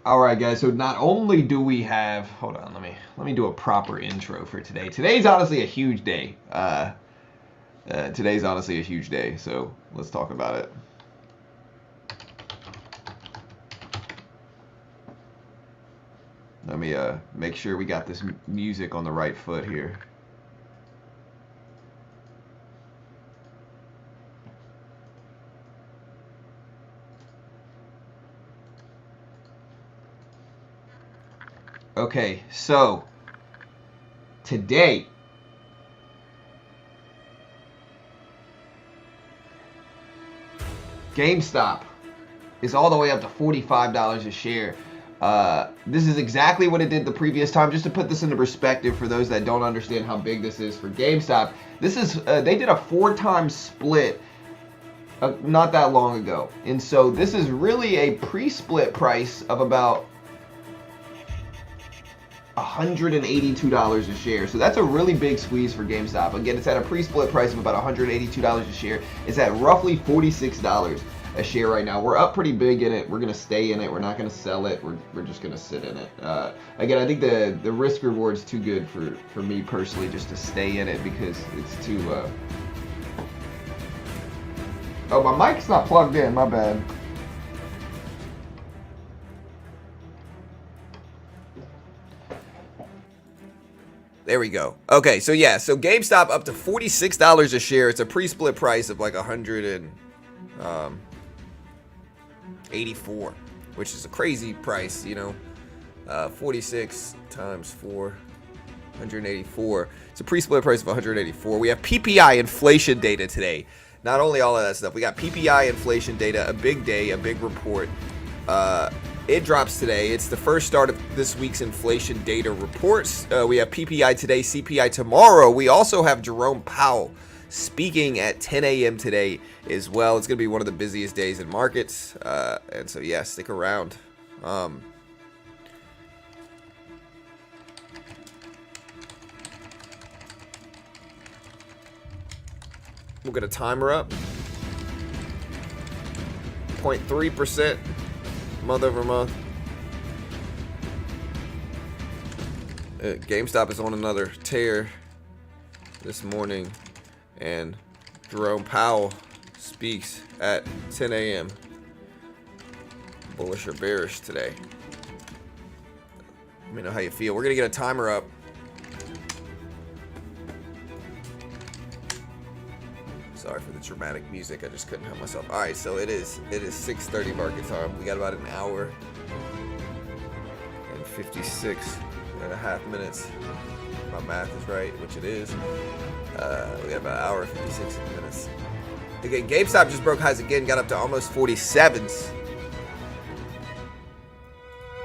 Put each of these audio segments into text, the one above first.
All right, guys. So not only do we have, hold on, let me do a proper intro for today. Today's honestly a huge day. Today's honestly a huge day. So let's talk about it. Let me make sure we got this music on the right foot here. Okay, so today GameStop is all the way up to $45 a share. This is exactly what it did the previous time. Just to put this into perspective for those that don't understand how big this is for GameStop, this is they did a 4-time split not that long ago, and so this is really a pre-split price of about $182 a share. So that's a really big squeeze for GameStop. Again, it's at a pre-split price of about $182 a share. It's at roughly $46 a share right now. We're up pretty big in it. We're going to stay in it. We're not going to sell it. We're just going to sit in it. Again, I think the risk reward is too good for me personally just to stay in it because it's too... Oh, my mic's not plugged in. My bad. There we go. Okay, so yeah, so GameStop up to $46 a share. It's a pre-split price of like $184, which is a crazy price, you know. 46 times 4, 184. It's a pre-split price of 184. We have PPI inflation data today. Not only all of that stuff, we got PPI inflation data, a big day, a big report. It drops today. It's the first start of this week's inflation data reports. We have PPI today, CPI tomorrow. We also have Jerome Powell speaking at 10 a.m. today as well. It's going to be one of the busiest days in markets. And so, yeah, stick around. We'll get a timer up. 0.3%. Month over month. GameStop is on another tear this morning, and Jerome Powell speaks at 10 a.m. Bullish or bearish today? Let me know how you feel. We're gonna get a timer up. Sorry for the dramatic music. I just couldn't help myself. All right, so it is 6:30 market time. We got about an hour and 56.5 minutes. My math is right, which it is. We got about an hour and 56 minutes. Again, GameStop just broke highs again. Got up to almost 47s.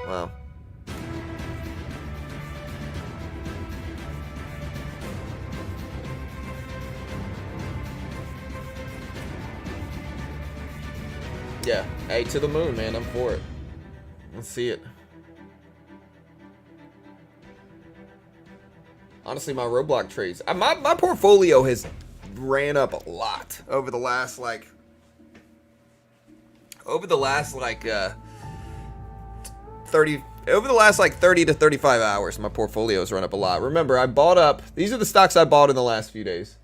Wow. Yeah, hey, to the moon, man. I'm for it. Let's see it. Honestly, my Roblox trades, my portfolio has ran up a lot over the last 30 to 35 hours. My portfolio has run up a lot. Remember, I bought up. These are the stocks I bought in the last few days.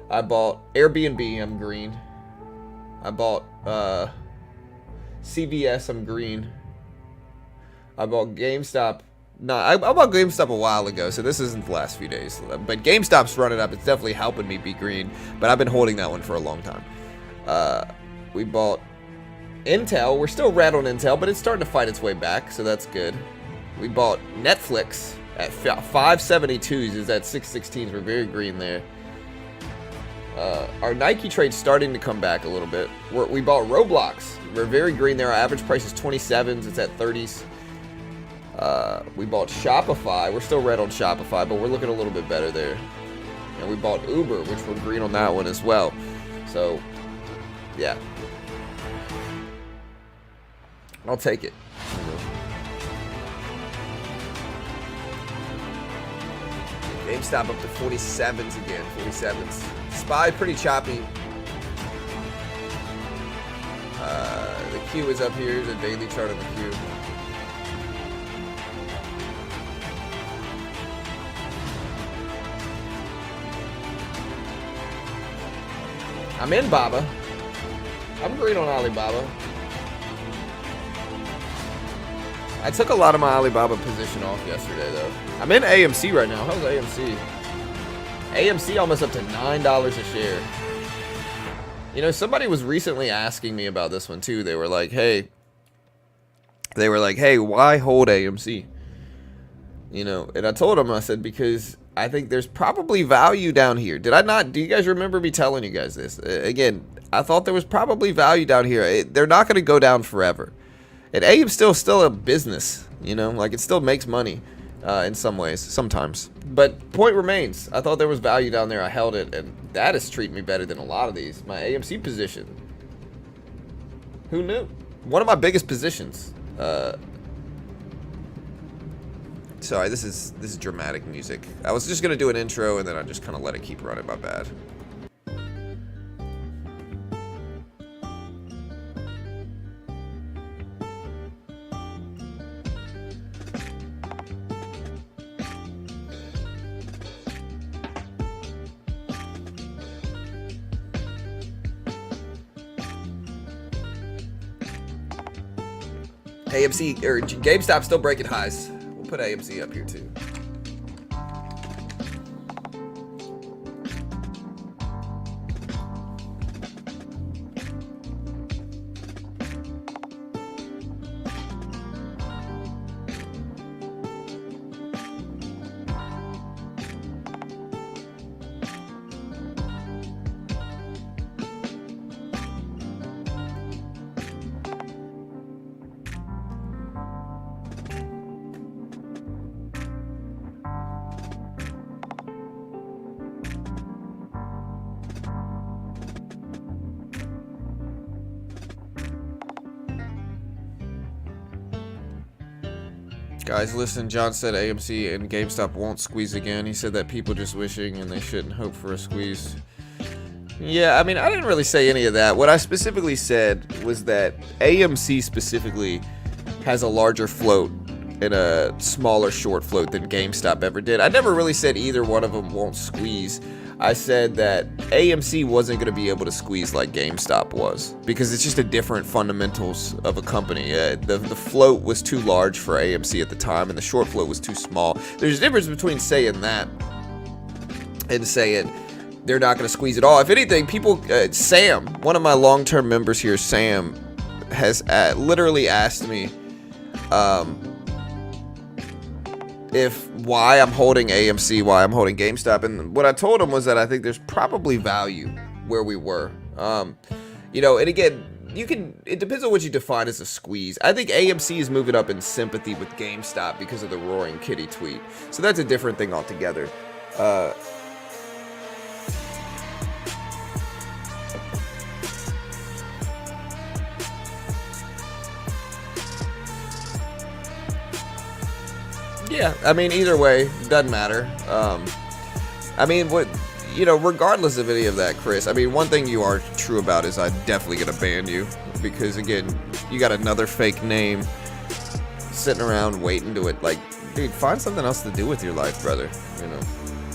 I bought Airbnb. I'm green. I bought CVS, I'm green. I bought GameStop. No, I bought GameStop a while ago, so this isn't the last few days. But GameStop's running up. It's definitely helping me be green. But I've been holding that one for a long time. We bought Intel. We're still red on Intel, but it's starting to fight its way back, so that's good. We bought Netflix at 572s. Is at 616s. We're very green there. Our Nike trade's starting to come back a little bit. We bought Roblox. We're very green there. Our average price is 27s. It's at 30s. We bought Shopify. We're still red on Shopify, but we're looking a little bit better there. And we bought Uber, which we're green on that one as well. So, yeah. I'll take it. GameStop up to 47s again. 47s. SPY pretty choppy. The Q is up here. Here's a daily chart on the Q. I'm in Baba. I'm green on Alibaba. I took a lot of my Alibaba position off yesterday, though. I'm in AMC right now. How's AMC? AMC almost up to $9 a share. You know, somebody was recently asking me about this one, too. They were like, hey, why hold AMC? You know, and I told them, I said, because I think there's probably value down here. Did I not? Do you guys remember me telling you guys this? Again, I thought there was probably value down here. They're not going to go down forever. And AIM's still a business, you know, like it still makes money in some ways, sometimes. But point remains, I thought there was value down there. I held it, and that is treating me better than a lot of these. My AMC position. Who knew? One of my biggest positions. Sorry, this is dramatic music. I was just gonna do an intro, and then I just kind of let it keep running. My bad. AMC or GameStop still breaking highs. We'll put AMC up here too. Guys, listen, John said AMC and GameStop won't squeeze again. He said that people just wishing and they shouldn't hope for a squeeze. Yeah, I mean, I didn't really say any of that. What I specifically said was that AMC specifically has a larger float and a smaller short float than GameStop ever did. I never really said either one of them won't squeeze. I said that AMC wasn't going to be able to squeeze like GameStop was because it's just a different fundamentals of a company. The float was too large for AMC at the time and the short float was too small. There's a difference between saying that and saying they're not going to squeeze at all. If anything, people, Sam, one of my long-term members here, Sam, has literally asked me why I'm holding AMC, why I'm holding GameStop, and what I told him was that I think there's probably value where we were. You know, and again, it depends on what you define as a squeeze. I think AMC is moving up in sympathy with GameStop because of the Roaring Kitty tweet. So that's a different thing altogether. Yeah, I mean, either way, doesn't matter. I mean, regardless of any of that, Chris, I mean, one thing you are true about is I'm definitely going to ban you because, again, you got another fake name sitting around waiting to it. Like, dude, find something else to do with your life, brother. You know,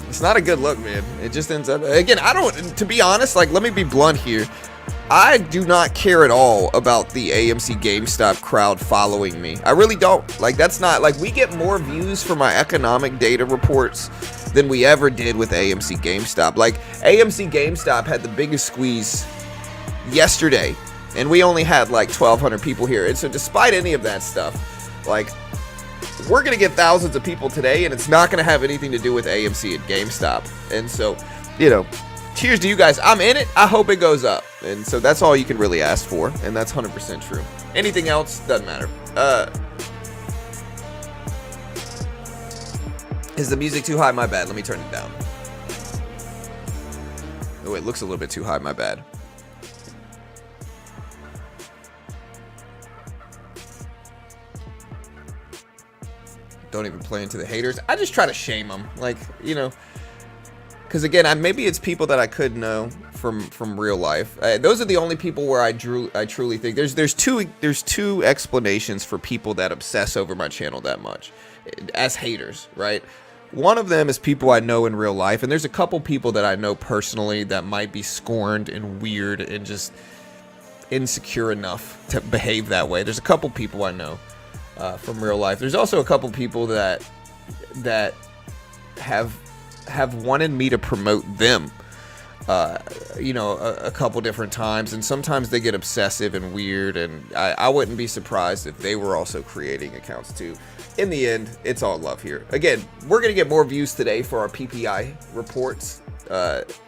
it's not a good look, man. It just ends up, again, to be honest, like, let me be blunt here. I do not care at all about the AMC GameStop crowd following me. I really don't. Like, that's not, like, we get more views for my economic data reports than we ever did with AMC GameStop. Like, AMC GameStop had the biggest squeeze yesterday, and we only had like 1,200 people here. And so despite any of that stuff, like, we're going to get thousands of people today, and it's not going to have anything to do with AMC and GameStop. And so, you know, cheers to you guys. I'm in it. I hope it goes up. And so that's all you can really ask for. And that's 100% true. Anything else doesn't matter. Is the music too high? My bad. Let me turn it down. Oh, it looks a little bit too high. My bad. Don't even play into the haters. I just try to shame them. Like, you know. Because again, maybe it's people that I could know from real life. Those are the only people where I truly think there's two explanations for people that obsess over my channel that much, as haters, right? One of them is people I know in real life, and there's a couple people that I know personally that might be scorned and weird and just insecure enough to behave that way. There's a couple people I know from real life. There's also a couple people that have wanted me to promote them, a couple different times, and sometimes they get obsessive and weird, and I wouldn't be surprised if they were also creating accounts too. In the end, it's all love here. Again, we're going to get more views today for our PPI reports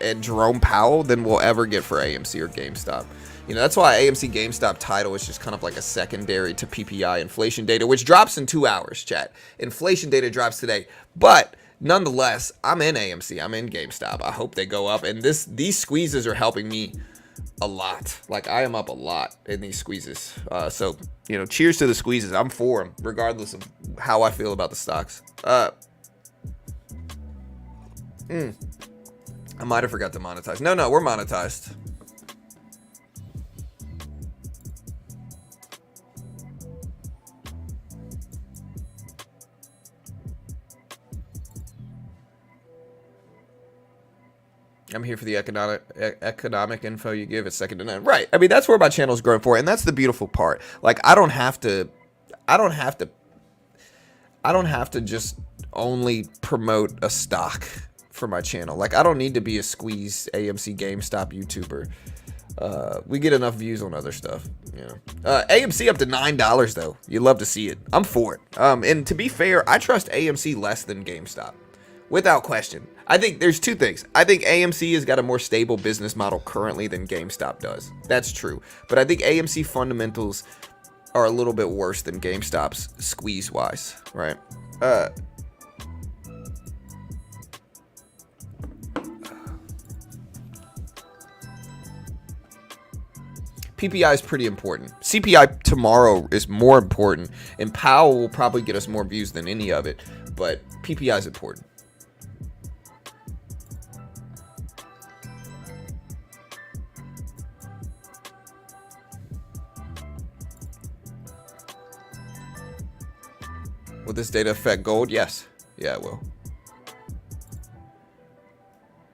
and Jerome Powell than we'll ever get for AMC or GameStop. That's why AMC GameStop title is just kind of like a secondary to PPI inflation data, which drops in 2 hours, chat. Inflation data drops today. But nonetheless, I'm in AMC. I'm in GameStop. I hope they go up. And these squeezes are helping me a lot. Like, I am up a lot in these squeezes. So, cheers to the squeezes. I'm for them, regardless of how I feel about the stocks. I might have forgot to monetize. No, we're monetized. I'm here for the economic info you give. It's second to none. Right. I mean, that's where my channel's growing for, and that's the beautiful part. Like, I don't have to just only promote a stock for my channel. Like, I don't need to be a squeeze AMC GameStop YouTuber. We get enough views on other stuff, AMC up to $9 though. You'd love to see it. I'm for it. And to be fair, I trust AMC less than GameStop. Without question. I think there's two things. I think AMC has got a more stable business model currently than GameStop does. That's true. But I think AMC fundamentals are a little bit worse than GameStop's squeeze-wise, right? PPI is pretty important. CPI tomorrow is more important, and Powell will probably get us more views than any of it, but PPI is important. Will this data affect gold? Yes. Yeah, it will.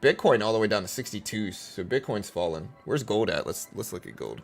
Bitcoin all the way down to 62s. So Bitcoin's fallen. Where's gold at? Let's look at gold.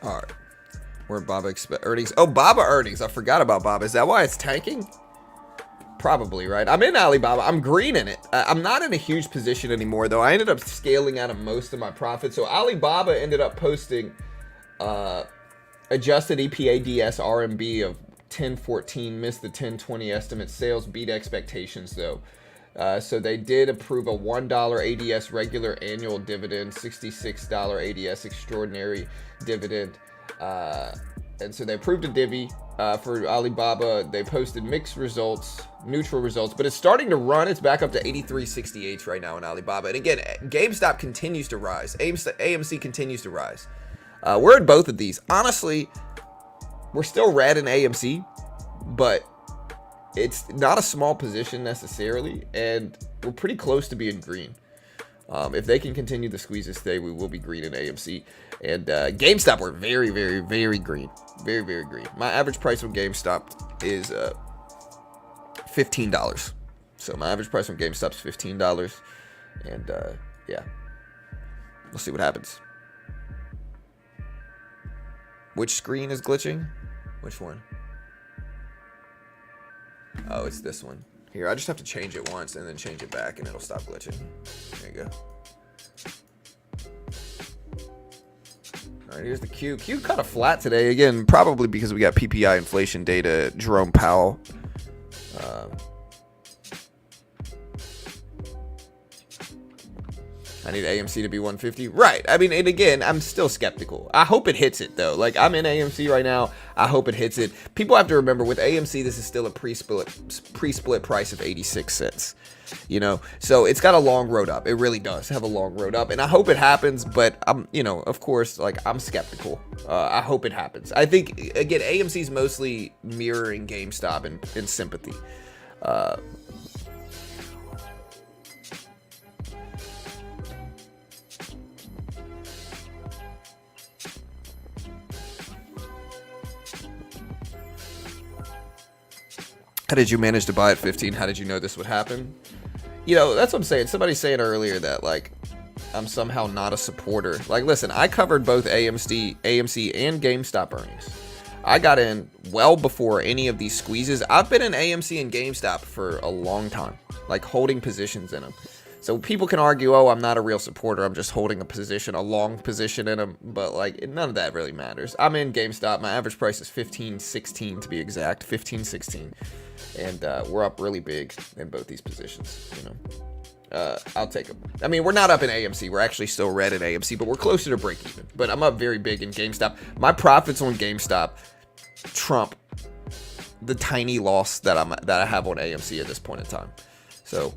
All right, where Baba earnings? Oh, Baba earnings. I forgot about Baba. Is that why it's tanking? Probably, right? I'm in Alibaba. I'm green in it. I'm not in a huge position anymore, though. I ended up scaling out of most of my profits. So Alibaba ended up posting adjusted EPADS RMB of 1014, missed the 1020 estimate. Sales beat expectations, though. So they did approve a $1 ADS regular annual dividend, $66 ADS extraordinary dividend. And so they approved a divvy for Alibaba. They posted mixed results, neutral results, but it's starting to run. It's back up to 83.68 right now in Alibaba. And again, GameStop continues to rise. AMC continues to rise. We're in both of these. Honestly, we're still red in AMC, but it's not a small position necessarily, and we're pretty close to being green. If they can continue the squeezes today, we will be green in AMC. And GameStop, we're very, very, very green. Very, very green. My average price on GameStop is $15. So my average price on GameStop is $15. And yeah, we'll see what happens. Which screen is glitching? Which one? Oh, it's this one. Here, I just have to change it once and then change it back and it'll stop glitching. There you go. All right, here's the Q. Q kind of flat today. Again, probably because we got PPI inflation data, Jerome Powell. I need AMC to be 150. Right. I mean, and again, I'm still skeptical. I hope it hits it, though. Like, I'm in AMC right now. I hope it hits it. People have to remember, with AMC, this is still a pre-split price of 86 cents. You know, so it's got a long road up. It really does have a long road up, and I hope it happens. But I'm, you know, of course, like, I'm skeptical. I hope it happens. I think, again, AMC is mostly mirroring GameStop in sympathy. How did you manage to buy at 15? How did you know this would happen? You know, that's what I'm saying. Somebody's saying earlier that, like, I'm somehow not a supporter. Like, listen, I covered both AMC and GameStop earnings. I got in well before any of these squeezes. I've been in AMC and GameStop for a long time, like, holding positions in them. So people can argue, oh, I'm not a real supporter. I'm just holding a position, a long position in them. But, like, none of that really matters. I'm in GameStop. My average price is $15.16 to be exact, $15.16. And we're up really big in both these positions, you know. I'll take them. I mean, we're not up in AMC. We're actually still red in AMC, but we're closer to break even. But I'm up very big in GameStop. My profits on GameStop trump the tiny loss that I have on AMC at this point in time. So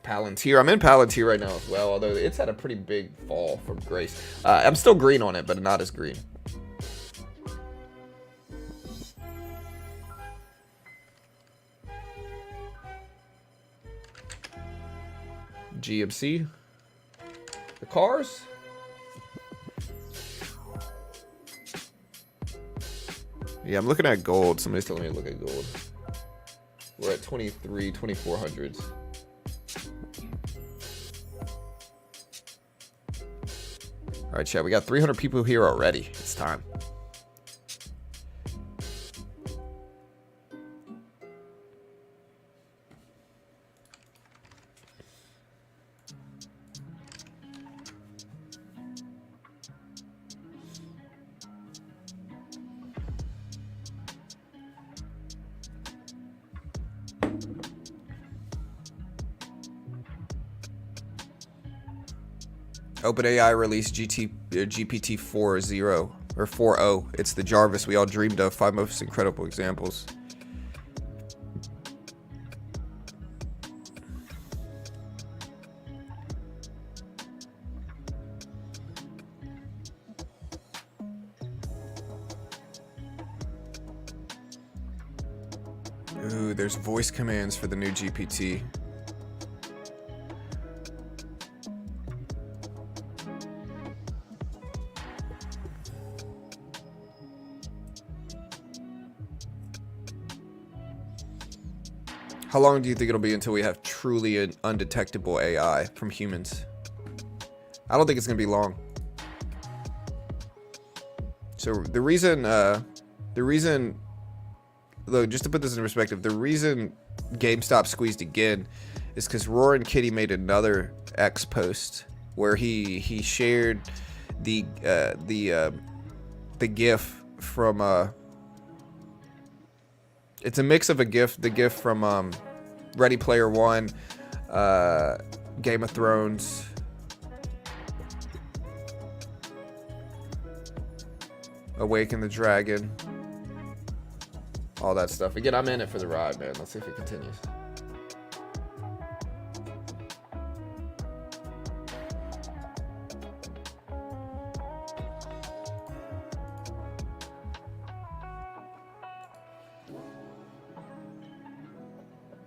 Palantir. I'm in Palantir right now as well, although it's had a pretty big fall from grace. I'm still green on it, but not as green. GMC. The cars. Yeah, I'm looking at gold. Somebody's telling me to look at gold. We're at 2400s. All right, chat. We got 300 people here already. It's time. OpenAI released GPT 4.0 or 4.0. It's the Jarvis we all dreamed of. 5 most incredible examples. Ooh, there's voice commands for the new GPT. How long do you think it'll be until we have truly an undetectable AI from humans? I don't think it's gonna be long. So the reason, though, just to put this in perspective, the reason GameStop squeezed again is because Roaring Kitty made another X post where he shared the GIF from it's a mix of the GIF from Ready Player One, Game of Thrones, Awaken the Dragon, all that stuff. Again, I'm in it for the ride, man. Let's see if it continues.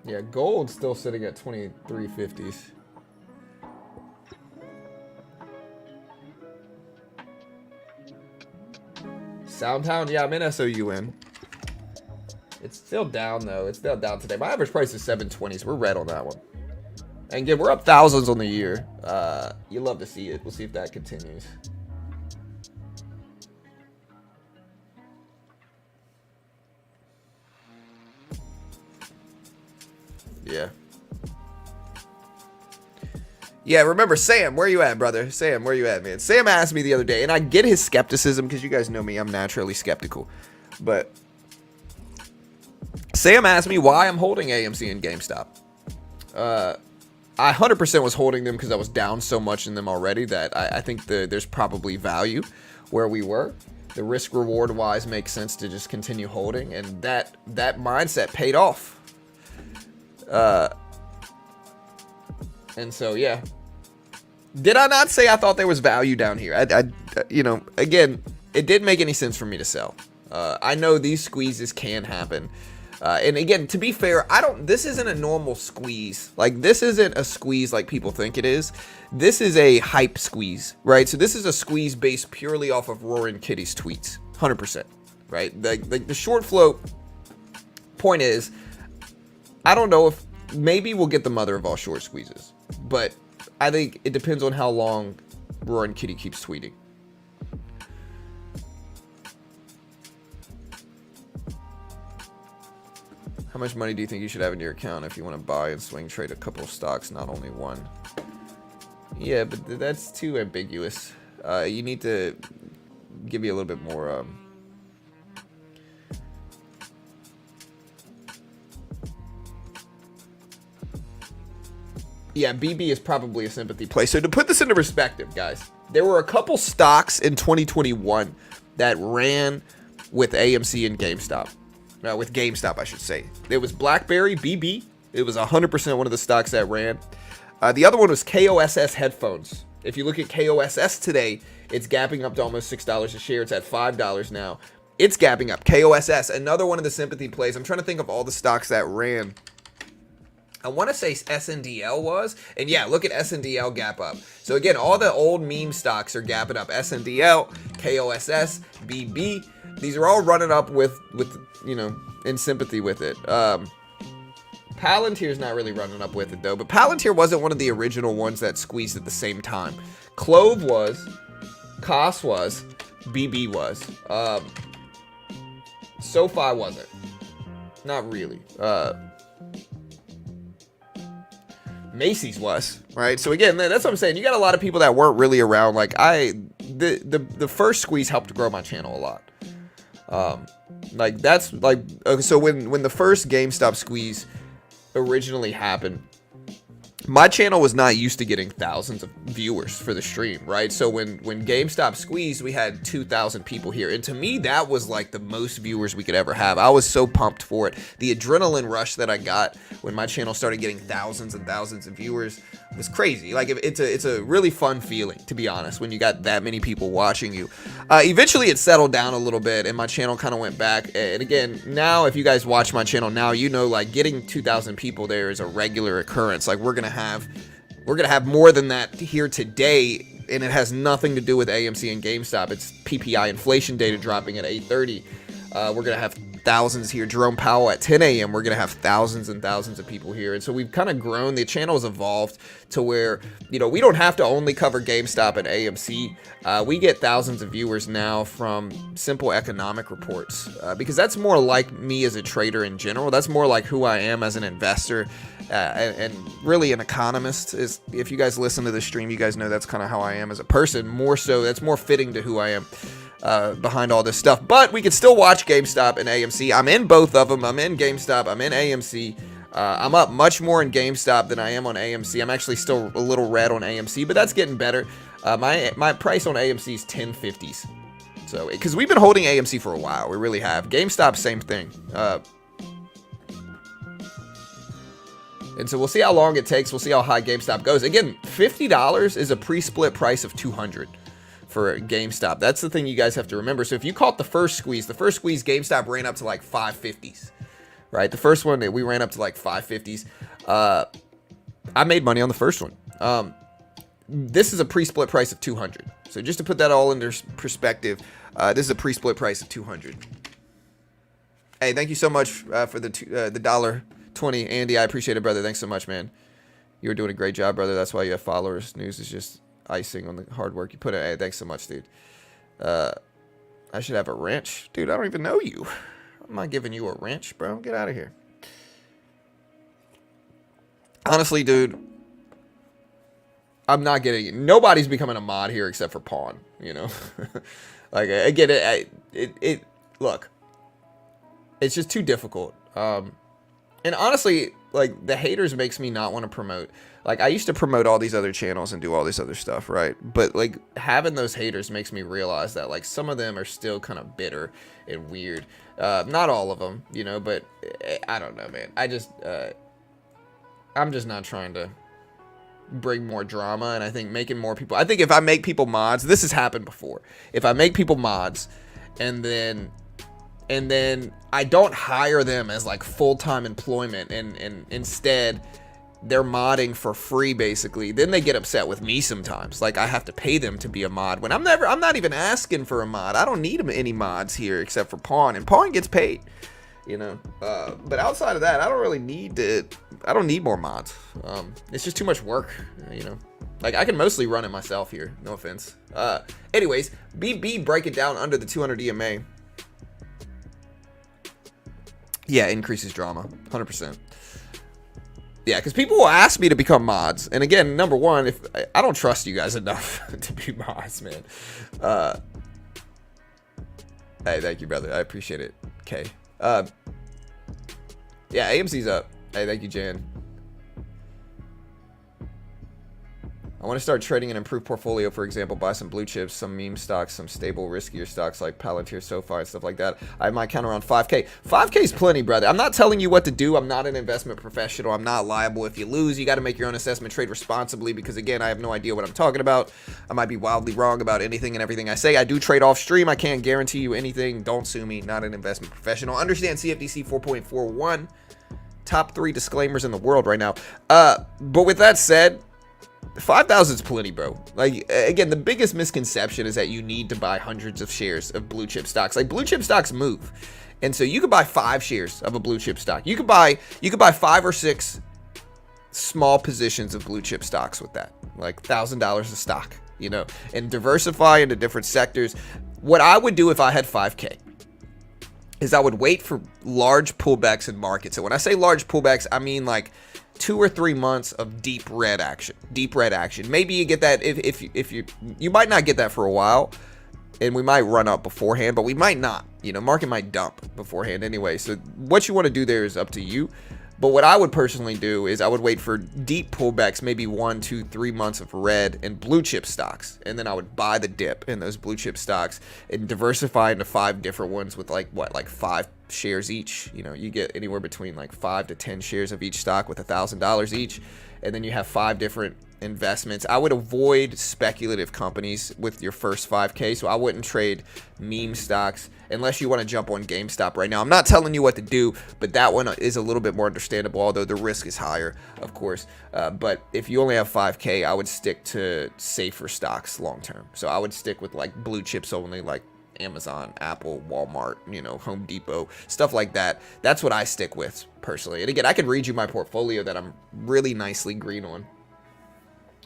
Yeah, gold's still sitting at 2350s. Soundhound, yeah, I'm in SOUN. It's still down though. It's still down today. My average price is 720s. We're red on that one. And again, we're up thousands on the year. You love to see it. We'll see if that continues. Yeah. Yeah, remember, Sam, where you at, brother? Sam, where you at, man? Sam asked me the other day, and I get his skepticism because you guys know me. I'm naturally skeptical. But Sam asked me why I'm holding AMC and GameStop. I 100% was holding them because I was down so much in them already that I think there's probably value where we were. The risk reward wise makes sense to just continue holding, and that mindset paid off. And so yeah, did I not say I thought there was value down here? I you know, again, it didn't make any sense for me to sell. I know these squeezes can happen. And again, to be fair, this isn't a normal squeeze. Like, this isn't a squeeze like people think it is. This is a hype squeeze, right? So this is a squeeze based purely off of Roaring Kitty's tweets, 100%, right? The short float point is, I don't know if, maybe we'll get the mother of all short squeezes, but I think it depends on how long Roaring Kitty keeps tweeting. How much money do you think you should have in your account if you want to buy and swing trade a couple of stocks, not only one? Yeah, but that's too ambiguous. You need to give me a little bit more. Yeah, BB is probably a sympathy play. So to put this into perspective, guys, there were a couple stocks in 2021 that ran with AMC and GameStop. With GameStop, I should say. It was BlackBerry, BB. It was 100% one of the stocks that ran. The other one was KOSS headphones. If you look at KOSS today, it's gapping up to almost $6 a share. It's at $5 now. It's gapping up. KOSS, another one of the sympathy plays. I'm trying to think of all the stocks that ran. I want to say SNDL was. And yeah, look at SNDL gap up. So again, all the old meme stocks are gapping up. SNDL, KOSS, BB. These are all running up with you know, in sympathy with it. Palantir's not really running up with it though, but Palantir wasn't one of the original ones that squeezed at the same time. Clove was, COS was, BB was. SoFi wasn't. Not really. Macy's was, right? So again, that's what I'm saying. You got a lot of people that weren't really around. Like the first squeeze helped grow my channel a lot. Like that's like, so when the first GameStop squeeze originally happened, my channel was not used to getting thousands of viewers for the stream, right? So when GameStop squeezed, we had 2,000 people here. And to me, that was like the most viewers we could ever have. I was so pumped for it. The adrenaline rush that I got when my channel started getting thousands and thousands of viewers was crazy. Like, it's a really fun feeling, to be honest, when you got that many people watching you. Eventually, it settled down a little bit, and my channel kind of went back. And again, now, if you guys watch my channel now, you know, like, getting 2,000 people there is a regular occurrence. Like, we're gonna have more than that here today, and it has nothing to do with AMC and GameStop. It's PPI inflation data dropping at 8:30. We're gonna have thousands here. Jerome Powell at 10 a.m. We're gonna have thousands and thousands of people here, and so we've kind of grown. The channel has evolved to where, you know, we don't have to only cover GameStop and AMC. We get thousands of viewers now from simple economic reports, because that's more like me as a trader in general. That's more like who I am as an investor. And really an economist. Is, if you guys listen to the stream, you guys know that's kind of how I am as a person. More so, that's more fitting to who I am behind all this stuff. But we can still watch GameStop and AMC. I'm in both of them. I'm in GameStop. I'm in AMC. I'm up much more in GameStop than I am on AMC. I'm actually still a little red on AMC, but that's getting better. My price on AMC is 1050s. So, because we've been holding AMC for a while. We really have. GameStop, same thing. And so we'll see how long it takes. We'll see how high GameStop goes. Again, $50 is a pre-split price of $200 for GameStop. That's the thing you guys have to remember. So if you caught the first squeeze, GameStop ran up to like 550s, right? The first one, we ran up to like 550s. I made money on the first one. This is a pre-split price of $200. So just to put that all into perspective, this is a pre-split price of $200. Hey, thank you so much for the $1.20, Andy. I appreciate it, brother. Thanks so much, man. You're doing a great job, brother. That's why you have followers. News is just icing on the hard work you put in. Hey, thanks so much, dude. I should have a wrench. Dude, I don't even know you. I'm not giving you a wrench, bro. Get out of here. Honestly, dude, I'm not getting it. Nobody's becoming a mod here except for Pawn, you know? Like, I get it. Look, it's just too difficult. And And honestly, like, the haters makes me not want to promote. Like, I used to promote all these other channels and do all this other stuff, right? But, like, having those haters makes me realize that, like, some of them are still kind of bitter and weird. Not all of them, you know, but I don't know, man. I'm just not trying to bring more drama, and I think making more people... I think if I make people mods... This has happened before. If I make people mods, and then I don't hire them as like full-time employment, and instead they're modding for free basically, then they get upset with me sometimes. Like, I have to pay them to be a mod when I'm not even asking for a mod. I don't need any mods here except for Pawn, and Pawn gets paid, you know. But outside of that, I don't need more mods. It's just too much work, you know. Like, I can mostly run it myself here, no offense. Anyways, BB break it down under the 200 EMA. Yeah, increases drama, 100%. Yeah, because people will ask me to become mods, and again, number one, if I don't trust you guys enough to be mods, man. Hey, thank you, brother. I appreciate it. Okay. Yeah, AMC's up. Hey, thank you, Jan. I want to start trading an improved portfolio, for example, buy some blue chips, some meme stocks, some stable, riskier stocks like Palantir, SoFi, and stuff like that. I might count around 5K. 5K is plenty, brother. I'm not telling you what to do. I'm not an investment professional. I'm not liable. If you lose, you got to make your own assessment, trade responsibly, because, again, I have no idea what I'm talking about. I might be wildly wrong about anything and everything I say. I do trade off stream. I can't guarantee you anything. Don't sue me. Not an investment professional. Understand CFTC 4.41. Top 3 disclaimers in the world right now. But with that said, 5,000 is plenty, bro. Like, again, the biggest misconception is that you need to buy hundreds of shares of blue chip stocks. Like, blue chip stocks move, and so you could buy 5 shares of a blue chip stock. You could buy 5 or 6 small positions of blue chip stocks with that, like $1,000 a stock, you know, and diversify into different sectors. What I would do if I had 5K is I would wait for large pullbacks in markets. And when I say large pullbacks, I mean like 2 or 3 months of deep red action. Maybe you get that if you might not get that for a while, and we might run up beforehand, but we might not. You know, market might dump beforehand anyway. So what you want to do there is up to you. But what I would personally do is I would wait for deep pullbacks, maybe 1, 2, 3 months of red and blue chip stocks. And then I would buy the dip in those blue chip stocks and diversify into 5 different ones with like 5 shares each. You know, you get anywhere between like 5 to 10 shares of each stock with $1,000 each. And then you have 5 different investments. I would avoid speculative companies with your first 5K. So I wouldn't trade meme stocks unless you want to jump on GameStop right now. I'm not telling you what to do, but that one is a little bit more understandable, although the risk is higher, of course. But if you only have 5K, I would stick to safer stocks long term. So I would stick with like blue chips only, like Amazon, Apple, Walmart, you know, Home Depot, stuff like that. That's what I stick with personally. And again, I could read you my portfolio that I'm really nicely green on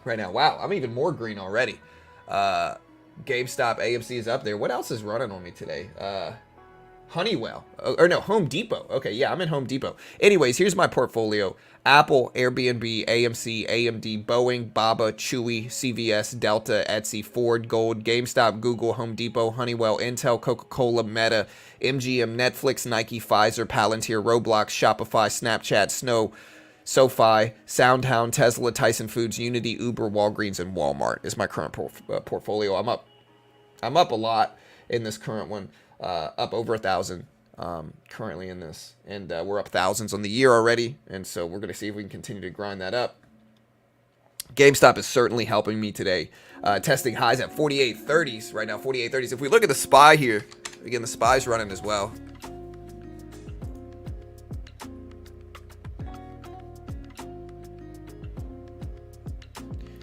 right now. Wow, I'm even more green already. GameStop, AMC is up there. What else is running on me today? Honeywell, or no, Home Depot. Okay, yeah, I'm in Home Depot. Anyways, here's my portfolio. Apple, Airbnb, AMC, AMD, Boeing, Baba, Chewy, CVS, Delta, Etsy, Ford, Gold, GameStop, Google, Home Depot, Honeywell, Intel, Coca-Cola, Meta, MGM, Netflix, Nike, Pfizer, Palantir, Roblox, Shopify, Snapchat, Snow, SoFi, SoundHound, Tesla, Tyson Foods, Unity, Uber, Walgreens, and Walmart is my current portfolio. I'm up a lot in this current one, up over 1,000 currently in this, and we're up thousands on the year already, and so we're going to see if we can continue to grind that up. GameStop is certainly helping me today, testing highs at 48.30s right now, 48.30s. If we look at the SPY here, again, the SPY's running as well.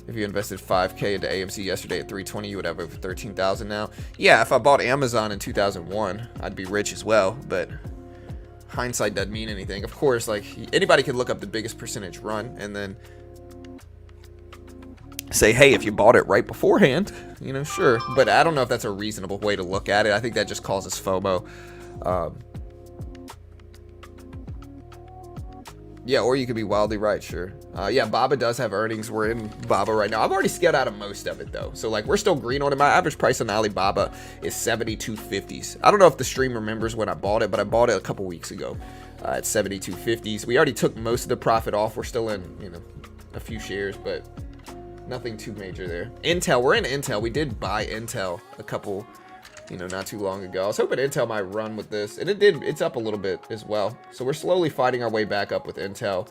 If you invested 5K into AMC yesterday at 320, you would have over 13,000 now. Yeah, if I bought Amazon in 2001, I'd be rich as well, but hindsight doesn't mean anything. Of course, like, anybody can look up the biggest percentage run and then say, hey, if you bought it right beforehand, you know, sure. But I don't know if that's a reasonable way to look at it. I think that just causes FOMO. Yeah, or you could be wildly right, sure. Yeah, Baba does have earnings. We're in Baba right now. I've already scaled out of most of it, though. So, like, we're still green on it. My average price on Alibaba is 72.50s. I don't know if the stream remembers when I bought it, but I bought it a couple weeks ago. at 72.50s. We already took most of the profit off. We're still in, you know, a few shares, but nothing too major there. Intel, we're in Intel. We did buy Intel a couple, you know, not too long ago. I was hoping Intel might run with this, and it did. It's up a little bit as well. So we're slowly fighting our way back up with Intel.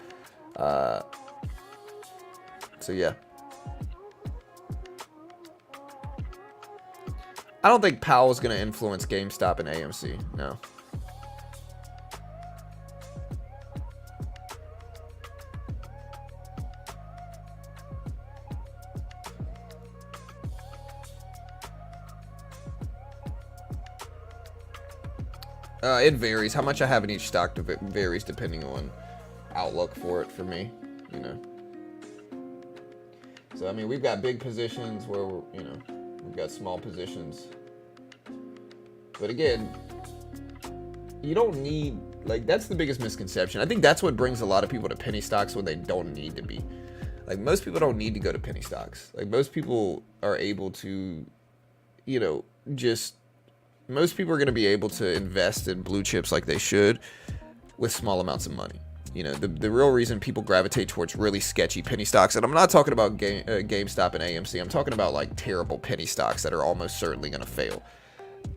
So yeah. I don't think Powell's going to influence GameStop and AMC. No. It varies. How much I have in each stock varies depending on outlook for it for me, you know. So, I mean, we've got big positions where, you know, we've got small positions. But again, you don't need, like, that's the biggest misconception. I think that's what brings a lot of people to penny stocks when they don't need to be. Like, most people don't need to go to penny stocks. Like, most people are able to, you know, most people are going to be able to invest in blue chips like they should with small amounts of money. You know, the real reason people gravitate towards really sketchy penny stocks, and I'm not talking about GameStop and AMC, I'm talking about like terrible penny stocks that are almost certainly going to fail.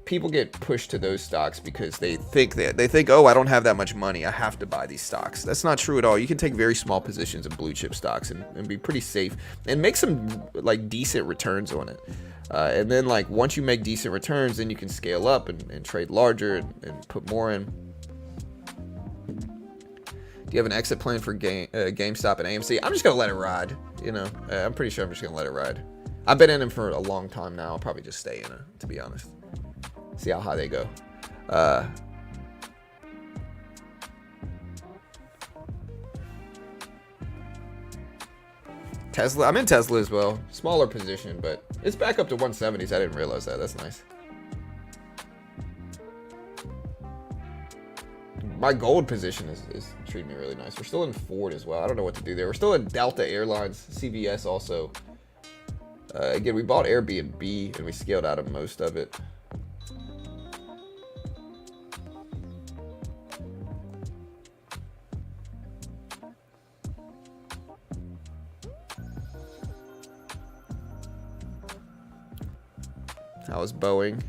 People get pushed to those stocks because they think, oh, I don't have that much money, I have to buy these stocks. That's not true at all. You can take very small positions in blue chip stocks and be pretty safe and make some like decent returns on it. And then like once you make decent returns, then you can scale up and trade larger and put more in. Do you have an exit plan for GameStop and AMC? I'm just going to let it ride. You know, I'm pretty sure I'm just going to let it ride. I've been in them for a long time now. I'll probably just stay in it, to be honest. See how high they go. Tesla. I'm in Tesla as well. Smaller position, but it's back up to 170s. I didn't realize that. That's nice. My gold position is treating me really nice. We're still in Ford as well. I don't know what to do there. We're still in Delta Airlines, CVS also. Again, we bought Airbnb and we scaled out of most of it. How's Boeing?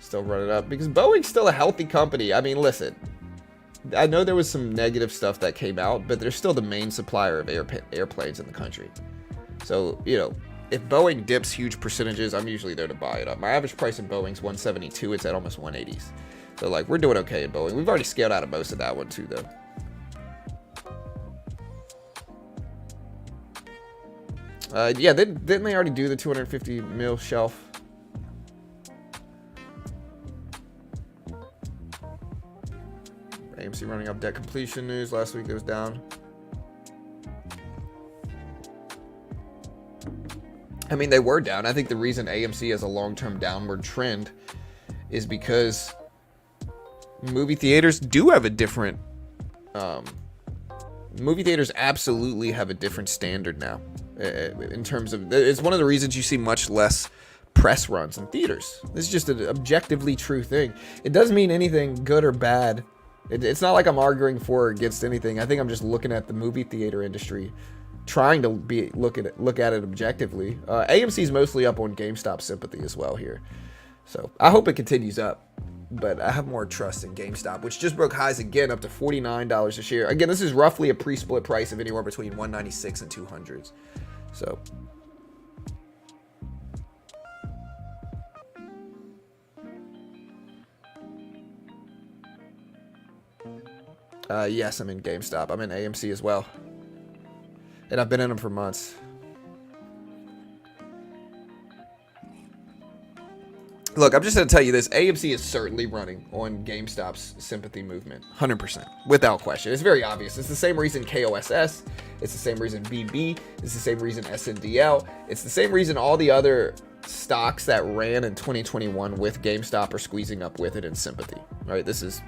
Still running up because Boeing's still a healthy company. I mean, listen, I know there was some negative stuff that came out, but they're still the main supplier of airplanes in the country. So, you know, if Boeing dips huge percentages, I'm usually there to buy it up. My average price in Boeing's 172. It's at almost 180s. So, like, we're doing okay in Boeing. We've already scaled out of most of that one, too, though. Yeah, didn't they already do the 250 mil shelf? AMC running up debt completion news. Last week it was down. I mean, they were down. I think the reason AMC has a long-term downward trend is because movie theaters do have a different... movie theaters absolutely have a different standard now. In terms of... It's one of the reasons you see much less press runs in theaters. This is just an objectively true thing. It doesn't mean anything good or bad. It's not like I'm arguing for or against anything. I think I'm just looking at the movie theater industry, trying to look at it objectively. AMC is mostly up on GameStop sympathy as well here, so I hope it continues up. But I have more trust in GameStop, which just broke highs again, up to $49 a share. Again, this is roughly a pre-split price of anywhere between 196 and 200s. So. Yes, I'm in GameStop. I'm in AMC as well. And I've been in them for months. Look, I'm just going to tell you this. AMC is certainly running on GameStop's sympathy movement. 100%. Without question. It's very obvious. It's the same reason KOSS. It's the same reason BB. It's the same reason SNDL. It's the same reason all the other stocks that ran in 2021 with GameStop are squeezing up with it in sympathy. Right? This is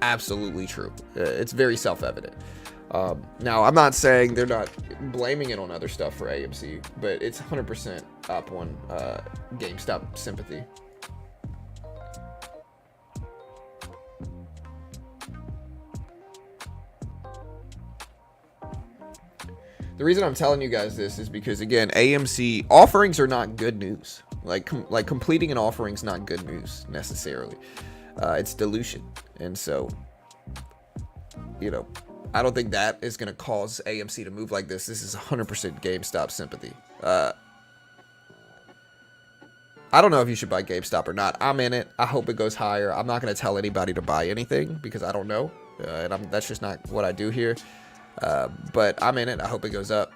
absolutely true. It's very self-evident. Now, I'm not saying they're not blaming it on other stuff for AMC, but it's 100% up on GameStop sympathy. The reason I'm telling you guys this is because, again, AMC offerings are not good news. Like completing an offering is not good news necessarily. It's dilution. And so, you know, I don't think that is going to cause AMC to move like this. This is 100% GameStop sympathy. I don't know if you should buy GameStop or not. I'm in it. I hope it goes higher. I'm not going to tell anybody to buy anything because I don't know. And that's just not what I do here. But I'm in it. I hope it goes up.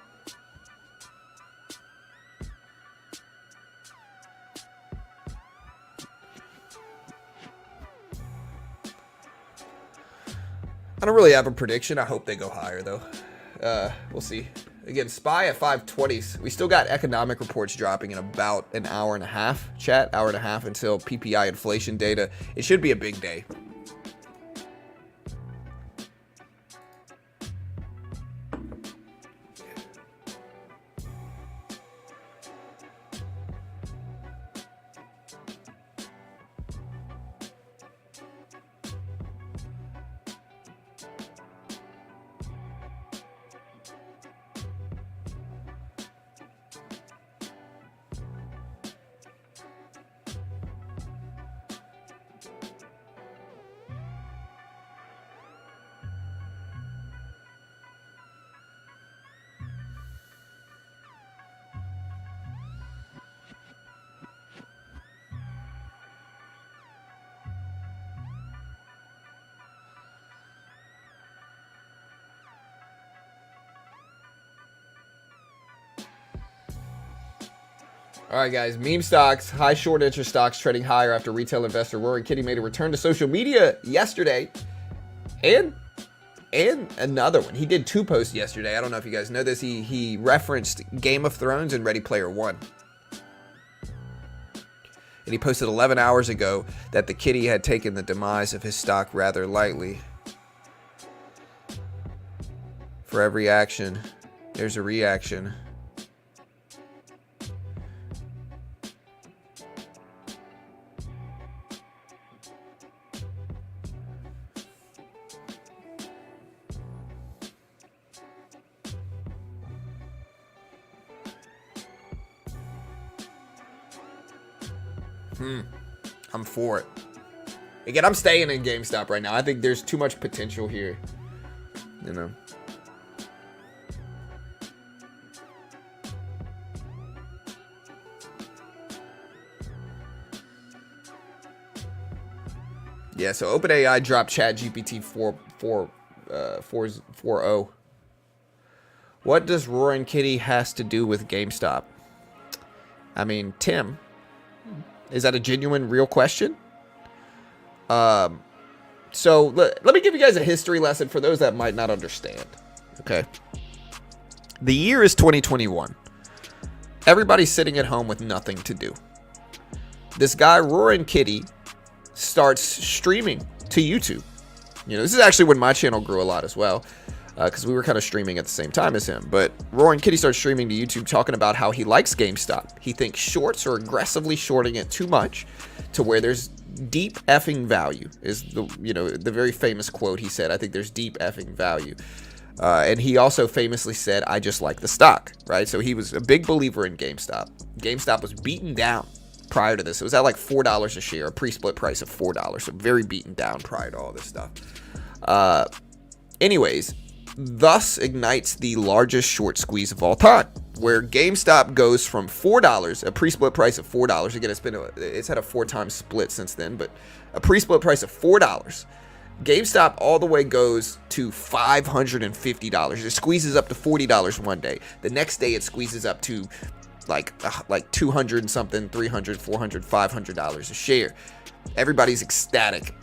I don't really have a prediction. I hope they go higher, though. We'll see. Again, SPY at 520s. We still got economic reports dropping in about an hour and a half, chat. Hour and a half until PPI inflation data. It should be a big day. All right, guys. Meme stocks, high short interest stocks trading higher after retail investor Roaring Kitty made a return to social media yesterday. And another one. He did 2 posts yesterday. I don't know if you guys know this. He referenced Game of Thrones and Ready Player One. And he posted 11 hours ago that the kitty had taken the demise of his stock rather lightly. For every action, there's a reaction. I'm for it. Again, I'm staying in GameStop right now. I think there's too much potential here. You know. Yeah, so OpenAI dropped ChatGPT 4.0. What does Roaring Kitty has to do with GameStop? I mean, Tim, is that a genuine, real question? So let me give you guys a history lesson for those that might not understand. Okay. The year is 2021. Everybody's sitting at home with nothing to do. This guy, Roaring Kitty, starts streaming to YouTube. You know, this is actually when my channel grew a lot as well, because we were kind of streaming at the same time as him. But Roaring Kitty starts streaming to YouTube talking about how he likes GameStop. He thinks shorts are aggressively shorting it too much to where there's deep effing value, is the very famous quote he said. I think there's deep effing value. And he also famously said, I just like the stock, right? So he was a big believer in GameStop. GameStop was beaten down prior to this. It was at like $4 a share, a pre-split price of $4. So very beaten down prior to all this stuff. Anyways, thus ignites the largest short squeeze of all time, where GameStop goes from $4, a pre-split price of $4. Again, it's had a 4-time split since then, but a pre-split price of $4. GameStop all the way goes to $550. It squeezes up to $40 one day. The next day it squeezes up to like 200 and something, $300, $400, $500 a share. Everybody's ecstatic.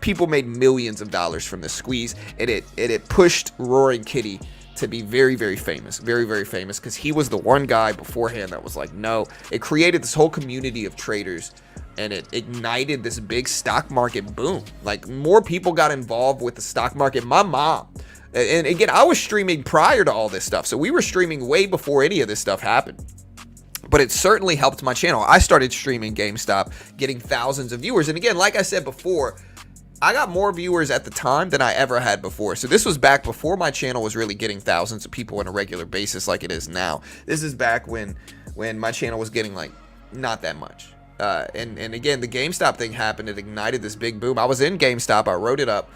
People made millions of dollars from this squeeze, and it pushed Roaring Kitty to be very, very famous. Very, very famous, because he was the one guy beforehand that was like, no. It created this whole community of traders, and it ignited this big stock market boom. Like, more people got involved with the stock market. My mom, and again, I was streaming prior to all this stuff, so we were streaming way before any of this stuff happened. But it certainly helped my channel. I started streaming GameStop, getting thousands of viewers. And again, like I said before, I got more viewers at the time than I ever had before. So this was back before my channel was really getting thousands of people on a regular basis like it is now. This is back when my channel was getting like not that much. And again, the GameStop thing happened. It ignited this big boom. I was in GameStop. I wrote it up.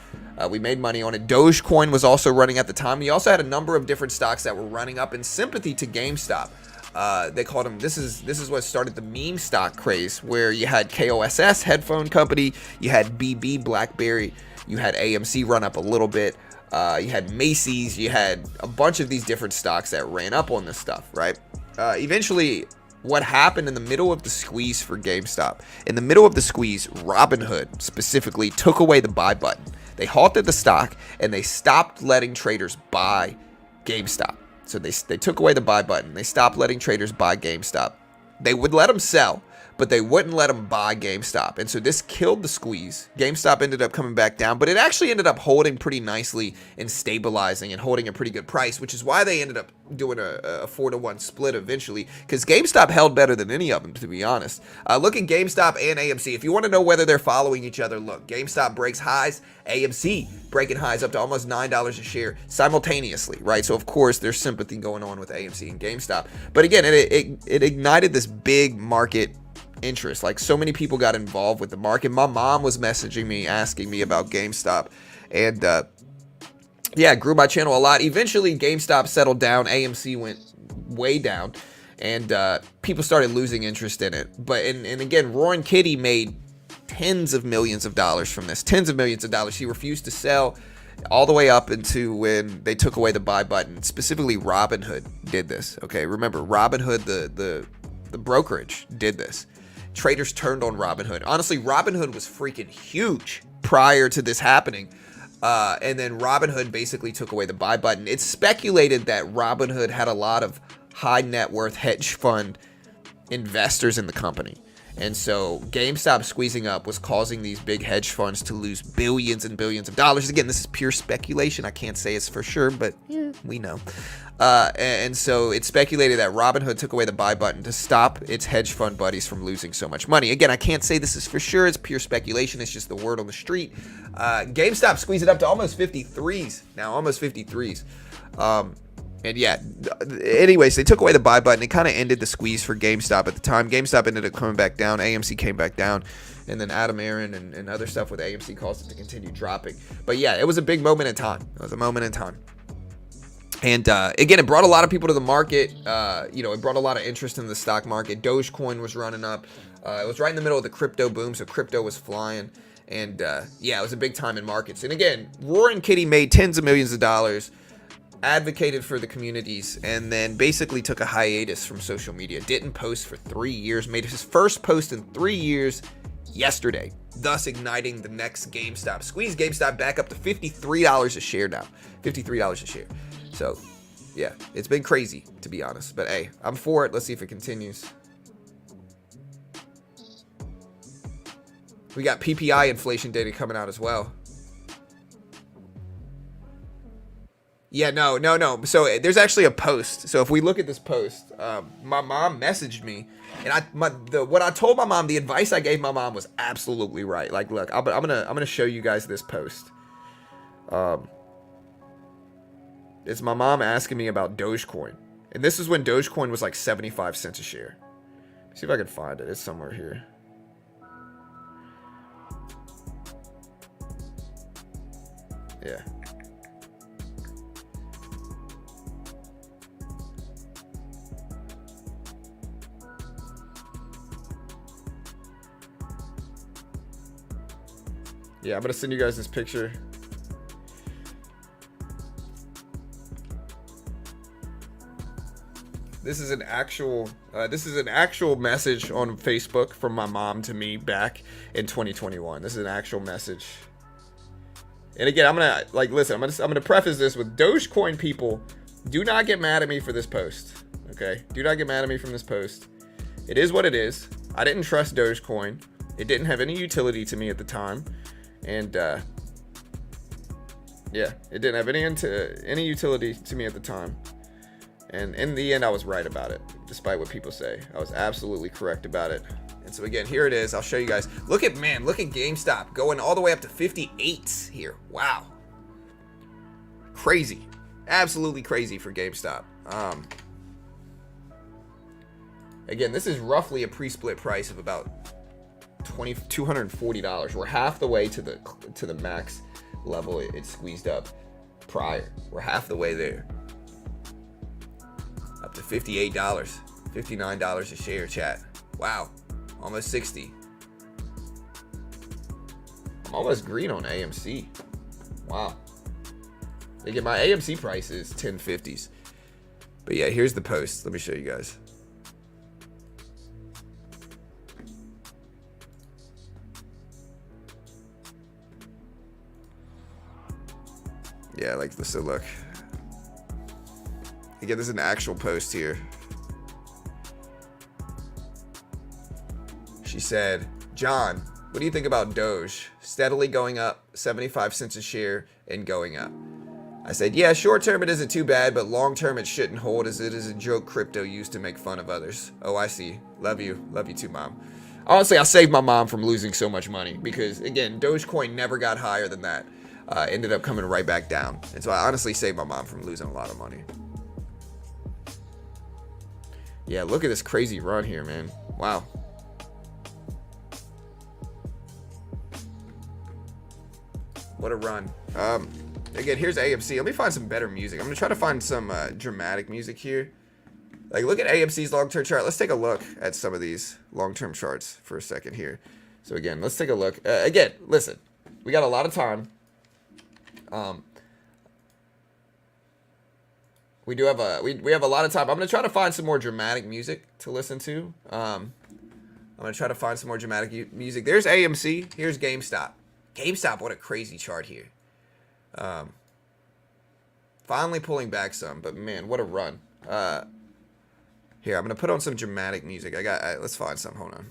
We made money on it. Dogecoin was also running at the time. You also had a number of different stocks that were running up in sympathy to GameStop. They called them, this is what started the meme stock craze, where you had KOSS, headphone company, you had BB, BlackBerry, you had AMC run up a little bit, you had Macy's, you had a bunch of these different stocks that ran up on this stuff, right? Eventually, what happened in the middle of the squeeze for GameStop, in the middle of the squeeze, Robinhood specifically took away the buy button. They halted the stock, and they stopped letting traders buy GameStop. So they took away the buy button. They stopped letting traders buy GameStop. They would let them sell, but they wouldn't let them buy GameStop. And so this killed the squeeze. GameStop ended up coming back down, but it actually ended up holding pretty nicely and stabilizing and holding a pretty good price, which is why they ended up doing a 4-to-1 split eventually, because GameStop held better than any of them, to be honest. Look at GameStop and AMC. If you want to know whether they're following each other, look, GameStop breaks highs, AMC breaking highs up to almost $9 a share simultaneously, right? So of course there's sympathy going on with AMC and GameStop. But again, it ignited this big market interest. Like, so many people got involved with the market. My mom was messaging me, asking me about GameStop, and yeah, grew my channel a lot. Eventually GameStop settled down, AMC went way down, and people started losing interest in it. But and again, Roaring Kitty made tens of millions of dollars from this, tens of millions of dollars. She refused to sell all the way up into when they took away the buy button. Specifically, Robinhood did this. Okay, remember, Robinhood, the brokerage, did this. Traders turned on Robinhood. Honestly, Robinhood was freaking huge prior to this happening. And then Robinhood basically took away the buy button. It's speculated that Robinhood had a lot of high net worth hedge fund investors in the company. And so GameStop squeezing up was causing these big hedge funds to lose billions and billions of dollars. Again, this is pure speculation. I can't say it's for sure, but yeah, we know. And so it's speculated that Robinhood took away the buy button to stop its hedge fund buddies from losing so much money. Again, I can't say this is for sure. It's pure speculation. It's just the word on the street. GameStop squeezed it up to almost 53s now, almost 53s. And yeah, anyways, they took away the buy button. It kind of ended the squeeze for GameStop at the time. GameStop ended up coming back down. AMC came back down. And then Adam Aaron and other stuff with AMC caused it to continue dropping. But yeah, it was a big moment in time. It was a moment in time. And again, it brought a lot of people to the market. It brought a lot of interest in the stock market. Dogecoin was running up. It was right in the middle of the crypto boom, so crypto was flying. And yeah, it was a big time in markets. And again, Roaring Kitty made tens of millions of dollars, advocated for the communities, and then basically took a hiatus from social media. Didn't post for 3 years. Made his first post in 3 years yesterday, thus igniting the next GameStop squeeze. GameStop back up to $53 a share now. $53 a share. So yeah, it's been crazy, to be honest. But hey, I'm for it. Let's see if it continues. We got PPI inflation data coming out as well. Yeah, no. So there's actually a post. So if we look at this post, my mom messaged me, and what I told my mom, the advice I gave my mom was absolutely right. Like, look, I'm gonna show you guys this post. It's my mom asking me about Dogecoin, and this is when Dogecoin was like 75 cents a share. See if I can find it. It's somewhere here. Yeah. Yeah, I'm gonna send you guys this picture. This is an actual message on Facebook from my mom to me back in 2021. This is an actual message. And again, I'm gonna preface this with Dogecoin people, do not get mad at me for this post. Okay? Do not get mad at me from this post. It is what it is. I didn't trust Dogecoin. It didn't have any utility to me at the time. And yeah, it didn't have any utility to me at the time. And in the end, I was right about it. despite what people say. I was absolutely correct about it. And so again, here it is. I'll show you guys. Look at GameStop going all the way up to 58 here. Wow. Crazy. Absolutely crazy for GameStop. Again, this is roughly a pre-split price of about $240. We're half the way to the max level it squeezed up prior. We're half the way there. Up to $58, $59 a share, chat. Wow, almost 60. I'm almost green on AMC. Wow. Again, my AMC price is 1050s. But yeah, here's the post. Let me show you guys. Yeah, like this. So look. Again, this is an actual post here. She said, John, what do you think about Doge? Steadily going up 75 cents a share and going up. I said, yeah, short term it isn't too bad, but long term it shouldn't hold as it is a joke crypto used to make fun of others. Oh, I see. Love you. Love you too, Mom. Honestly, I saved my mom from losing so much money because, again, Dogecoin never got higher than that. Ended up coming right back down. And so I honestly saved my mom from losing a lot of money. Yeah, look at this crazy run here, man. Wow. What a run. Again, here's AMC. Let me find some better music. I'm going to try to find some dramatic music here. Like, look at AMC's long-term chart. Let's take a look at some of these long-term charts for a second here. So, again, let's take a look. Again, listen. We got a lot of time. We do have we have a lot of time. I'm going to try to find some more dramatic music to listen to. I'm going to try to find some more dramatic music. There's AMC. Here's GameStop. GameStop, what a crazy chart here. Finally pulling back some, but man, what a run. Here, I'm going to put on some dramatic music. Let's find some. Hold on.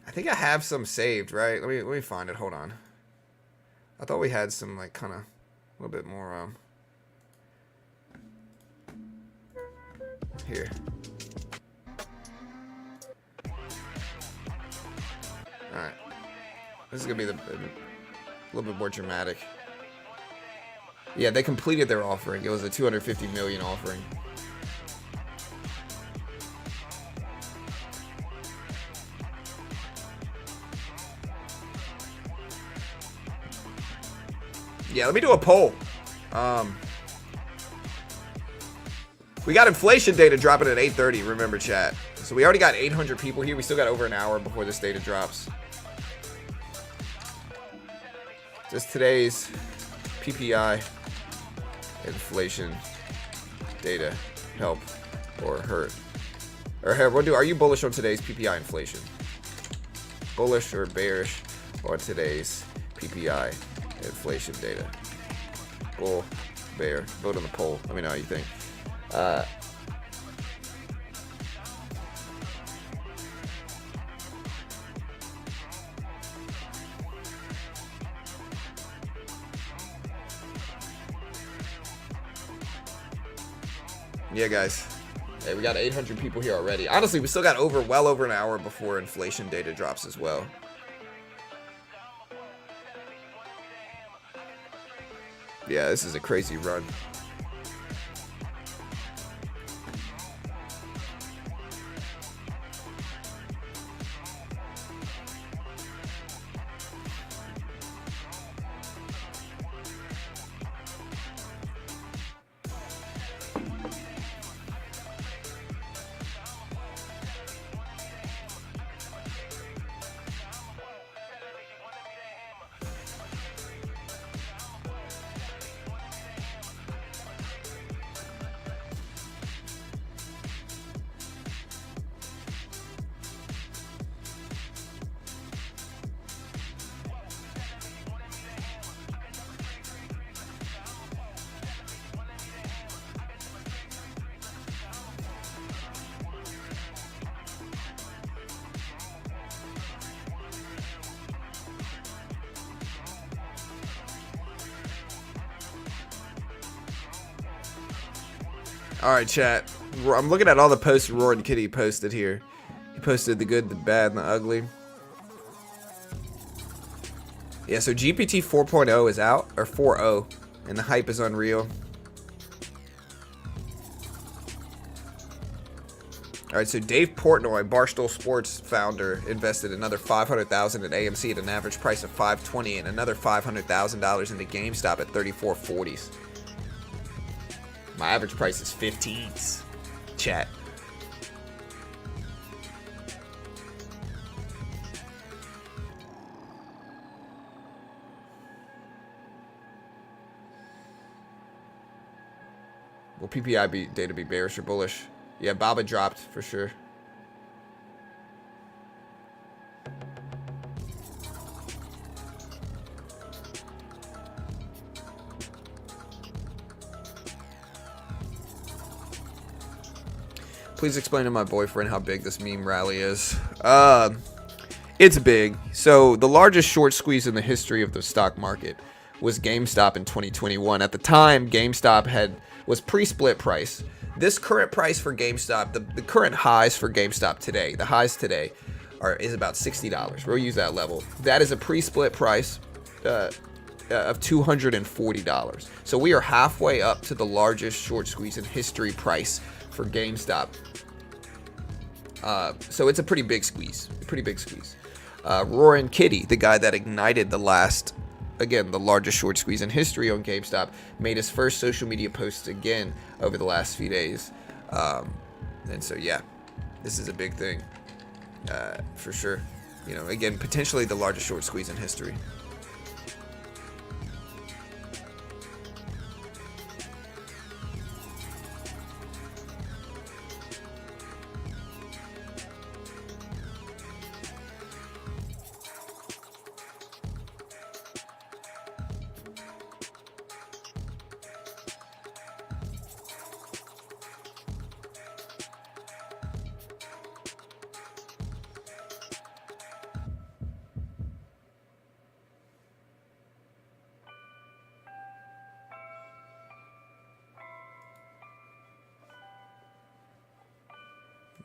I think I have some saved, right? Let me find it. Hold on. I thought we had some, like, kind of a little bit more, here. Alright. This is going to be a little bit more dramatic. Yeah, they completed their offering. It was a 250 million offering. Yeah, let me do a poll. We got inflation data dropping at 8:30, remember, chat. So we already got 800 people here. We still got over an hour before this data drops. Just today's PPI inflation data help or hurt? Or are you bullish on today's PPI inflation? Bullish or bearish on today's PPI inflation data? Bull, bear, vote on the poll. Let me know how you think. Yeah, guys. Hey, we got 800 people here already. Honestly, we still got well over an hour before inflation data drops as well. Yeah, this is a crazy run. All right, chat. I'm looking at all the posts Roaring Kitty posted here. He posted the good, the bad, and the ugly. Yeah, so GPT 4.0 is out, or 4.0, and the hype is unreal. All right, so Dave Portnoy, Barstool Sports founder, invested another $500,000 in AMC at an average price of $520, and another $500,000 into GameStop at $34.40s. My average price is 15s. Chat. Will PPI data be bearish or bullish? Yeah, Baba dropped for sure. Please explain to my boyfriend how big this meme rally is. It's big. So the largest short squeeze in the history of the stock market was GameStop in 2021. At the time, GameStop was pre-split price. This current price for GameStop, the current highs for GameStop today, the highs today is about $60. We'll use that level. That is a pre-split price of $240. So we are halfway up to the largest short squeeze in history price for GameStop. So it's a pretty big squeeze. Roaring Kitty, the guy that ignited the largest short squeeze in history on GameStop, made his first social media post again over the last few days. And so, yeah, this is a big thing for sure. You know, again, potentially the largest short squeeze in history.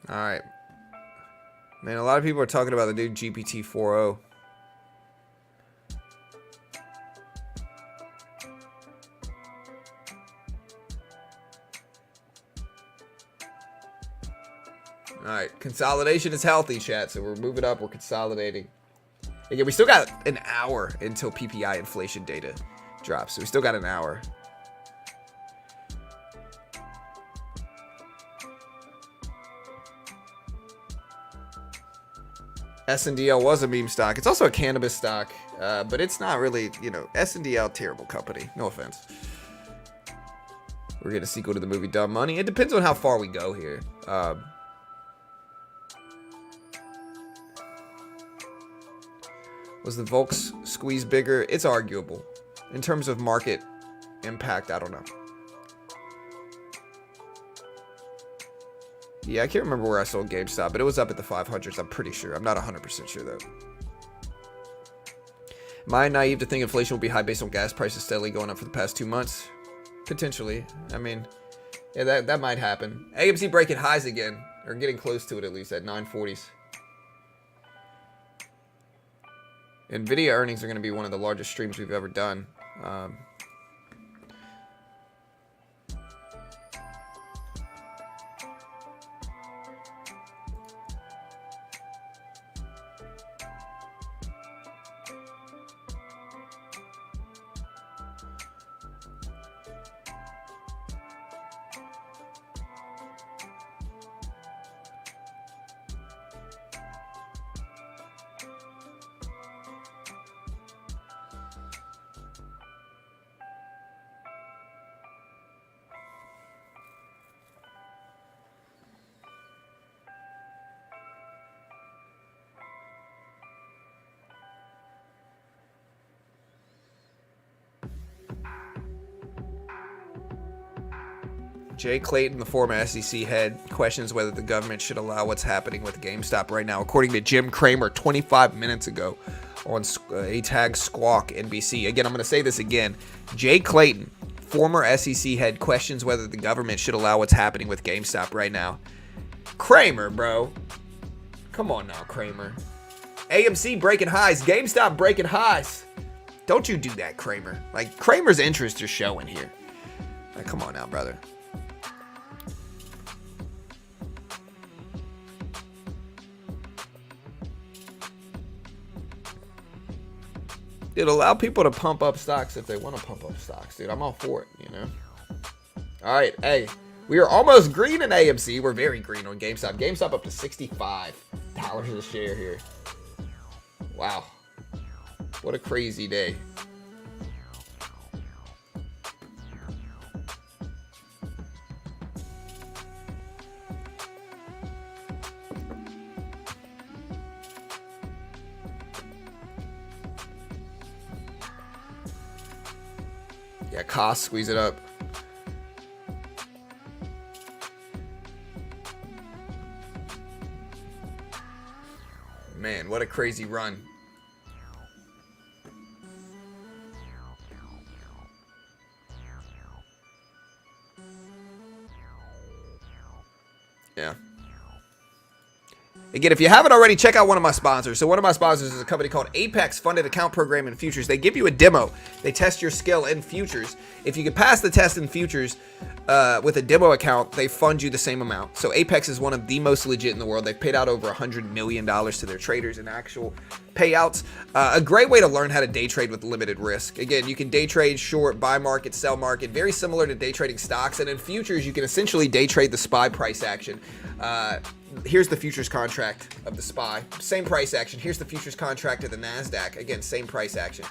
All right. Man, a lot of people are talking about the new GPT 4.0. All right. Consolidation is healthy, chat. So we're moving up. We're consolidating. Again, we still got an hour until PPI inflation data drops. So we still got an hour. SNDL was a meme stock. It's also a cannabis stock, but it's not really, SNDL, terrible company. No offense. We're getting a sequel to the movie Dumb Money. It depends on how far we go here. Was the Volks squeeze bigger? It's arguable. In terms of market impact, I don't know. Yeah, I can't remember where I sold GameStop, but it was up at the 500s, I'm pretty sure. I'm not 100% sure, though. Am I naive to think inflation will be high based on gas prices steadily going up for the past 2 months? Potentially. I mean, yeah, that might happen. AMC breaking highs again, or getting close to it at least, at 940s. NVIDIA earnings are going to be one of the largest streams we've ever done. Jay Clayton, the former SEC head, questions whether the government should allow what's happening with GameStop right now, according to Jim Cramer 25 minutes ago on a tag Squawk NBC. Again, I'm going to say this again. Jay Clayton, former SEC head, questions whether the government should allow what's happening with GameStop right now. Kramer, bro. Come on now, Kramer. AMC breaking highs. GameStop breaking highs. Don't you do that, Kramer. Like, Kramer's interests are showing here. Like, come on now, brother. Dude, allow people to pump up stocks if they want to pump up stocks, dude. I'm all for it, you know? All right, hey, we are almost green in AMC. We're very green on GameStop. GameStop up to $65 a share here. Wow. What a crazy day. Yeah, cost, squeeze it up. Man, what a crazy run. Yeah. Again, if you haven't already, check out one of my sponsors. So one of my sponsors is a company called Apex Funded Account Program in Futures. They give you a demo. They test your skill in futures. If you can pass the test in futures with a demo account, they fund you the same amount. So Apex is one of the most legit in the world. They've paid out over $100 million to their traders in actual payouts. A great way to learn how to day trade with limited risk. Again, you can day trade, short, buy market, sell market, very similar to day trading stocks. And in futures, you can essentially day trade the SPY price action. Here's the futures contract of the SPY. Same price action. Here's the futures contract of the NASDAQ. Again, same price action.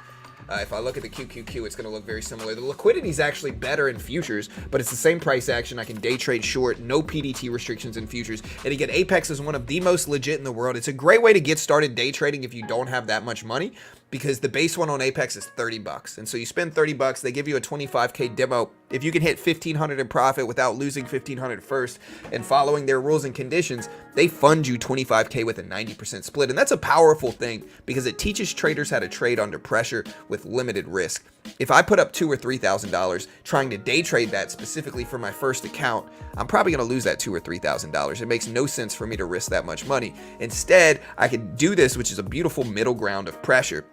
If I look at the QQQ, it's going to look very similar. The liquidity is actually better in futures, but it's the same price action. I can day trade short, no PDT restrictions in futures. And again, Apex is one of the most legit in the world. It's a great way to get started day trading if you don't have that much money, because the base one on Apex is $30. And so you spend $30, they give you a 25K demo. If you can hit 1,500 in profit without losing 1,500 first and following their rules and conditions, they fund you 25K with a 90% split. And that's a powerful thing because it teaches traders how to trade under pressure with limited risk. If I put up $2,000 or $3,000 trying to day trade that specifically for my first account, I'm probably going to lose that $2,000 or $3,000. It makes no sense for me to risk that much money. Instead, I can do this, which is a beautiful middle ground of pressure.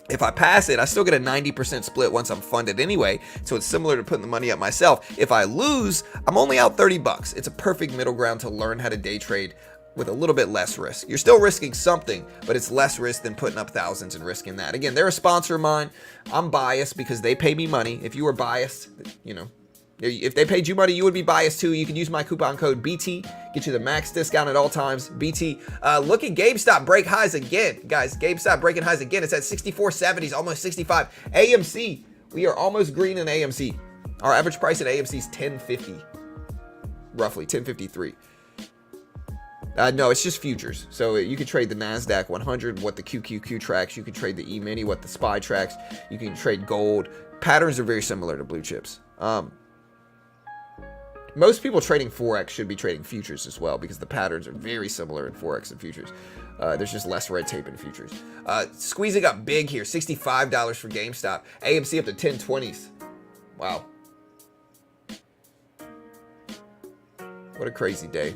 If I pass it, I still get a 90% split once I'm funded anyway, so it's similar to putting the money up myself. If I lose, I'm only out $30. It's a perfect middle ground to learn how to day trade with a little bit less risk. You're still risking something, but it's less risk than putting up thousands and risking that. Again, they're a sponsor of mine. I'm biased because they pay me money. If you were biased, you know, if they paid you money, you would be biased too. You can use my coupon code BT, get you the max discount at all times. BT. Look at GameStop break highs again, guys. GameStop breaking highs again. It's at 64.70s, almost 65. AMC, we are almost green in AMC. Our average price at AMC is 10.50, roughly 10.53. No, it's just futures. So you can trade the NASDAQ 100, what the QQQ tracks. You can trade the E-mini, what the SPY tracks. You can trade gold. Patterns are very similar to blue chips. Most people trading Forex should be trading futures as well because the patterns are very similar in Forex and futures. There's just less red tape in futures. Squeezing up big here, $65 for GameStop. AMC up to 10.20s. Wow. What a crazy day.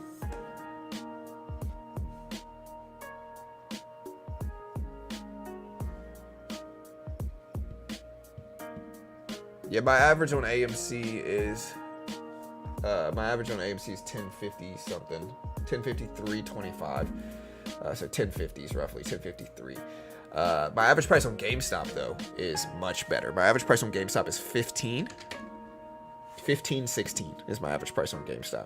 Yeah, my average on AMC is 1050 something, 1053.25. So 1050s roughly, 1053. My average price on GameStop though is much better. My average price on GameStop is 15.16 is my average price on GameStop.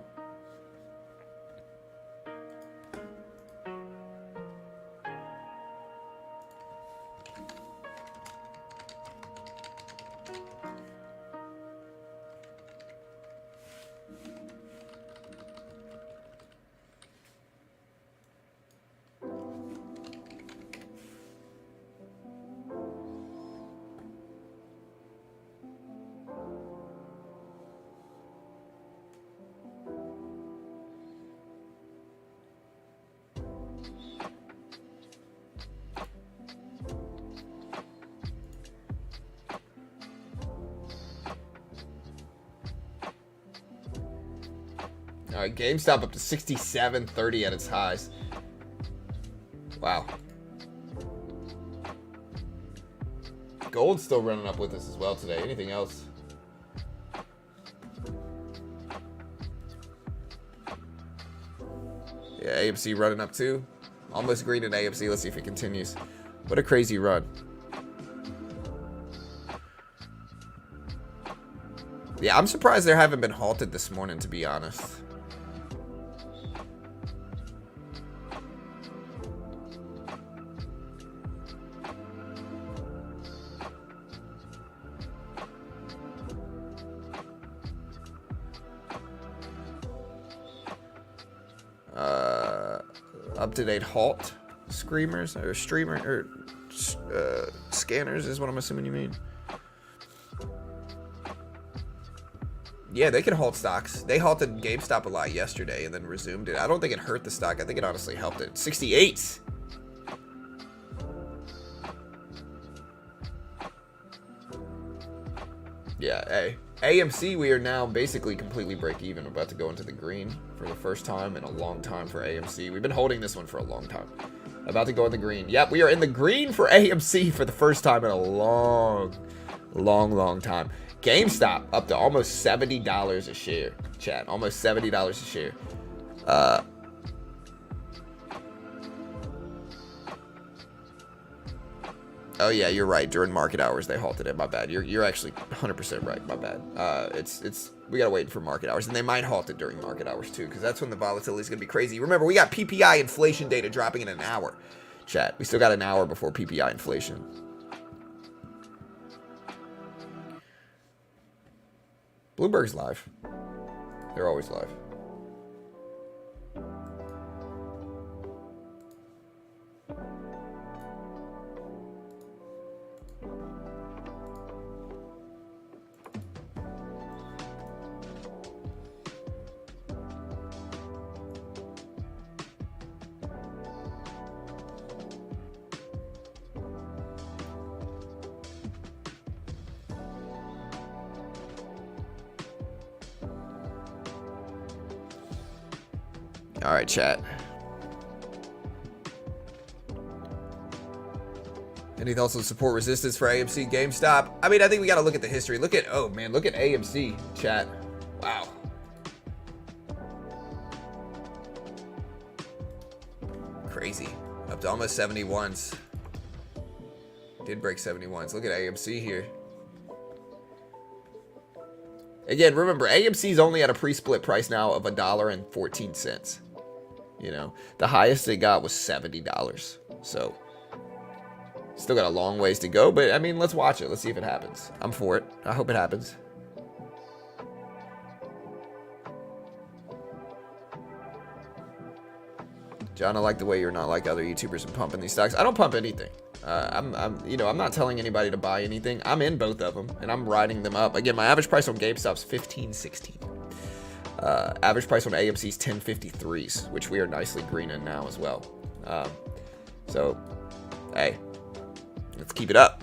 All right, GameStop up to 67.30 at its highs. Wow. Gold's still running up with us as well today. Anything else? Yeah, AMC running up too. Almost green in AMC. Let's see if it continues. What a crazy run. Yeah, I'm surprised there haven't been halted this morning, to be honest. Up-to-date halt screamers or streamer or scanners is what I'm assuming you mean. Yeah, they can halt stocks. They halted GameStop a lot yesterday and then resumed it. I don't think it hurt the stock. I think it honestly helped it. 68. Yeah, hey. AMC, we are now basically completely break even. We're about to go into the green for the first time in a long time for AMC. We've been holding this one for a long time. About to go in the green. Yep, we are in the green for AMC for the first time in a long time. GameStop up to almost $70 a share, chat. Almost $70 a share. Oh yeah, you're right. During market hours, they halted it. My bad. You're actually 100% right. My bad. We gotta wait for market hours, and they might halt it during market hours too, because that's when the volatility is gonna be crazy. Remember, we got PPI inflation data dropping in an hour. Chat. We still got an hour before PPI inflation. Bloomberg's live. They're always live. All right, chat. Anything else on support resistance for AMC, GameStop? I mean, I think we got to look at the history. Look at, oh man, look at AMC, chat. Wow. Crazy. Up to almost 71s. Did break 71s. Look at AMC here. Again, remember, AMC's only at a pre-split price now of $1.14. You know, the highest it got was $70. So, still got a long ways to go, but I mean, let's watch it. Let's see if it happens. I'm for it. I hope it happens. John, I like the way you're not like other YouTubers and pumping these stocks. I don't pump anything. I'm not telling anybody to buy anything. I'm in both of them, and I'm riding them up. Again, my average price on GameStop's $15.16. Average price on AMC's 10.53s, which we are nicely green in now as well. So, hey, let's keep it up.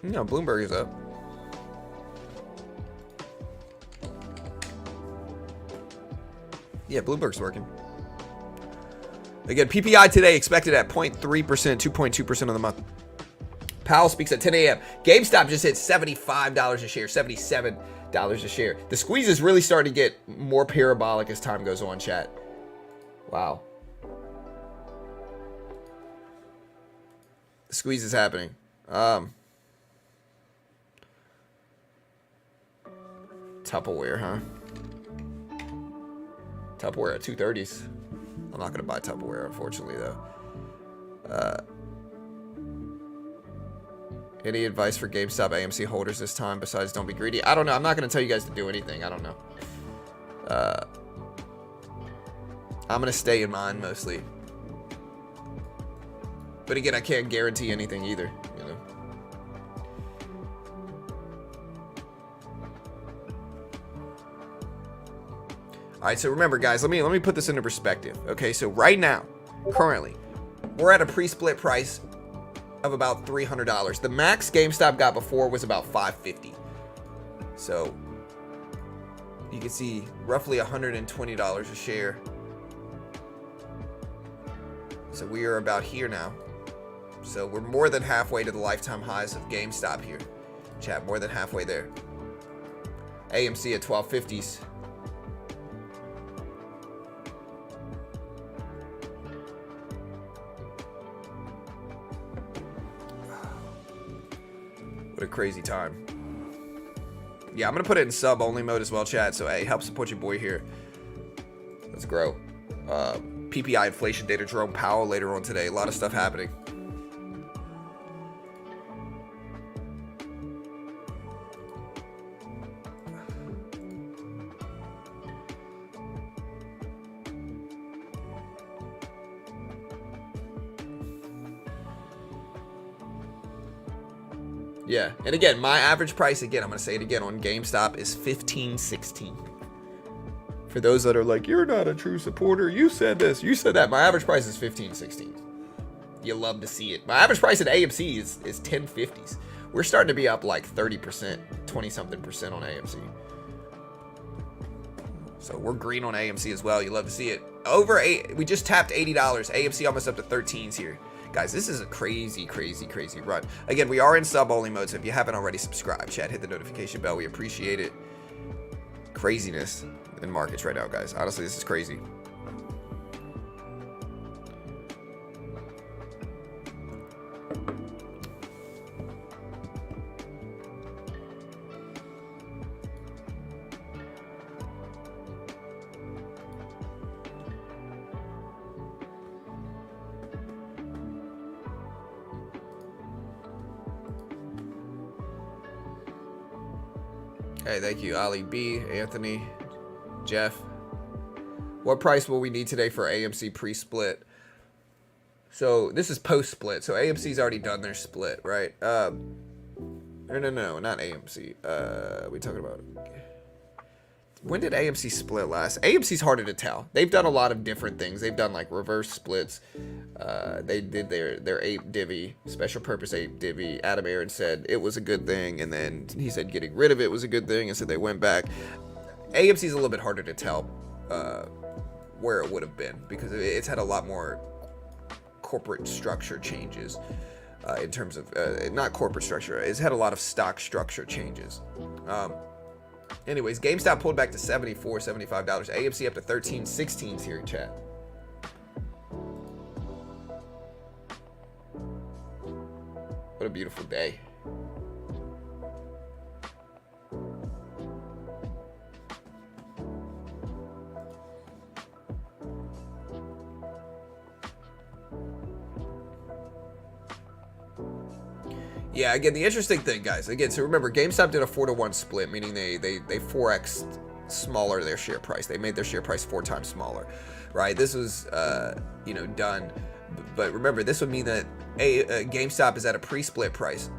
No, Bloomberg is up. Yeah, Bloomberg's working. Again, PPI today expected at 0.3%, 2.2% of the month. Powell speaks at 10 a.m. GameStop just hit $75 a share, $77 a share. The squeeze is really starting to get more parabolic as time goes on, chat. Wow. The squeeze is happening. Tupperware, huh? Tupperware at 230s. I'm not gonna buy Tupperware, unfortunately, though. Any advice for GameStop AMC holders this time besides don't be greedy? I don't know. I'm not gonna tell you guys to do anything. I don't know. I'm gonna stay in mine mostly. But again, I can't guarantee anything either, you know. All right, so remember, guys, let me put this into perspective. Okay, so right now, currently, we're at a pre-split price of about $300. The max GameStop got before was about $550. So you can see roughly $120 a share. So we are about here now. So we're more than halfway to the lifetime highs of GameStop here. Chat, more than halfway there. AMC at 1250s. What a crazy time. Yeah, I'm gonna put it in sub only mode as well, chat. So hey, help support your boy here. Let's grow. PPI inflation data, Jerome Powell later on today. A lot of stuff happening. Yeah, and again, my average price, again, I'm going to say it again, on GameStop is $15.16. For those that are like, you're not a true supporter, you said this, you said that, my average price is $15.16. You love to see it. My average price at AMC is $10.50s. We're starting to be up like 30%, 20-something% on AMC. So we're green on AMC as well. You love to see it. We just tapped $80. AMC almost up to 13s here. Guys, this is a crazy, crazy, crazy run. Again, we are in sub-only mode, so if you haven't already subscribed, chat, hit the notification bell. We appreciate it. Craziness in markets right now, guys. Honestly, this is crazy. Hey, thank you, Ali B, Anthony, Jeff. What price will we need today for AMC pre-split? So this is post-split. So AMC's already done their split, right? No, not AMC. We talking about, when did AMC split last? AMC's harder to tell. They've done a lot of different things. They've done like reverse splits. They did their ape divvy, special purpose ape divvy. Adam Aaron said it was a good thing, and then he said getting rid of it was a good thing, and so they went back. AMC's a little bit harder to tell where it would have been, because it's had a lot more corporate structure changes in terms of not corporate structure. It's had a lot of stock structure changes. Anyways, GameStop pulled back to $74, $75. AMC up to 13.16s here in chat. What a beautiful day. Yeah, again, the interesting thing, guys, again, so remember, GameStop did a 4-to-1 split, meaning they 4x'd smaller their share price. They made their share price 4 times smaller, right? This was, done. But remember, this would mean that GameStop is at a pre-split price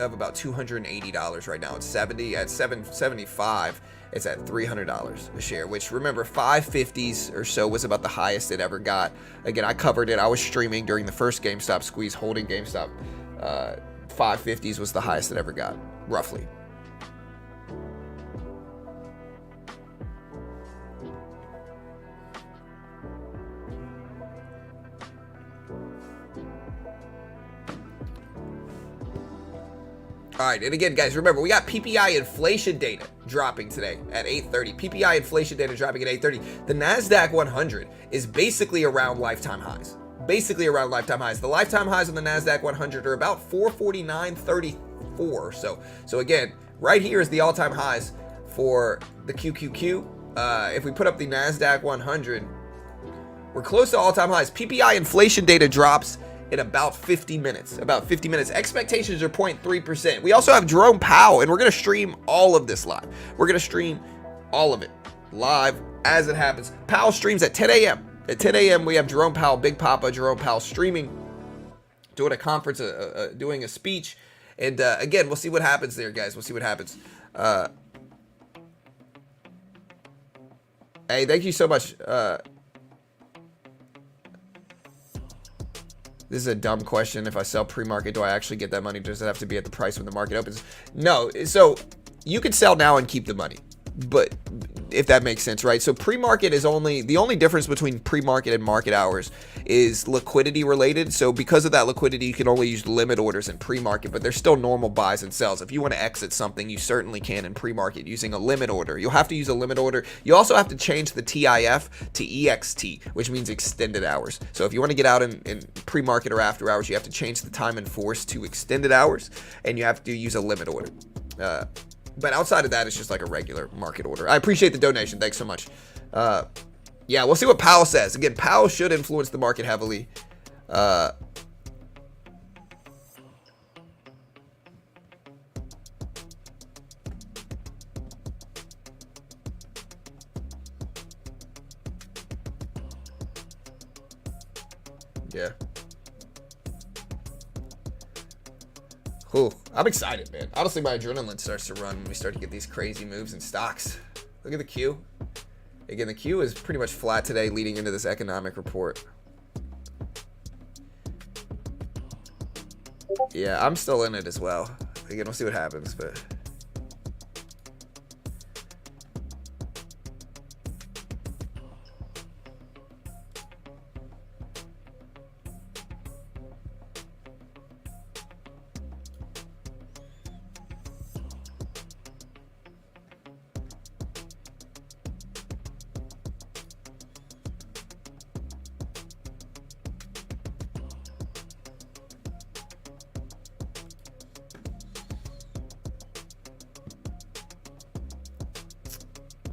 of about $280 right now. It's 70 at 775. It's at $300 a share, which, remember, 550s or so was about the highest it ever got. Again, I covered it. I was streaming during the first GameStop squeeze, holding GameStop. 550s was the highest it ever got, roughly. All right, and again, guys, remember, we got PPI inflation data dropping today at 8:30. PPI inflation data dropping at 8:30. The NASDAQ 100 is basically around lifetime highs. Basically around lifetime highs. The lifetime highs on the NASDAQ 100 are about 449.34. So again, right here is the all-time highs for the QQQ. If we put up the NASDAQ 100, we're close to all-time highs. PPI inflation data drops in about 50 minutes. Expectations are 0.3%. We also have Jerome Powell, and we're going to stream all of this live. We're going to stream all of it live as it happens. Powell streams at 10 a.m. At 10 a.m., we have Jerome Powell, Big Papa Jerome Powell, streaming, doing a conference, doing a speech. And again, we'll see what happens there, guys. We'll see what happens. Hey, thank you so much. This is a dumb question. If I sell pre-market, do I actually get that money? Does it have to be at the price when the market opens? No. So you can sell now and keep the money, but if that makes sense, right? So pre-market is the only difference between pre-market and market hours is liquidity related. So because of that liquidity, you can only use limit orders in pre-market, but there's still normal buys and sells. If you want to exit something, you certainly can in pre-market using a limit order. You'll have to use a limit order. You also have to change the TIF to EXT, which means extended hours. So if you want to get out in pre-market or after hours, you have to change the time in force to extended hours, and you have to use a limit order. But outside of that, it's just like a regular market order. I appreciate the donation. Thanks so much. Yeah, we'll see what Powell says. Again, Powell should influence the market heavily. Yeah. Ooh, I'm excited, man. Honestly, my adrenaline starts to run when we start to get these crazy moves in stocks. Look at the Q. Again, the Q is pretty much flat today leading into this economic report. Yeah, I'm still in it as well. Again, we'll see what happens, but...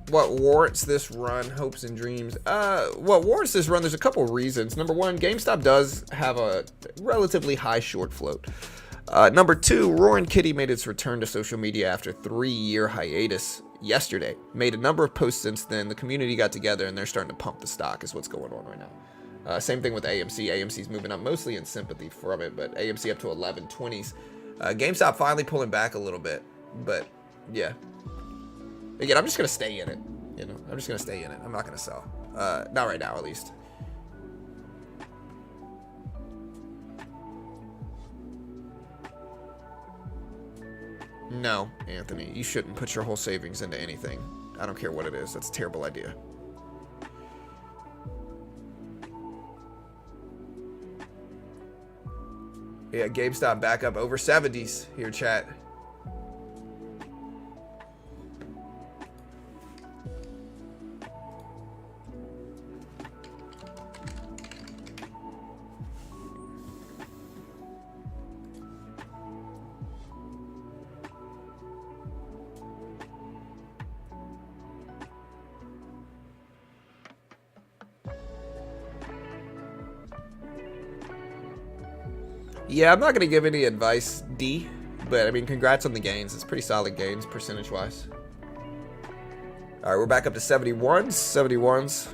what warrants this run? Hopes and dreams. What warrants this run? There's a couple reasons. Number one, GameStop does have a relatively high short float. Number two, Roaring Kitty made its return to social media after 3-year hiatus yesterday. Made a number of posts since then. The community got together and they're starting to pump the stock is what's going on right now. Same thing with AMC. AMC's moving up mostly in sympathy from it, but AMC up to 1120s. GameStop finally pulling back a little bit, but yeah. Again, I'm just going to stay in it. You know, I'm just going to stay in it. I'm not going to sell. Not right now, at least. No, Anthony, you shouldn't put your whole savings into anything. I don't care what it is. That's a terrible idea. Yeah, GameStop back up over 70s here, chat. Yeah, I'm not going to give any advice, D, but I mean, congrats on the gains. It's pretty solid gains, percentage-wise. All right, we're back up to 71s, 71s.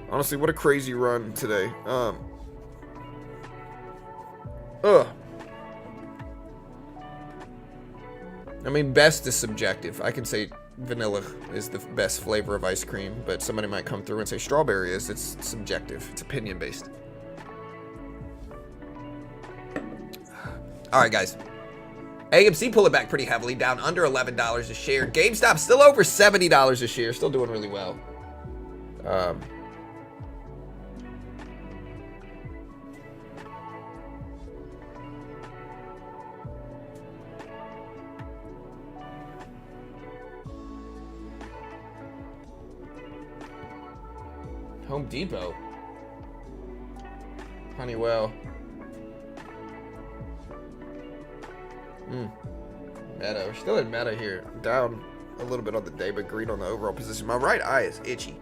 Honestly, what a crazy run today. I mean, best is subjective. I can say vanilla is the best flavor of ice cream, but somebody might come through and say strawberry is. It's subjective. It's opinion based. All right, guys. AMC pulling back pretty heavily, down under $11 a share. GameStop still over $70 a share, still doing really well. Home Depot. Honeywell. Meta. We're still in meta here. Down a little bit on the day, but green on the overall position. My right eye is itchy.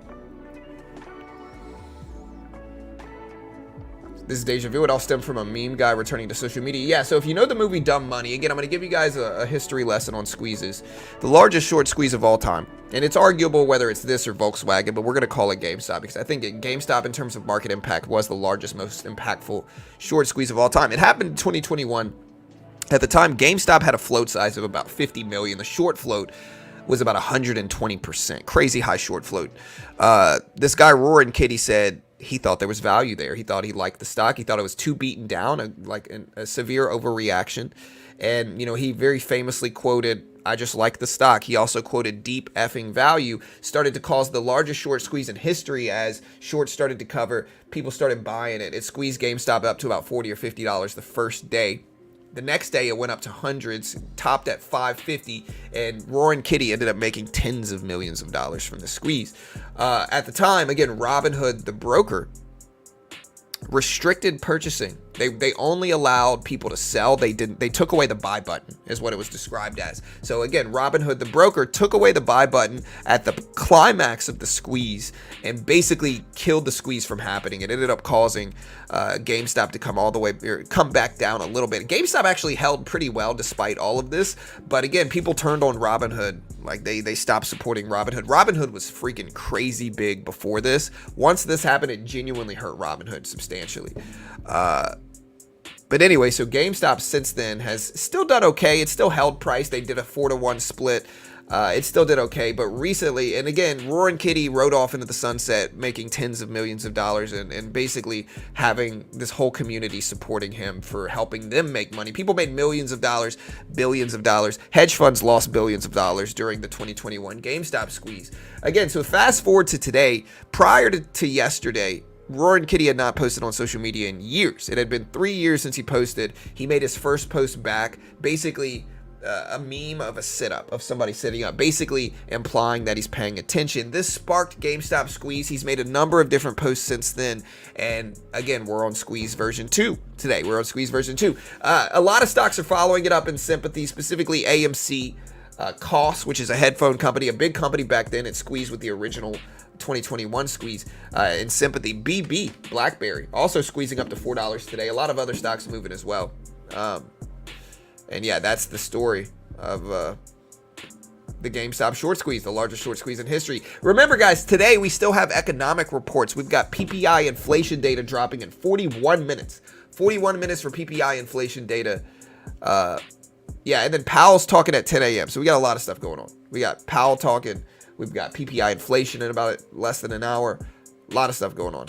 This is deja vu. It all stemmed from a meme guy returning to social media. Yeah, so if you know the movie Dumb Money, again, I'm going to give you guys a history lesson on squeezes. The largest short squeeze of all time And it's arguable whether it's this or Volkswagen, but we're going to call it GameStop because I think GameStop, in terms of market impact, was the largest, most impactful short squeeze of all time. It happened in 2021. At the time, GameStop had a float size of about 50 million. The short float was about 120%. Crazy high short float. This guy, Roaring Kitty, said he thought there was value there. He thought he liked the stock. He thought it was too beaten down, like a severe overreaction. And, you know, he very famously quoted, "I just like the stock." He also quoted "deep effing value," started to cause the largest short squeeze in history as shorts started to cover. People started buying it. It squeezed GameStop up to about $40 or $50 the first day. The next day it went up to hundreds, topped at $5.50, and Roaring Kitty ended up making tens of millions of dollars from the squeeze. At the time, again, Robinhood, the broker, restricted purchasing. They only allowed people to sell. They took away the buy button, is what it was described as. So again, Robinhood, the broker, took away the buy button at the climax of the squeeze and basically killed the squeeze from happening. It ended up causing GameStop to come back down a little bit. GameStop actually held pretty well despite all of this, but again, people turned on Robinhood. Like they stopped supporting Robinhood. Robinhood was freaking crazy big before this. Once this happened, it genuinely hurt Robinhood substantially. But anyway, so GameStop since then has still done okay. It's still held price. They did a 4-to-1 split. It still did okay, but recently, and again, Roaring Kitty rode off into the sunset, making tens of millions of dollars and basically having this whole community supporting him for helping them make money. People made millions of dollars, billions of dollars. Hedge funds lost billions of dollars during the 2021 GameStop squeeze. Again, so fast forward to today, prior to yesterday, Roaring Kitty had not posted on social media in years. It had been 3 years since he posted. He made his first post back, basically a meme of a sit-up, of somebody sitting up, basically implying that he's paying attention. This sparked GameStop squeeze. He's made a number of different posts since then. And again, we're on squeeze version 2 today. We're on squeeze version 2. A lot of stocks are following it up in sympathy, specifically AMC, Cost, which is a headphone company, a big company back then. It squeezed with the original 2021 squeeze in sympathy. BB, BlackBerry, also squeezing up to $4 today. A lot of other stocks moving as well. And yeah, that's the story of the GameStop short squeeze, the largest short squeeze in history. Remember, guys, today we still have economic reports. We've got PPI inflation data dropping in 41 minutes. 41 minutes for PPI inflation data. Yeah, and then Powell's talking at 10 a.m. So we got a lot of stuff going on. We got Powell talking. We've got PPI inflation in about less than an hour. A lot of stuff going on.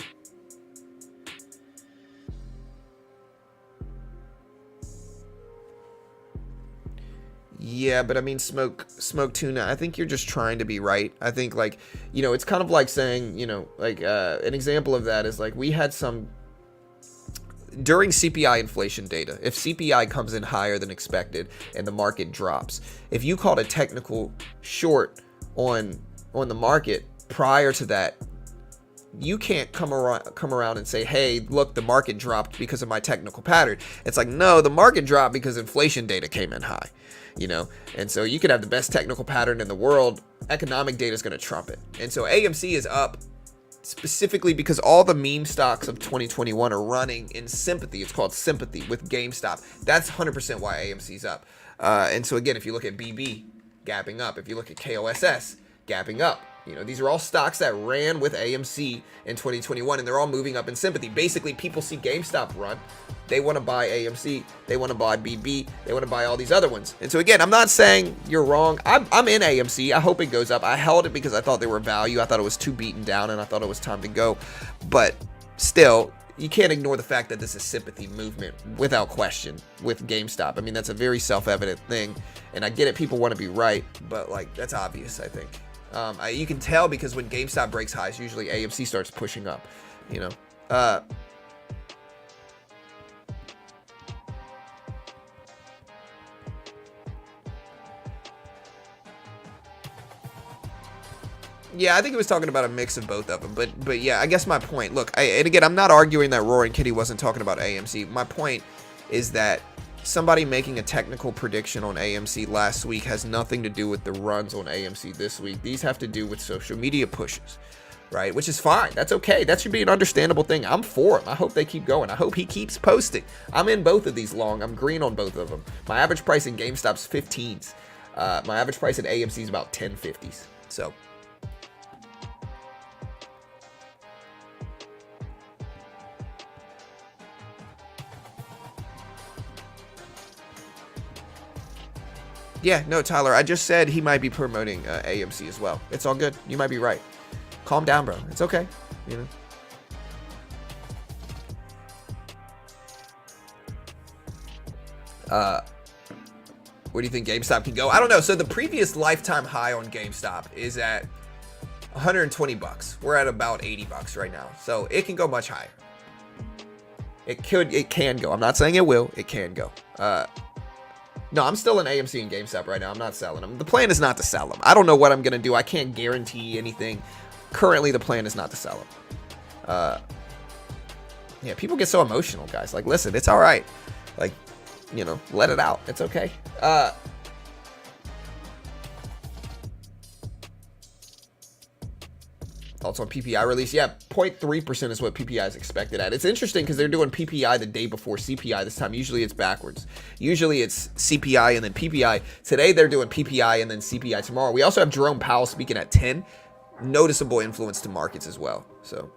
Yeah, but I mean, smoke tuna. I think you're just trying to be right. I think, like, you know, it's kind of like saying, you know, like an example of that is like we had some during CPI inflation data. If CPI comes in higher than expected and the market drops, if you called a technical short on the market prior to that, you can't come around and say, hey, look, the market dropped because of my technical pattern. It's like, no, the market dropped because inflation data came in high, you know? And so you could have the best technical pattern in the world. Economic data is going to trump it. And so AMC is up specifically because all the meme stocks of 2021 are running in sympathy. It's called sympathy with GameStop. That's 100% why AMC's up. And so again, if you look at BB, gapping up. If you look at KOSS, gapping up. You know, these are all stocks that ran with AMC in 2021, and they're all moving up in sympathy. Basically, people see GameStop run. They want to buy AMC. They want to buy BB. They want to buy all these other ones. And so, again, I'm not saying you're wrong. I'm in AMC. I hope it goes up. I held it because I thought they were value. I thought it was too beaten down, and I thought it was time to go. But still, you can't ignore the fact that this is sympathy movement without question with GameStop. I mean, that's a very self-evident thing. And I get it. People want to be right. But, like, that's obvious, I think. You can tell because when GameStop breaks highs, usually AMC starts pushing up, you know. Yeah, I think it was talking about a mix of both of them. But yeah, I guess my point, look, and again, I'm not arguing that Roaring Kitty wasn't talking about AMC. My point is that somebody making a technical prediction on AMC last week has nothing to do with the runs on AMC this week. These have to do with social media pushes, right? Which is fine. That's okay. That should be an understandable thing. I'm for him. I hope they keep going. I hope he keeps posting. I'm in both of these long. I'm green on both of them. My average price in GameStop's 15s. My average price at AMC is about 1050s. So yeah, no, Tyler, I just said he might be promoting AMC as well. It's all good. You might be right. Calm down, bro. It's okay. You know. Where do you think GameStop can go? I don't know. So the previous lifetime high on GameStop is at 120 bucks. We're at about 80 bucks right now. So it can go much higher. It can go. I'm not saying it will. It can go. No, I'm still in AMC and GameStop right now. I'm not selling them. The plan is not to sell them. I don't know what I'm going to do. I can't guarantee anything. Currently, the plan is not to sell them. Yeah, people get so emotional, guys. Like, listen, it's all right. Like, you know, let it out. It's okay. Thoughts on PPI release? Yeah, 0.3% is what PPI is expected at. It's interesting because they're doing PPI the day before CPI this time. Usually it's backwards. Usually it's CPI and then PPI. Today they're doing PPI and then CPI tomorrow. We also have Jerome Powell speaking at 10. Noticeable influence to markets as well. So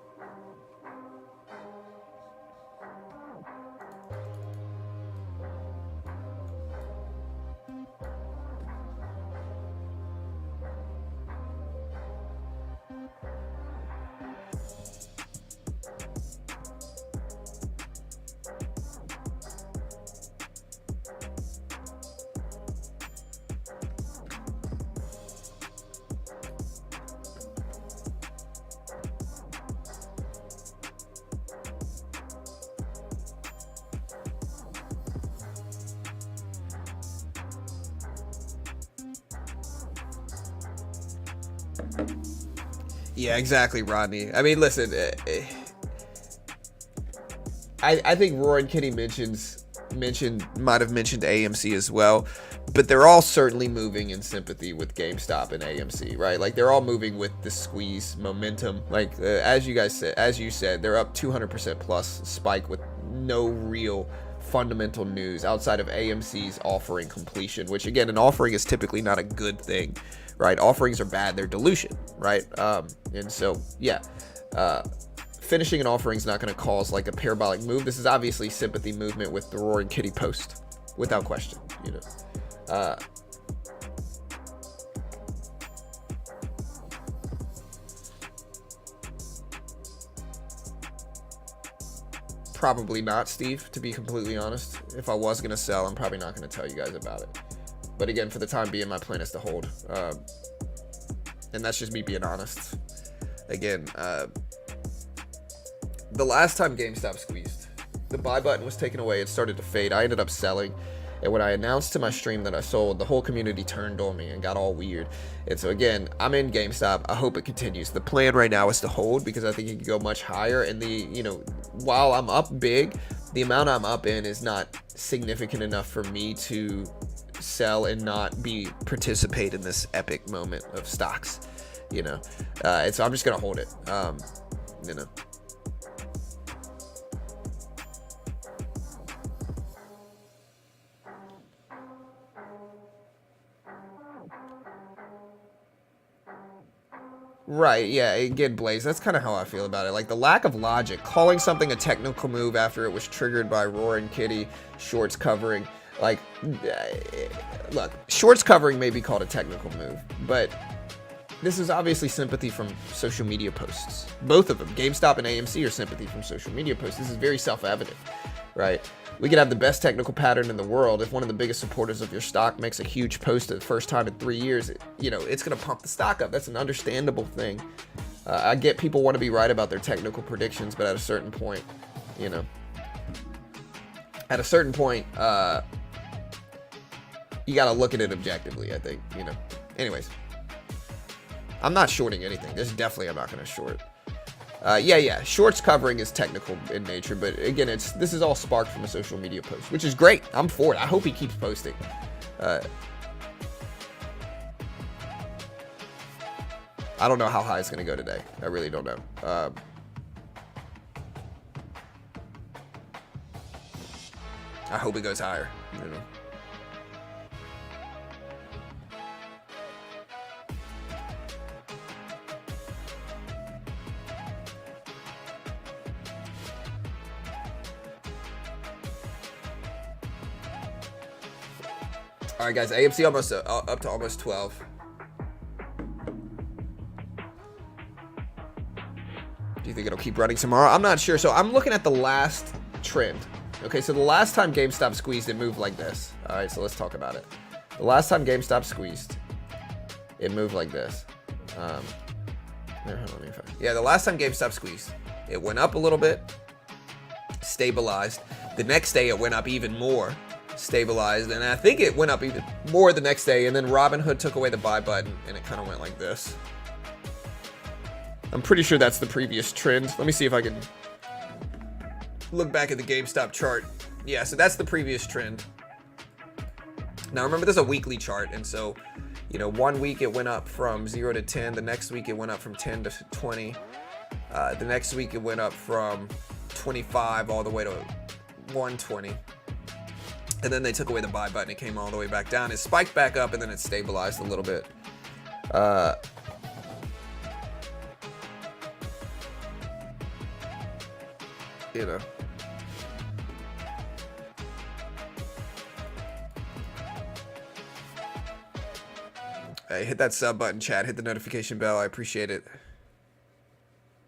yeah, exactly, Rodney. I mean, listen, I think Roy and Kitty might have mentioned AMC as well, but they're all certainly moving in sympathy with GameStop and AMC, right? Like they're all moving with the squeeze momentum. Like as you said, they're up 200% plus spike with no real fundamental news outside of AMC's offering completion, which again, an offering is typically not a good thing, right? Offerings are bad, they're dilution, right? And so, yeah, finishing an offering is not going to cause like a parabolic move. This is obviously sympathy movement with the Roaring Kitty post, without question, you know. Probably not, Steve, to be completely honest. If I was going to sell, I'm probably not going to tell you guys about it. But again, for the time being, my plan is to hold. And that's just me being honest. Again, the last time GameStop squeezed, the buy button was taken away. It started to fade. I ended up selling. And when I announced to my stream that I sold, the whole community turned on me and got all weird. And so again, I'm in GameStop. I hope it continues. The plan right now is to hold because I think it can go much higher. And while I'm up big, the amount I'm up in is not significant enough for me to sell and not participate in this epic moment of stocks, and so I'm just gonna hold it. Right, yeah, again, Blaze, that's kind of how I feel about it. Like, the lack of logic, calling something a technical move after it was triggered by Roaring Kitty, shorts covering. Like, look, shorts covering may be called a technical move, but this is obviously sympathy from social media posts. Both of them, GameStop and AMC, are sympathy from social media posts. This is very self-evident, right? We could have the best technical pattern in the world. If one of the biggest supporters of your stock makes a huge post the first time in 3 years, it's going to pump the stock up. That's an understandable thing. I get people want to be right about their technical predictions, but at a certain point, you got to look at it objectively, I think, Anyways, I'm not shorting anything. I'm not going to short. Yeah, shorts covering is technical in nature, but again, this is all sparked from a social media post, which is great. I'm for it. I hope he keeps posting. I don't know how high it's going to go today. I really don't know. I hope it goes higher. All right, guys. AMC almost up to almost 12. Do you think it'll keep running tomorrow? I'm not sure. So I'm looking at the last trend. Okay, so the last time GameStop squeezed, it moved like this. All right, so let's talk about it. The last time GameStop squeezed, it moved like this. Yeah, the last time GameStop squeezed, it went up a little bit, stabilized. The next day, it went up even more, stabilized, and I think it went up even more the next day. And then Robinhood took away the buy button, and it kind of went like this. I'm pretty sure that's the previous trend. Let me see if I can look back at the GameStop chart. Yeah, so that's the previous trend. Now remember, there's a weekly chart, and so, you know, 1 week it went up from 0 to 10. The next week it went up from 10 to 20. The next week it went up from 25 all the way to 120. And then they took away the buy button. It came all the way back down. It spiked back up, and then it stabilized a little bit. You know. Hey, hit that sub button, chat. Hit the notification bell. I appreciate it.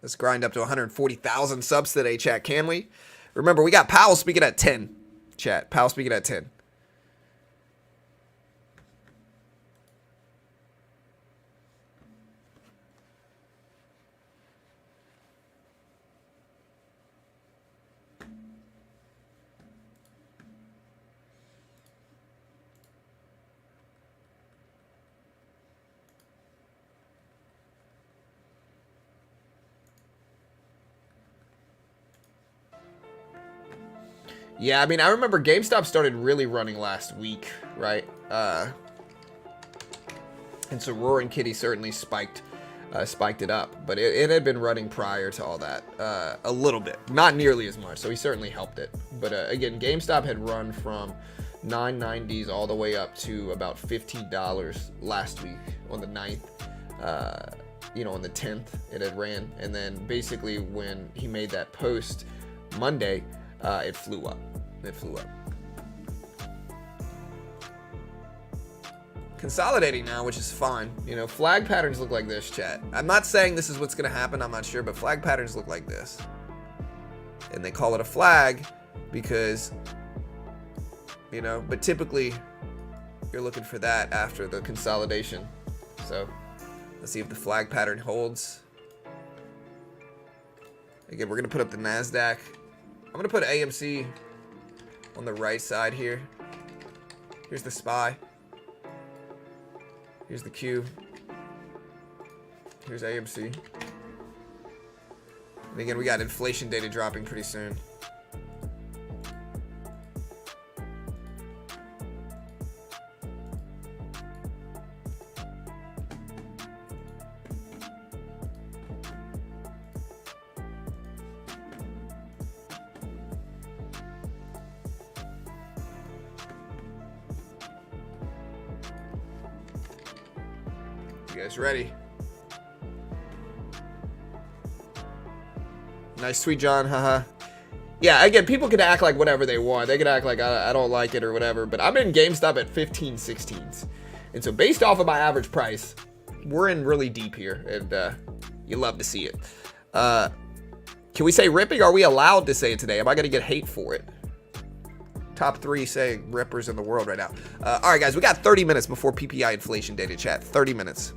Let's grind up to 140,000 subs today, chat. Can we? Remember, we got Powell speaking at 10, chat. Powell speaking at 10. Yeah, I mean, I remember GameStop started really running last week, right? And so Roaring Kitty certainly spiked it up, but it had been running prior to all that a little bit, not nearly as much. So he certainly helped it. But again, GameStop had run from 990s all the way up to about $15 last week on the 9th. You know, on the 10th it had ran, and then basically when he made that post Monday, it flew up. It flew up. Consolidating now, which is fine. You know, flag patterns look like this, chat. I'm not saying this is what's going to happen. I'm not sure, but flag patterns look like this. And they call it a flag because, you know, but typically you're looking for that after the consolidation. So let's see if the flag pattern holds. Again, we're going to put up the NASDAQ. I'm going to put AMC on the right side here. Here's the SPY. Here's the Q. Here's AMC. And again, we got inflation data dropping pretty soon. You guys ready? Nice tweet, John. Haha. Yeah, again, people could act like whatever they want. They could act like I don't like it or whatever, but I'm in GameStop at 15/16s. And so based off of my average price, we're in really deep here, and you love to see it. Can we say ripping? Are we allowed to say it today? Am I going to get hate for it? Top 3 saying rippers in the world right now. All right, guys, we got 30 minutes before PPI inflation data, chat. 30 minutes.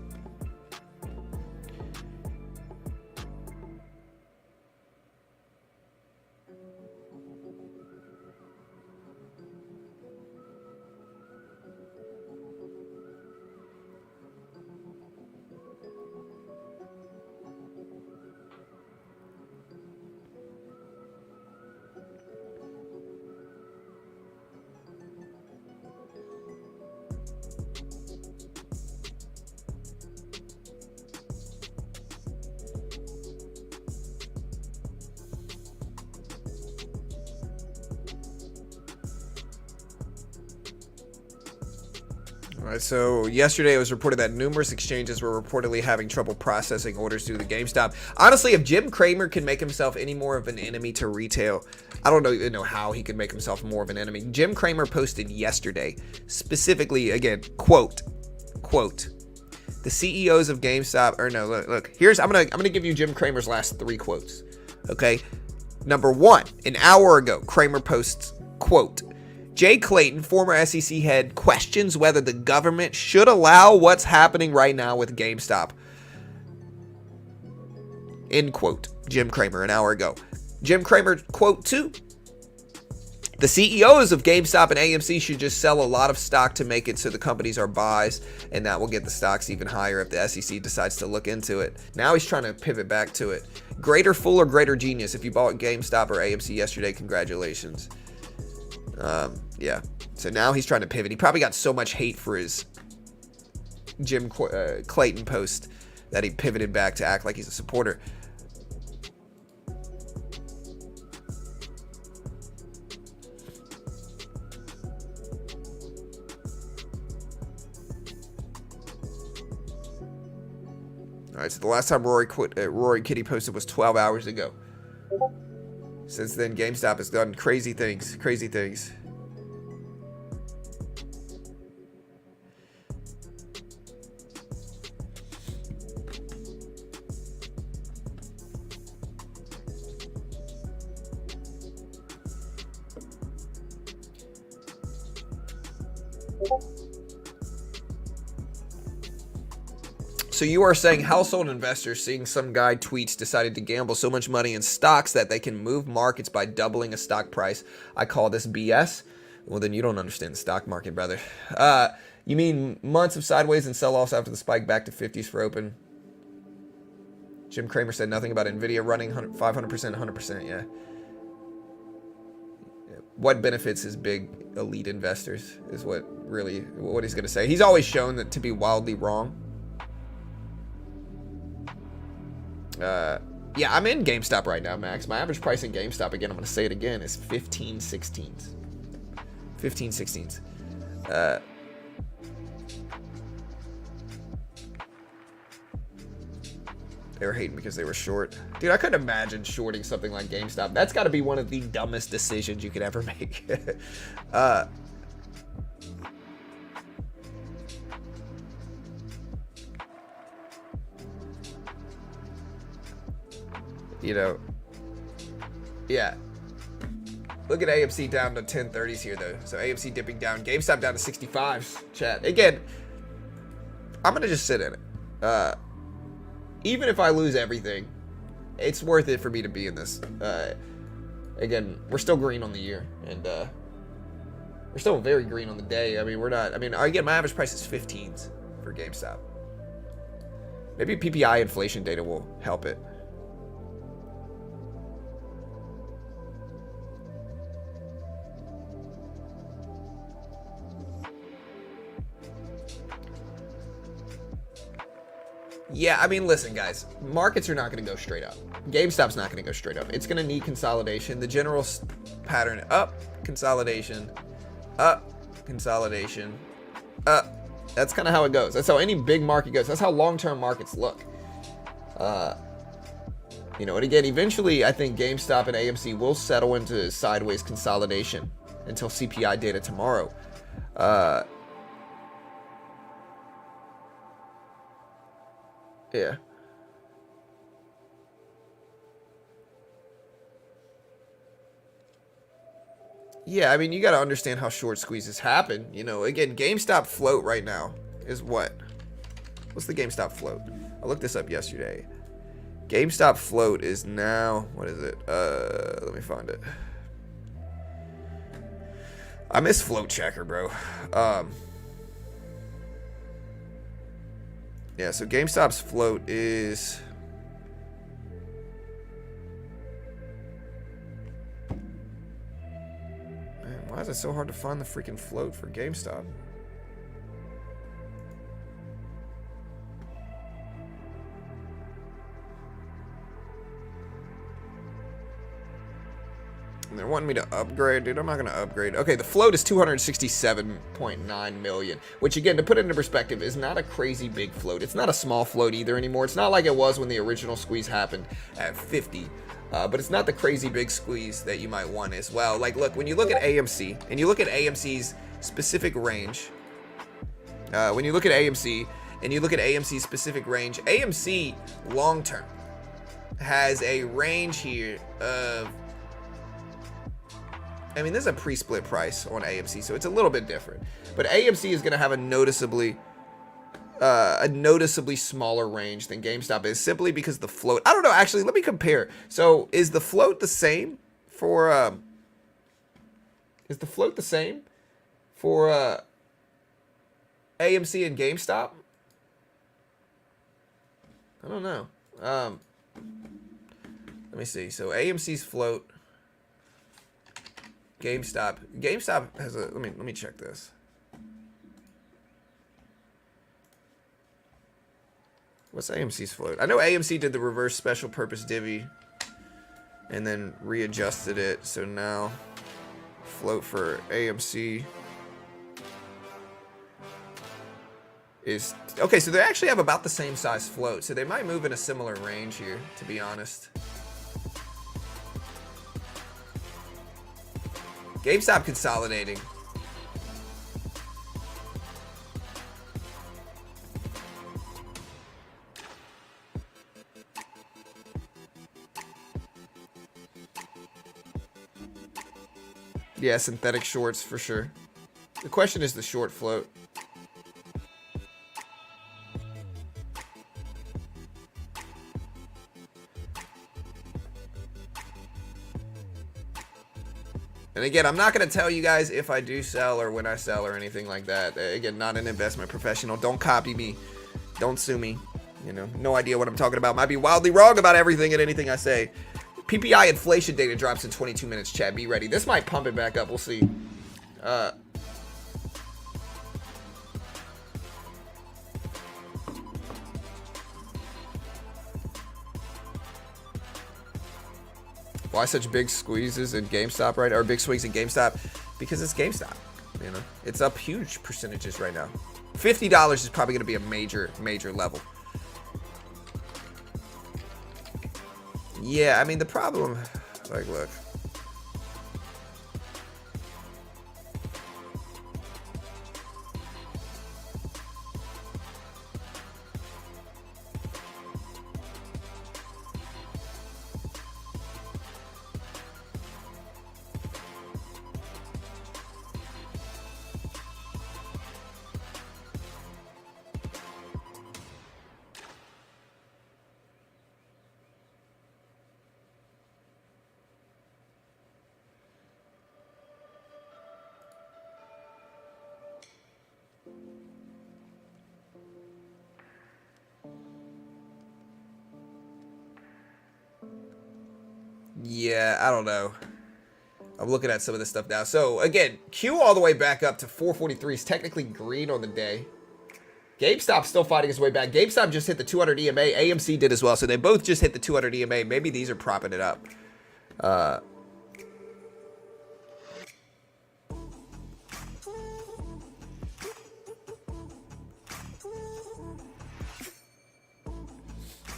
All right, so yesterday it was reported that numerous exchanges were reportedly having trouble processing orders through the GameStop. Honestly, if Jim Cramer can make himself any more of an enemy to retail, I don't even know how he could make himself more of an enemy. Jim Cramer posted yesterday, specifically, again, quote, the CEOs of GameStop, or no, look, here's, I'm gonna give you Jim Cramer's last 3 quotes, okay? Number 1, an hour ago, Cramer posts, quote, Jay Clayton, former SEC head, questions whether the government should allow what's happening right now with GameStop. End quote. Jim Cramer, an hour ago. Jim Cramer, quote 2. The CEOs of GameStop and AMC should just sell a lot of stock to make it so the companies are buys, and that will get the stocks even higher if the SEC decides to look into it. Now he's trying to pivot back to it. Greater fool or greater genius. If you bought GameStop or AMC yesterday, congratulations. Yeah. So now he's trying to pivot. He probably got so much hate for his Jim Clayton post that he pivoted back to act like he's a supporter. All right, so the last time Rory Kitty posted was 12 hours ago. Since then, GameStop has done crazy things. So you are saying household investors seeing some guy tweets decided to gamble so much money in stocks that they can move markets by doubling a stock price. I call this BS. Well, then you don't understand the stock market, brother. You mean months of sideways and sell-offs after the spike back to 50s for open? Jim Cramer said nothing about Nvidia running 500%, 100%, yeah. What benefits his big elite investors is what he's going to say. He's always shown that to be wildly wrong. Yeah, I'm in GameStop right now, Max. My average price in GameStop, again, I'm going to say it again, is 15/16. 15/16. They were hating because they were short. Dude, I couldn't imagine shorting something like GameStop. That's got to be one of the dumbest decisions you could ever make. You know, yeah. Look at AMC down to 1030s here, though. So AMC dipping down. GameStop down to 65s. Chat. Again, I'm going to just sit in it. Even if I lose everything, it's worth it for me to be in this. Again, we're still green on the year. And we're still very green on the day. I mean, we're not. I mean, again, my average price is 15s for GameStop. Maybe PPI inflation data will help it. Yeah, I mean, listen, guys. Markets are not going to go straight up. GameStop's not going to go straight up. It's going to need consolidation. The general pattern, up, consolidation, up, consolidation, up. That's kind of how it goes. That's how any big market goes. That's how long-term markets look. You know, and again, eventually, I think GameStop and AMC will settle into sideways consolidation until CPI data tomorrow. Yeah. Yeah, I mean, you got to understand how short squeezes happen. You know, again, GameStop float right now is what? What's the GameStop float? I looked this up yesterday. GameStop float is now, what is it? Let me find it. I miss Float Checker, bro. Yeah, so GameStop's float is... Man, why is it so hard to find the freaking float for GameStop? And there wanting me to upgrade, dude. I'm not gonna upgrade. Okay, the float is 267.9 million, which again, to put it into perspective, is not a crazy big float. It's not a small float either anymore. It's not like it was when the original squeeze happened at 50. But it's not the crazy big squeeze that you might want as well. Like, look, when you look at AMC, and you look at AMC's specific range, when you look at AMC, and you look at AMC's specific range, AMC long-term has a range here of, I mean, this is a pre-split price on AMC, so it's a little bit different. But AMC is going to have a noticeably smaller range than GameStop is, simply because the float. I don't know. Actually, let me compare. So, is the float the same for? Is the float the same for AMC and GameStop? I don't know. Let me see. So AMC's float, GameStop has a. Let me check this. What's AMC's float? I know AMC did the reverse special purpose divvy and then readjusted it. So now float for AMC is okay. So they actually have about the same size float. So they might move in a similar range here, to be honest. GameStop consolidating. Yeah, synthetic shorts for sure. The question is the short float. And again, I'm not going to tell you guys if I do sell or when I sell or anything like that. Again, not an investment professional. Don't copy me. Don't sue me. You know, no idea what I'm talking about. Might be wildly wrong about everything and anything I say. PPI inflation data drops in 22 minutes, chat. Be ready. This might pump it back up. We'll see. Why such big squeezes in GameStop, right? Or big swings in GameStop? Because it's GameStop. You know, it's up huge percentages right now. $50 is probably going to be a major level. Yeah, I mean, the problem, like, look. Yeah, I don't know. I'm looking at some of this stuff now. So, again, Q all the way back up to 443 is technically green on the day. GameStop's still fighting his way back. GameStop just hit the 200 EMA. AMC did as well. So, they both just hit the 200 EMA. Maybe these are propping it up.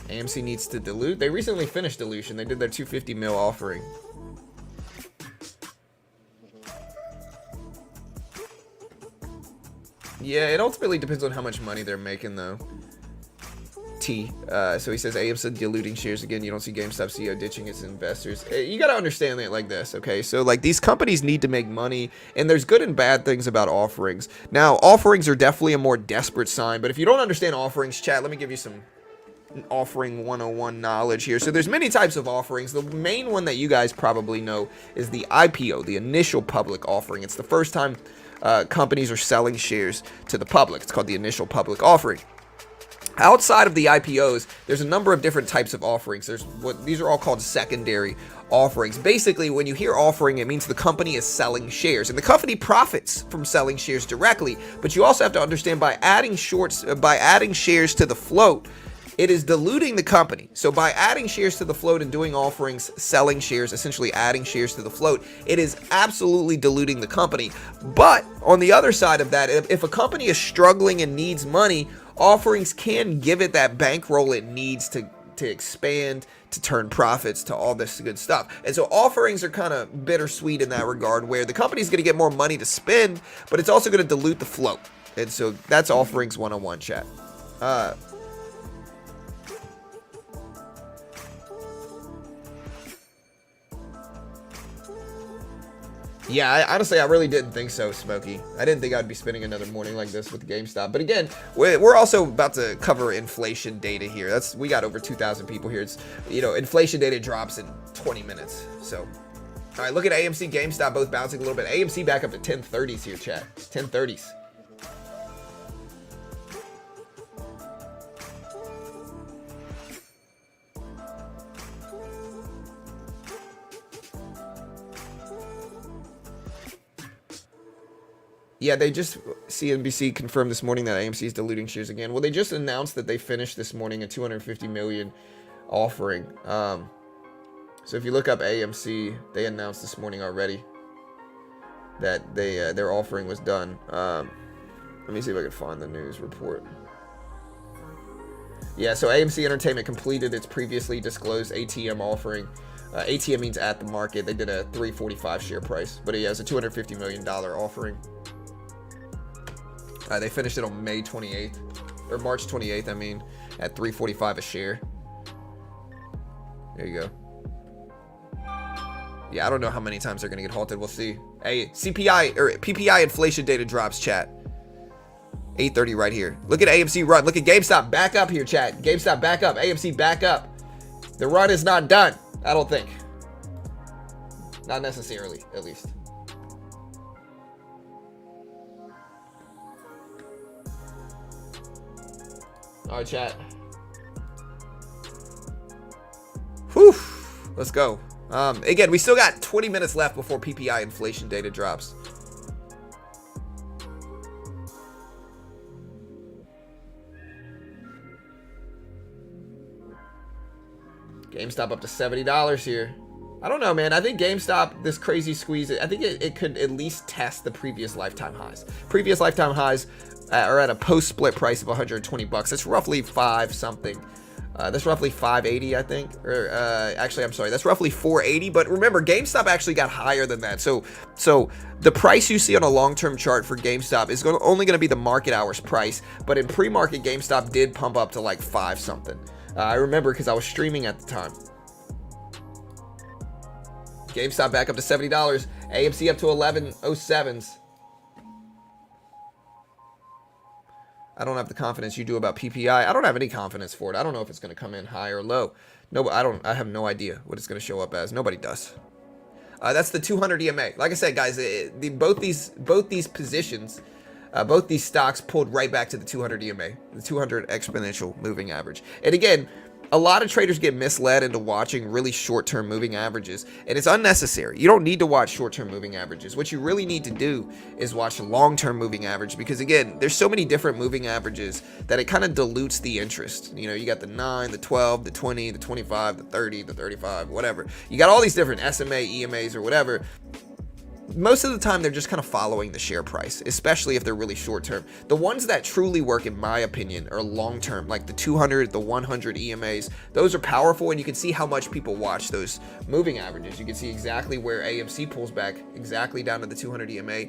AMC needs to dilute. They recently finished dilution. They did their 250 mil offering. Yeah, it ultimately depends on how much money they're making, though. So he says AMC diluting shares again. You don't see GameStop CEO ditching its investors. You got to understand it like this, okay? So, like, these companies need to make money, and there's good and bad things about offerings. Now, offerings are definitely a more desperate sign, but if you don't understand offerings, chat, let me give you some offering 101 knowledge here. So there's many types of offerings. The main one that you guys probably know is the IPO, the initial public offering. It's the first time companies are selling shares to the public. It's called the initial public offering. Outside of the IPOs, there's a number of different types of offerings. These are all called secondary offerings. Basically, when you hear offering, it means the company is selling shares, and the company profits from selling shares directly. But you also have to understand by adding shares to the float, it is diluting the company. So by adding shares to the float and doing offerings, selling shares, essentially adding shares to the float, it is absolutely diluting the company. But on the other side of that, if a company is struggling and needs money, offerings can give it that bankroll it needs to expand, to turn profits, to all this good stuff. And so offerings are kind of bittersweet in that regard, where the company's going to get more money to spend, but it's also going to dilute the float. And so that's offerings 101, chat. Yeah, honestly, I really didn't think so, Smokey. I didn't think I'd be spending another morning like this with GameStop. But again, we're also about to cover inflation data here. We got over 2,000 people here. It's, inflation data drops in 20 minutes. So, all right, look at AMC, GameStop, both bouncing a little bit. AMC back up to 1030s here, chat. 1030s. Yeah, CNBC confirmed this morning that AMC is diluting shares again. Well, they just announced that they finished this morning a 250 million offering. So if you look up AMC, they announced this morning already that their offering was done. Let me see if I can find the news report. Yeah, so AMC Entertainment completed its previously disclosed ATM offering. ATM means at the market. They did a $3.45 share price, but it has a $250 million offering. They finished it on May 28th, or March 28th, I mean, at $3.45 a share. There you go. Yeah, I don't know how many times they're going to get halted. We'll see. Hey, CPI, or PPI inflation data drops, chat. 8:30 right here. Look at AMC run. Look at GameStop back up here, chat. GameStop back up. AMC back up. The run is not done, I don't think. Not necessarily, at least. All right, chat. Whew. Let's go. Again, we still got 20 minutes left before PPI inflation data drops. GameStop up to $70 here. I don't know, man. I think GameStop, this crazy squeeze, I think it could at least test the previous lifetime highs. Previous lifetime highs are at a post-split price of 120 bucks. That's roughly 5 something. That's roughly 580, I think. Or actually, I'm sorry, that's roughly 480. But remember, GameStop actually got higher than that. So the price you see on a long-term chart for GameStop is only going to be the market hours price. But in pre-market, GameStop did pump up to like 5 something. I remember because I was streaming at the time. GameStop back up to $70. AMC up to 1107s. I don't have the confidence you do about PPI. I don't have any confidence for it. I don't know if it's going to come in high or low. No, I have no idea what it's going to show up as. Nobody does. That's the 200 EMA. Like I said, guys, both these positions, both these stocks pulled right back to the 200 EMA, the 200 exponential moving average. And again, a lot of traders get misled into watching really short-term moving averages, and it's unnecessary. You don't need to watch short-term moving averages. What you really need to do is watch a long-term moving average, because again, there's so many different moving averages that it kind of dilutes the interest. You know, you got the 9, the 12, the 20, the 25, the 30, the 35, whatever. You got all these different SMA, EMAs, or whatever. Most of the time, they're just kind of following the share price, especially if they're really short term. The ones that truly work, in my opinion, are long term, like the 200, the 100 EMAs. Those are powerful, and you can see how much people watch those moving averages. You can see exactly where AMC pulls back, exactly down to the 200 EMA,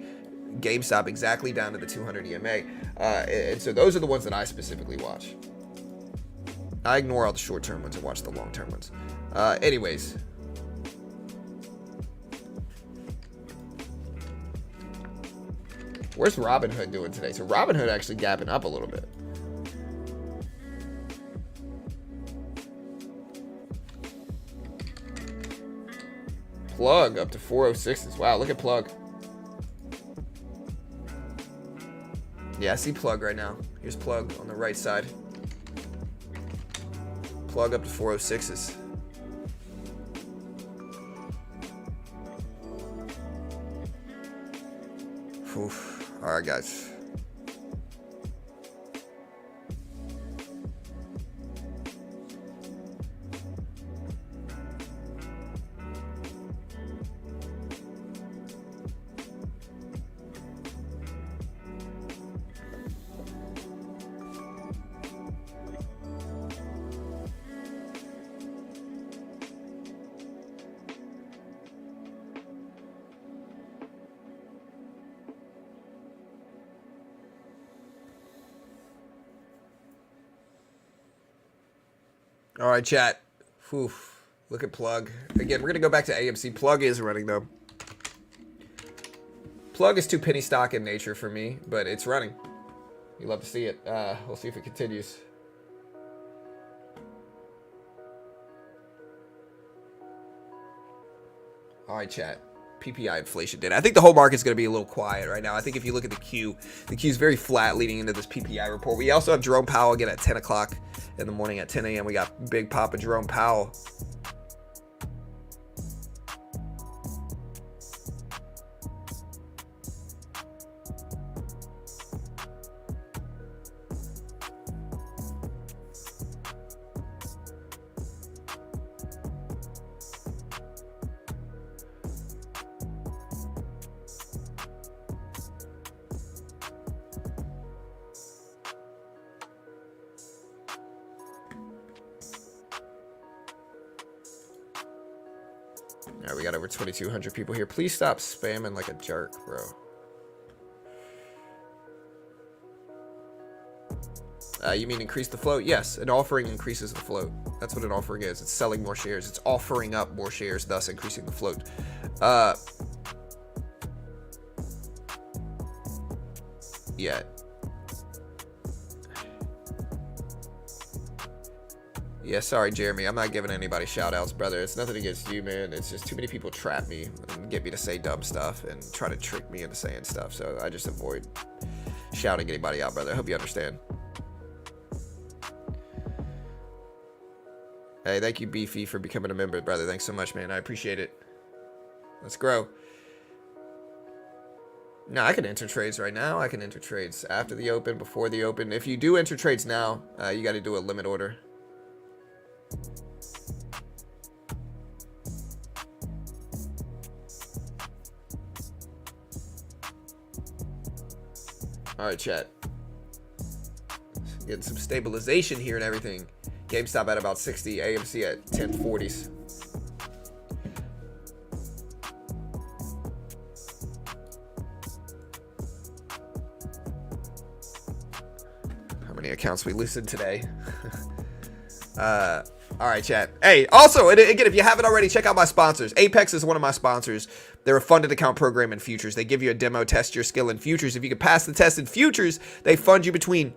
GameStop exactly down to the 200 EMA. And so those are the ones that I specifically watch. I ignore all the short term ones and watch the long term ones. Anyways. Where's Robinhood doing today? So Robinhood actually gapping up a little bit. Plug up to 406s. Wow, look at Plug. Yeah, I see Plug right now. Here's Plug on the right side. Plug up to 406s. Oof. All right, guys. All right, chat. Whew. Look at Plug. Again, we're going to go back to AMC. Plug is running, though. Plug is too penny stock in nature for me, but it's running. You love to see it. We'll see if it continues. All right, chat. PPI inflation data. I think the whole market's going to be a little quiet right now. I think if you look at the Q is very flat leading into this PPI report. We also have Jerome Powell again at 10 o'clock in the morning. At 10 a.m. we got Big Papa Jerome Powell. All right, we got over 2,200 people here. Please stop spamming like a jerk, bro. You mean increase the float? Yes, an offering increases the float. That's what an offering is. It's selling more shares. It's offering up more shares, thus increasing the float. Yeah. Yeah, sorry, Jeremy. I'm not giving anybody shout-outs, brother. It's nothing against you, man. It's just too many people trap me and get me to say dumb stuff and try to trick me into saying stuff. So I just avoid shouting anybody out, brother. I hope you understand. Hey, thank you, Beefy, for becoming a member, brother. Thanks so much, man. I appreciate it. Let's grow. No, I can enter trades right now. I can enter trades after the open, before the open. If you do enter trades now, you got to do a limit order. All right, chat. Getting some stabilization here and everything. GameStop at about 60, AMC at 1040s. How many accounts we loosened today? All right, chat. Hey, also, and again, if you haven't already, check out my sponsors. Apex is one of my sponsors. They're a funded account program in futures. They give you a demo, test your skill in futures. If you can pass the test in futures, they fund you between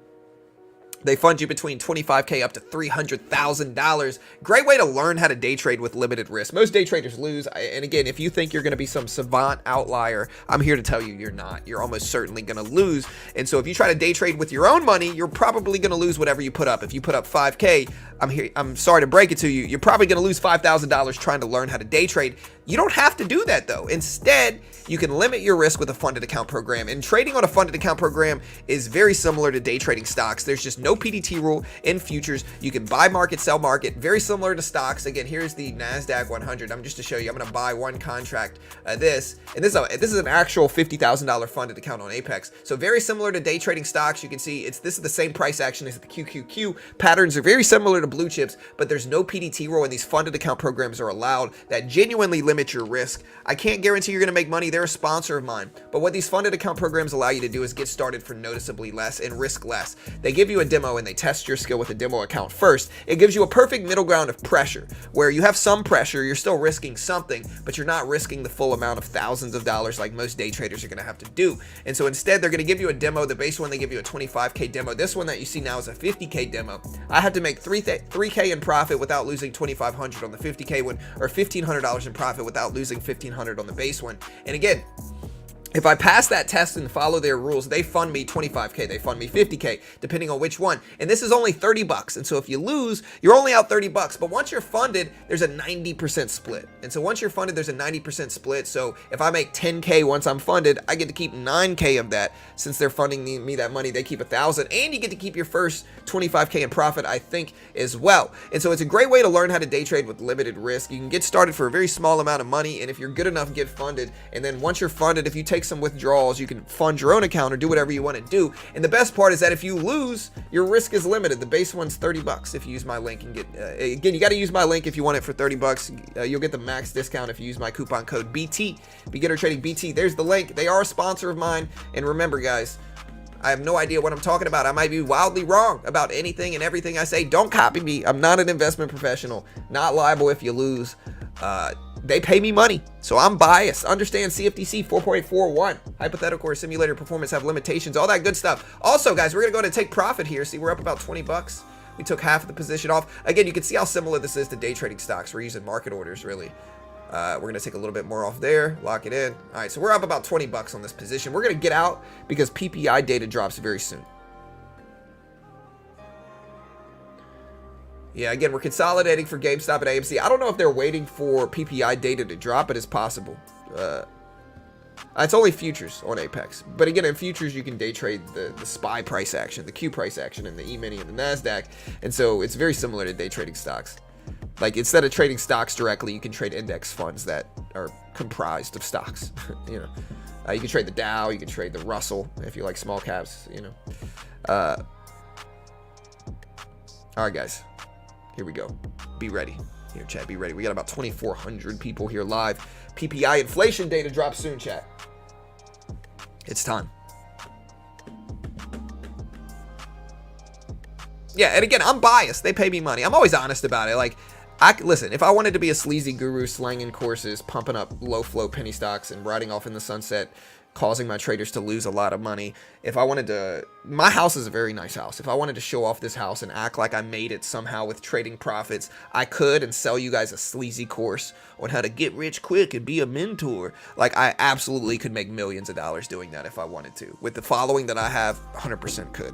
25K up to $300,000. Great way to learn how to day trade with limited risk. Most day traders lose. And again, if you think you're going to be some savant outlier, I'm here to tell you you're not. You're almost certainly going to lose. And so if you try to day trade with your own money, you're probably going to lose whatever you put up. If you put up 5K, I'm sorry to break it to you, you're probably going to lose $5,000 trying to learn how to day trade. You don't have to do that though. Instead, you can limit your risk with a funded account program. And trading on a funded account program is very similar to day trading stocks. There's just no PDT rule in futures. You can buy market, sell market, very similar to stocks. Again, here's the NASDAQ 100. I'm just to show you, I'm going to buy one contract, this is an actual $50,000 funded account on Apex. So very similar to day trading stocks. You can see this is the same price action as the QQQ. Patterns are very similar to blue chips, but there's no PDT rule, and these funded account programs are allowed that genuinely limit your risk. I can't guarantee you're going to make money. They're a sponsor of mine, but what these funded account programs allow you to do is get started for noticeably less and risk less. They give you a demo and they test your skill with a demo account first. It gives you a perfect middle ground of pressure where you have some pressure, you're still risking something, but you're not risking the full amount of thousands of dollars like most day traders are going to have to do. And so instead, they're going to give you a demo. The base one, they give you a 25K demo. This one that you see now is a 50K demo. I had to make 3K in profit without losing 2,500 on the 50K one, or $1,500 in profit without losing 1,500 on the base one. And again, if I pass that test and follow their rules, they fund me 25K, they fund me 50K, depending on which one. And this is only 30 bucks. And so if you lose, you're only out 30 bucks. But once you're funded, there's a 90% split. And so once you're funded, there's a 90% split. So if I make 10K once I'm funded, I get to keep 9K of that. Since they're funding me that money, they keep 1,000, and you get to keep your first 25K in profit, I think, as well. And so it's a great way to learn how to day trade with limited risk. You can get started for a very small amount of money, and if you're good enough, get funded. And then once you're funded, if you take some withdrawals, you can fund your own account or do whatever you want to do. And the best part is that if you lose, your risk is limited. The base one's 30 bucks if you use my link and get, again, you got to use my link if you want it for 30 bucks. You'll get the max discount if you use my coupon code BT, Beginner Trading BT. There's the link. They are a sponsor of mine. And remember, guys, I have no idea what I'm talking about. I might be wildly wrong about anything and everything I say. Don't copy me. I'm not an investment professional. Not liable if you lose. They pay me money, so I'm biased. Understand CFTC 4.41. Hypothetical or simulator performance have limitations, all that good stuff. Also, guys, we're going to go ahead and take profit here. See, we're up about 20 bucks. We took half of the position off. Again, you can see how similar this is to day trading stocks. We're using market orders, really. We're going to take a little bit more off there, lock it in. All right, so we're up about 20 bucks on this position. We're going to get out because PPI data drops very soon. Yeah, again, we're consolidating for GameStop and AMC. I don't know if they're waiting for PPI data to drop, but it's possible. It's only futures on Apex. But again, in futures, you can day trade the SPY price action, the Q price action, and the E-mini and the NASDAQ. And so it's very similar to day trading stocks. Like, instead of trading stocks directly, you can trade index funds that are comprised of stocks. You know, you can trade the Dow, you can trade the Russell if you like small caps, you know. All right, guys. Here we go. Be ready. Here, chat, be ready. We got about 2,400 people here live. PPI inflation data drops soon, chat. It's time. Yeah, and again, I'm biased. They pay me money. I'm always honest about it. Like, listen, if I wanted to be a sleazy guru slanging courses, pumping up low flow penny stocks and riding off in the sunset, causing my traders to lose a lot of money. If I wanted to, my house is a very nice house. If I wanted to show off this house and act like I made it somehow with trading profits, I could, and sell you guys a sleazy course on how to get rich quick and be a mentor. Like, I absolutely could make millions of dollars doing that if I wanted to. With the following that I have, 100% could.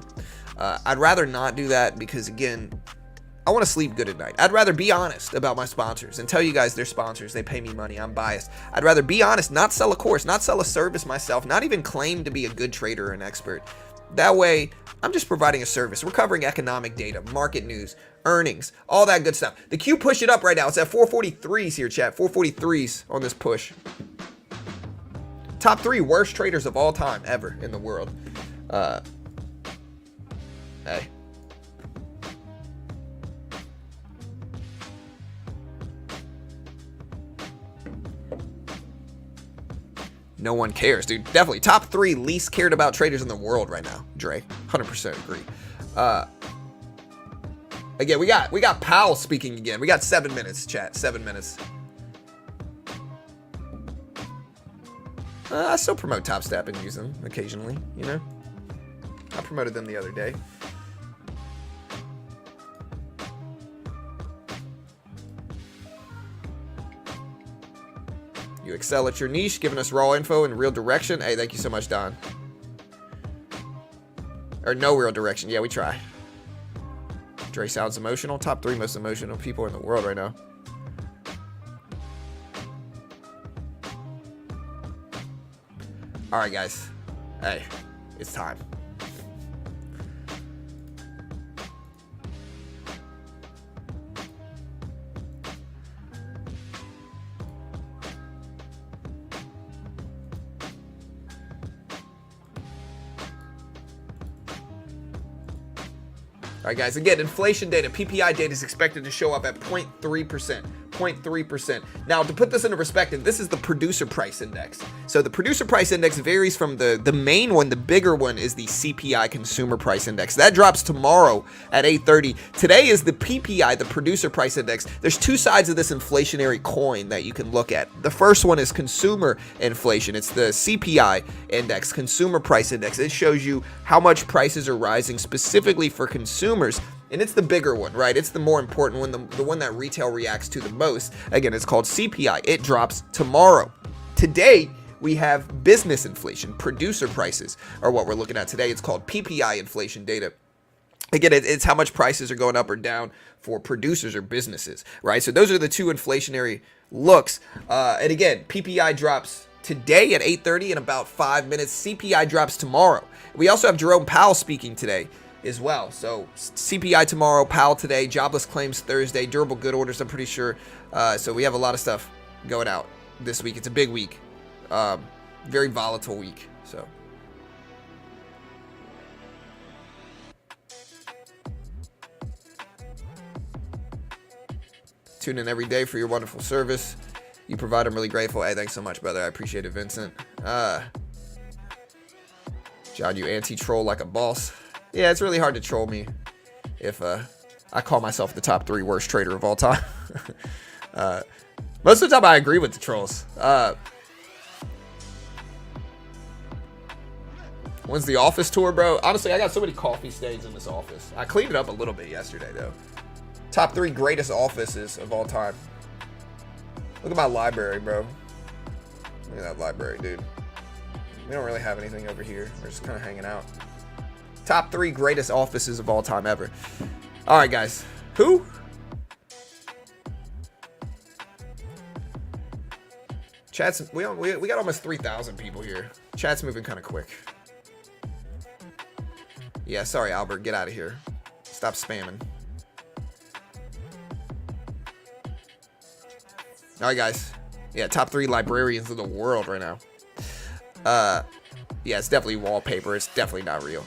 I'd rather not do that because, again, I want to sleep good at night. I'd rather be honest about my sponsors and tell you guys they're sponsors. They pay me money. I'm biased. I'd rather be honest, not sell a course, not sell a service myself, not even claim to be a good trader or an expert. That way, I'm just providing a service. We're covering economic data, market news, earnings, all that good stuff. The Q pushed it up right now. It's at 443s here, chat. 443s on this push. Top 3 worst traders of all time ever in the world. Hey. No one cares, dude. Definitely top 3 least cared about traders in the world right now. Dre, 100% agree. Again, we got Powell speaking again. We got 7 minutes, chat. 7 minutes. I still promote Top Step and use them occasionally. You know, I promoted them the other day. You excel at your niche, giving us raw info and real direction. Hey, thank you so much, Don. Or no real direction. Yeah, we try. Dre sounds emotional. Top 3 most emotional people in the world right now. All right, guys. Hey, it's time. All right, guys, again, inflation data, PPI data is expected to show up at 0.3%. 0.3%. Now, to put this into perspective, this is the producer price index. So the producer price index varies from the main one. The bigger one is the CPI consumer price index. That drops tomorrow at 8:30. Today is the PPI, the producer price index. There's 2 sides of this inflationary coin that you can look at. The first one is consumer inflation. It's the CPI index, consumer price index. It shows you how much prices are rising specifically for consumers. And it's the bigger one, right? It's the more important one, the one that retail reacts to the most. Again, it's called CPI. It drops tomorrow. Today, we have business inflation. Producer prices are what we're looking at today. It's called PPI inflation data. Again, it's how much prices are going up or down for producers or businesses, right? So those are the 2 inflationary looks. And again, PPI drops today at 8:30 in about 5 minutes. CPI drops tomorrow. We also have Jerome Powell speaking today as well. So CPI tomorrow, Powell today, jobless claims Thursday, durable good orders, I'm pretty sure. So we have a lot of stuff going out this week. It's a big week. Very volatile week. So tune in every day for your wonderful service you provide. I'm really grateful. Hey, thanks so much, brother. I appreciate it, Vincent. John, you anti-troll like a boss. Yeah, it's really hard to troll me if I call myself the top 3 worst trader of all time. Most of the time I agree with the trolls. When's the office tour, bro? Honestly, I got so many coffee stains in this office. I cleaned it up a little bit yesterday, though. Top 3 greatest offices of all time. Look at my library, bro. Look at that library, dude. We don't really have anything over here. We're just kind of hanging out. Top 3 greatest offices of all time ever. All right, guys. Who? Chat's, we got almost 3,000 people here. Chat's moving kind of quick. Yeah, sorry, Albert. Get out of here. Stop spamming. All right, guys. Yeah, top 3 librarians in the world right now. Yeah, it's definitely wallpaper. It's definitely not real.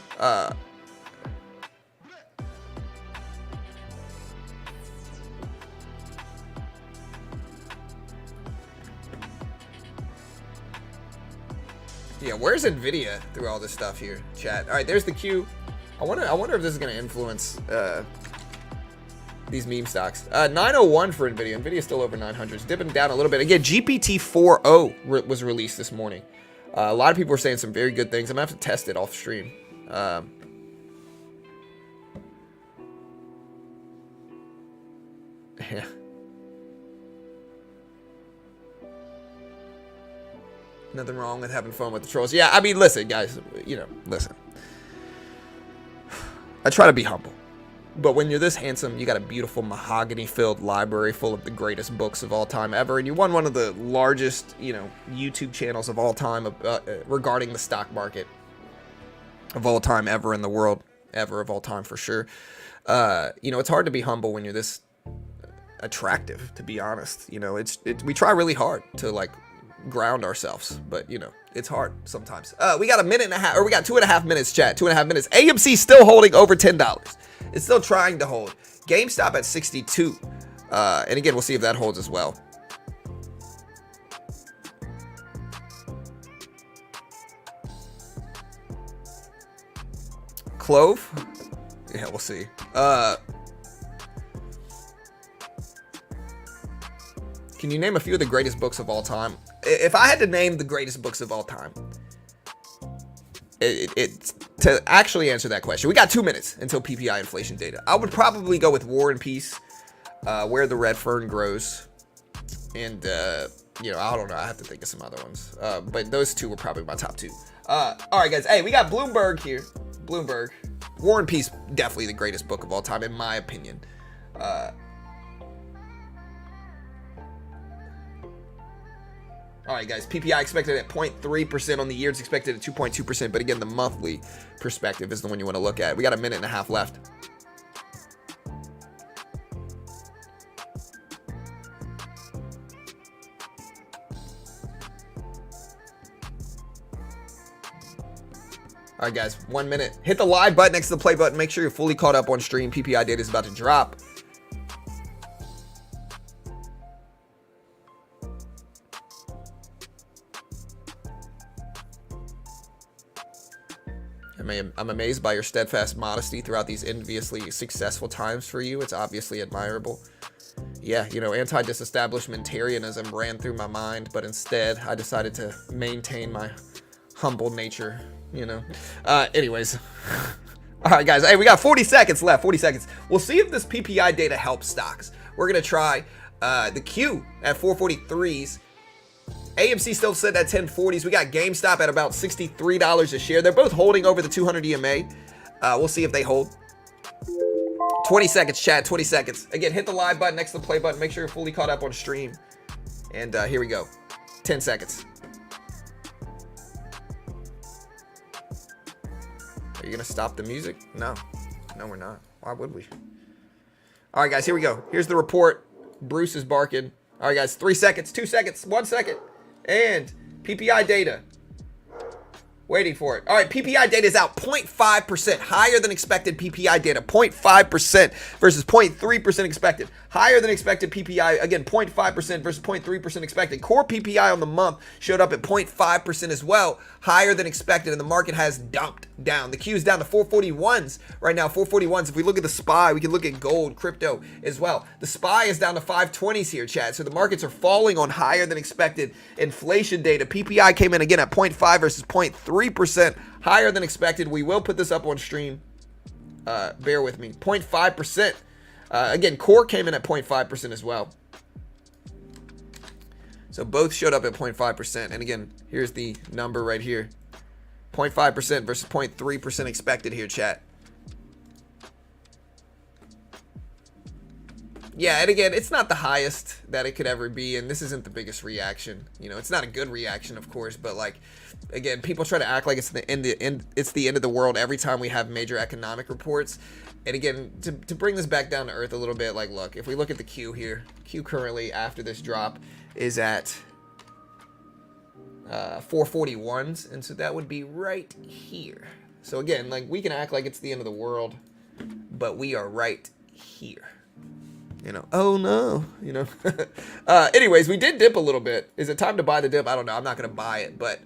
Yeah, where's Nvidia through all this stuff here, chat? All right, there's the queue. I wonder if this is going to influence these meme stocks. 901 for Nvidia. Nvidia's still over 900. It's dipping down a little bit. Again, GPT-4o was released this morning. A lot of people are saying some very good things. I'm going to have to test it off stream. Yeah. Nothing wrong with having fun with the trolls. Yeah, I mean, listen, guys. You know, listen. I try to be humble. But when you're this handsome, you got a beautiful mahogany-filled library full of the greatest books of all time ever, and you won one of the largest, you know, YouTube channels of all time regarding the stock market of all time ever in the world, ever of all time for sure. You know, it's hard to be humble when you're this attractive, to be honest. You know, we try really hard to like ground ourselves, but you know, it's hard sometimes. We got a minute and a half, or we got 2.5 minutes, chat. 2.5 minutes. AMC still holding over $10. It's still trying to hold. GameStop at 62. And again, we'll see if that holds as well. Clove? Yeah, we'll see. Can you name a few of the greatest books of all time? If I had to name the greatest books of all time, to actually answer that question, we got 2 minutes until PPI inflation data. I would probably go with War and Peace, Where the Red Fern Grows, and you know, I don't know, I have to think of some other ones, but those 2 were probably my top 2. All right, guys. Hey, we got Bloomberg here. Bloomberg, War and Peace, definitely the greatest book of all time in my opinion. All right, guys, PPI expected at 0.3% on the year. It's expected at 2.2%, but again, the monthly perspective is the one you want to look at. We got a minute and a half left. All right, guys, 1 minute. Hit the live button next to the play button. Make sure you're fully caught up on stream. PPI data is about to drop. I'm amazed by your steadfast modesty throughout these enviously successful times for you. It's obviously admirable. Yeah, you know, anti-disestablishmentarianism ran through my mind, but instead I decided to maintain my humble nature, you know. Anyways. All right, guys. Hey, we got 40 seconds left. 40 seconds. We'll see if this PPI data helps stocks. We're going to try the Q at 443s. AMC still sitting at 1040s. We got GameStop at about $63 a share. They're both holding over the 200 EMA. We'll see if they hold. 20 seconds, chat. 20 seconds. Again, hit the live button next to the play button. Make sure you're fully caught up on stream. And here we go. 10 seconds. Are you going to stop the music? No. No, we're not. Why would we? All right, guys. Here we go. Here's the report. Bruce is barking. All right, guys. 3 seconds. 2 seconds. 1 second. And PPI data. Waiting for it. All right, PPI data is out 0.5%, higher than expected PPI data, 0.5% versus 0.3% expected. Higher than expected PPI, again, 0.5% versus 0.3% expected. Core PPI on the month showed up at 0.5% as well, higher than expected, and the market has dumped down. The Q is down to 441s right now, 441s. If we look at the SPY, we can look at gold, crypto as well. The SPY is down to 520s here, Chad, so the markets are falling on higher than expected inflation data. PPI came in again at 0.5 versus 0.3%, higher than expected. We will put this up on stream. Bear with me. 0.5%. Again, core came in at 0.5% as well. So both showed up at 0.5%. And again, here's the number right here. 0.5% versus 0.3% expected here, chat. Yeah, and again, it's not the highest that it could ever be, and this isn't the biggest reaction. You know, it's not a good reaction, of course, but like, again, people try to act like it's the end of the world every time we have major economic reports. And again, to bring this back down to earth a little bit, like, look, if we look at the Q here, Q currently after this drop is at 441s, and so that would be right here. So again, like, we can act like it's the end of the world, but we are right here. You know, oh no, you know. Anyways, we did dip a little bit. Is it time to buy the dip? I don't know. I'm not going to buy it, but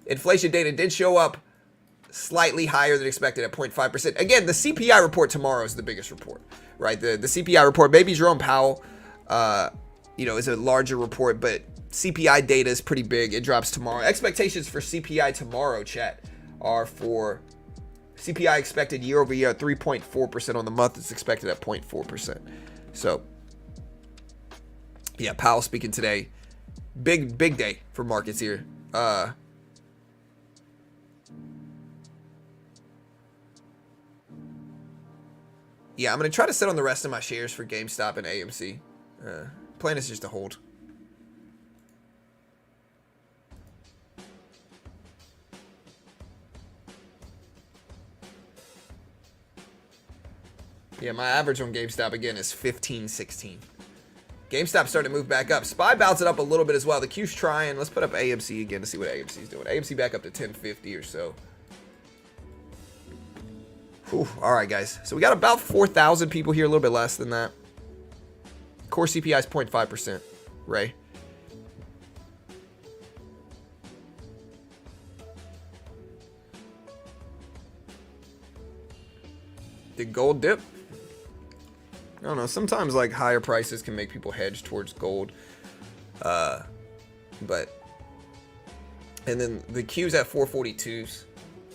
inflation data did show up slightly higher than expected at 0.5%. Again, the CPI report tomorrow is the biggest report, right? The CPI report, maybe Jerome Powell, you know, is a larger report, but CPI data is pretty big. It drops tomorrow. Expectations for CPI tomorrow, chat, are for CPI expected year over year at 3.4% on the month. It's expected at 0.4%. So, yeah, Powell speaking today. Big day for markets here. Yeah, I'm going to try to sit on the rest of my shares for GameStop and AMC. Plan is just to hold. Yeah, my average on GameStop, again, is 15.16. GameStop starting to move back up. SPY bounced it up a little bit as well. The Q's trying. Let's put up AMC again to see what AMC is doing. AMC back up to 1050 or so. Whew. All right, guys. So we got about 4,000 people here, a little bit less than that. Core CPI is 0.5%. Ray. Did gold dip? I don't know. Sometimes like higher prices can make people hedge towards gold. And then the Q's at 442s.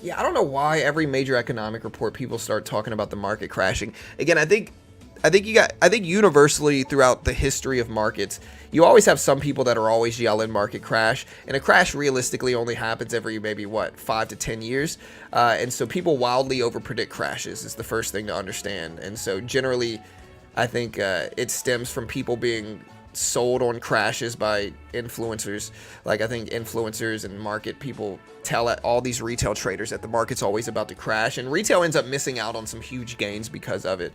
Yeah, I don't know why every major economic report people start talking about the market crashing. Again, I think universally throughout the history of markets, you always have some people that are always yelling market crash, and a crash realistically only happens every maybe 5 to 10 years. And so people wildly overpredict crashes is the first thing to understand. And so generally, I think it stems from people being sold on crashes by influencers. Like, I think influencers and market people tell all these retail traders that the market's always about to crash, and retail ends up missing out on some huge gains because of it.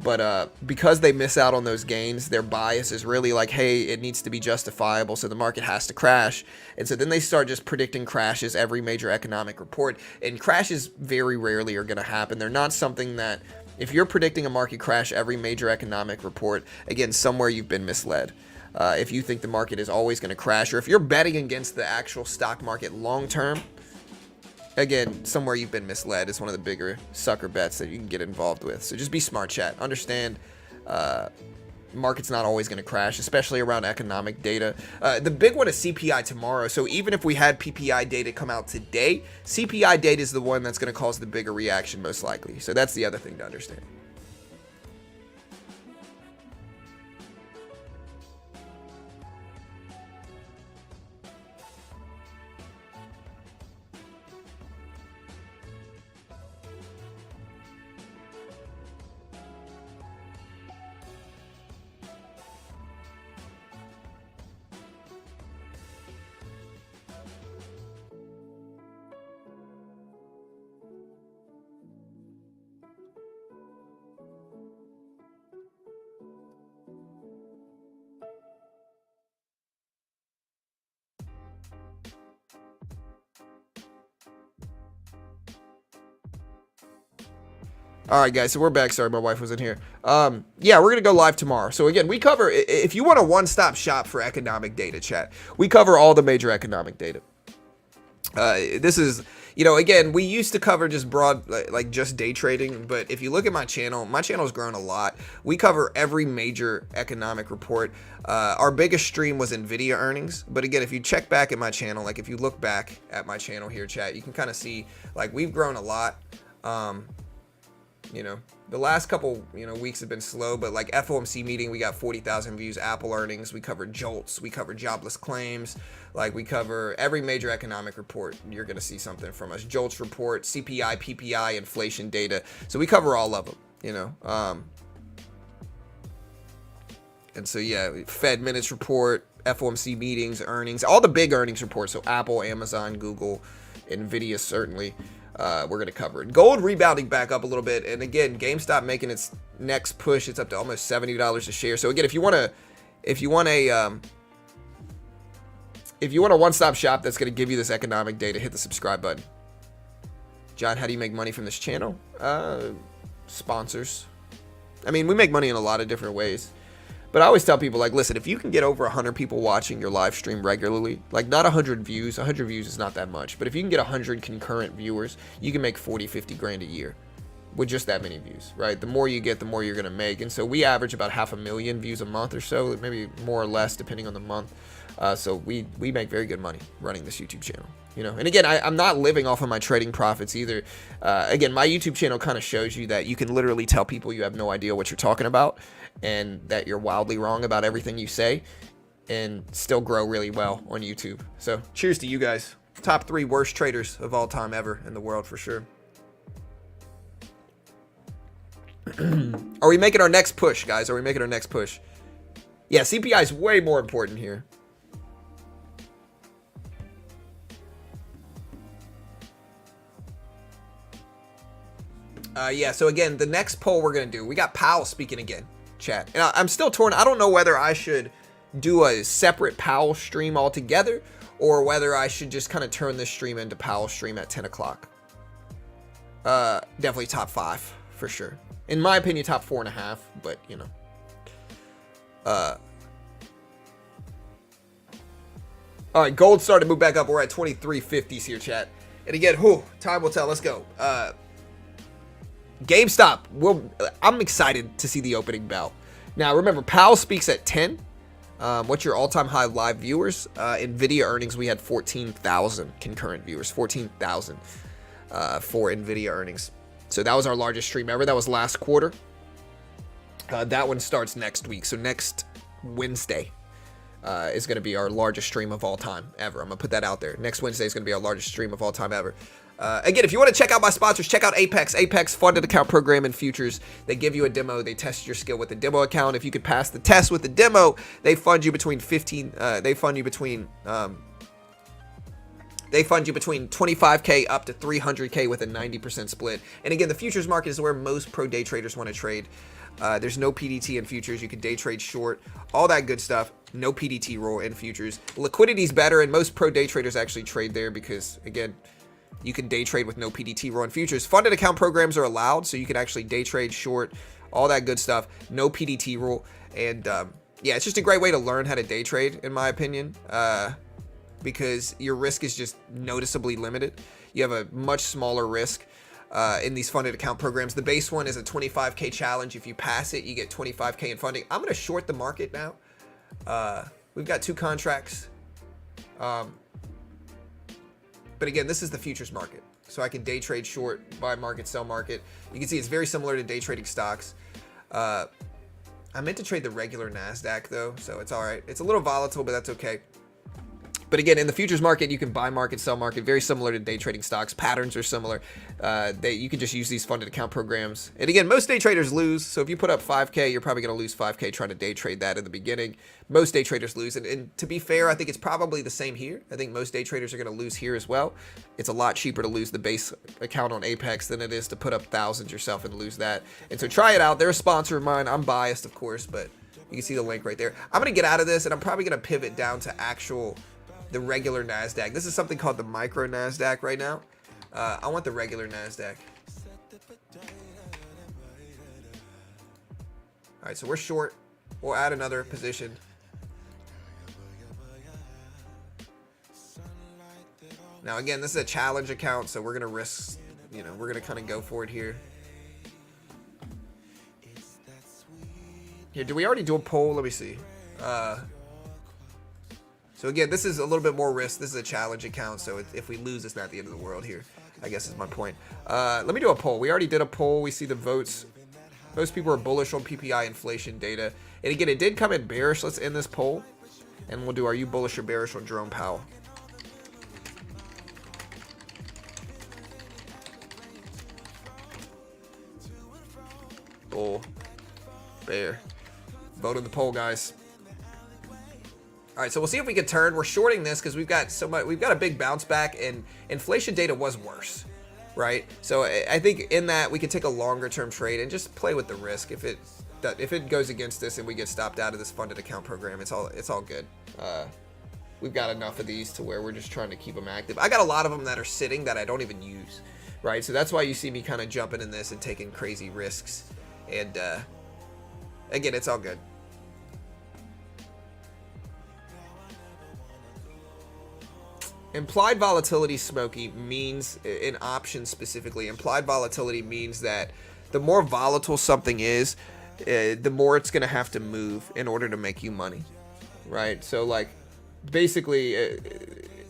But because they miss out on those gains, their bias is really like, hey, it needs to be justifiable, so the market has to crash. And so then they start just predicting crashes every major economic report, and crashes very rarely are going to happen. They're not something that, if you're predicting a market crash every major economic report, again, somewhere you've been misled. If you think the market is always going to crash, or if you're betting against the actual stock market long term, again, somewhere you've been misled. Is one of the bigger sucker bets that you can get involved with. So just be smart, chat. Understand market's not always going to crash, especially around economic data. The big one is CPI tomorrow. So even if we had PPI data come out today, CPI data is the one that's going to cause the bigger reaction most likely. So that's the other thing to understand. All right, guys, so we're back. Sorry, my wife was in here. Yeah, we're going to go live tomorrow. So, again, we cover, if you want a one-stop shop for economic data, chat, we cover all the major economic data. This is, you know, again, we used to cover just broad, like just day trading. But if you look at my channel's grown a lot. We cover every major economic report. Our biggest stream was NVIDIA earnings. But again, if you check back at my channel, like if you look back at my channel here, chat, you can kind of see, like, we've grown a lot. You know, the last couple, weeks have been slow, but like FOMC meeting, we got 40,000 views. Apple earnings, we covered JOLTS, we covered jobless claims, like we cover every major economic report. You're going to see something from us. JOLTS report, CPI, PPI, inflation data. So we cover all of them, and so, yeah, Fed minutes report, FOMC meetings, earnings, all the big earnings reports. So Apple, Amazon, Google, NVIDIA, certainly. We're going to cover it. Gold rebounding back up a little bit. And again, GameStop making its next push. It's up to almost $70 a share. So again, if you want a one-stop shop that's going to give you this economic data, hit the subscribe button. John, how do you make money from this channel? Sponsors. I mean, we make money in a lot of different ways. But I always tell people, like, listen, if you can get over 100 people watching your live stream regularly, like not 100 views, 100 views is not that much. But if you can get 100 concurrent viewers, you can make 40, 50 grand a year with just that many views, right? The more you get, the more you're going to make. And so we average about 500,000 views a month or so, maybe more or less depending on the month. So we make very good money running this YouTube channel, And again, I'm not living off of my trading profits either. Again, my YouTube channel kind of shows you that you can literally tell people you have no idea what you're talking about and that you're wildly wrong about everything you say and still grow really well on YouTube. So cheers to you guys. Top 3 worst traders of all time ever in the world for sure. Are we making our next push, guys? Are we making our next push? Yeah, CPI is way more important here. Yeah, so again, the next poll we're going to do, we got Powell speaking again, chat. And I'm still torn. I don't know whether I should do a separate Powell stream altogether or whether I should just kind of turn this stream into Powell stream at 10 o'clock. Definitely top 5 for sure. In my opinion, top 4.5, but all right, gold started to move back up. We're at 2350s here, chat. And again, time will tell. Let's go. GameStop. I'm excited to see the opening bell. Now, remember, Powell speaks at 10. What's your all-time high live viewers? NVIDIA earnings, we had 14,000 concurrent viewers. 14,000 for NVIDIA earnings. So that was our largest stream ever. That was last quarter. That one starts next week. So next Wednesday is going to be our largest stream of all time ever. I'm going to put that out there. Next Wednesday is going to be our largest stream of all time ever. Again, if you want to check out my sponsors, check out Apex. Apex funded account program and futures. They give you a demo. They test your skill with the demo account. If you could pass the test with the demo, they fund you between 25K up to 300K with a 90% split. And again, the futures market is where most pro day traders want to trade. There's no PDT in futures. You can day trade short, all that good stuff. No PDT rule in futures. Liquidity is better, and most pro day traders actually trade there because, again, you can day trade with no PDT rule in futures. Funded account programs are allowed, so you can actually day trade short, all that good stuff. No PDT rule. And, yeah, it's just a great way to learn how to day trade, in my opinion, because your risk is just noticeably limited. You have a much smaller risk in these funded account programs. The base one is a 25K challenge. If you pass it, you get 25K in funding. I'm going to short the market now. We've got 2 contracts. But again, this is the futures market. So I can day trade short, buy market, sell market. You can see it's very similar to day trading stocks. I meant to trade the regular NASDAQ though, so it's all right. It's a little volatile, but that's okay. But again, in the futures market, you can buy market, sell market, very similar to day trading stocks. Patterns are similar. You can just use these funded account programs. And again, most day traders lose. So if you put up 5K, you're probably going to lose 5K trying to day trade that in the beginning. Most day traders lose. And to be fair, I think it's probably the same here. I think most day traders are going to lose here as well. It's a lot cheaper to lose the base account on Apex than it is to put up thousands yourself and lose that. And so try it out. They're a sponsor of mine. I'm biased, of course, but you can see the link right there. I'm going to get out of this, and I'm probably going to pivot down to the regular NASDAQ. This is something called the micro NASDAQ right now. I want the regular NASDAQ. All right, so we're short. We'll add another position. Now, again, this is a challenge account, so we're going to risk, you know, we're going to kind of go for it here. Here, did we already do a poll? Let me see. So again, this is a little bit more risk. This is a challenge account, so if we lose, it's not the end of the world here, I guess is my point. Let me do a poll. We already did a poll. We see the votes. Most people are bullish on PPI inflation data. And again, it did come in bearish. Let's end this poll. And we'll do, are you bullish or bearish on Jerome Powell? Bull. Bear. Vote in the poll, guys. All right, so we'll see if we can turn. We're shorting this because we've got so much. We've got a big bounce back, and inflation data was worse, right? So I think in that we could take a longer-term trade and just play with the risk. If it goes against us and we get stopped out of this funded account program, it's all good. We've got enough of these to where we're just trying to keep them active. I got a lot of them that are sitting that I don't even use, right? So that's why you see me kind of jumping in this and taking crazy risks. And again, it's all good. Implied volatility, Smokey, means, in options specifically, implied volatility means that the more volatile something is, the more it's going to have to move in order to make you money, right? So, like, basically,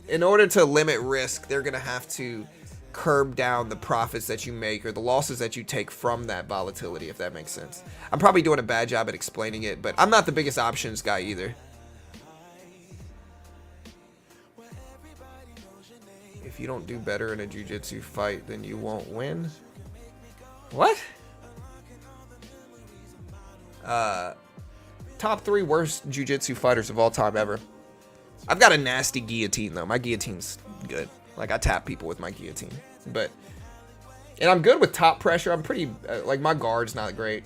in order to limit risk, they're going to have to curb down the profits that you make or the losses that you take from that volatility, if that makes sense. I'm probably doing a bad job at explaining it, but I'm not the biggest options guy either. If you don't do better in a jiu-jitsu fight, then you won't win. What? Top 3 worst jiu-jitsu fighters of all time ever. I've got a nasty guillotine though. My guillotine's good. Like, I tap people with my guillotine. And I'm good with top pressure. I'm pretty, like, my guard's not great.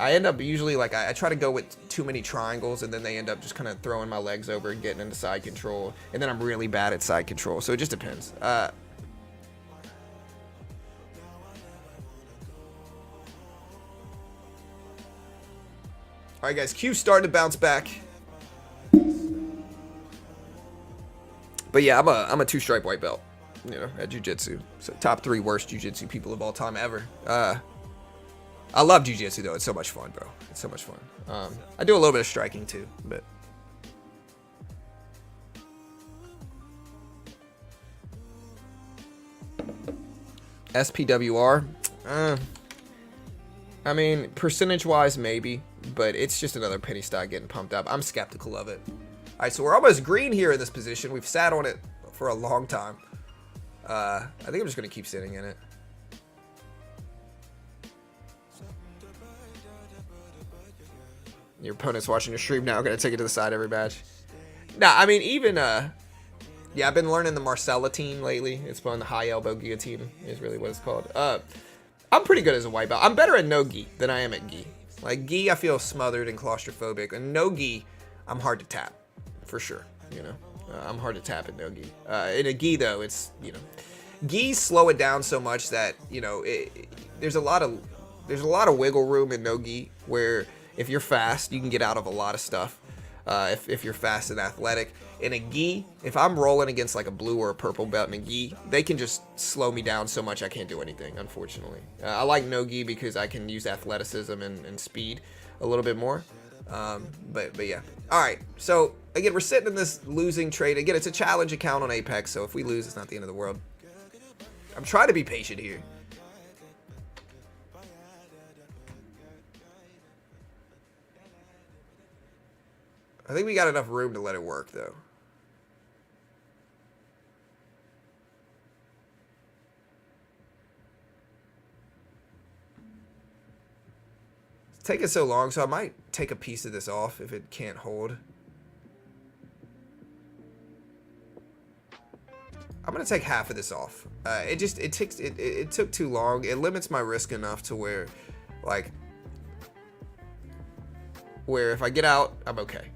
I end up usually, like, I try to go with too many triangles, and then they end up just kind of throwing my legs over and getting into side control. And then I'm really bad at side control. So it just depends. All right, guys. Q starting to bounce back. But yeah, I'm a 2-stripe white belt, you know, at jiu-jitsu. So top 3 worst jiu-jitsu people of all time ever. I love jiu-jitsu though. It's so much fun, bro. It's so much fun. I do a little bit of striking too, but SPWR. I mean, percentage-wise, maybe, but it's just another penny stock getting pumped up. I'm skeptical of it. All right, so we're almost green here in this position. We've sat on it for a long time. I think I'm just going to keep sitting in it. Your opponent's watching your stream now. Going to take it to the side every badge. Nah, I mean, even, yeah, I've been learning the Marcellatine lately. It's fun. The high elbow guillotine is really what it's called. I'm pretty good as a white belt. I'm better at no gi than I am at gi. Like, gi, I feel smothered and claustrophobic. And no gi, I'm hard to tap. For sure, you know. I'm hard to tap at no gi. In a gi, though, it's, you know. Gis slow it down so much that, you know, there's a lot of wiggle room in no gi where if you're fast, you can get out of a lot of stuff. If you're fast and athletic. In a gi, if I'm rolling against like a blue or a purple belt in a gi, they can just slow me down so much I can't do anything, unfortunately. I like no gi because I can use athleticism and speed a little bit more. But yeah. All right. So again, we're sitting in this losing trade. Again, it's a challenge account on Apex, so if we lose, it's not the end of the world. I'm trying to be patient here. I think we got enough room to let it work, though. It's taking so long, so I might take a piece of this off if it can't hold. I'm gonna take half of this off. It took too long. It limits my risk enough to where if I get out, I'm okay.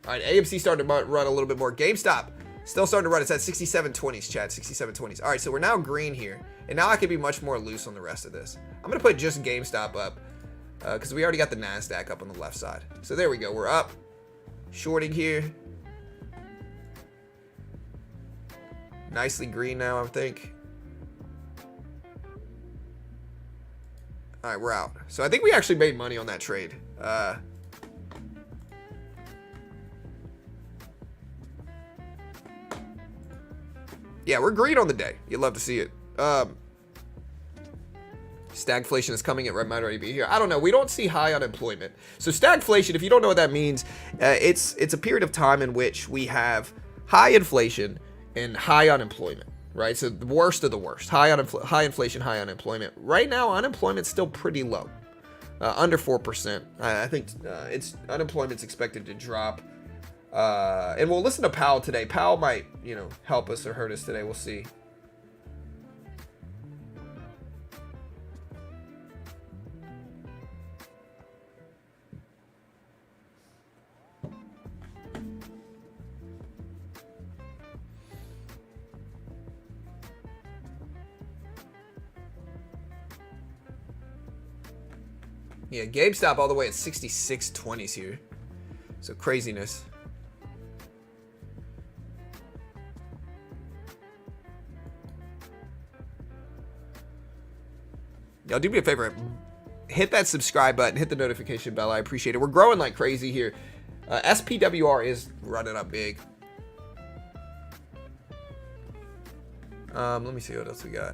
All right, AMC started to run a little bit more. GameStop Still starting to run. It's at 67.20s, chat. 67.20s. All right, so we're now green here. And now I can be much more loose on the rest of this. I'm going to put just GameStop up because we already got the NASDAQ up on the left side. So there we go. We're up. Shorting here. Nicely green now, I think. All right, we're out. So I think we actually made money on that trade. Yeah, we're green on the day. You'd love to see it. Stagflation is coming. It might already be here. I don't know. We don't see high unemployment. So stagflation, if you don't know what that means, it's a period of time in which we have high inflation and high unemployment, right? So the worst of the worst. High inflation, high unemployment. Right now, unemployment's still pretty low, under 4%. I think unemployment's expected to drop. And we'll listen to Powell today. Powell might, help us or hurt us today. We'll see. Yeah, GameStop all the way at 66.20s here. So craziness. Y'all do me a favor. Hit that subscribe button. Hit the notification bell. I appreciate it. We're growing like crazy here. SPWR is running up big. Let me see what else we got.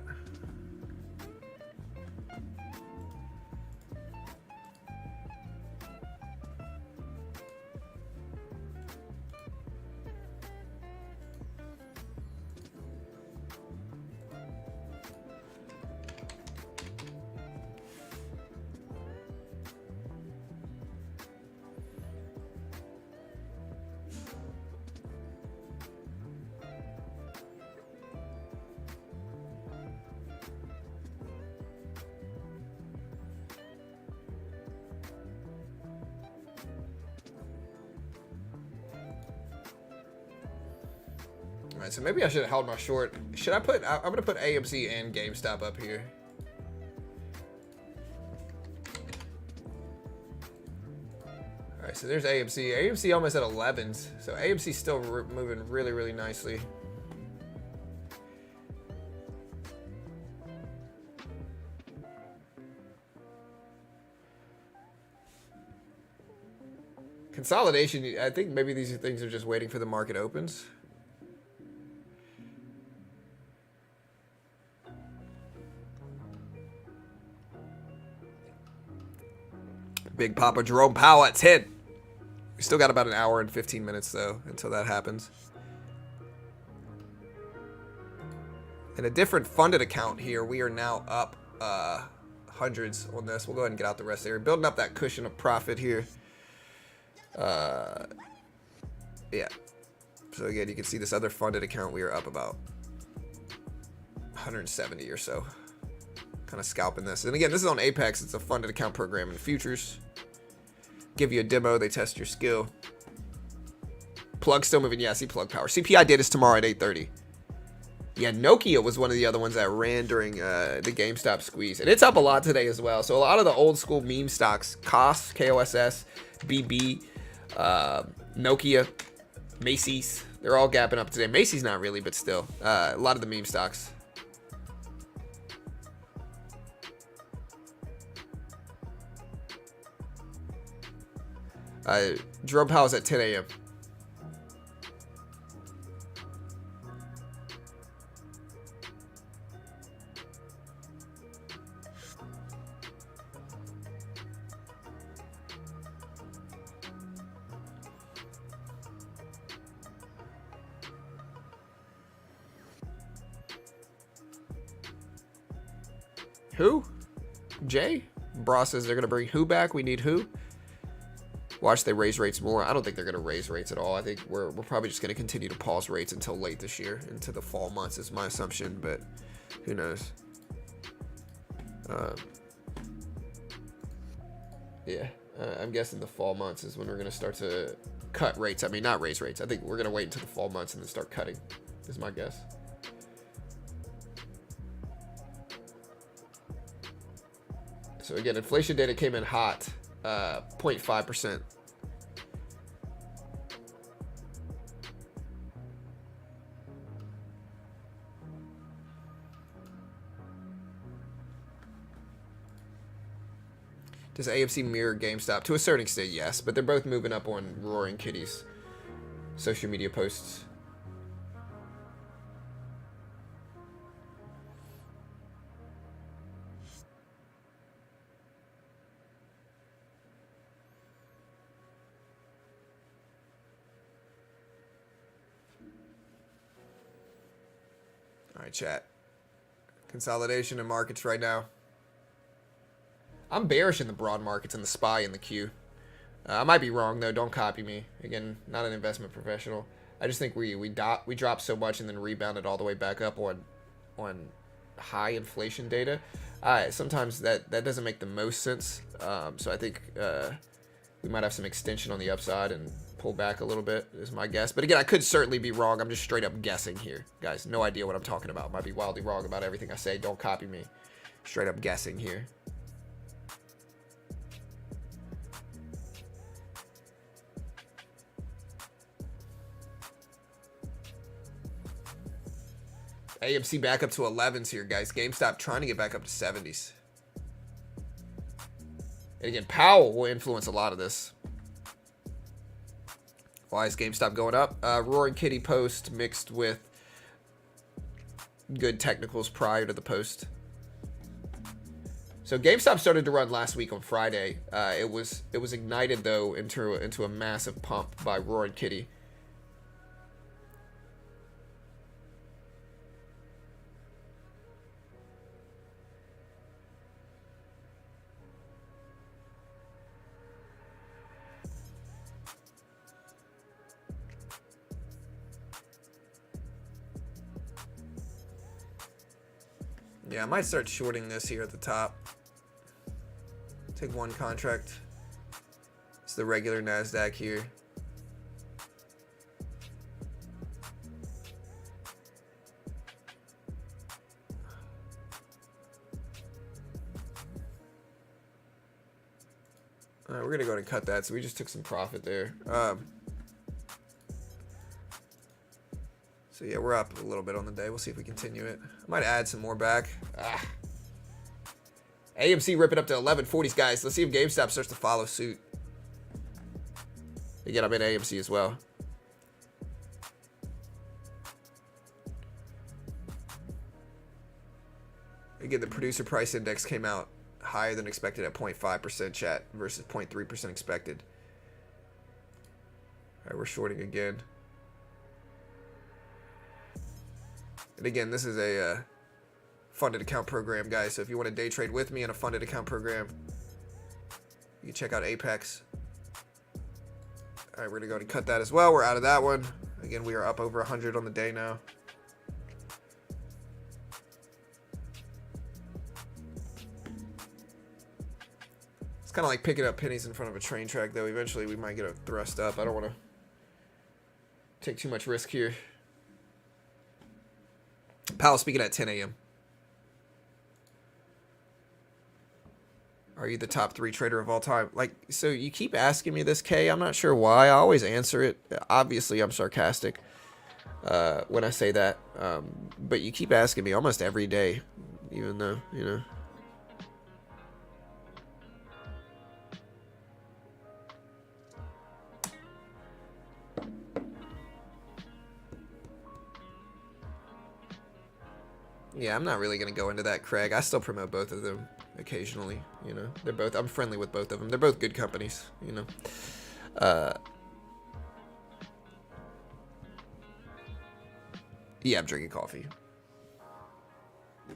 All right, so maybe I should have held my short. Should I put? I'm gonna put AMC and GameStop up here. All right, so there's AMC. AMC almost at 11s, so AMC still moving really, really nicely. Consolidation. I think maybe these things are just waiting for the market opens. Big Papa Jerome Powell at 10. We still got about an hour and 15 minutes, though, until that happens. In a different funded account here, we are now up hundreds on this. We'll go ahead and get out the rest there. Building up that cushion of profit here. Yeah. So, again, you can see this other funded account. We are up about 170 or so. Kind of scalping this. And, again, this is on Apex. It's a funded account program in futures. Give you a demo. They test your skill. Plug still moving. Yeah, I see plug power. CPI data's tomorrow at 8:30. Yeah, Nokia was one of the other ones that ran during the GameStop squeeze. And it's up a lot today as well. So a lot of the old school meme stocks, KOSS, KOSS, BB, Nokia, Macy's, they're all gapping up today. Macy's not really, but still. A lot of the meme stocks. Jerome Powell's at 10 a.m. Who? Jay? Bra says they're going to bring who back? We need who? Watch they raise rates more. I don't think they're going to raise rates at all. I think we're probably just going to continue to pause rates until late this year, into the fall months is my assumption, but who knows? Yeah, I'm guessing the fall months is when we're going to start to cut rates. I mean, not raise rates. I think we're going to wait until the fall months and then start cutting, is my guess. So again, inflation data came in hot, 0.5%. Does AMC mirror GameStop? To a certain extent, yes, but they're both moving up on Roaring Kitty's social media posts. All right, chat. Consolidation in markets right now. I'm bearish in the broad markets and the SPY and the Q. I might be wrong though. Don't copy me. Again, not an investment professional. I just think we dropped so much and then rebounded all the way back up on high inflation data. Sometimes that doesn't make the most sense. So I think we might have some extension on the upside and pull back a little bit is my guess. But again, I could certainly be wrong. I'm just straight up guessing here, guys. No idea what I'm talking about. Might be wildly wrong about everything I say. Don't copy me. Straight up guessing here. AMC back up to 11s here, guys. GameStop trying to get back up to 70s. And again, Powell will influence a lot of this. Why is GameStop going up? Roaring Kitty post mixed with good technicals prior to the post. So GameStop started to run last week on Friday. It was ignited though into a massive pump by Roaring Kitty. Yeah, I might start shorting this here at the top. Take one contract. It's the regular NASDAQ here. All right, we're gonna go ahead and cut that. So we just took some profit there. So yeah, we're up a little bit on the day. We'll see if we continue it. I might add some more back. AMC ripping up to 1140s, guys. Let's see if GameStop starts to follow suit. Again, I'm in AMC as well. Again, the producer price index came out higher than expected at 0.5% chat versus 0.3% expected. All right, we're shorting again. And again, this is a funded account program, guys. So if you want to day trade with me in a funded account program, you can check out Apex. All right, we're gonna go and cut that as well. We're out of that one. Again, we are up over 100 on the day now. It's kind of like picking up pennies in front of a train track, though. Eventually, we might get a thrust up. I don't want to take too much risk here. Powell speaking at 10 a.m. Are you the top 3 trader of all time? Like, so you keep asking me this, Kay. I'm not sure why. I always answer it. Obviously, I'm sarcastic when I say that. But you keep asking me almost every day, even though, you know. Yeah, I'm not really going to go into that, Craig. I still promote both of them occasionally, you know. They're both, I'm friendly with both of them. They're both good companies, you know. Yeah, I'm drinking coffee. All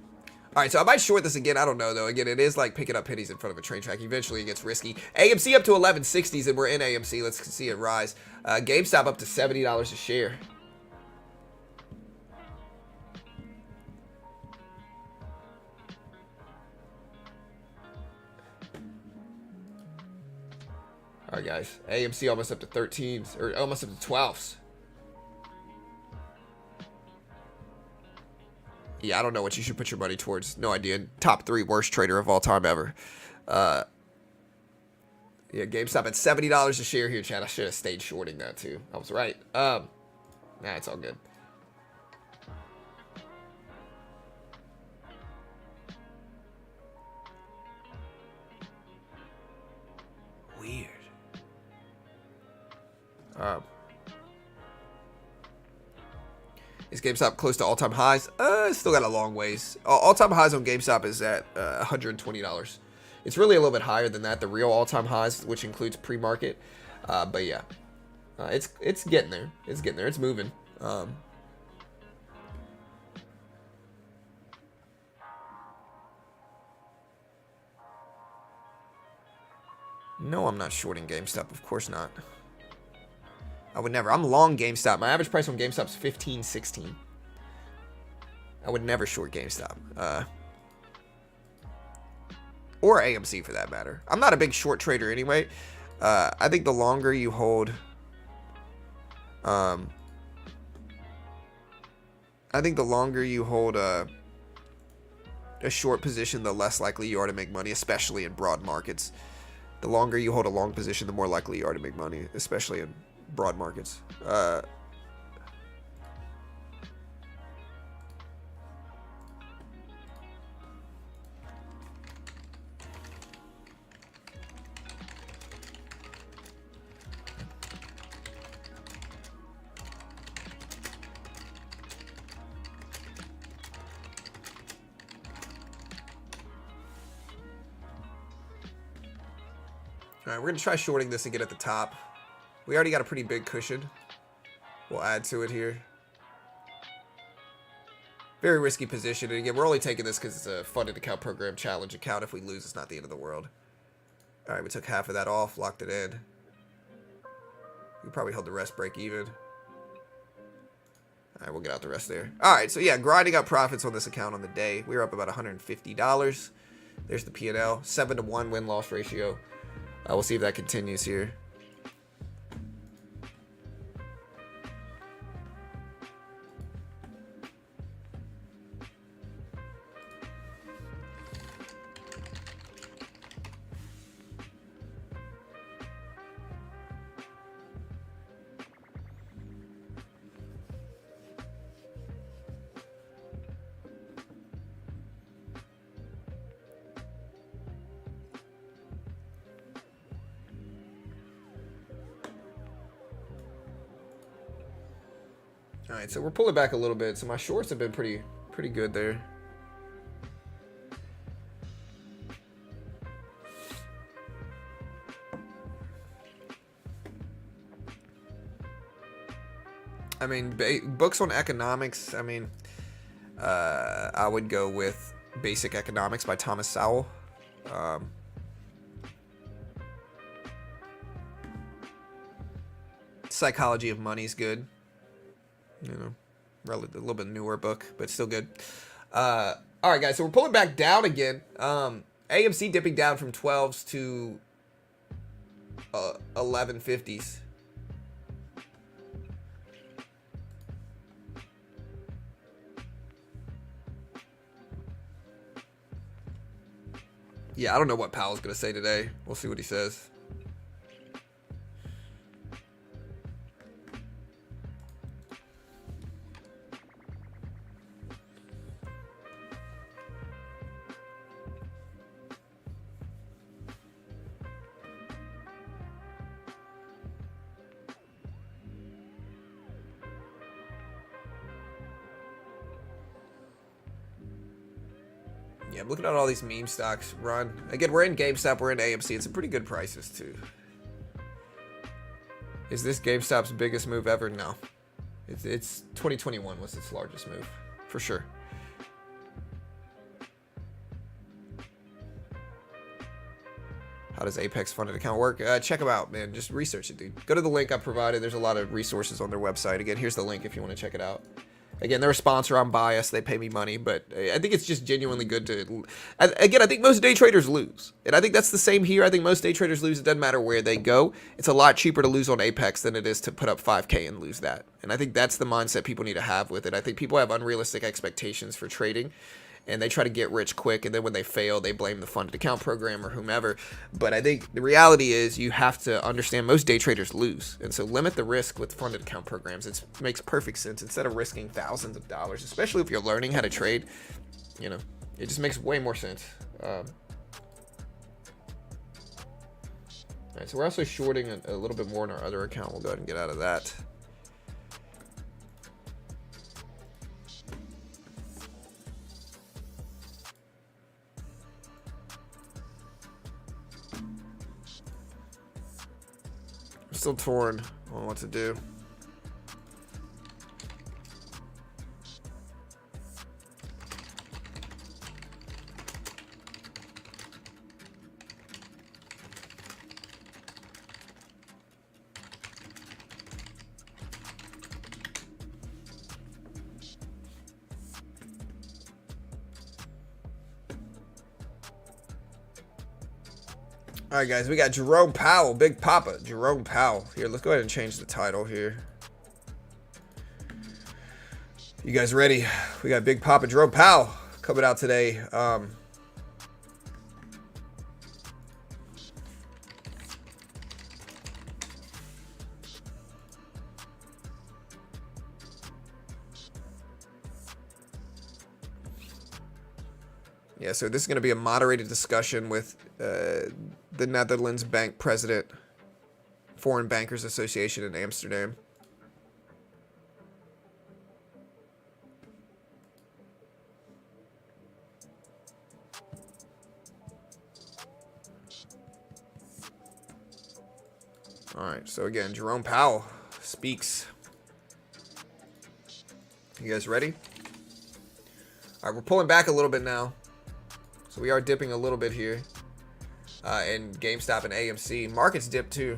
right, so I might short this again. I don't know, though. Again, it is like picking up pennies in front of a train track. Eventually, it gets risky. AMC up to 1160s, and we're in AMC. Let's see it rise. GameStop up to $70 a share. All right, guys. AMC almost up to 13s, or almost up to 12s. Yeah, I don't know what you should put your money towards. No idea. Top 3 worst trader of all time ever. Yeah, GameStop at $70 a share here, Chad. I should have stayed shorting that too. I was right. Nah, it's all good. Weird. Is GameStop close to all-time highs? Still got a long ways. All-time highs on GameStop is at $120. It's really a little bit higher than that, the real all-time highs, which includes pre-market. But yeah, it's getting there. It's getting there. It's moving. No, I'm not shorting GameStop. Of course not. I would never. I'm long GameStop. My average price on GameStop is $15.16. I would never short GameStop. Or AMC for that matter. I'm not a big short trader anyway. I think the longer you hold... I think the longer you hold a short position, the less likely you are to make money, especially in broad markets. The longer you hold a long position, the more likely you are to make money, especially in broad markets. All right, we're going to try shorting this and get at the top. We already got a pretty big cushion. We'll add to it here. Very risky position. And again, we're only taking this because it's a funded account program challenge account. If we lose, it's not the end of the world. All right, we took half of that off, locked it in. We probably held the rest break even. All right, we'll get out the rest there. All right, so yeah, grinding up profits on this account on the day. We were up about $150. There's the P&L. 7-to-1 win-loss ratio. We'll see if that continues here. All right, so we're pulling back a little bit. So my shorts have been pretty good there. I mean, books on economics. I mean, I would go with Basic Economics by Thomas Sowell. Psychology of Money is good. You know, a little bit newer book, but still good. All right, guys, so we're pulling back down again. AMC dipping down from 12s to 1150s. Yeah, I don't know what Powell's going to say today. We'll see what he says. Yeah, I'm looking at all these meme stocks run. Again, we're in GameStop, we're in AMC. It's some pretty good prices, too. Is this GameStop's biggest move ever? No. It's 2021 was its largest move, for sure. How does Apex funded account work? Check them out, man. Just research it, dude. Go to the link I provided. There's a lot of resources on their website. Again, here's the link if you want to check it out. Again, they're a sponsor. I'm biased. They pay me money, but I think it's just genuinely good to. Again, I think most day traders lose, and I think that's the same here. I think most day traders lose. It doesn't matter where they go. It's a lot cheaper to lose on Apex than it is to put up 5K and lose that. And I think that's the mindset people need to have with it. I think people have unrealistic expectations for trading, and they try to get rich quick, and then when they fail, they blame the funded account program or whomever. But I think the reality is you have to understand most day traders lose, and so limit the risk with funded account programs. It makes perfect sense. Instead of risking thousands of dollars, especially if you're learning how to trade, you know, it just makes way more sense. All right, so we're also shorting a little bit more in our other account. We'll go ahead and get out of that. Still torn on what to do. All right, guys, we got Jerome Powell, Big Papa, Jerome Powell. Here, let's go ahead and change the title here. You guys ready? We got Big Papa Jerome Powell coming out today. Yeah, so this is going to be a moderated discussion with the Netherlands Bank President, Foreign Bankers Association in Amsterdam. All right, so again, Jerome Powell speaks. You guys ready? All right, we're pulling back a little bit now. So we are dipping a little bit here. And GameStop and AMC. Markets dipped too.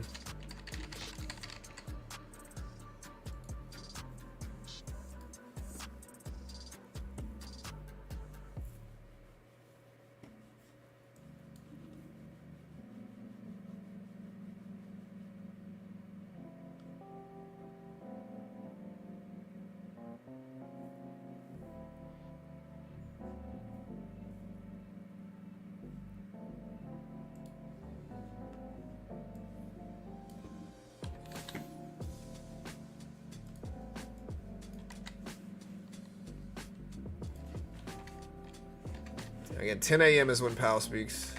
Again, 10 a.m. is when Powell speaks.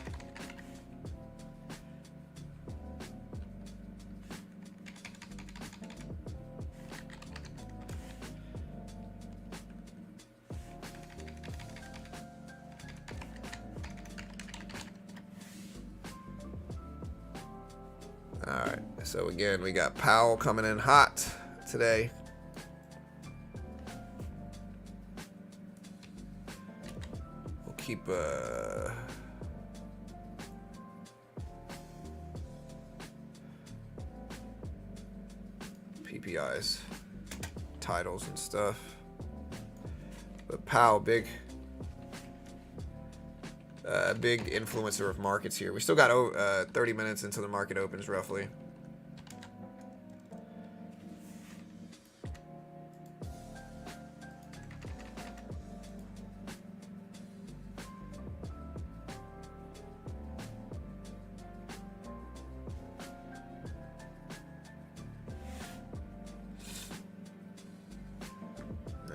All right, so again, we got Powell coming in hot today. Keep PPIs, titles and stuff. But Powell, big influencer of markets here. We still got 30 minutes until the market opens roughly.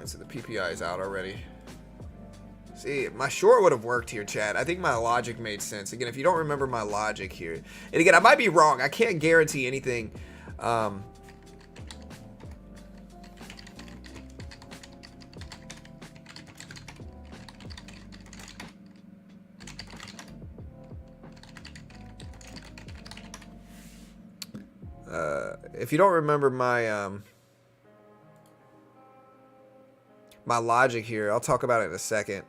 So the PPI is out already. See, my short would have worked here, Chad. I think my logic made sense. Again, if you don't remember my logic here, and again, I might be wrong. I can't guarantee anything. If you don't remember my my logic here, I'll talk about it in a second.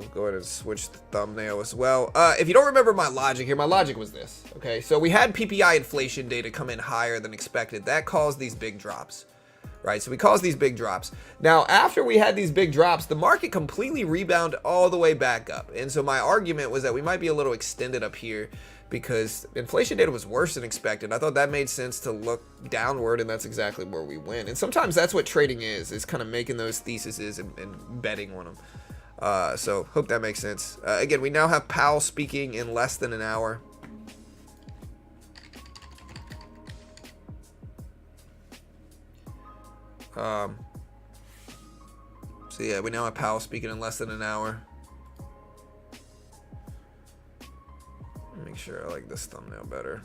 we'll go ahead and switch the thumbnail as well. If you don't remember my logic here, my logic was this. Okay, so we had PPI inflation data come in higher than expected. That caused these big drops. Right, so we caused these big drops. Now, after we had these big drops, the market completely rebounded all the way back up. And so my argument was that we might be a little extended up here because inflation data was worse than expected. I thought that made sense to look downward, and that's exactly where we went. And sometimes that's what trading is kind of making those theses and betting on them. So hope that makes sense. Again, we now have Powell speaking in less than an hour. So yeah, we now have Powell speaking in less than an hour. Make sure I like this thumbnail better.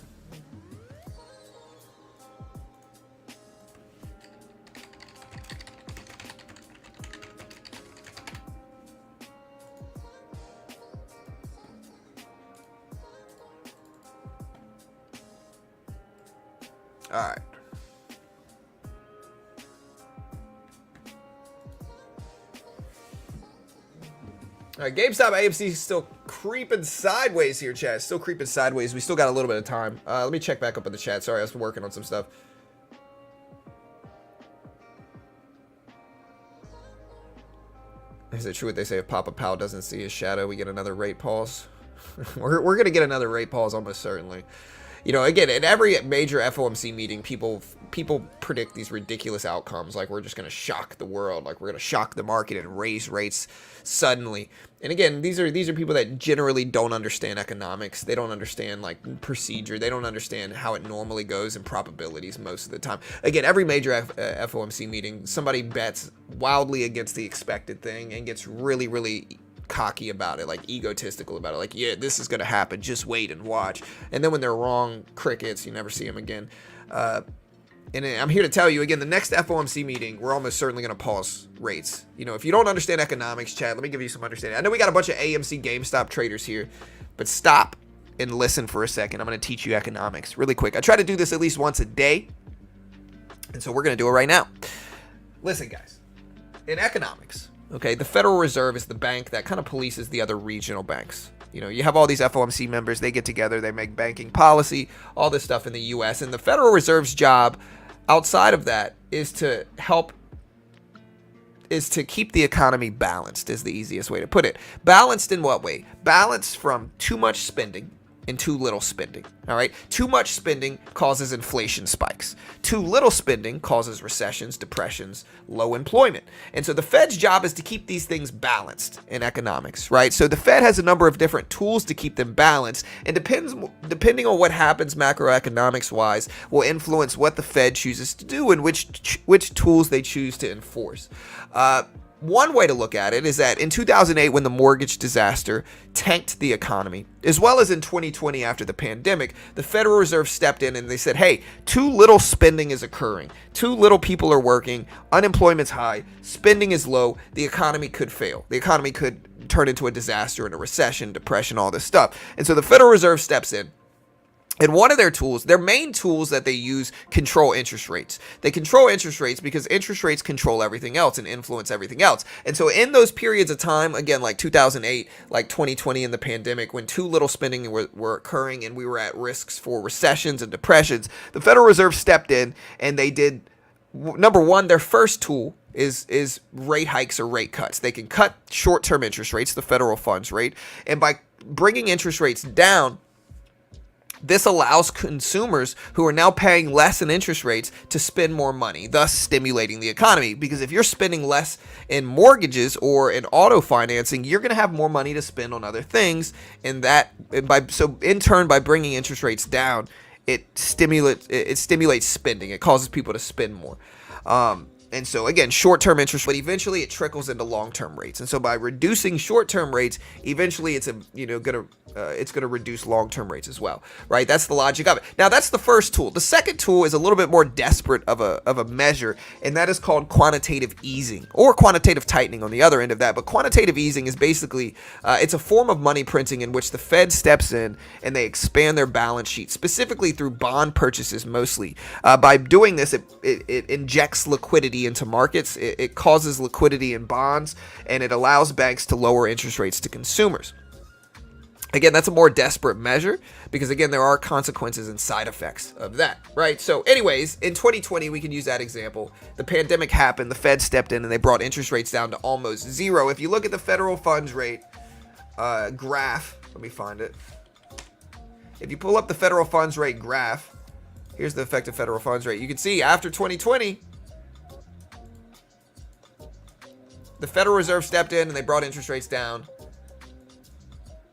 All right. All right, GameStop AMC is still creeping sideways here, chat. Still creeping sideways. We still got a little bit of time. Let me check back up in the chat. Sorry, I was working on some stuff. Is it true what they say? If Papa Powell doesn't see his shadow, we get another rate pause? we're going to get another rate pause almost certainly. You know, again, in every major FOMC meeting, people predict these ridiculous outcomes, like we're just going to shock the world, like we're going to shock the market and raise rates suddenly. And again, these are people that generally don't understand economics. They don't understand like procedure. They don't understand how it normally goes and probabilities most of the time. Again, every major FOMC meeting, somebody bets wildly against the expected thing and gets really, really cocky about it, like egotistical about it, like, yeah, this is gonna happen, just wait and watch. And then when they're wrong, crickets, you never see them again. And I'm here to tell you again, the next FOMC meeting, we're almost certainly gonna pause rates. You know, if you don't understand economics, Chad, let me give you some understanding. I know we got a bunch of AMC GameStop traders here, but stop and listen for a second. I'm gonna teach you economics really quick. I try to do this at least once a day, and so we're gonna do it right now. Listen, guys, in economics, okay, the Federal Reserve is the bank that kind of polices the other regional banks. You know, you have all these FOMC members, they get together, they make banking policy, all this stuff in the US. And the Federal Reserve's job outside of that is to keep the economy balanced, is the easiest way to put it. Balanced in what way? Balanced from too much spending and too little spending. All right. Too much spending causes inflation spikes. Too little spending causes recessions, depressions, low employment. And so the Fed's job is to keep these things balanced in economics, right? So the Fed has a number of different tools to keep them balanced, and depending on what happens macroeconomics wise will influence what the Fed chooses to do and which tools they choose to enforce. One way to look at it is that in 2008, when the mortgage disaster tanked the economy, as well as in 2020 after the pandemic, the Federal Reserve stepped in and they said, hey, too little spending is occurring. Too little people are working. Unemployment's high. Spending is low. The economy could fail. The economy could turn into a disaster and a recession, depression, all this stuff. And so the Federal Reserve steps in. And one of their tools, their main tools that they use, control interest rates. They control interest rates because interest rates control everything else and influence everything else. And so in those periods of time, again, like 2008, like 2020 and the pandemic, when too little spending were occurring and we were at risks for recessions and depressions, the Federal Reserve stepped in and they did, number one, their first tool is rate hikes or rate cuts. They can cut short-term interest rates, the federal funds rate, and by bringing interest rates down, this allows consumers who are now paying less in interest rates to spend more money, thus stimulating the economy. Because if you're spending less in mortgages or in auto financing, you're going to have more money to spend on other things. And in turn, by bringing interest rates down, it stimulates spending. It causes people to spend more. And so again, short-term interest, but eventually it trickles into long-term rates. And so by reducing short-term rates, eventually it's gonna reduce long-term rates as well, right? That's the logic of it. Now that's the first tool. The second tool is a little bit more desperate of a measure, and that is called quantitative easing or quantitative tightening on the other end of that. But quantitative easing is basically it's a form of money printing in which the Fed steps in and they expand their balance sheet, specifically through bond purchases mostly. By doing this, it injects liquidity liquidity into markets. It causes liquidity in bonds, and it allows banks to lower interest rates to consumers. Again, that's a more desperate measure because, again, there are consequences and side effects of that, right? So anyways, in 2020, we can use that example. The pandemic happened, the Fed stepped in, and they brought interest rates down to almost zero. If you look at the federal funds rate graph, let me find it. If you pull up the federal funds rate graph, here's the effective federal funds rate. You can see after 2020, the Federal Reserve stepped in and they brought interest rates down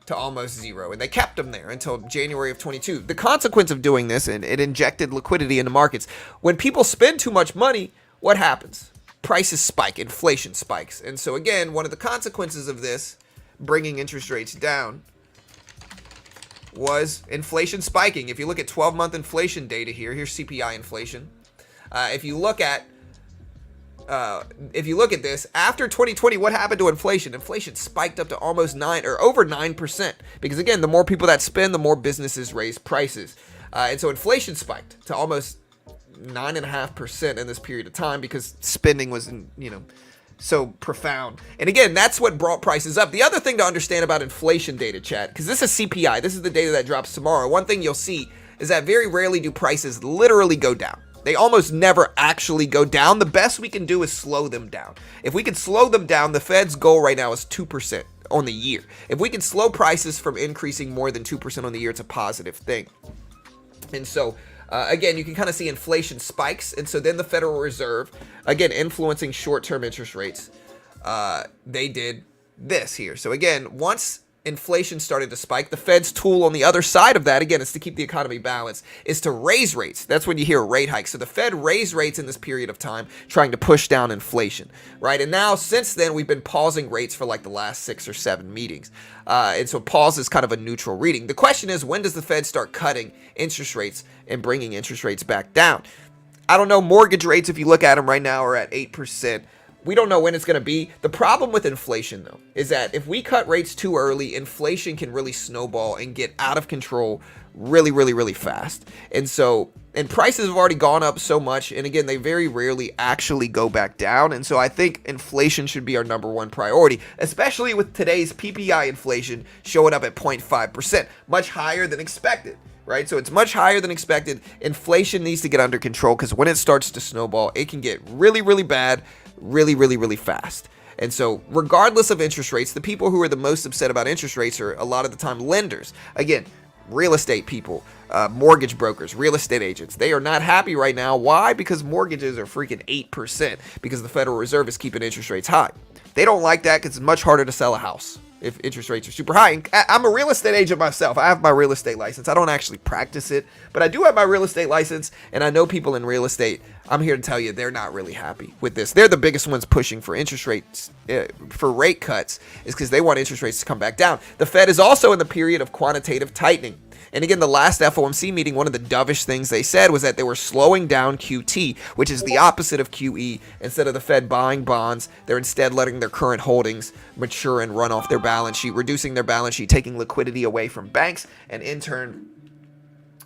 to almost zero, and they kept them there until January of 22. The consequence of doing this, and it injected liquidity into markets. When people spend too much money, what happens? Prices spike, inflation spikes. And so again, one of the consequences of this, bringing interest rates down, was inflation spiking. If you look at 12-month inflation data here, here's CPI inflation. If you look at this, after 2020, what happened to inflation? Inflation spiked up to almost 9 or over 9%. Because again, the more people that spend, the more businesses raise prices. And so inflation spiked to almost 9.5% in this period of time because spending was, so profound. And again, that's what brought prices up. The other thing to understand about inflation data, chat, because this is CPI, this is the data that drops tomorrow. One thing you'll see is that very rarely do prices literally go down. They almost never actually go down. The best we can do is slow them down. If we can slow them down, the Fed's goal right now is 2% on the year. If we can slow prices from increasing more than 2% on the year, it's a positive thing. And so, again, you can kind of see inflation spikes. And so then the Federal Reserve, again, influencing short-term interest rates, they did this here. So again, once inflation started to spike, the Fed's tool on the other side of that, again, is to keep the economy balanced, is to raise rates. That's when you hear rate hikes. So the Fed raised rates in this period of time, trying to push down inflation, right? And now, since then, we've been pausing rates for like the last 6 or 7 meetings. And so pause is kind of a neutral reading. The question is, when does the Fed start cutting interest rates and bringing interest rates back down? I don't know. Mortgage rates, if you look at them right now, are at 8%. We don't know when it's going to be. The problem with inflation, though, is that if we cut rates too early, inflation can really snowball and get out of control really, really, really fast. And prices have already gone up so much. And again, they very rarely actually go back down. And so I think inflation should be our number one priority, especially with today's PPI inflation showing up at 0.5%, much higher than expected. Right? So it's much higher than expected. Inflation needs to get under control because when it starts to snowball, it can get really, really bad, really, really, really fast. And so regardless of interest rates, the people who are the most upset about interest rates are a lot of the time lenders. Again, real estate people, mortgage brokers, real estate agents. They are not happy right now. Why? Because mortgages are freaking 8% because the Federal Reserve is keeping interest rates high. They don't like that because it's much harder to sell a house if interest rates are super high. And I'm a real estate agent myself. I have my real estate license. I don't actually practice it, but I do have my real estate license, and I know people in real estate. I'm here to tell you they're not really happy with this. They're the biggest ones pushing for interest rates, for rate cuts, is because they want interest rates to come back down. The Fed is also in the period of quantitative tightening. And again, the last FOMC meeting, one of the dovish things they said was that they were slowing down QT, which is the opposite of QE. Instead of the Fed buying bonds, they're instead letting their current holdings mature and run off their balance sheet, reducing their balance sheet, taking liquidity away from banks, and in turn,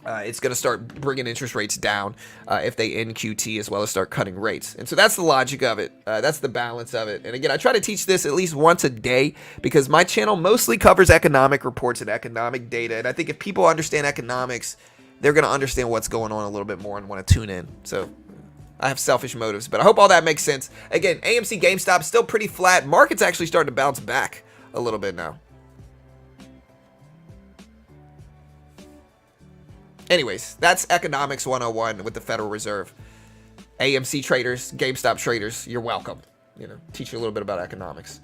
it's going to start bringing interest rates down if they end QT, as well as start cutting rates. And so that's the logic of it. That's the balance of it. And again, I try to teach this at least once a day because my channel mostly covers economic reports and economic data. And I think if people understand economics, they're going to understand what's going on a little bit more and want to tune in. So I have selfish motives, but I hope all that makes sense. Again, AMC, GameStop, still pretty flat. Market's actually starting to bounce back a little bit now. Anyways, that's Economics 101 with the Federal Reserve. AMC traders, GameStop traders, you're welcome. Teach you a little bit about economics.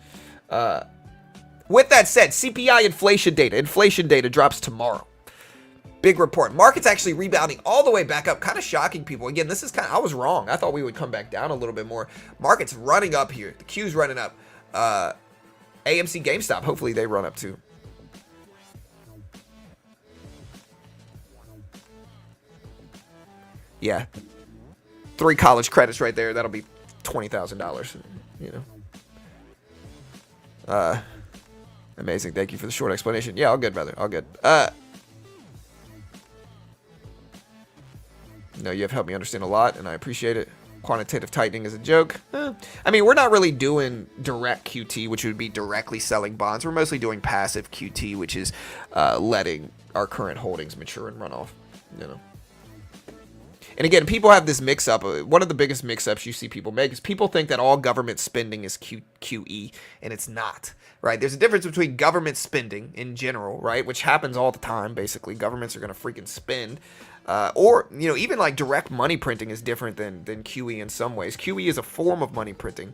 With that said, CPI inflation data drops tomorrow. Big report. Market's actually rebounding all the way back up, kind of shocking people. Again, this is I was wrong. I thought we would come back down a little bit more. Market's running up here. The Q's running up. AMC, GameStop, hopefully they run up too. Yeah, 3 college credits right there. That'll be $20,000. Amazing. Thank you for the short explanation. Yeah, all good, brother. All good. No, you have helped me understand a lot, and I appreciate it. quantitative tightening is a joke. I mean, we're not really doing direct QT, which would be directly selling bonds. We're mostly doing passive QT, which is letting our current holdings mature and run off, you know. And again, people have this mix-up. One of the biggest mix-ups you see people make is people think that all government spending is QE, and it's not, right? There's a difference between government spending in general, right, which happens all the time, basically. Governments are going to freaking spend. Or, you know, even like direct money printing is different than QE in some ways. QE is a form of money printing.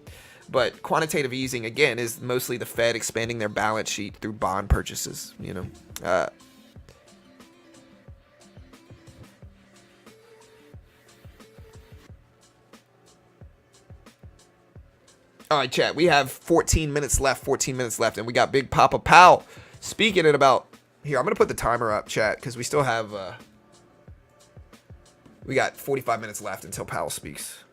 But quantitative easing, again, is mostly the Fed expanding their balance sheet through bond purchases, you know. All right, chat. We have 14 minutes left, and we got Big Papa Powell speaking in about... Here, I'm going to put the timer up, chat, because we still have... we got 45 minutes left until Powell speaks.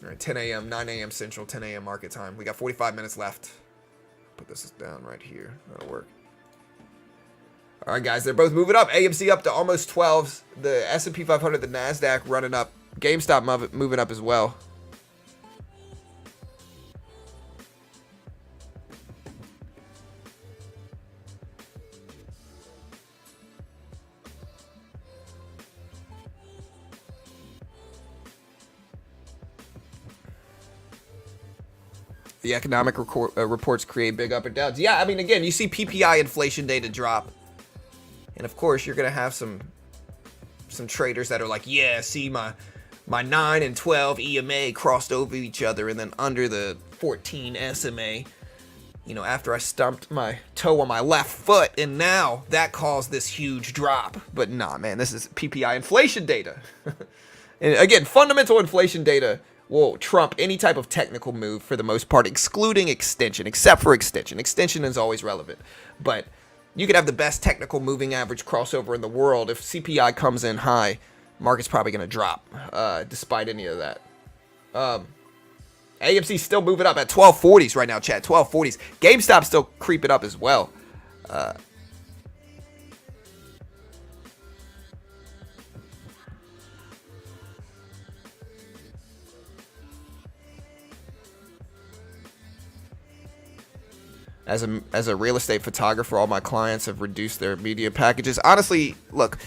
All right, 10 a.m., 9 a.m. Central, 10 a.m. market time. We got 45 minutes left. Put this down right here. That'll work. All right, guys, they're both moving up. AMC up to almost 12s. The S&P 500, the NASDAQ running up. GameStop moving up as well. The economic reports create big up and downs. Yeah, I mean, again, you see PPI inflation data drop. And, of course, you're going to have some traders that are like, yeah, see, my 9 and 12 EMA crossed over each other, and then under the 14 SMA, you know, after I stumped my toe on my left foot, and now that caused this huge drop. But nah, man, this is PPI inflation data. And again, fundamental inflation data will trump any type of technical move for the most part, excluding extension, except for extension. Extension is always relevant. But you could have the best technical moving average crossover in the world. If CPI comes in high, market's probably going to drop, despite any of that. AMC still moving up at 1240s right now, chat. 1240s. GameStop still creeping up as well. As a real estate photographer, all my clients have reduced their media packages. Honestly, look,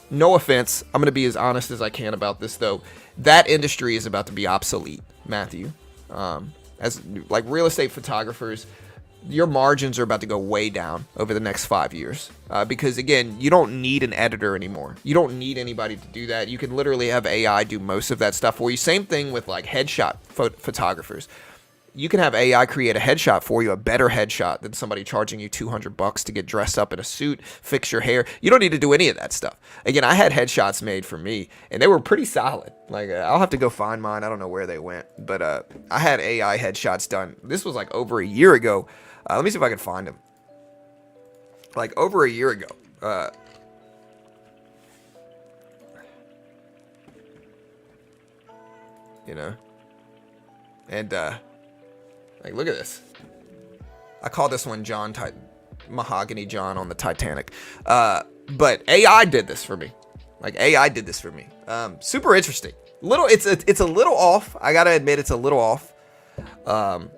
no offense. I'm going to be as honest as I can about this, though. That industry is about to be obsolete, Matthew. As like real estate photographers, your margins are about to go way down over the next 5 years. Because, again, you don't need an editor anymore. You don't need anybody to do that. You can literally have AI do most of that stuff for you. Same thing with, like, headshot photographers. You can have AI create a headshot for you, a better headshot than somebody charging you $200 to get dressed up in a suit, fix your hair. You don't need to do any of that stuff. Again, I had headshots made for me, and they were pretty solid. Like, I'll have to go find mine. I don't know where they went, but I had AI headshots done. This was like over a year ago. Let me see if I can find them. Like over a year ago. You know, and like, look at this. I call this one Mahogany John on the Titanic. But AI did this for me. Like, AI did this for me. Super interesting. It's a little off. I gotta admit, it's a little off. But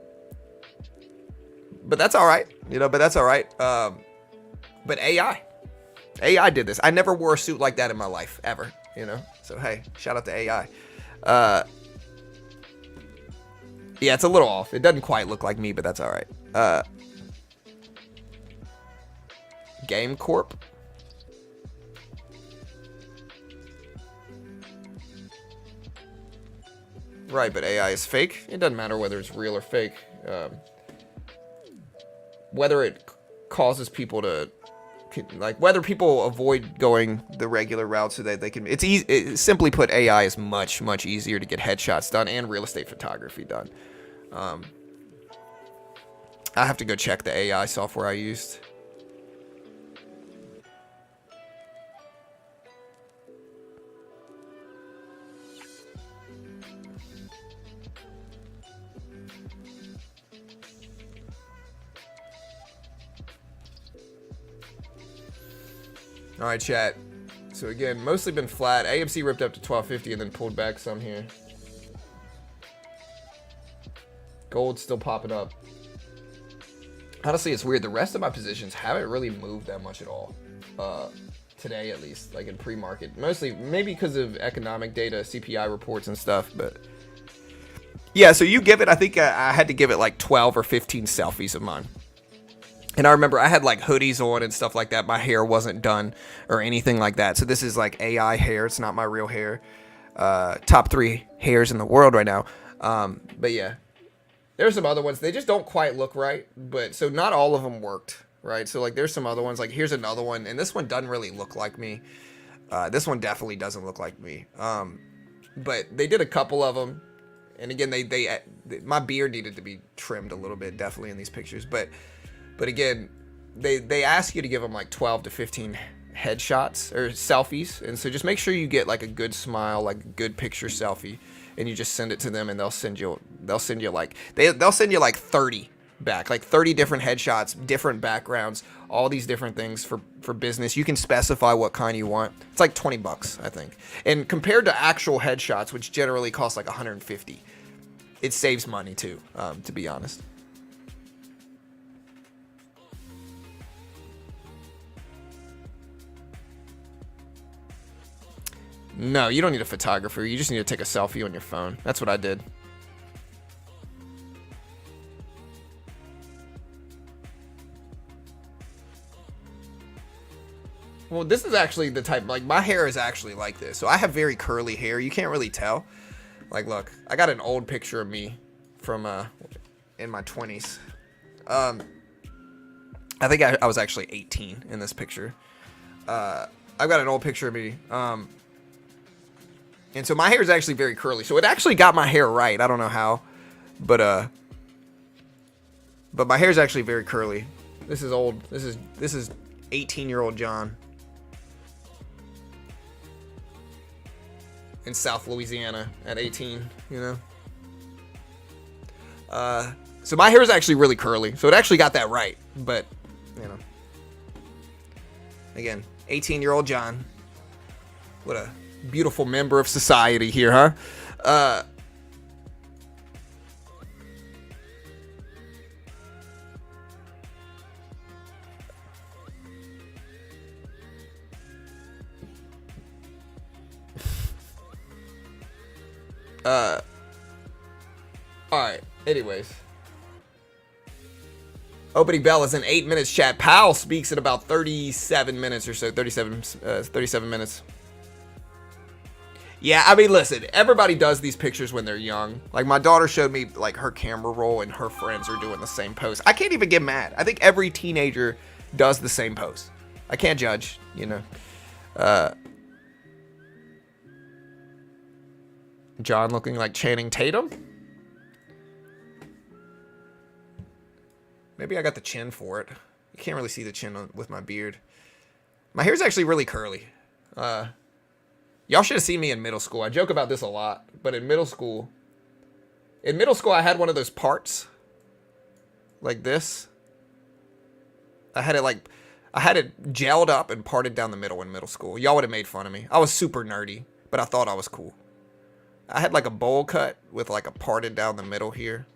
that's all right. You know, but that's all right. But AI did this. I never wore a suit like that in my life, ever. You know? So, hey, shout out to AI. Yeah, it's a little off. It doesn't quite look like me, but that's all right. Game Corp. Right, but AI is fake. It doesn't matter whether it's real or fake. Whether it causes people to, like, whether people avoid going the regular route so that they can, it's easy. Simply put, AI is much, much easier to get headshots done and real estate photography done. I have to go check the AI software I used. All right, chat. So again, mostly been flat. AMC ripped up to 1250 and then pulled back some here. Gold's still popping up. Honestly, it's weird. The rest of my positions haven't really moved that much at all. Today, at least, like in pre-market. Mostly, maybe because of economic data, CPI reports and stuff, but... Yeah, so you give it, I think I had to give it like 12 or 15 selfies of mine. And I remember I had like hoodies on and stuff like that. My hair wasn't done or anything like that. So this is like AI hair. It's not my real hair. Top 3 hairs in the world right now. But yeah, there's some other ones. They just don't quite look right. But so not all of them worked, right? So like there's some other ones. Like here's another one. And this one doesn't really look like me. This one definitely doesn't look like me. But they did a couple of them. And again, my beard needed to be trimmed a little bit, definitely in these pictures. But again, they ask you to give them like 12 to 15 headshots or selfies, and so just make sure you get like a good smile, like a good picture selfie, and you just send it to them, and they'll send you like 30 back, like 30 different headshots, different backgrounds, all these different things for business. You can specify what kind you want. It's like $20, I think. And compared to actual headshots, which generally cost like 150, it saves money too, to be honest. No, you don't need a photographer. You just need to take a selfie on your phone. That's what I did. Well, this is actually the type, like my hair is actually like this. So I have very curly hair. You can't really tell. Like, look, I got an old picture of me from in my 20s. I think I was actually 18 in this picture. I've got an old picture of me. And so my hair is actually very curly. So it actually got my hair right. I don't know how, but my hair is actually very curly. This is old. This is 18-year-old John in South Louisiana at 18, you know. So my hair is actually really curly. So it actually got that right, but you know. Again, 18-year-old John. What a beautiful member of society here, huh? Alright, anyways. Opening bell is in 8 minutes, chat. Powell speaks in about 37 minutes or so. 37 minutes. Yeah, I mean, listen, everybody does these pictures when they're young. Like, my daughter showed me, like, her camera roll, and her friends are doing the same pose. I can't even get mad. I think every teenager does the same pose. I can't judge, you know. John looking like Channing Tatum? Maybe I got the chin for it. You can't really see the chin with my beard. My hair's actually really curly. Y'all should have seen me in middle school. I joke about this a lot, but in middle school, I had one of those parts like this. I had it gelled up and parted down the middle in middle school. Y'all would have made fun of me. I was super nerdy, but I thought I was cool. I had like a bowl cut with like a parted down the middle here,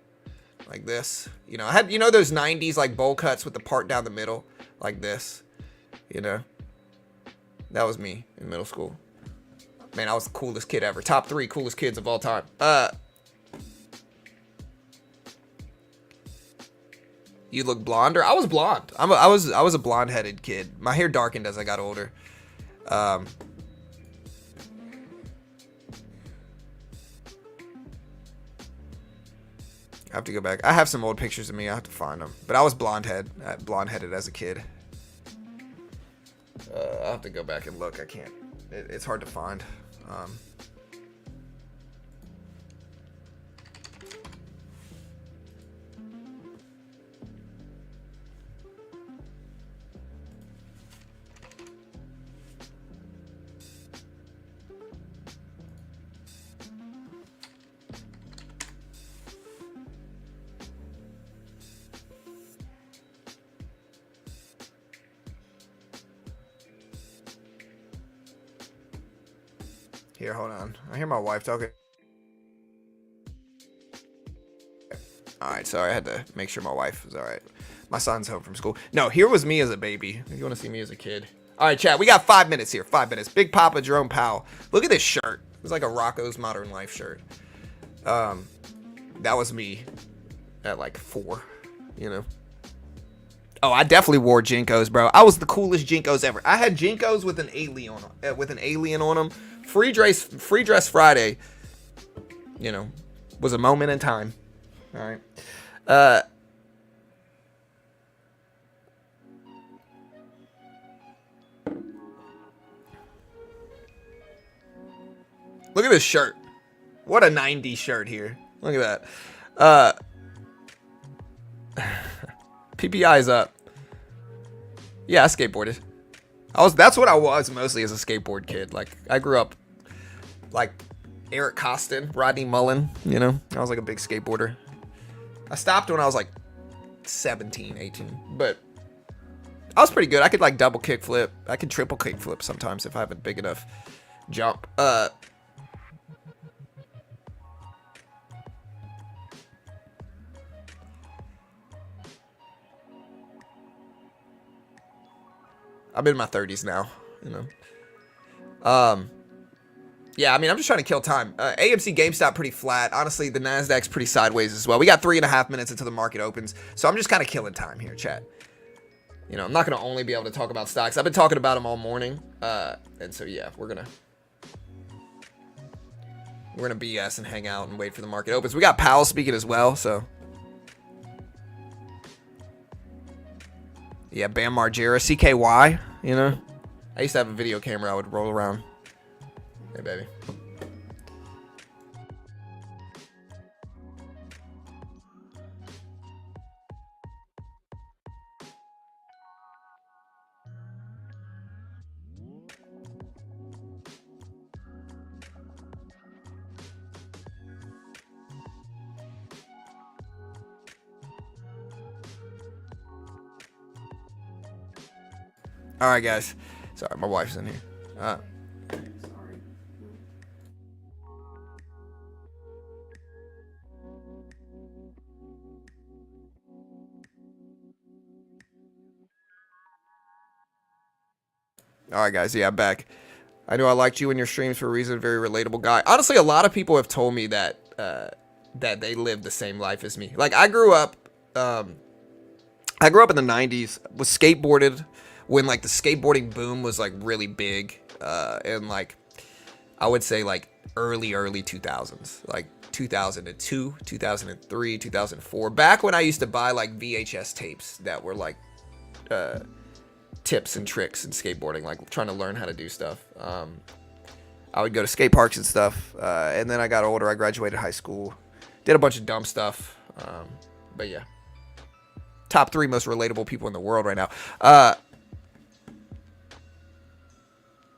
like this. You know, I had, you know, those 90s like bowl cuts with the part down the middle, like this. You know, that was me in middle school. Man, I was the coolest kid ever. Top 3 coolest kids of all time. You look blonder. I was blonde. I was a blonde-headed kid. My hair darkened as I got older. I have to go back. I have some old pictures of me. I have to find them. But I was blonde-headed as a kid. I'll have to go back and look. I can't. It's hard to find. Here, hold on. I hear my wife talking. Alright, sorry. I had to make sure my wife was alright. My son's home from school. No, here was me as a baby. If you want to see me as a kid. Alright, chat. We got 5 minutes here. 5 minutes. Big Papa Jerome Powell. Look at this shirt. It's like a Rocco's Modern Life shirt. That was me at like 4, you know. Oh, I definitely wore Jinkos, bro. I was the coolest Jinkos ever. I had Jinkos with an alien on them. Free dress Friday, you know, was a moment in time. All right. Look at this shirt. What a 90s shirt here. Look at that. PPI's up. Yeah, I skateboarded. That's what I was mostly as a skateboard kid. Like, I grew up like Eric Costin, Rodney Mullen, you know. I was like a big skateboarder. I stopped when I was like 17, 18, but I was pretty good. I could like double kick flip. I could triple kick flip sometimes if I have a big enough jump. I'm in my 30s now, you know. Yeah, I mean, I'm just trying to kill time. AMC GameStop pretty flat. Honestly, the Nasdaq's pretty sideways as well. We got 3.5 minutes until the market opens, so I'm just kind of killing time here, chat. You know, I'm not going to only be able to talk about stocks. I've been talking about them all morning, and so yeah, we're gonna BS and hang out and wait for the market opens. We got Powell speaking as well, so. Yeah, Bam Margera, CKY, you know. I used to have a video camera I would roll around. Hey, baby. All right, guys. Sorry, my wife's in here. Sorry. All right, guys. Yeah, I'm back. I know I liked you in your streams for a reason. Very relatable guy. Honestly, a lot of people have told me that that they lived the same life as me. Like, I grew up in the 90s, was skateboarded when like the skateboarding boom was like really big, and like I would say like early 2000s, like 2002, 2003, 2004, back when I used to buy like VHS tapes that were like tips and tricks in skateboarding, like trying to learn how to do stuff. I would go to skate parks and stuff, and then I got older. I graduated high school, did a bunch of dumb stuff, but yeah, top 3 most relatable people in the world right now.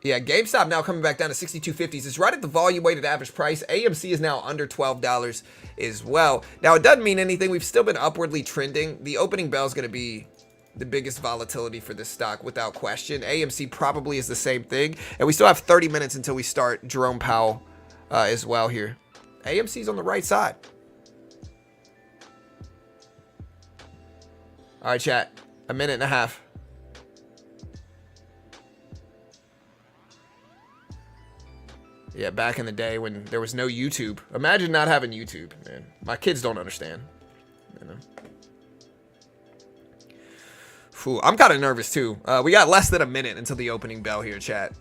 Yeah, GameStop now coming back down to 62.50s. It's right at the volume-weighted average price. AMC is now under $12 as well. Now, it doesn't mean anything. We've still been upwardly trending. The opening bell is going to be the biggest volatility for this stock without question. AMC probably is the same thing. And we still have 30 minutes until we start Jerome Powell as well here. AMC's on the right side. All right, chat. 1.5 minutes. Yeah, back in the day when there was no YouTube. Imagine not having YouTube, man. My kids don't understand. You know. Whew, I'm kind of nervous too. We got less than a minute until the opening bell here, chat.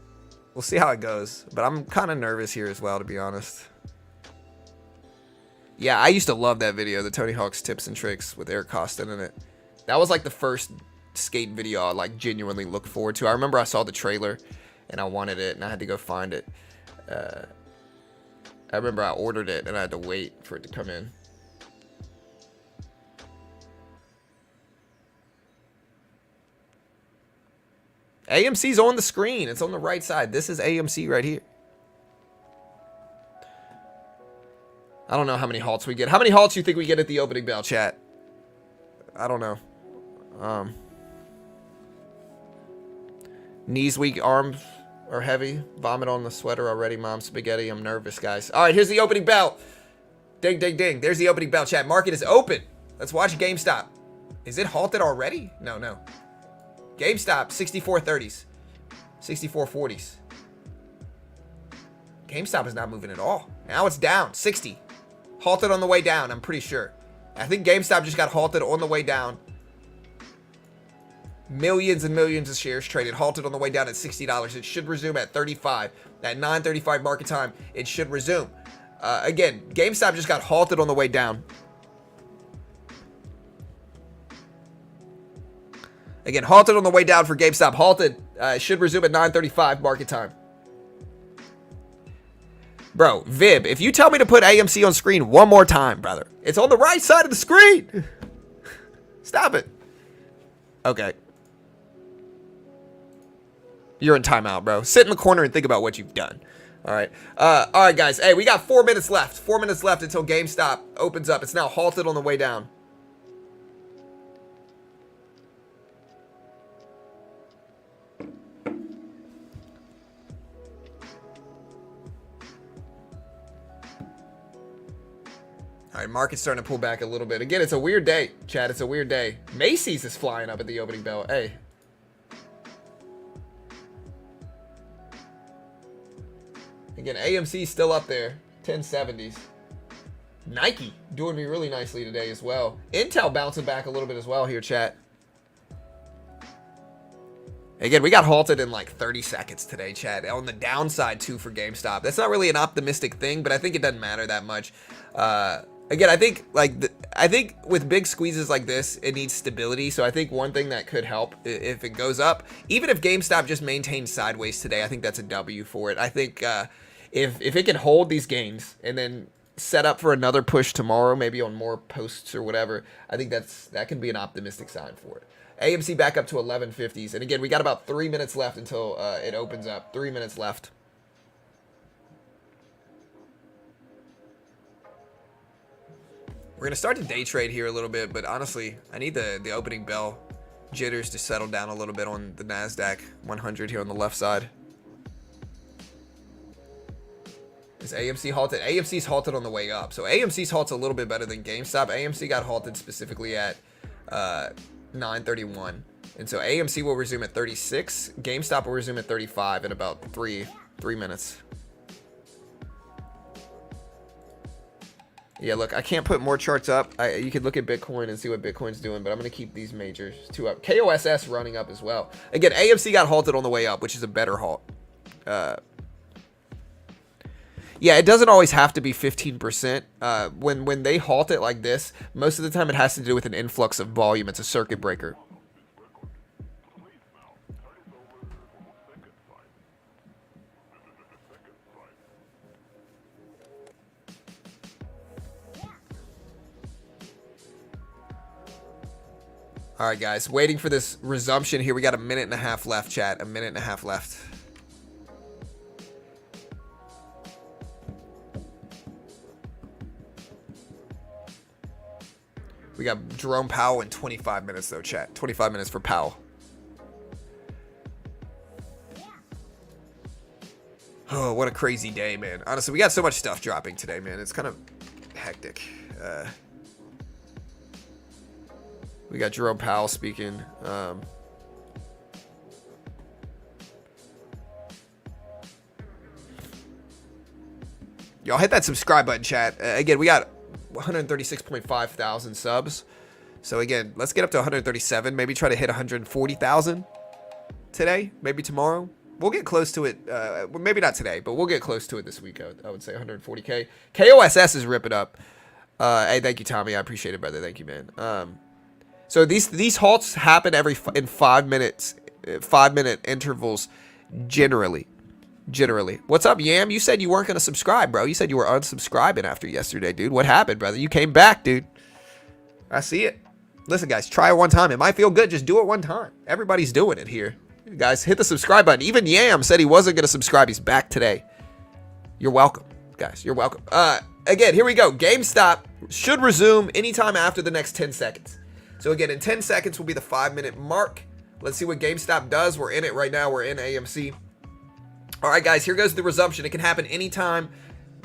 We'll see how it goes. But I'm kind of nervous here as well, to be honest. Yeah, I used to love that video, the Tony Hawk's tips and tricks with Eric Costin in it. That was like the first skate video I like genuinely looked forward to. I remember I saw the trailer and I wanted it and I had to go find it. I remember I ordered it and I had to wait for it to come in. AMC's on the screen. It's on the right side. This is AMC right here. I don't know how many halts we get. How many halts do you think we get at the opening bell, chat? I don't know. Knees weak, arms are heavy. Vomit on the sweater already, mom. Spaghetti. I'm nervous, guys. All right, here's the opening bell. Ding, ding, ding. There's the opening bell, chat. Market is open. Let's watch GameStop. Is it halted already? No, no. GameStop, 64.30s. 64.40s. GameStop is not moving at all. Now it's down, 60. Halted on the way down, I'm pretty sure. I think GameStop just got halted on the way down. Millions and millions of shares traded, halted on the way down at $60. It should resume at 35. At 9:35 market time, it should resume. Again, GameStop just got halted on the way down. Again, halted on the way down for GameStop. Halted. Should resume at 9:35 market time. Bro, Vib, if you tell me to put AMC on screen one more time, brother, it's on the right side of the screen. Stop it. Okay. You're in timeout, bro. Sit in the corner and think about what you've done. All right. All right, guys. Hey, we got 4 minutes left. 4 minutes left until GameStop opens up. It's now halted on the way down. All right, market's starting to pull back a little bit. Again, it's a weird day, Chad. It's a weird day. Macy's is flying up at the opening bell. Hey. Again, AMC's still up there. 1070s. Nike doing me really nicely today as well. Intel bouncing back a little bit as well here, chat. Again, we got halted in like 30 seconds today, chat. On the downside, too, for GameStop. That's not really an optimistic thing, but I think it doesn't matter that much. Again, I think I think with big squeezes like this, it needs stability. So I think one thing that could help if it goes up, even if GameStop just maintains sideways today, I think that's a W for it. I think if it can hold these gains and then set up for another push tomorrow, maybe on more posts or whatever, I think that can be an optimistic sign for it. AMC back up to 1150s, and again, we got about 3 minutes left until it opens up. 3 minutes left. We're going to start to day trade here a little bit, but honestly, I need the opening bell jitters to settle down a little bit on the NASDAQ 100 here on the left side. Is AMC halted? AMC's halted on the way up. So AMC's halt's a little bit better than GameStop. AMC got halted specifically at 9:31. And so AMC will resume at 36. GameStop will resume at 35 in about three minutes. Yeah, look, I can't put more charts up. You could look at Bitcoin and see what Bitcoin's doing, but I'm going to keep these majors two up. KOSS running up as well. Again, AMC got halted on the way up, which is a better halt. Yeah, it doesn't always have to be 15%. When they halt it like this, most of the time it has to do with an influx of volume. It's a circuit breaker. All right, guys, waiting for this resumption here. We got a minute and a half left, chat. A minute and a half left. We got Jerome Powell in 25 minutes, though, chat. 25 minutes for Powell. Oh, what a crazy day, man. Honestly, we got so much stuff dropping today, man. It's kind of hectic. We got Jerome Powell speaking. Y'all hit that subscribe button, chat. Again, we got 136.5 thousand subs. So again, let's get up to 137. Maybe try to hit 140,000 today. Maybe tomorrow. We'll get close to it. Maybe not today, but we'll get close to it this week. I would say 140K. KOSS is ripping up. Hey, thank you, Tommy. I appreciate it, brother. Thank you, man. So these halts happen in 5 minutes, 5 minute intervals, generally. What's up, Yam? You said you weren't gonna subscribe, bro. You said you were unsubscribing after yesterday, dude. What happened, brother? You came back, dude. I see it. Listen, guys, try it one time. It might feel good. Just do it one time. Everybody's doing it here. Guys, hit the subscribe button. Even Yam said he wasn't gonna subscribe. He's back today. You're welcome, guys. You're welcome. Again, here we go. GameStop should resume anytime after the next 10 seconds. So again, in 10 seconds will be the 5 minute mark. Let's see what GameStop does. We're in it right now. We're in AMC. All right, guys, here goes the resumption. It can happen anytime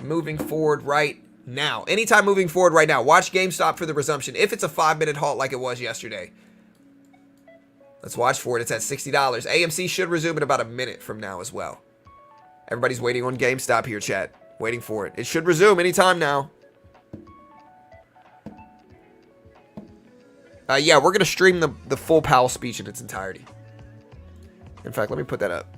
moving forward right now. Anytime moving forward right now. Watch GameStop for the resumption. If it's a 5-minute halt like it was yesterday. Let's watch for it. It's at $60. AMC should resume in about a minute from now as well. Everybody's waiting on GameStop here, chat. Waiting for it. It should resume anytime now. Yeah, we're going to stream the full Powell speech in its entirety. In fact, let me put that up.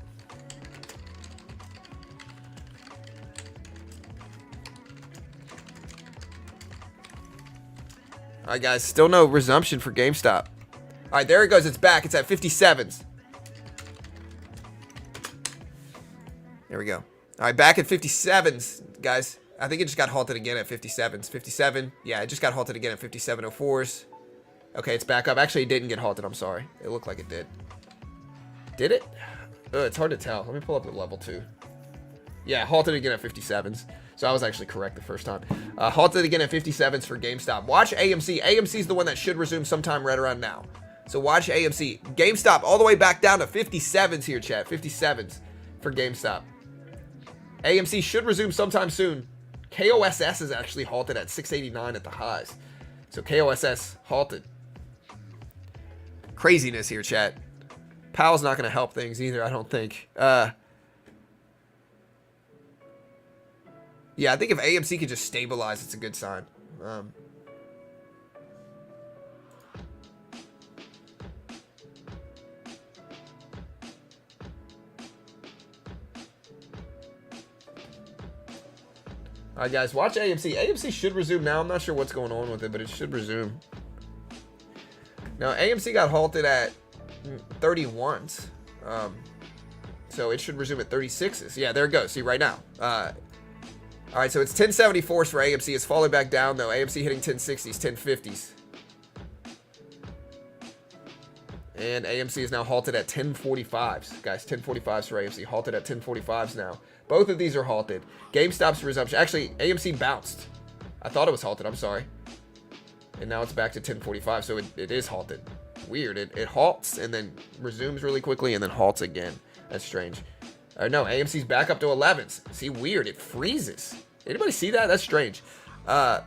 All right, guys. Still no resumption for GameStop. All right, there it goes. It's back. It's at 57s. There we go. All right, back at 57s, guys. I think it just got halted again at 57s. 57. Yeah, it just got halted again at 57.04s. Okay, it's back up. Actually, it didn't get halted. I'm sorry. It looked like it did. Did it? It's hard to tell. Let me pull up the level 2. Yeah, halted again at 57s. So I was actually correct the first time. Halted again at 57s for GameStop. Watch AMC. AMC is the one that should resume sometime right around now. So watch AMC. GameStop all the way back down to 57s here, chat. 57s for GameStop. AMC should resume sometime soon. KOSS is actually halted at 689 at the highs. So KOSS halted. Craziness here, chat. Powell's not going to help things either, I don't think. Yeah, I think if AMC could just stabilize, it's a good sign. All right, guys, watch AMC. AMC should resume now. I'm not sure what's going on with it, but it should resume. Now, AMC got halted at 31s. So it should resume at 36s. Yeah, there it goes. See, right now. All right, so it's 1074s for AMC. It's falling back down, though. AMC hitting 1060s, 1050s. And AMC is now halted at 1045s. Guys, 1045s for AMC. Halted at 1045s now. Both of these are halted. GameStop's resumption. Actually, AMC bounced. I thought it was halted. I'm sorry. And now it's back to 1045, so it is halted. Weird. It halts and then resumes really quickly and then halts again. That's strange. No, AMC's back up to 11s. See, weird. It freezes. Anybody see that? That's strange. I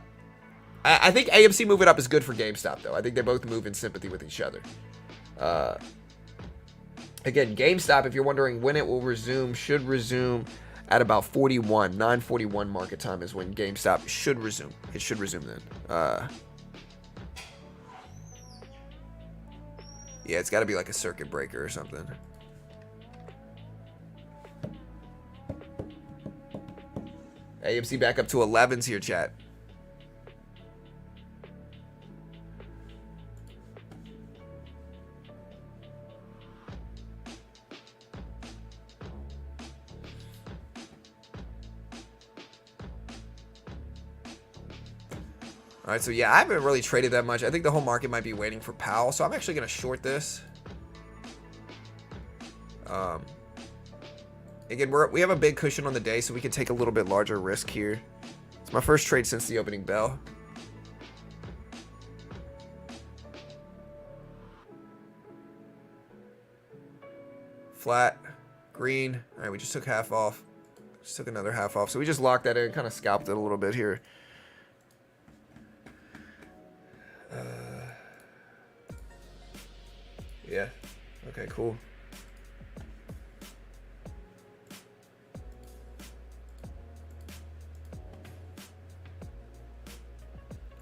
think AMC moving up is good for GameStop, though. I think they both move in sympathy with each other. Again, GameStop, if you're wondering when it will resume, should resume at about 41. 9:41 market time is when GameStop should resume. It should resume then. Yeah, it's got to be like a circuit breaker or something. AMC back up to 11s here, chat. All right, so yeah, I haven't really traded that much. I think the whole market might be waiting for Powell, so I'm actually going to short this. Again, we have a big cushion on the day, so we can take a little bit larger risk here. It's my first trade since the opening bell. Flat, green. All right, we just took half off. Just took another half off. So we just locked that in, kind of scalped it a little bit here. Yeah. Okay, cool.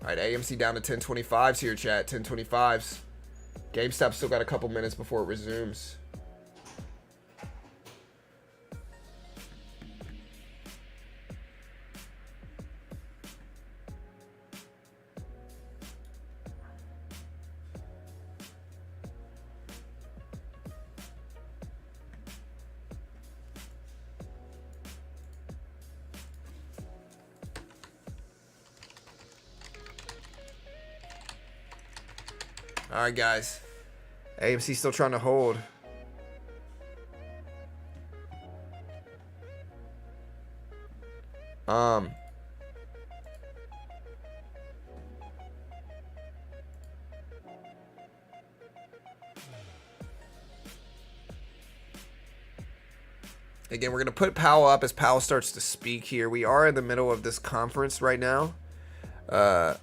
All right, AMC down to 1025s here, chat. 1025s. GameStop still got a couple minutes before it resumes. All right, guys. AMC still trying to hold. Again, we're going to put Powell up as Powell starts to speak here. We are in the middle of this conference right now. And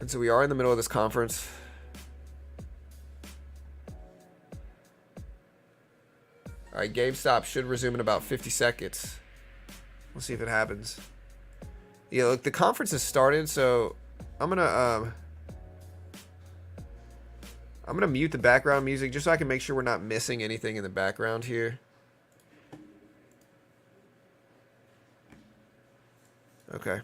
so we are in the middle of this conference. All right, GameStop should resume in about 50 seconds. We'll see if it happens. Yeah, look, the conference has started, so I'm gonna mute the background music just so I can make sure we're not missing anything in the background here. Okay.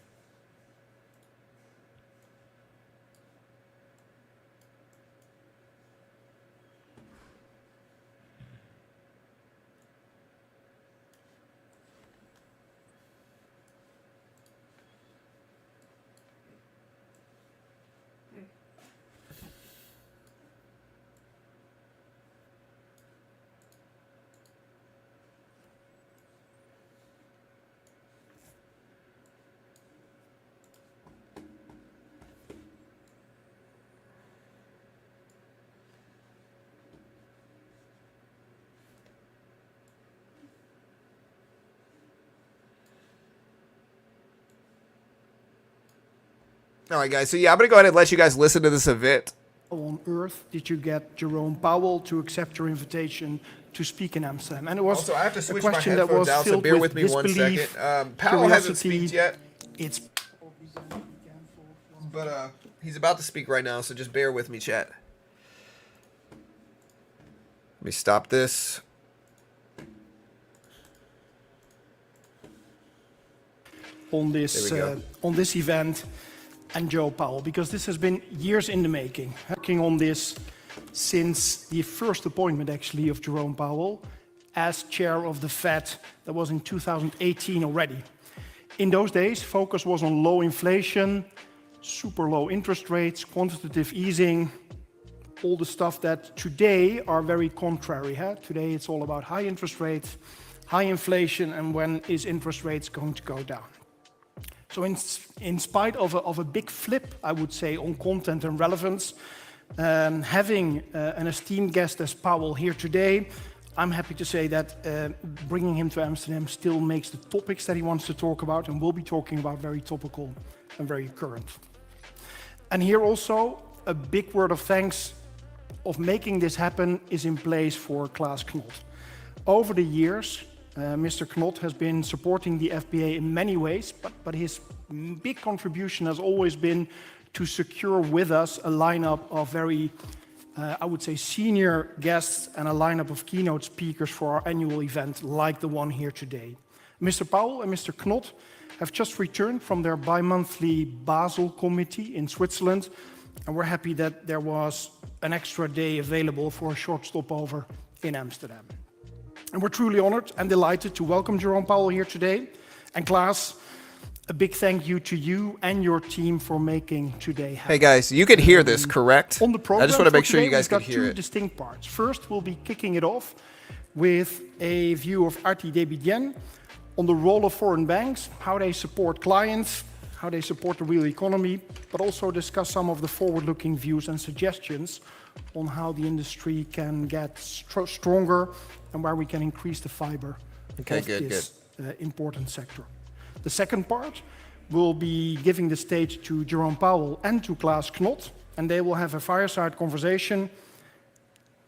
All right, guys. So, yeah, I'm going to go ahead and let you guys listen to this event. On earth did you get Jerome Powell to accept your invitation to speak in Amsterdam? And it was also, I have to switch a my question that headphones was out, so filled bear with with me one second. disbelief, Powell hasn't curiosity. speaked yet, It's but he's about to speak right now, so just bear with me, chat. Let me stop this. on this event and Joe Powell, because this has been years in the making. Working on this since the first appointment, actually, of Jerome Powell as chair of the Fed. That was in 2018 already. In those days, focus was on low inflation, super low interest rates, quantitative easing, all the stuff that today are very contrary. Today it's all about high interest rates, high inflation, and when is interest rates going to go down? So in spite of a big flip, I would say, on content and relevance, having an esteemed guest as Powell here today, I'm happy to say that bringing him to Amsterdam still makes the topics that he wants to talk about, and we'll be talking about, very topical and very current. And here also, a big word of thanks of making this happen is in place for Klaas Knot. Over the years, Mr. Knot has been supporting the FBA in many ways, but his big contribution has always been to secure with us a lineup of very, I would say, senior guests and a lineup of keynote speakers for our annual event like the one here today. Mr. Powell and Mr. Knot have just returned from their bi-monthly Basel committee in Switzerland, and we're happy that there was an extra day available for a short stopover in Amsterdam. And we're truly honored and delighted to welcome Jerome Powell here today. And Klaas, a big thank you to you and your team for making today happen. Hey guys, you can hear this, correct? On the program, I just want to make sure today, you guys can we've got hear two it. distinct parts. First, we'll be kicking it off with a view of Arti Debidien on the role of foreign banks, how they support clients, how they support the real economy, but also discuss some of the forward-looking views and suggestions on how the industry can get stronger and where we can increase the fiber of this important sector. The second part will be giving the stage to Jerome Powell and to Klaas Knot, and they will have a fireside conversation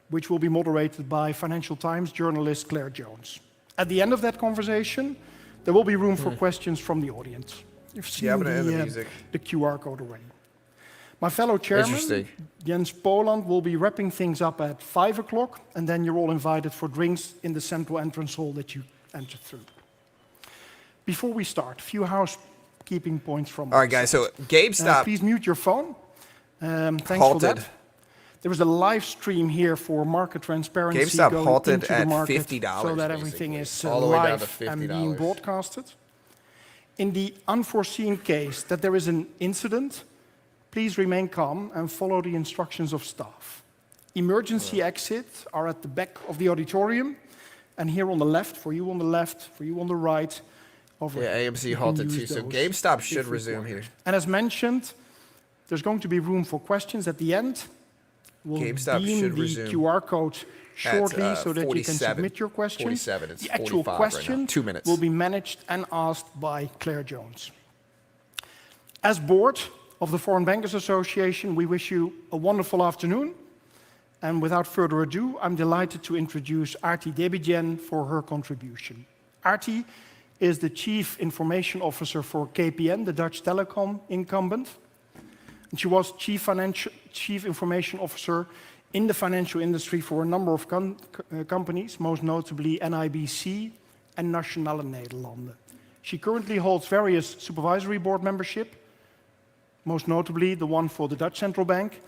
which will be moderated by Financial Times journalist Claire Jones. At the end of that conversation, there will be room for questions from the audience. You've seen the QR code already. My fellow chairman, Jens Poland, will be wrapping things up at 5 o'clock, and then you're all invited for drinks in the central entrance hall that you entered through. Before we start, a few housekeeping points from us. All right, guys, so GameStop please mute your phone. Thanks for that. There was a live stream here for market transparency. GameStop halted at $50, so that everything is live and being broadcasted. In the unforeseen case that there is an incident, please remain calm and follow the instructions of staff. Emergency exits are at the back of the auditorium, and here on the left, for you on the left, for you on the right. AMC halted too, so GameStop should resume here. And as mentioned, there's going to be room for questions at the end. will GameStop beam should the resume QR code shortly at, so that you can 47. submit your question. 47, it's The actual 45 right now. question 2 minutes. will be managed and asked by Claire Jones. As board of the Foreign Bankers Association, we wish you a wonderful afternoon. And without further ado, I'm delighted to introduce Aarti Debigyen for her contribution. Aarti is the Chief Information Officer for KPN, the Dutch telecom incumbent. And she was Chief Information Officer in the financial industry for a number of companies, most notably NIBC and Nationale Nederlanden. She currently holds various supervisory board membership, most notably the one for the Dutch Central Bank,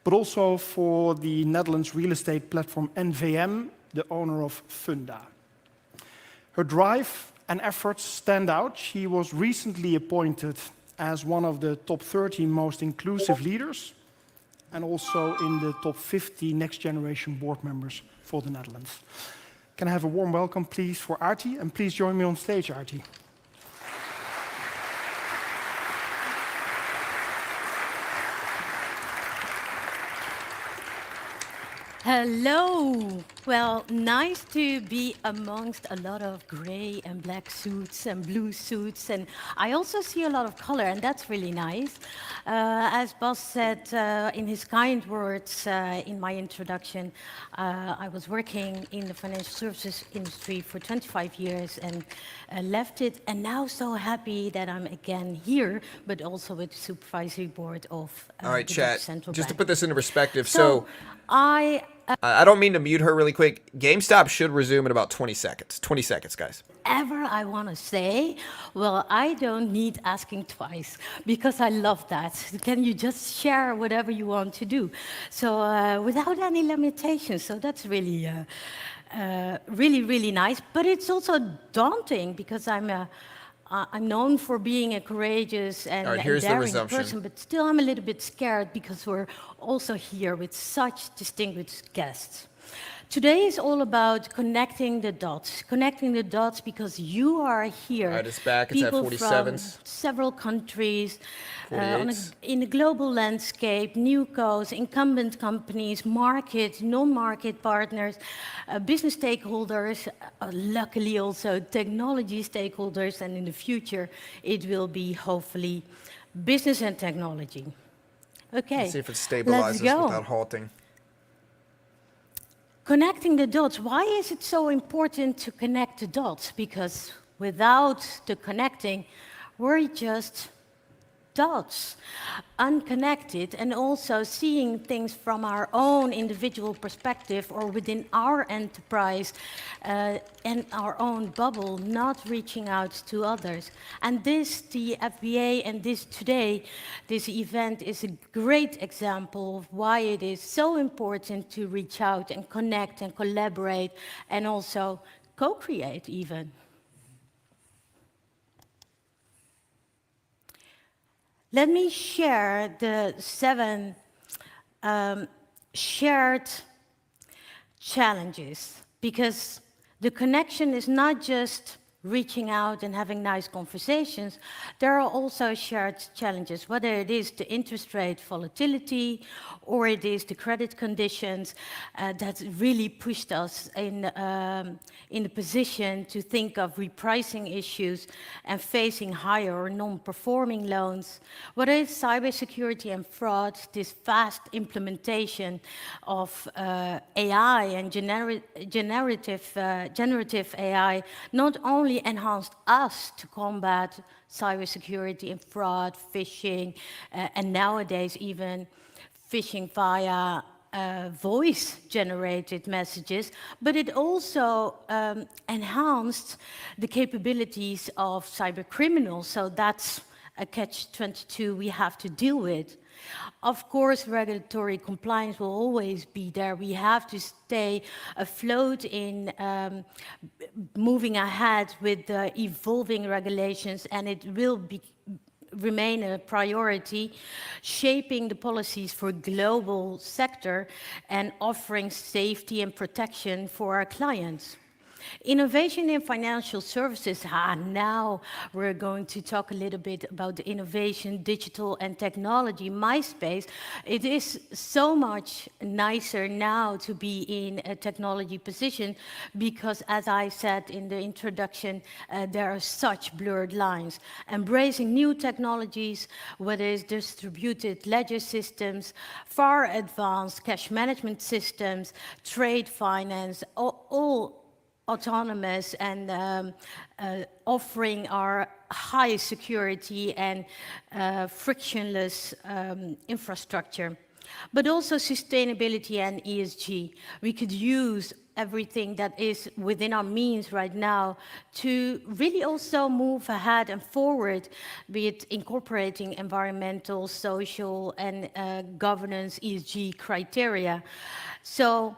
but also for the Netherlands real estate platform NVM, the owner of Funda. Her drive and efforts stand out. She was recently appointed as one of the top 30 most inclusive leaders and also in the top 50 next generation board members for the Netherlands. Can I have a warm welcome, please, for Aarti? And please join me on stage, Aarti. Hello. Well, nice to be amongst a lot of gray and black suits and blue suits, and I also see a lot of color, and that's really nice. As Bas said in his kind words in my introduction, I was working in the financial services industry for 25 years and left it, and now so happy that I'm again here, but also with the supervisory board of All right, the chat, Dutch Central just to Bank. put this into perspective, So I don't mean to mute her really quick. GameStop should resume in about 20 seconds. 20 seconds, guys. Ever I want to say, well, I don't need asking twice because I love that. Can you just share whatever you want to do? So without any limitations. So that's really, really nice. But it's also daunting because I'm known for being a courageous and, right, here's the daring resumption. person, but still I'm a little bit scared because we're also here with such distinguished guests. Today is all about connecting the dots because you are here. All right, it's back. It's at People 47s. from several countries, 48s. in the global landscape, newcos, incumbent companies, market, non-market partners, business stakeholders, luckily also technology stakeholders, and in the future it will be hopefully business and technology. Okay, Let's see if it let's stabilizes go. without halting. Connecting the dots. Why is it so important to connect the dots? Because without the connecting, we're just dots, unconnected, and also seeing things from our own individual perspective or within our enterprise and our own bubble, not reaching out to others. And this, the FBA, and this today, this event is a great example of why it is so important to reach out and connect and collaborate and also co-create even. Let me share the 7 shared challenges, because the connection is not just reaching out and having nice conversations. There are also shared challenges, whether it is the interest rate volatility or it is the credit conditions that really pushed us in the position to think of repricing issues and facing higher or non-performing loans. Whether it's cybersecurity and fraud, this fast implementation of AI and generative AI not only enhanced us to combat cybersecurity and fraud, phishing, and nowadays even phishing via voice-generated messages, but it also enhanced the capabilities of cybercriminals. So that's a catch-22 we have to deal with. Of course, regulatory compliance will always be there. We have to stay afloat in moving ahead with the evolving regulations, and it will remain a priority, shaping the policies for global sector and offering safety and protection for our clients. Innovation in financial services. Now we're going to talk a little bit about the innovation, digital and technology, my space. It is so much nicer now to be in a technology position because, as I said in the introduction, there are such blurred lines. Embracing new technologies, whether it's distributed ledger systems, far advanced cash management systems, trade finance, all autonomous and offering our high security and frictionless infrastructure. But also sustainability and ESG. We could use everything that is within our means right now to really also move ahead and forward, be it incorporating environmental, social, and governance ESG criteria. So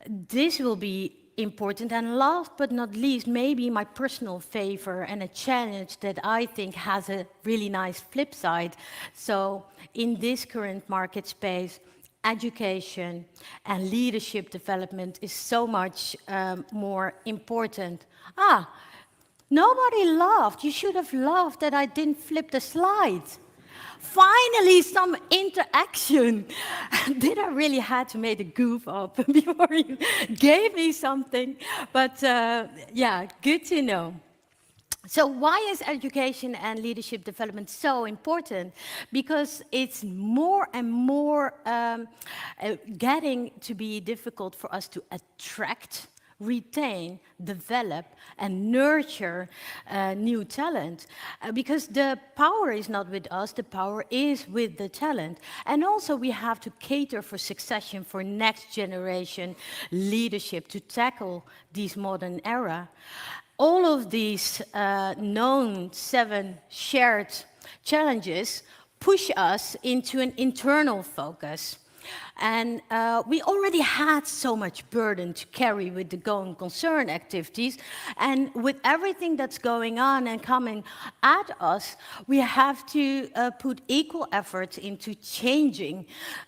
this will be important. And last but not least, maybe my personal favor and a challenge that I think has a really nice flip side. So in this current market space, education and leadership development is so much more important. Nobody laughed. You should have laughed that I didn't flip the slides. Finally, some interaction. Did I really had to make a goof up before you gave me something? But yeah, good to know. So why is education and leadership development so important? Because it's more and more getting to be difficult for us to attract, retain, develop, and nurture new talent. Because the power is not with us, the power is with the talent. And also we have to cater for succession for next generation leadership to tackle this modern era. All of these known 7 shared challenges push us into an internal focus. And we already had so much burden to carry with the going concern activities. And with everything that's going on and coming at us, we have to put equal efforts into changing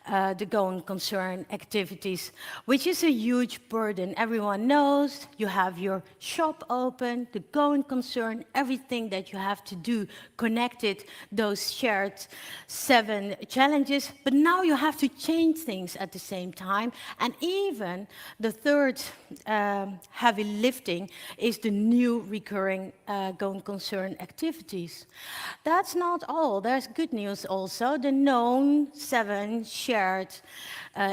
the going concern activities, which is a huge burden. Everyone knows you have your shop open, the going concern, everything that you have to do connected, those shared 7 challenges. But now you have to change things at the same time. And even the third heavy lifting is the new recurring going concern activities. That's not all. There's good news also. The known 7 shared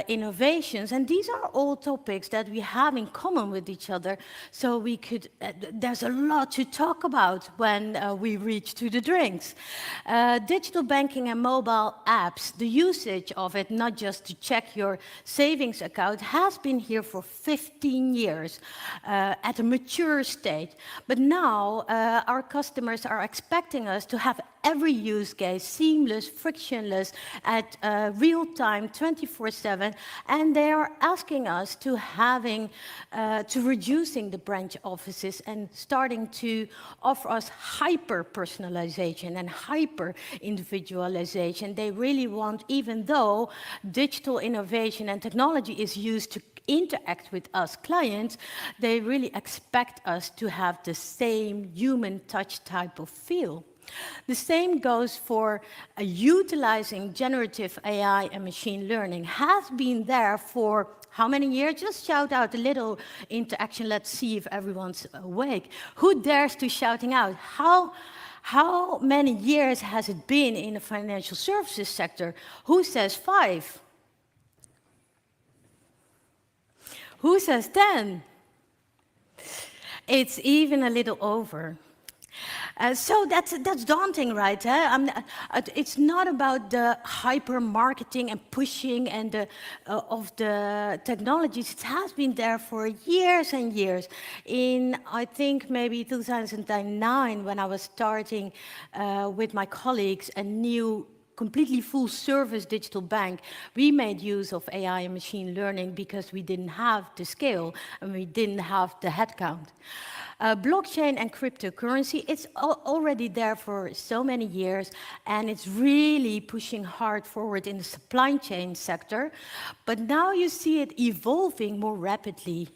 innovations. And these are all topics that we have in common with each other. So we could, there's a lot to talk about when we reach to the drinks. Digital banking and mobile apps, the usage of it, not just to check your savings account, has been here for 15 years at a mature state. But now our customers are expecting us to have every use case seamless, frictionless, at real-time, 24/7, and they are asking us to reducing the branch offices and starting to offer us hyper-personalization and hyper-individualization. They really want, even though digital innovation and technology is used to interact with us clients, they really expect us to have the same human touch type of feel. The same goes for utilizing generative AI and machine learning. Has been there for how many years? Just shout out a little interaction. Let's see if everyone's awake. Who dares to shouting out? How many years has it been in the financial services sector? Who says 5? Who says 10? It's even a little over. So that's daunting, right? It's not about the hyper marketing and pushing and of the technologies. It has been there for years and years. In, I think, maybe 2009, when I was starting with my colleagues a new completely full service digital bank, we made use of AI and machine learning because we didn't have the scale and we didn't have the headcount. Blockchain and cryptocurrency, it's already there for so many years, and it's really pushing hard forward in the supply chain sector. But now you see it evolving more rapidly.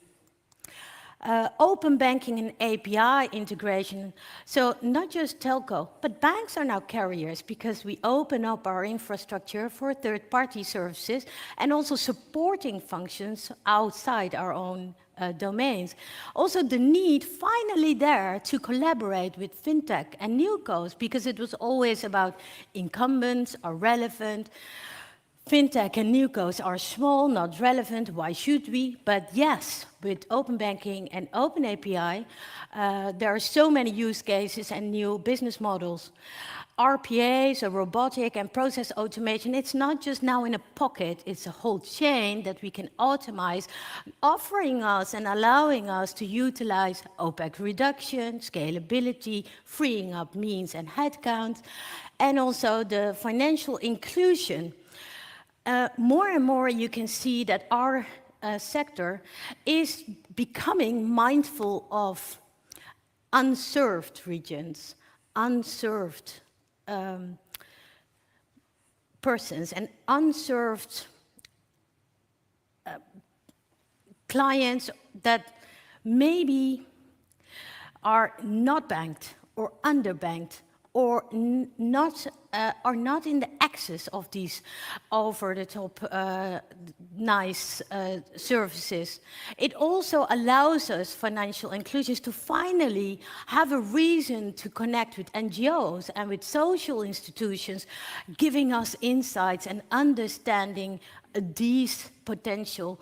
Open banking and API integration. So not just telco, but banks are now carriers because we open up our infrastructure for third-party services and also supporting functions outside our own domains. Also the need finally there to collaborate with fintech and newcos because it was always about incumbents are relevant. Fintech and newcos are small, not relevant, why should we? But yes, with open banking and open API, there are so many use cases and new business models. RPA, so robotic and process automation, it's not just now in a pocket, it's a whole chain that we can automate, offering us and allowing us to utilize OPEX reduction, scalability, freeing up means and headcount, and also the financial inclusion. More and more you can see that our sector is becoming mindful of unserved regions, unserved persons, and unserved clients that maybe are not banked or underbanked or are not in the access of these over-the-top nice services. It also allows us, financial inclusions, to finally have a reason to connect with NGOs and with social institutions, giving us insights and understanding these potential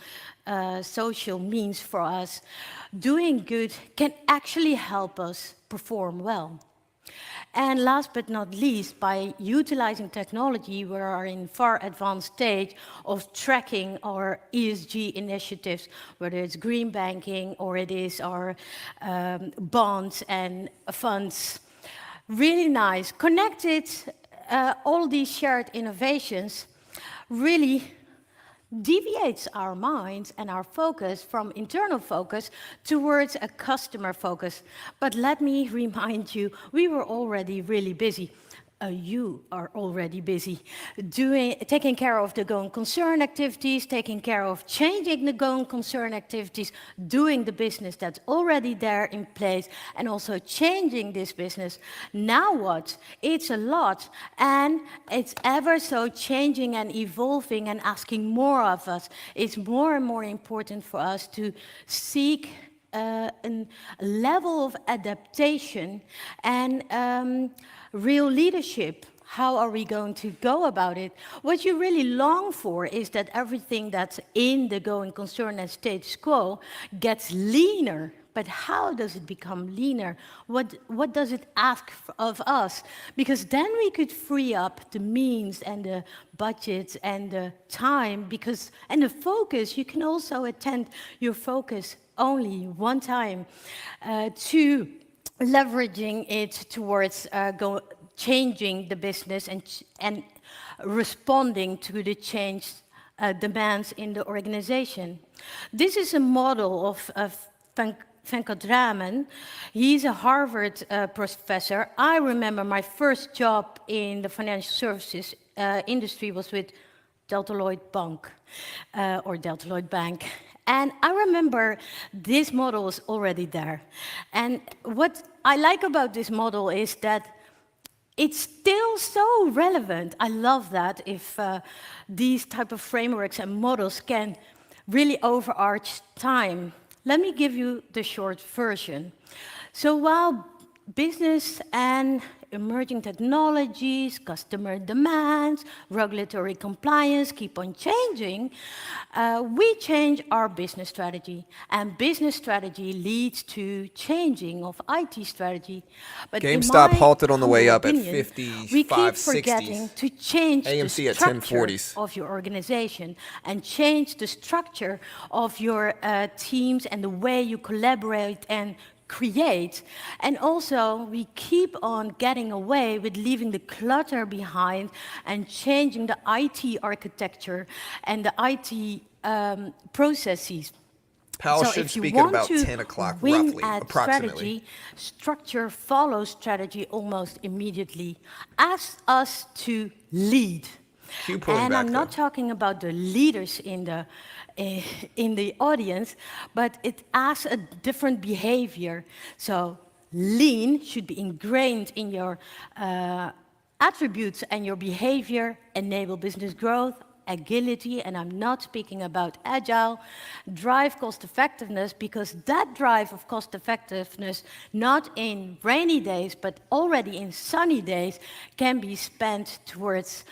social means for us. Doing good can actually help us perform well. And last but not least, by utilizing technology, we are in far advanced stage of tracking our ESG initiatives, whether it's green banking or it is our bonds and funds. Really nice. Connected, all these shared innovations really deviates our minds and our focus from internal focus towards a customer focus. But let me remind you, we were already really busy. You are already busy taking care of the going concern activities, taking care of changing the going concern activities, doing the business that's already there in place, and also changing this business. Now what? It's a lot, and it's ever so changing and evolving and asking more of us. It's more and more important for us to seek a level of adaptation and real leadership. How are we going to go about it? What you really long for is that everything that's in the going concern and status quo gets leaner. But how does it become leaner? What does it ask of us? Because then we could free up the means and the budgets and the time, and the focus. You can also attend your focus only one time to leveraging it towards changing the business and responding to the changed demands in the organization. This is a model of Venkatraman. He's a Harvard professor. I remember my first job in the financial services industry was with Delta Lloyd Bank, or Delta Lloyd Bank. And I remember this model was already there. And what I like about this model is that it's still so relevant. I love that if these type of frameworks and models can really overarch time. Let me give you the short version. So while business and emerging technologies, customer demands, regulatory compliance keep on changing, we change our business strategy. And business strategy leads to changing of IT strategy. But GameStop halted on the way up opinion, at 55, we keep 60s. forgetting to change AMC the at structure 1040s. of your organization and change the structure of your teams and the way you collaborate and create. And also, we keep on getting away with leaving the clutter behind and changing the IT architecture and the IT processes. Powell So should if you speak at want about to 10 o'clock, win roughly, at approximately. strategy, structure follows strategy almost immediately. Ask us to lead. Cue pulling And back, I'm not though. talking about the leaders in the audience, but it asks a different behavior. So lean should be ingrained in your attributes and your behavior, enable business growth, agility, and I'm not speaking about agile, drive cost effectiveness, because that drive of cost effectiveness, not in rainy days, but already in sunny days, can be spent towards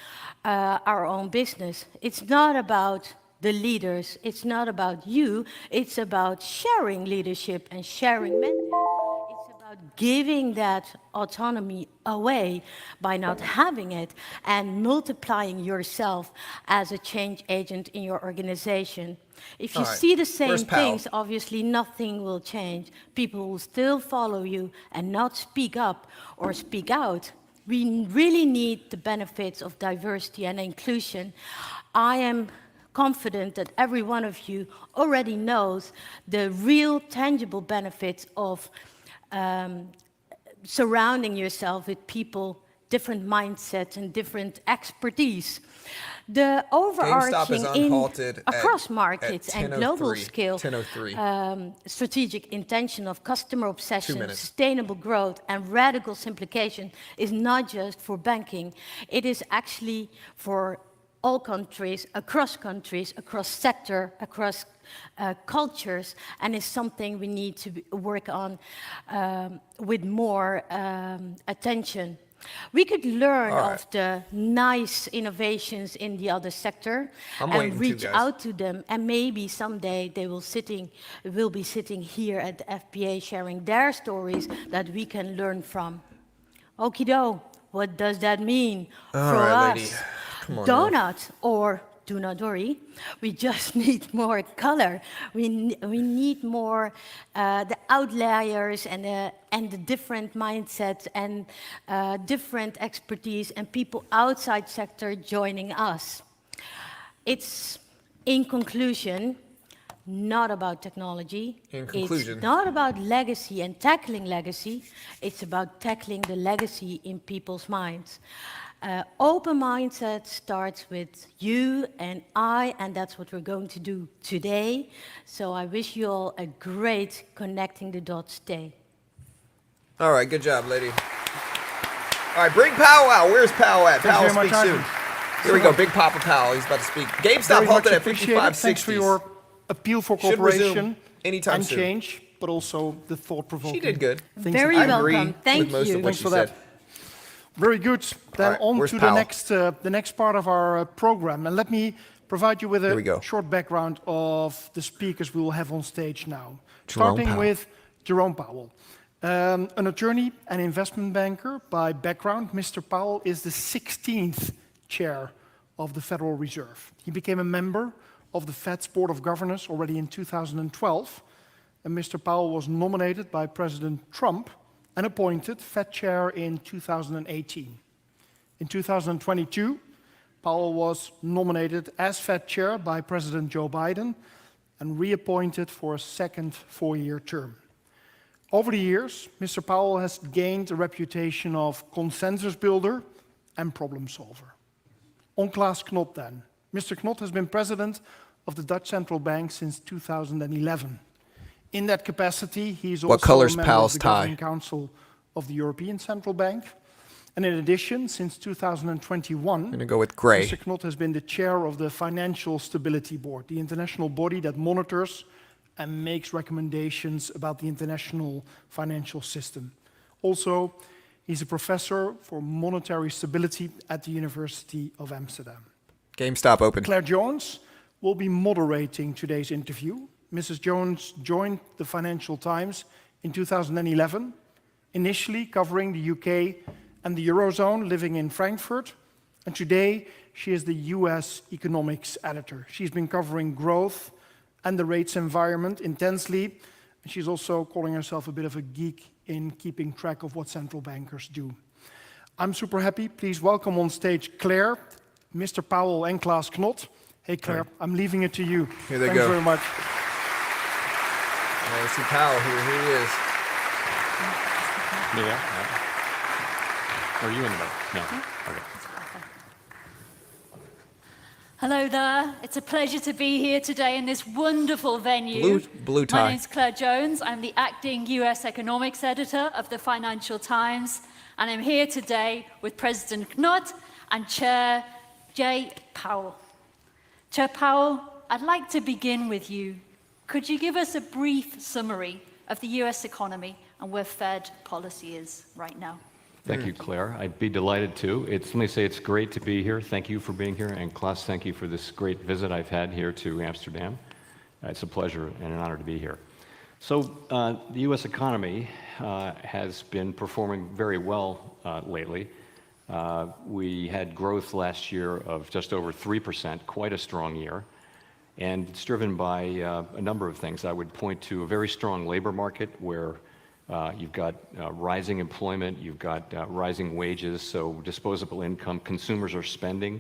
our own business. It's not about the leaders, it's not about you, it's about sharing leadership and sharing mandate. It's about giving that autonomy away by not having it and multiplying yourself as a change agent in your organization. If you All right. see the same Where's Powell? things, obviously nothing will change. People will still follow you and not speak up or speak out. We really need the benefits of diversity and inclusion. I am confident that every one of you already knows the real tangible benefits of surrounding yourself with people, different mindsets and different expertise. The GameStop overarching is unhalted across at markets and global 10:03, scale 10:03. strategic intention of customer 2 obsession, minutes. sustainable growth and radical simplification is not just for banking. It is actually for all countries, across sector, across cultures, and is something we need to work on with more attention. We could learn All right. of the nice innovations in the other sector I'm and waiting too, reach guys. out to them, and maybe someday they will be sitting here at the FPA sharing their stories that we can learn from. Okie-doke, what does that mean All for right, us? lady. Come on now. Donut, or do not worry, we just need more color. We need more the outliers and the different mindsets and different expertise and people outside sector joining us. It's, in conclusion, not about technology. In conclusion. It's not about legacy and tackling legacy. It's about tackling the legacy in people's minds. Open mindset starts with you and I, and that's what we're going to do today. So I wish you all a great Connecting the Dots day. All right, good job, lady. All right, bring Powell out. Where's Powell at? Thank Powell you very speaks much, soon. Ivan. Here we go, Big Papa Powell. He's about to speak. GameStop Very much halted at appreciated. 55.60. Thanks for your appeal for Should resume cooperation anytime and soon. change, but also the thought-provoking. She did good. things Very that- I agree welcome. Thank with most you. of what Thanks she for said. that. Very good. Then right, on where's to Powell? the next part of our program. And let me provide you with Here we go. a short background of the speakers we will have on stage now. Jerome Starting Powell. with Jerome Powell. An attorney and investment banker by background, Mr. Powell is the 16th chair of the Federal Reserve. He became a member of the Fed's Board of Governors already in 2012. And Mr. Powell was nominated by President Trump and appointed Fed chair in 2018. In 2022, Powell was nominated as Fed chair by President Joe Biden and reappointed for a second four-year term. Over the years, Mr. Powell has gained a reputation of consensus builder and problem solver. On Klaas Knot then. Mr. Knot has been president of the Dutch Central Bank since 2011. In that capacity, he is What also color's a member Powell's of the tie? Governing Council of the European Central Bank. And in addition, since 2021, I'm going to go with gray. Mr. Knot has been the chair of the Financial Stability Board, the international body that monitors and makes recommendations about the international financial system. Also, he's a professor for monetary stability at the University of Amsterdam. GameStop open. Claire Jones will be moderating today's interview. Mrs. Jones joined the Financial Times in 2011, initially covering the UK and the Eurozone, living in Frankfurt. And today, she is the US economics editor. She's been covering growth and the rates environment intensely. And she's also calling herself a bit of a geek in keeping track of what central bankers do. I'm super happy. Please welcome on stage Claire, Mr. Powell and Klaas Knot. Hey Claire, I'm leaving it to you. Here they Thanks go. very much. Oh, I see Powell here. Here he is. Yeah. Or are you in the middle? No. Okay. Hello there. It's a pleasure to be here today in this wonderful venue. Blue tie. My name's Claire Jones. I'm the acting US economics editor of the Financial Times, and I'm here today with President Knut and Chair Jay Powell. Chair Powell, I'd like to begin with you. Could you give us a brief summary of the US economy and where Fed policy is right now? Thank you, Claire. I'd be delighted to. Let me say it's great to be here. Thank you for being here. And Klaas, thank you for this great visit I've had here to Amsterdam. It's a pleasure and an honor to be here. So the U.S. economy has been performing very well lately. We had growth last year of just over 3%, quite a strong year. And it's driven by a number of things. I would point to a very strong labor market where you've got rising employment, you've got rising wages, so disposable income, consumers are spending.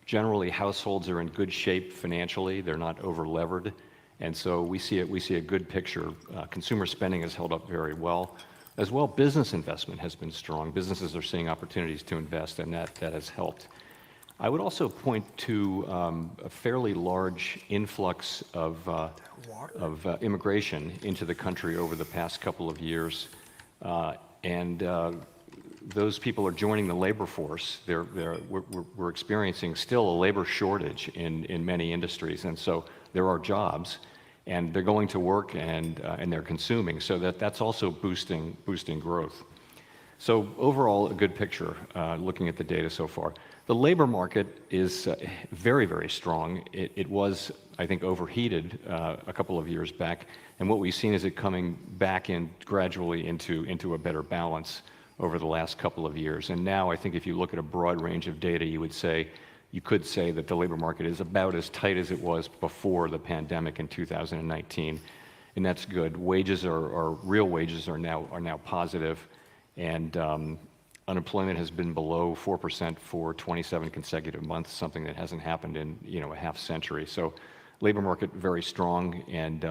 Generally, households are in good shape financially, they're not over-levered, and so we see a good picture. Consumer spending has held up very well. As well, business investment has been strong. Businesses are seeing opportunities to invest, and that has helped. I would also point to a fairly large influx of immigration into the country over the past couple of years, and those people are joining the labor force. We're experiencing still a labor shortage in many industries, and so there are jobs, and they're going to work and they're consuming, so that's also boosting growth. So overall, a good picture looking at the data so far. The labor market is very, very strong. It was, I think, overheated a couple of years back, and what we've seen is it coming back in gradually into a better balance over the last couple of years. And now I think if you look at a broad range of data, you could say that the labor market is about as tight as it was before the pandemic in 2019, and that's good. Real wages are now positive, and unemployment has been below 4% for 27 consecutive months, something that hasn't happened in a half century. So labor market very strong, and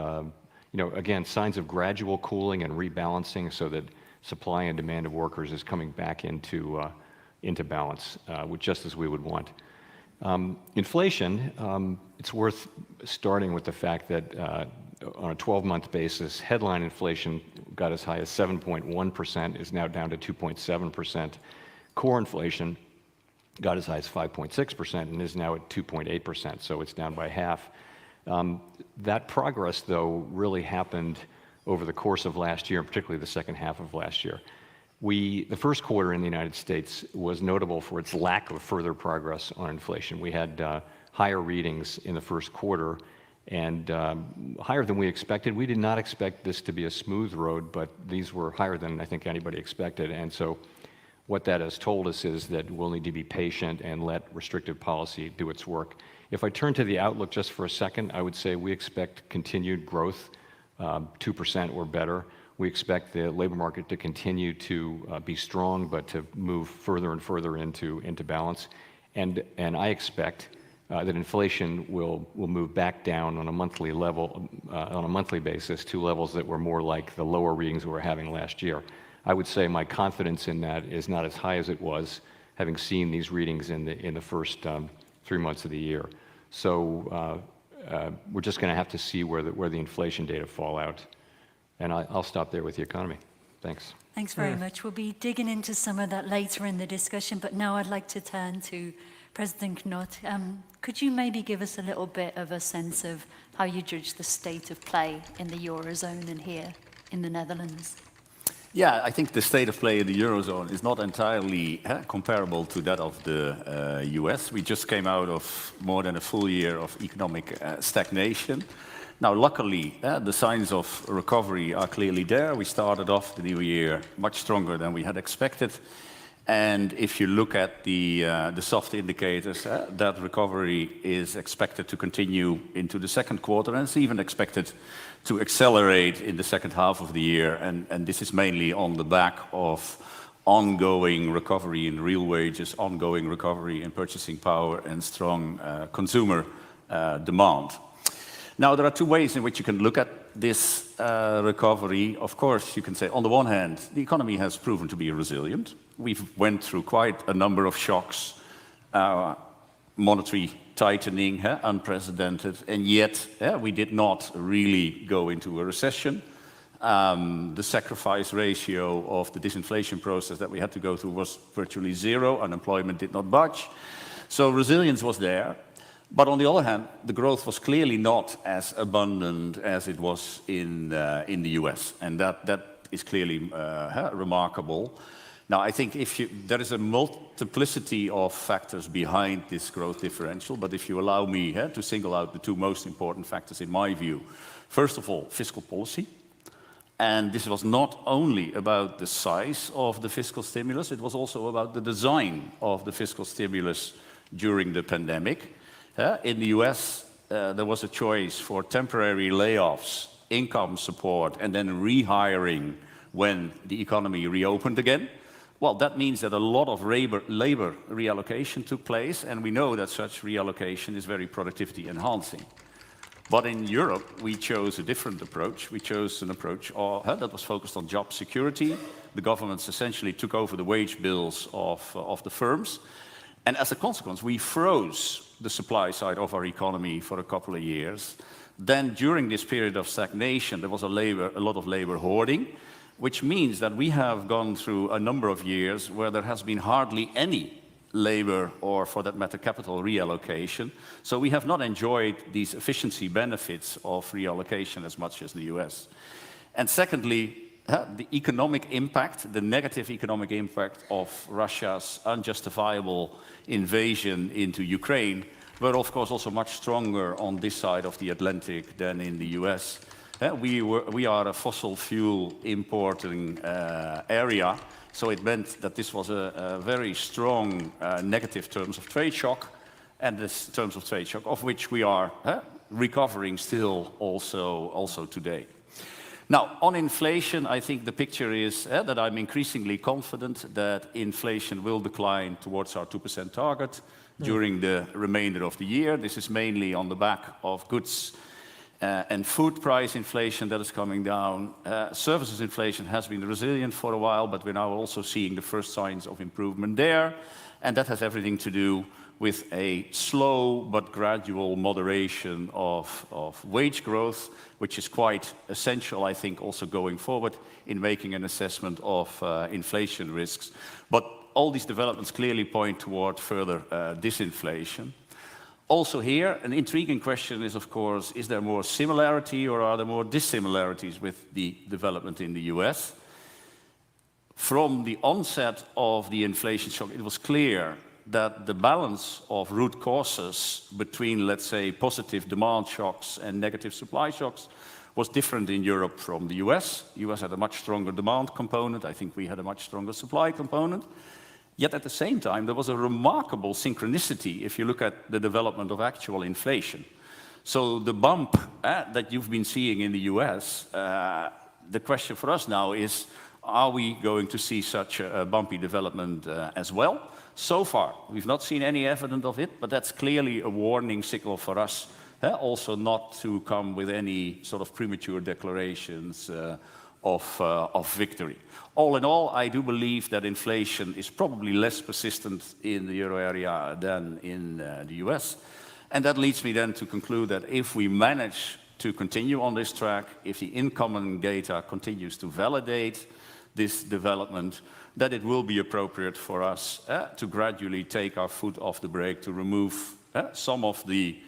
again, signs of gradual cooling and rebalancing so that supply and demand of workers is coming back into balance, just as we would want. Inflation, it's worth starting with the fact that on a 12-month basis, headline inflation got as high as 7.1%, is now down to 2.7%. Core inflation got as high as 5.6% and is now at 2.8%, so it's down by half. That progress, though, really happened over the course of last year, particularly the second half of last year. The first quarter in the United States was notable for its lack of further progress on inflation. We had higher readings in the first quarter, and higher than we expected. We did not expect this to be a smooth road, but these were higher than I think anybody expected. And so what that has told us is that we'll need to be patient and let restrictive policy do its work. If I turn to the outlook just for a second, I would say we expect continued growth, 2% or better. We expect the labor market to continue to be strong, but to move further and further into balance. And I expect that inflation will move back down on a monthly level, on a monthly basis, to levels that were more like the lower readings we were having last year. I would say my confidence in that is not as high as it was, having seen these readings in the first 3 months of the year. So we're just going to have to see where the inflation data fall out. And I'll stop there with the economy. Thanks. Thanks very much. We'll be digging into some of that later in the discussion, but now I'd like to turn to President Knut. Could you maybe give us a little bit of a sense of how you judge the state of play in the Eurozone and here in the Netherlands? Yeah, I think the state of play in the Eurozone is not entirely comparable to that of the US. We just came out of more than a full year of economic stagnation. Now, luckily, the signs of recovery are clearly there. We started off the new year much stronger than we had expected. And if you look at the soft indicators, that recovery is expected to continue into the second quarter, and it's even expected to accelerate in the second half of the year. And this is mainly on the back of ongoing recovery in real wages, ongoing recovery in purchasing power, and strong consumer demand. Now, there are two ways in which you can look at this recovery. Of course, you can say, on the one hand, the economy has proven to be resilient. We've went through quite a number of shocks. Monetary tightening, unprecedented, and yet we did not really go into a recession. The sacrifice ratio of the disinflation process that we had to go through was virtually zero. Unemployment did not budge. So resilience was there. But on the other hand, the growth was clearly not as abundant as it was in the US. And that is clearly remarkable. Now, I think there is a multiplicity of factors behind this growth differential, but if you allow me to single out the two most important factors in my view. First of all, fiscal policy. And this was not only about the size of the fiscal stimulus, it was also about the design of the fiscal stimulus during the pandemic. In the US, there was a choice for temporary layoffs, income support, and then rehiring when the economy reopened again. Well, that means that a lot of labor reallocation took place, and we know that such reallocation is very productivity enhancing. But in Europe, we chose a different approach. We chose an approach that was focused on job security. The governments essentially took over the wage bills of the firms. And as a consequence, we froze the supply side of our economy for a couple of years. Then during this period of stagnation, there was a lot of labor hoarding, which means that we have gone through a number of years where there has been hardly any labor or, for that matter, capital reallocation. So we have not enjoyed these efficiency benefits of reallocation as much as the US. And secondly, the economic impact, the negative economic impact of Russia's unjustifiable invasion into Ukraine were, of course, also much stronger on this side of the Atlantic than in the US. We are a fossil fuel importing area, so it meant that this was a very strong negative terms of trade shock, and this terms of trade shock of which we are recovering still also today. Now, on inflation, I think the picture is that I'm increasingly confident that inflation will decline towards our 2% target during the remainder of the year. This is mainly on the back of goods and food price inflation that is coming down. Services inflation has been resilient for a while, but we're now also seeing the first signs of improvement there. And that has everything to do with a slow but gradual moderation of wage growth, which is quite essential, I think, also going forward in making an assessment of inflation risks. But all these developments clearly point toward further disinflation. Also here, an intriguing question is, of course, is there more similarity or are there more dissimilarities with the development in the US? From the onset of the inflation shock, it was clear that the balance of root causes between, let's say, positive demand shocks and negative supply shocks was different in Europe from the US. The US had a much stronger demand component. I think we had a much stronger supply component. Yet at the same time, there was a remarkable synchronicity if you look at the development of actual inflation. So the bump that you've been seeing in the US, the question for us now is, are we going to see such a bumpy development as well? So far, we've not seen any evidence of it, but that's clearly a warning signal for us, also not to come with any sort of premature declarations of victory. All in all, I do believe that inflation is probably less persistent in the euro area than in the US. And that leads me then to conclude that if we manage to continue on this track, if the incoming data continues to validate this development, that it will be appropriate for us to gradually take our foot off the brake, to remove some of the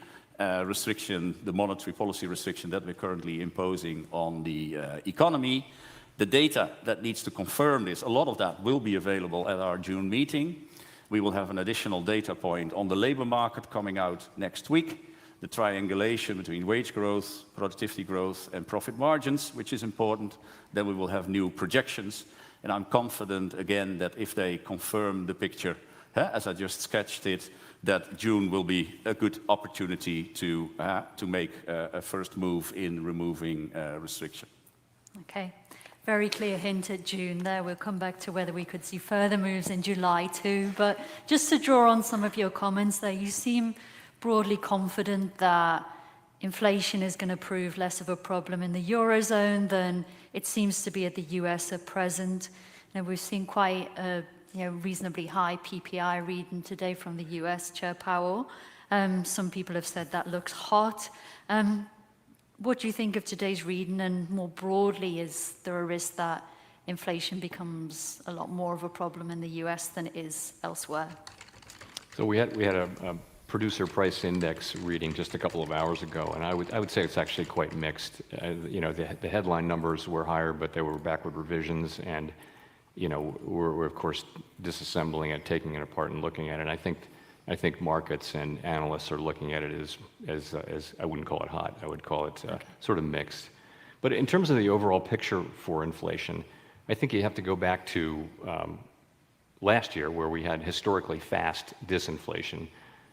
restriction, the monetary policy restriction that we're currently imposing on the economy. The data that needs to confirm this, a lot of that will be available at our June meeting. We will have an additional data point on the labor market coming out next week, the triangulation between wage growth, productivity growth, and profit margins, which is important. Then we will have new projections. And I'm confident, again, that if they confirm the picture, as I just sketched it, that June will be a good opportunity to make a first move in removing restriction. Okay, very clear hint at June there. We'll come back to whether we could see further moves in July too. But just to draw on some of your comments there, you seem broadly confident that inflation is going to prove less of a problem in the Eurozone than it seems to be at the US at present. Now, we've seen quite a reasonably high PPI reading today from the US Chair Powell. Some people have said that looks hot. What do you think of today's reading? And more broadly, is there a risk that inflation becomes a lot more of a problem in the US than it is elsewhere? So we had a producer price index reading just a couple of hours ago, and I would say it's actually quite mixed. You know, the headline numbers were higher, but they were backward revisions, and you know, we're of course disassembling it, taking it apart, and looking at it. And I think markets and analysts are looking at it as I wouldn't call it hot. I would call it sort of mixed. But in terms of the overall picture for inflation, I think you have to go back to last year, where we had historically fast disinflation.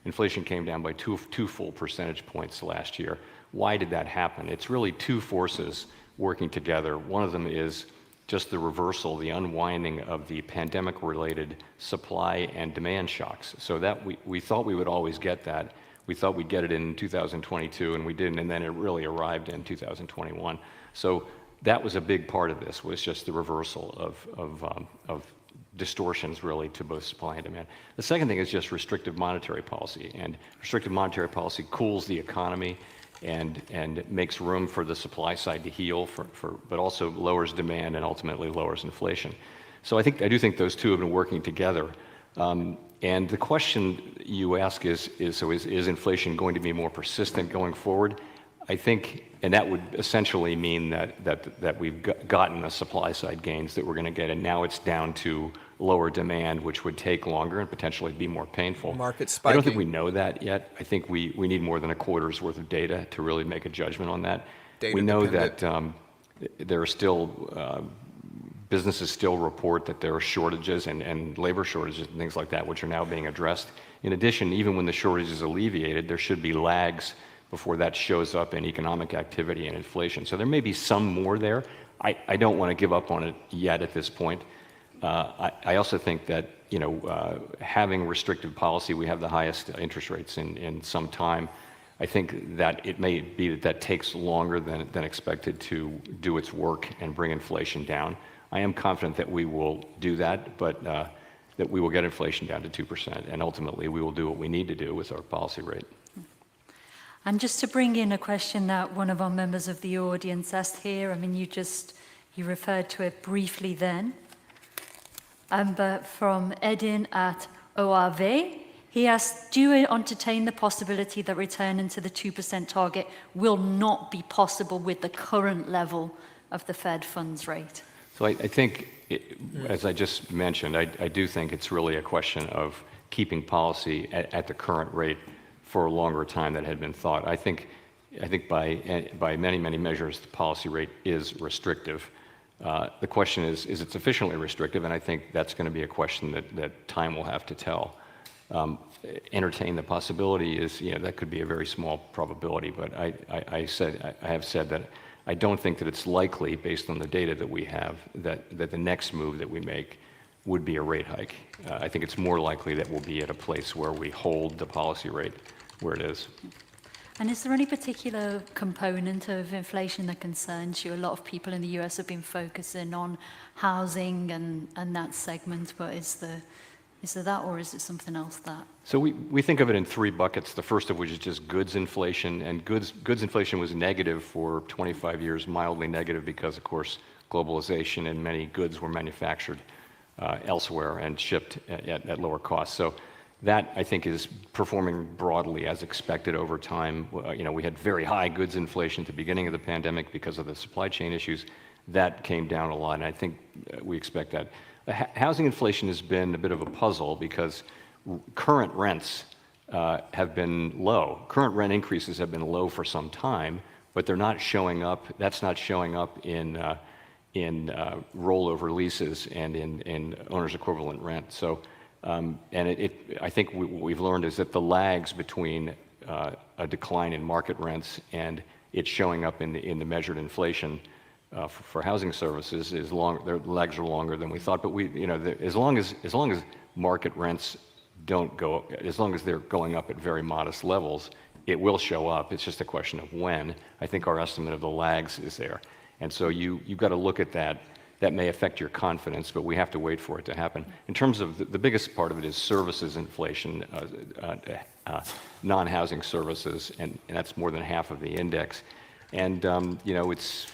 Inflation came down by two full percentage points last year. Why did that happen? It's really two forces working together. One of them is just the reversal, the unwinding of the pandemic-related supply and demand shocks. So that we thought we would always get that. We thought we'd get it in 2022, and we didn't, and then it really arrived in 2021. So that was a big part of this, was just the reversal of distortions really to both supply and demand. The second thing is just restrictive monetary policy, and restrictive monetary policy cools the economy and makes room for the supply side to heal, but also lowers demand and ultimately lowers inflation. So I do think those two have been working together. And the question you ask is inflation going to be more persistent going forward? I think, and that would essentially mean that we've gotten the supply side gains that we're going to get, and now it's down to lower demand, which would take longer and potentially be more painful. Market spiking. I don't think we know that yet. I think we need more than a quarter's worth of data to really make a judgment on that. We know that there are still businesses still report that there are shortages and labor shortages and things like that, which are now being addressed. In addition, even when the shortage is alleviated, there should be lags before that shows up in economic activity and inflation. So there may be some more there. I don't want to give up on it yet at this point. I also think that, you know, having restrictive policy, we have the highest interest rates in some time. I think that it may be that takes longer than expected to do its work and bring inflation down. I am confident that we will do that, but that we will get inflation down to 2%, and ultimately we will do what we need to do with our policy rate. And just to bring in a question that one of our members of the audience asked here, I mean, you referred to it briefly then, but from Edin at ORV, he asked, do you entertain the possibility that returning to the 2% target will not be possible with the current level of the Fed funds rate? So I think, as I just mentioned, I do think it's really a question of keeping policy at the current rate for a longer time than had been thought. I think by many measures, the policy rate is restrictive. The question is it sufficiently restrictive? And I think that's going to be a question that time will have to tell. Entertain the possibility is, you know, that could be a very small probability, but I have said that I don't think that it's likely, based on the data that we have, that the next move that we make would be a rate hike. I think it's more likely that we'll be at a place where we hold the policy rate where it is. And is there any particular component of inflation that concerns you? A lot of people in the US have been focusing on housing and that segment, but is there that, or is it something else that? So we think of it in three buckets, the first of which is just goods inflation, and goods inflation was negative for 25 years, mildly negative because, of course, globalization and many goods were manufactured elsewhere and shipped at lower costs. So that, I think, is performing broadly as expected over time. You know, we had very high goods inflation at the beginning of the pandemic because of the supply chain issues. That came down a lot, and I think we expect that. Housing inflation has been a bit of a puzzle because current rents have been low. Current rent increases have been low for some time, but they're not showing up. That's not showing up in rollover leases and in owner's equivalent rent. So, I think what we've learned is that the lags between a decline in market rents and it showing up in the measured inflation for housing services is long. Their lags are longer than we thought. But as long as market rents don't go, as long as they're going up at very modest levels, it will show up. It's just a question of when. I think our estimate of the lags is there, and so you've got to look at that. That may affect your confidence, but we have to wait for it to happen. In terms of the biggest part of it is services inflation. non-housing services, and that's more than half of the index. And it's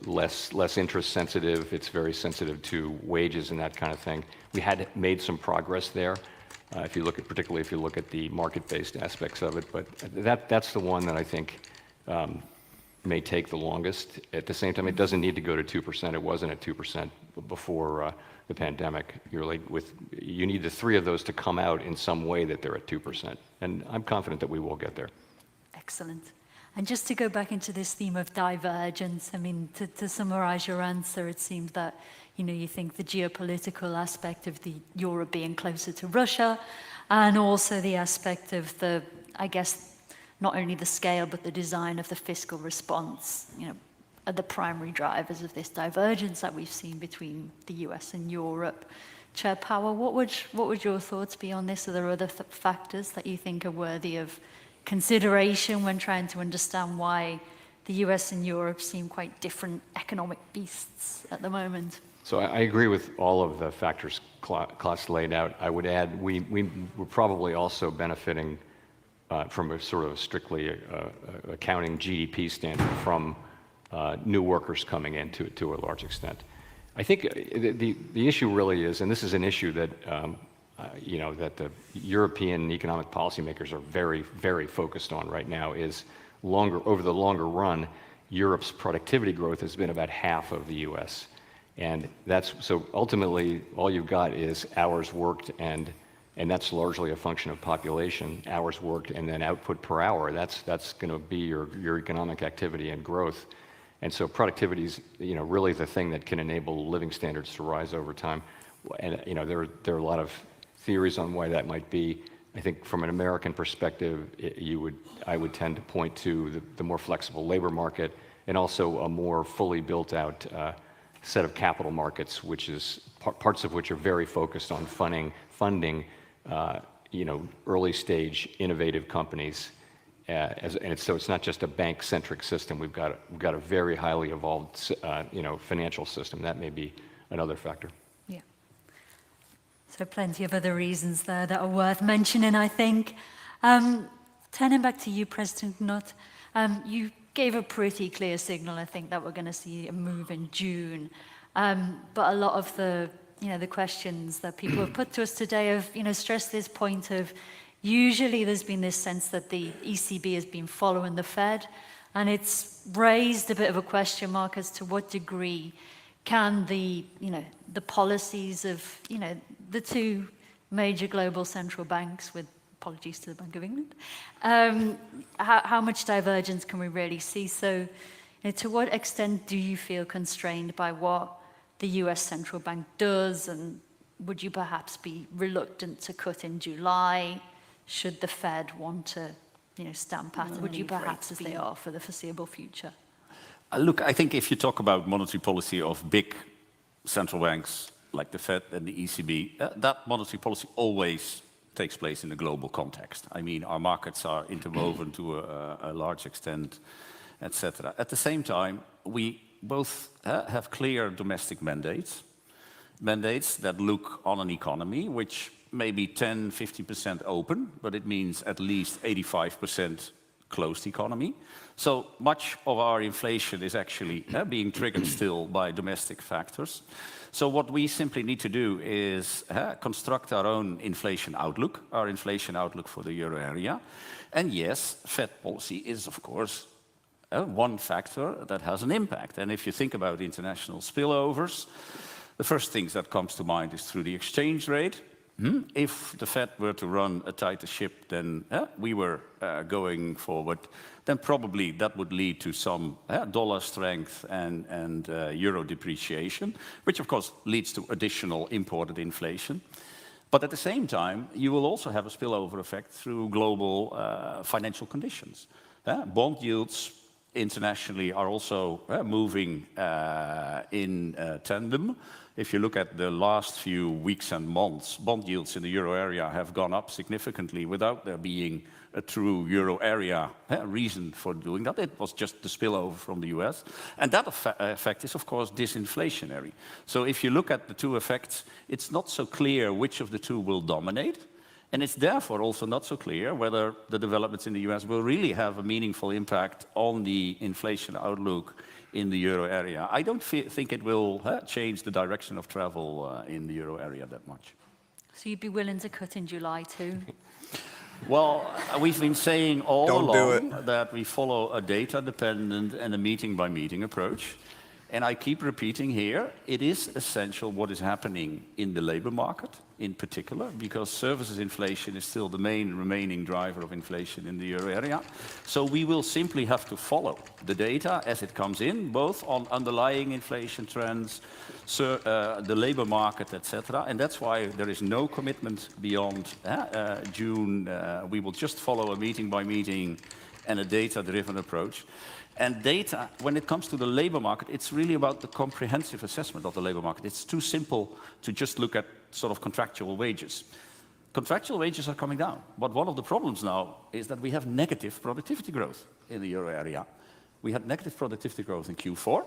less interest sensitive. It's very sensitive to wages and that kind of thing. We had made some progress there, particularly if you look at the market-based aspects of it. But that's the one that I think may take the longest. At the same time, it doesn't need to go to 2%. It wasn't at 2% before the pandemic. You need the three of those to come out in some way that they're at 2%. And I'm confident that we will get there. Excellent. And just to go back into this theme of divergence, I mean, to summarize your answer, it seems that, you think the geopolitical aspect of the Europe being closer to Russia, and also the aspect of the, I guess, not only the scale, but the design of the fiscal response, are the primary drivers of this divergence that we've seen between the US and Europe. Chair Powell, what would your thoughts be on this? Are there other factors that you think are worthy of consideration when trying to understand why the US and Europe seem quite different economic beasts at the moment? So I agree with all of the factors Klaas laid out. I would add we were probably also benefiting from a sort of strictly accounting GDP standard from new workers coming in to a large extent. I think the issue really is, and this is an issue that that the European economic policymakers are very, very focused on right now, is over the longer run, Europe's productivity growth has been about half of the US. And so ultimately all you've got is hours worked, and that's largely a function of population, hours worked and then output per hour. That's going to be your economic activity and growth. And so productivity is really the thing that can enable living standards to rise over time. And there are a lot of theories on why that might be. I think from an American perspective, I would tend to point to the more flexible labor market, and also a more fully built out set of capital markets, which is parts of which are very focused on funding early stage innovative companies. So it's not just a bank-centric system. We've got a very highly evolved financial system. That may be another factor. Yeah. So plenty of other reasons there that are worth mentioning, I think. Turning back to you, President Knot, you gave a pretty clear signal, I think, that we're going to see a move in June. But a lot of the questions that people have put to us today have, stressed this point of, usually there's been this sense that the ECB has been following the Fed, and it's raised a bit of a question mark as to what degree can the policies of, the two major global central banks, with apologies to the Bank of England, how much divergence can we really see? So, to what extent do you feel constrained by what the US central bank does, and would you perhaps be reluctant to cut in July? Should the Fed want to, stand pat and would you perhaps as they are for the foreseeable future? Look, I think if you talk about monetary policy of big central banks like the Fed and the ECB, that monetary policy always takes place in a global context. I mean, our markets are interwoven to a large extent, etc. At the same time, we both have clear domestic mandates that look on an economy which may be 10, 50% open, but it means at least 85% closed economy. So much of our inflation is actually being triggered still by domestic factors. So what we simply need to do is construct our own inflation outlook for the euro area. And yes, Fed policy is, of course, one factor that has an impact. And if you think about international spillovers, the first things that comes to mind is through the exchange rate. If the Fed were to run a tighter ship than we were going forward, then probably that would lead to some dollar strength and euro depreciation, which of course leads to additional imported inflation. But at the same time, you will also have a spillover effect through global financial conditions. Bond yields internationally are also moving in tandem. If you look at the last few weeks and months, bond yields in the euro area have gone up significantly without there being a true euro area reason for doing that. It was just the spillover from the US. And that effect is, of course, disinflationary. So if you look at the two effects, it's not so clear which of the two will dominate. And it's therefore also not so clear whether the developments in the US will really have a meaningful impact on the inflation outlook in the euro area. I don't think it will change the direction of travel in the euro area that much. So you'd be willing to cut in July too? Well, we've been saying all Don't do along that we follow a data-dependent and a meeting-by-meeting approach. And I keep repeating here, it is essential what is happening in the labor market in particular, because services inflation is still the main remaining driver of inflation in the euro area. So we will simply have to follow the data as it comes in, both on underlying inflation trends, the labor market, etc. And that's why there is no commitment beyond June. We will just follow a meeting-by-meeting and a data-driven approach. And data, when it comes to the labor market, it's really about the comprehensive assessment of the labor market. It's too simple to just look at sort of contractual wages. Contractual wages are coming down, but one of the problems now is that we have negative productivity growth in the euro area. We had negative productivity growth in Q4.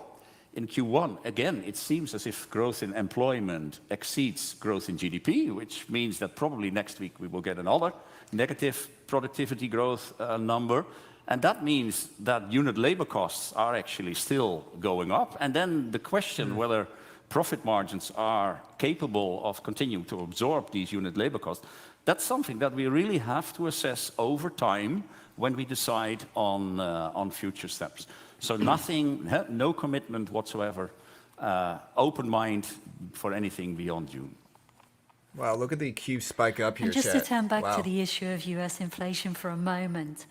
In Q1, again, it seems as if growth in employment exceeds growth in GDP, which means that probably next week we will get another negative productivity growth number. And that means that unit labor costs are actually still going up. And then the question whether profit margins are capable of continuing to absorb these unit labor costs, that's something that we really have to assess over time when we decide on future steps. So nothing, no commitment whatsoever, open mind for anything beyond June. Wow, look at the Q spike up here, And just chat. to turn back Wow. to the issue of US inflation for a moment,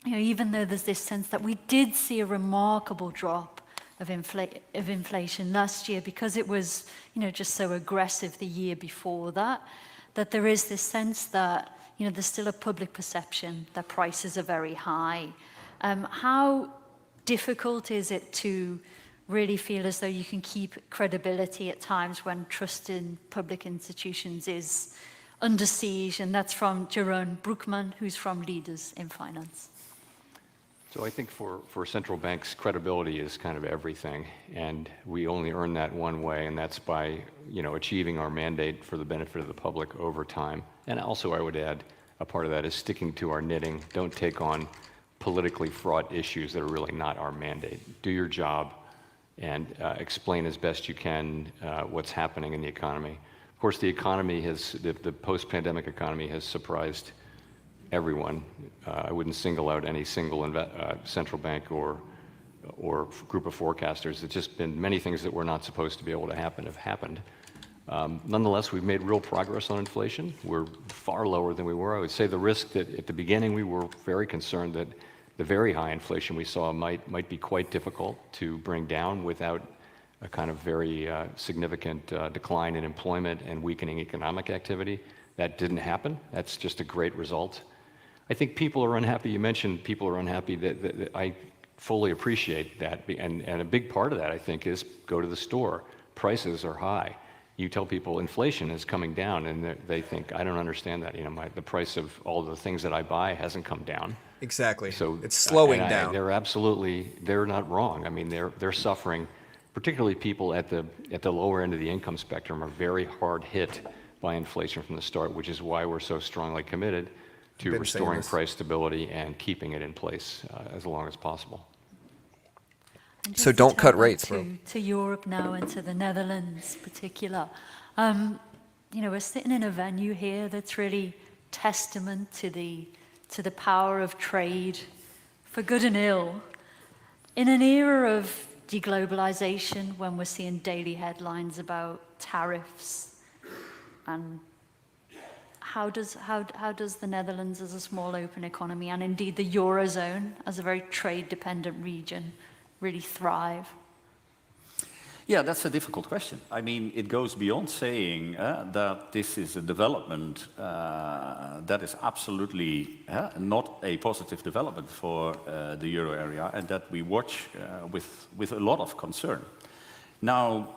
even though there's this sense that we did see a remarkable drop of inflation last year because it was, just so aggressive the year before that, that there is this sense that, there's still a public perception that prices are very high. How difficult is it to really feel as though you can keep credibility at times when trust in public institutions is under siege? And that's from Jerome Broekman, who's from Leaders in Finance. So I think for central banks, credibility is kind of everything, and we only earn that one way, and that's by achieving our mandate for the benefit of the public over time. And also, I would add, a part of that is sticking to our knitting. Don't take on politically fraught issues that are really not our mandate. Do your job and explain as best you can what's happening in the economy. Of course, the economy the post-pandemic economy has surprised everyone. I wouldn't single out any single central bank or group of forecasters. It's just been many things that were not supposed to be able to happen have happened. Nonetheless, we've made real progress on inflation. We're far lower than we were. I would say the risk that at the beginning we were very concerned that the very high inflation we saw might be quite difficult to bring down without a kind of very significant decline in employment and weakening economic activity. That didn't happen. That's just a great result. I think people are unhappy. You mentioned people are unhappy. That I fully appreciate that. And a big part of that, I think, is go to the store. Prices are high. You tell people inflation is coming down, and they think, I don't understand that. The price of all the things that I buy hasn't come down. Exactly. So it's slowing down. They're not wrong. I mean, they're suffering. Particularly people at the lower end of the income spectrum are very hard hit by inflation from the start, which is why we're so strongly committed to restoring price stability and keeping it in place as long as possible. So don't cut rates, bro. To Europe now and to the Netherlands in particular. We're sitting in a venue here that's really testament to the power of trade, for good and ill. In an era of deglobalization, when we're seeing daily headlines about tariffs, and how does the Netherlands as a small open economy, and indeed the Eurozone as a very trade-dependent region, really thrive? Yeah, that's a difficult question. I mean, it goes beyond saying that this is a development that is absolutely not a positive development for the euro area, and that we watch with a lot of concern. Now,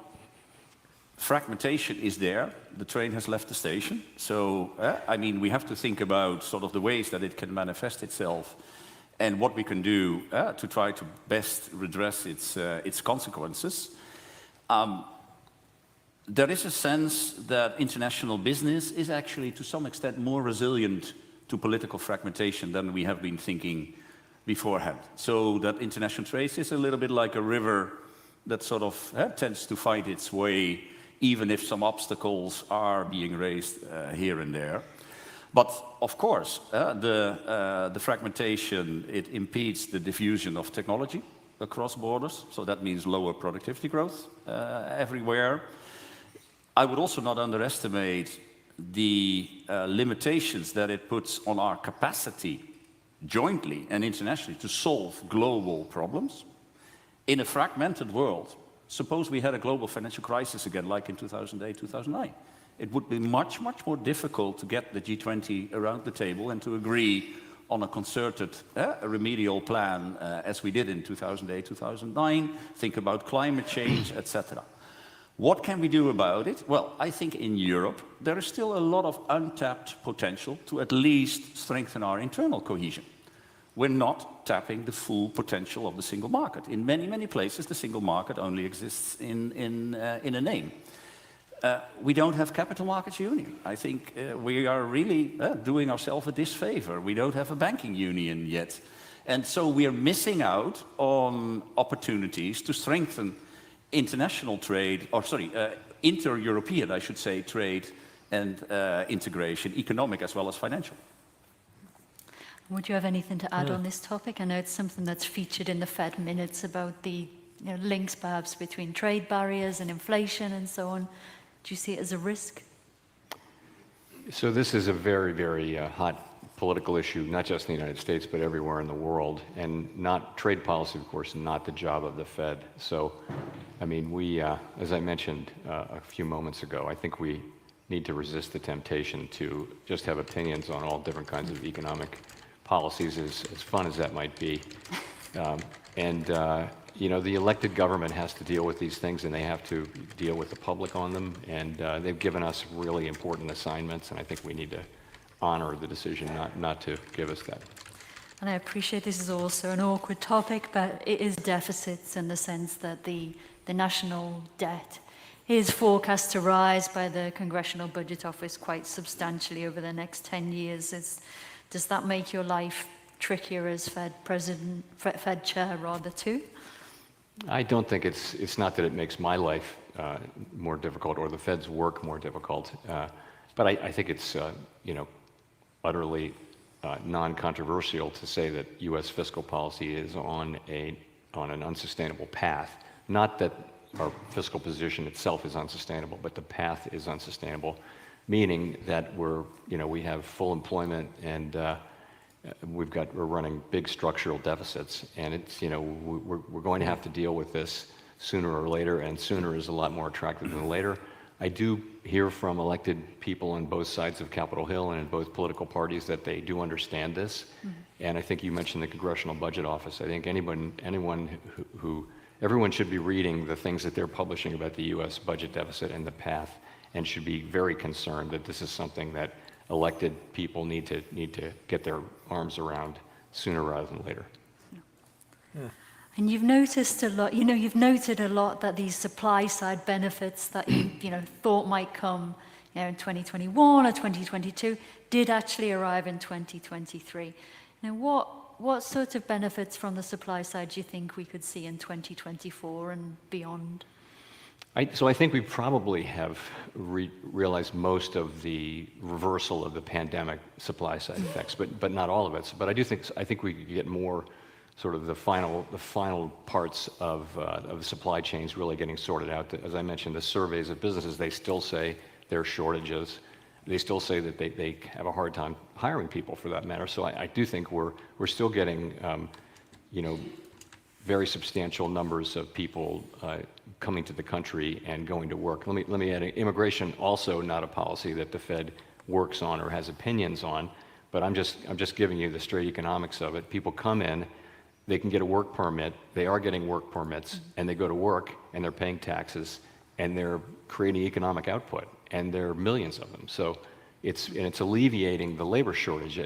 fragmentation is there. The train has left the station. So, we have to think about sort of the ways that it can manifest itself and what we can do to try to best redress its consequences. there is a sense that international business is actually to some extent more resilient to political fragmentation than we have been thinking beforehand. So that international trade is a little bit like a river that sort of tends to find its way, even if some obstacles are being raised here and there. But of course, the fragmentation, it impedes the diffusion of technology across borders, so that means lower productivity growth everywhere. I would also not underestimate the limitations that it puts on our capacity jointly and internationally to solve global problems. In a fragmented world, suppose we had a global financial crisis again, like in 2008, 2009. It would be much, much more difficult to get the G20 around the table and to agree on a concerted remedial plan as we did in 2008, 2009. Think about climate change, etc. What can we do about it? Well, I think in Europe, there is still a lot of untapped potential to at least strengthen our internal cohesion. We're not tapping the full potential of the single market. In many, many places, the single market only exists in a name. We don't have capital markets union. I think we are really doing ourselves a disfavor. We don't have a banking union yet. And so we are missing out on opportunities to strengthen international trade, or sorry, inter-European, I should say, trade and integration, economic as well as financial. Would you have anything to add on this topic? I know it's something that's featured in the Fed minutes about the links perhaps between trade barriers and inflation and so on. Do you see it as a risk? So this is a very, very hot political issue, not just in the United States, but everywhere in the world. And not trade policy, of course, not the job of the Fed. So, I mean, we, as I mentioned a few moments ago, I think we need to resist the temptation to just have opinions on all different kinds of economic policies, as fun as that might be. You know, the elected government has to deal with these things, and they have to deal with the public on them. And they've given us really important assignments, and I think we need to honor the decision not to give us that. And I appreciate this is also an awkward topic, but it is deficits in the sense that the national debt is forecast to rise by the Congressional Budget Office quite substantially over the next 10 years. Does that make your life trickier as Fed President, Fed Chair rather too? I don't think it's not that it makes my life more difficult or the Fed's work more difficult, but I think it's you know, utterly non-controversial to say that U.S. fiscal policy is on an unsustainable path. Not that our fiscal position itself is unsustainable, but the path is unsustainable, meaning that we have full employment and we're running big structural deficits, and it's, we're going to have to deal with this sooner or later, and sooner is a lot more attractive than later. I do hear from elected people on both sides of Capitol Hill and in both political parties that they do understand this. Mm-hmm. And I think you mentioned the Congressional Budget Office. I think everyone should be reading the things that they're publishing about the U.S. budget deficit and the path, and should be very concerned that this is something that elected people need to get their arms around sooner rather than later. Yeah. And you've noticed a lot, you've noted a lot that these supply side benefits that you thought might come in 2021 or 2022 did actually arrive in 2023. Now, what sort of benefits from the supply side do you think we could see in 2024 and beyond? So I think we probably have realized most of the reversal of the pandemic supply side effects, but not all of it. But I think we could get more sort of the final parts of the supply chains really getting sorted out. As I mentioned, the surveys of businesses, they still say there are shortages. They still say that they have a hard time hiring people, for that matter. So I do think we're still getting very substantial numbers of people coming to the country and going to work. Let me add, immigration also not a policy that the Fed works on or has opinions on, but I'm just giving you the straight economics of it. People come in, they can get a work permit, they are getting work permits, and they go to work and they're paying taxes and they're creating economic output, and there are millions of them. So it's alleviating the labor shortage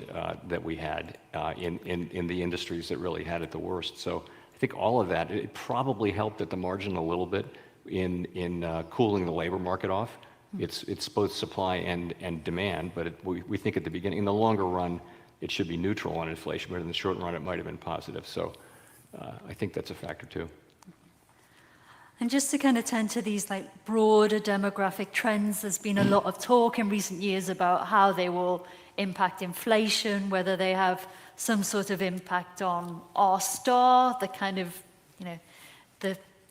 that we had in the industries that really had it the worst. So I think all of that, it probably helped at the margin a little bit, in cooling the labor market off. It's both supply and demand, but we think at the beginning, in the longer run, it should be neutral on inflation, but in the short run, it might have been positive. So I think that's a factor too. And just to kind of turn to these like broader demographic trends, there's been a lot of talk in recent years about how they will impact inflation, whether they have some sort of impact on R star, the kind of, you know,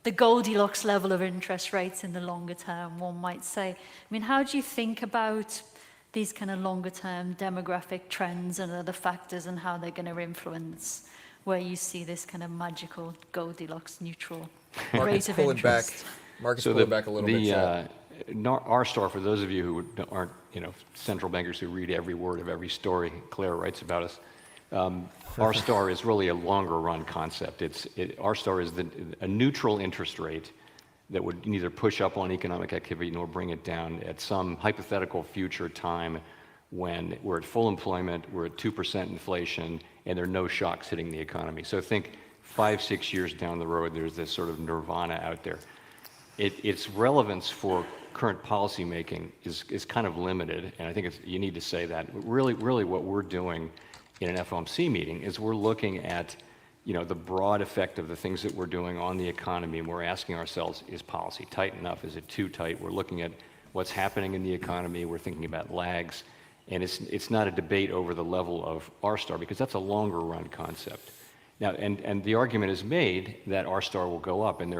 the Goldilocks level of interest rates in the longer term, one might say. I mean, how do you think about these kind of longer term demographic trends and other factors and how they're going to influence where you see this kind of magical Goldilocks neutral rate of interest? Market's pulling back a little bit. R star, for those of you who aren't, you know, central bankers who read every word of every story Claire writes about us, R star is really a longer run concept. R star is a neutral interest rate that would neither push up on economic activity nor bring it down at some hypothetical future time when we're at full employment, we're at 2% inflation, and there are no shocks hitting the economy. So think 5-6 years down the road, there's this sort of nirvana out there. Its relevance for current policy making is kind of limited, and I think you need to say that. Really what we're doing in an FOMC meeting is we're looking at, you know, the broad effect of the things that we're doing on the economy, and we're asking ourselves, is policy tight enough? Is it too tight? We're looking at what's happening in the economy. We're thinking about lags, and it's not a debate over the level of R star because that's a longer run concept. Now, and the argument is made that R star will go up, and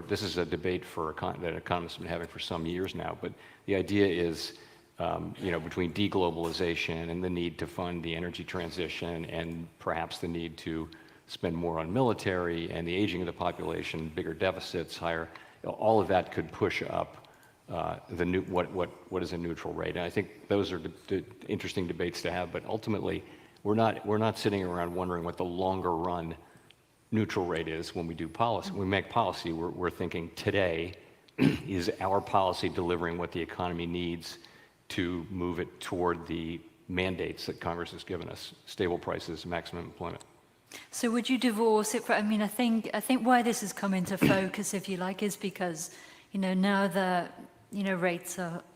this is a debate that economists have been having for some years now. But the idea is, between deglobalization and the need to fund the energy transition, and perhaps the need to spend more on military and the aging of the population, bigger deficits, higher, all of that could push up what is a neutral rate. And I think those are the interesting debates to have. But ultimately, we're not sitting around wondering what the longer run neutral rate is when we do policy. When we make policy, we're thinking today, is our policy delivering what the economy needs to move it toward the mandates that Congress has given us: stable prices, maximum employment. So would you divorce it? I mean, I think why this has come into focus, if you like, is because, now that,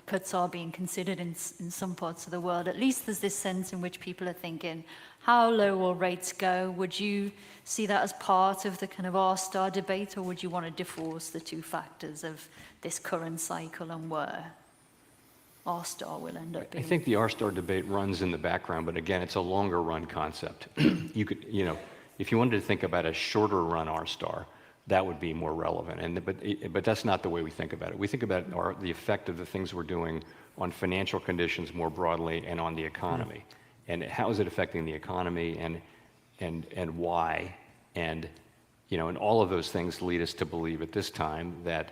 cuts are being considered in some parts of the world, at least there's this sense in which people are thinking, how low will rates go? Would you see that as part of the kind of R-star debate, or would you want to divorce the two factors of this current cycle and where R-star will end up being? I think the R-star debate runs in the background, but again, it's a longer run concept. You could, if you wanted to think about a shorter run R-star, that would be more relevant. But that's not the way we think about it. We think about the effect of the things we're doing on financial conditions more broadly and on the economy. And how is it affecting the economy, and why? And all of those things lead us to believe at this time that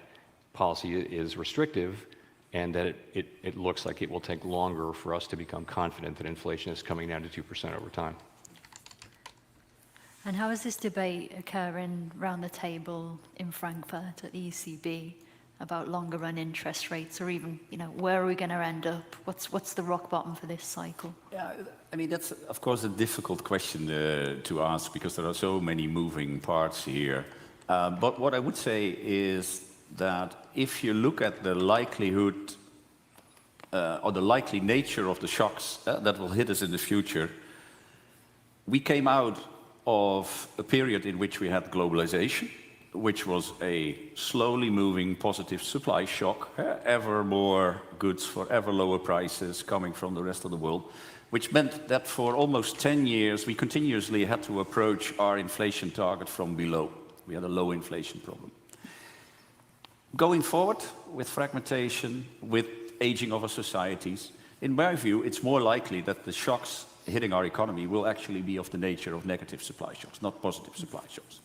policy is restrictive, and that it looks like it will take longer for us to become confident that inflation is coming down to 2% over time. And how is this debate occurring around the table in Frankfurt at the ECB about longer run interest rates, or even, where are we going to end up? What's the rock bottom for this cycle? Yeah, I mean, that's, of course, a difficult question to ask because there are so many moving parts here. But what I would say is that if you look at the likelihood or the likely nature of the shocks that will hit us in the future, we came out of a period in which we had globalization, which was a slowly moving positive supply shock, ever more goods for ever lower prices coming from the rest of the world, which meant that for almost 10 years we continuously had to approach our inflation target from below. We had a low inflation problem. Going forward, with fragmentation, with aging of our societies, in my view, it's more likely that the shocks hitting our economy will actually be of the nature of negative supply shocks, not positive supply shocks.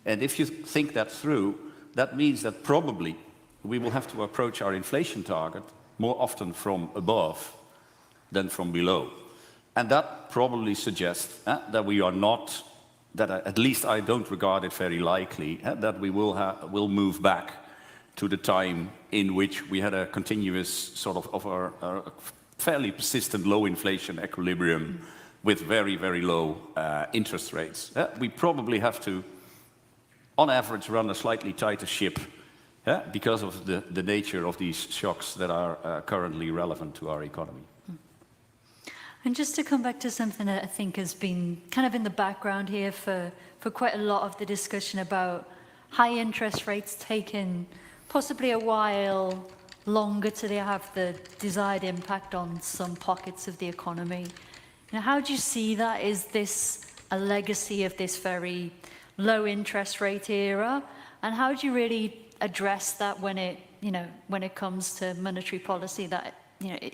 And if you think that through, that means that probably we will have to approach our inflation target more often from above than from below. And that probably suggests that we are not, at least I don't regard it very likely, that we will move back to the time in which we had a continuous sort of a fairly persistent low inflation equilibrium with very, very low interest rates. We probably have to, on average, run a slightly tighter ship because of the nature of these shocks that are currently relevant to our economy. And just to come back to something that I think has been kind of in the background here for quite a lot of the discussion about high interest rates taking possibly a while longer till they have the desired impact on some pockets of the economy. Now, how do you see that? Is this a legacy of this very low interest rate era? And how do you really address that when it comes to monetary policy? That,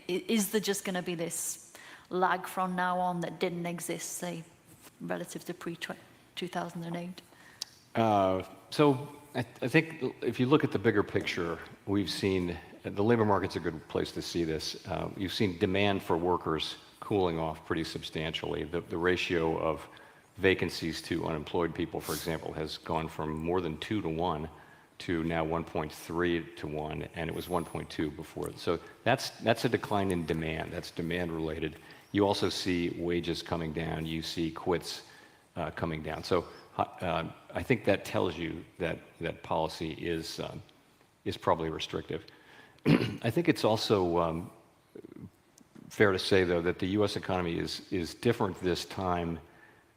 is there just going to be this lag from now on that didn't exist, say, relative to pre-2008? So I think if you look at the bigger picture, we've seen, the labor market's a good place to see this. You've seen demand for workers cooling off pretty substantially. The ratio of vacancies to unemployed people, for example, has gone from more than 2 to 1 to now 1.3 to 1, and it was 1.2 before. So that's a decline in demand. That's demand related. You also see wages coming down. You see quits coming down. So I think that tells you that policy is probably restrictive. I think it's also fair to say, though, that the U.S. economy is different this time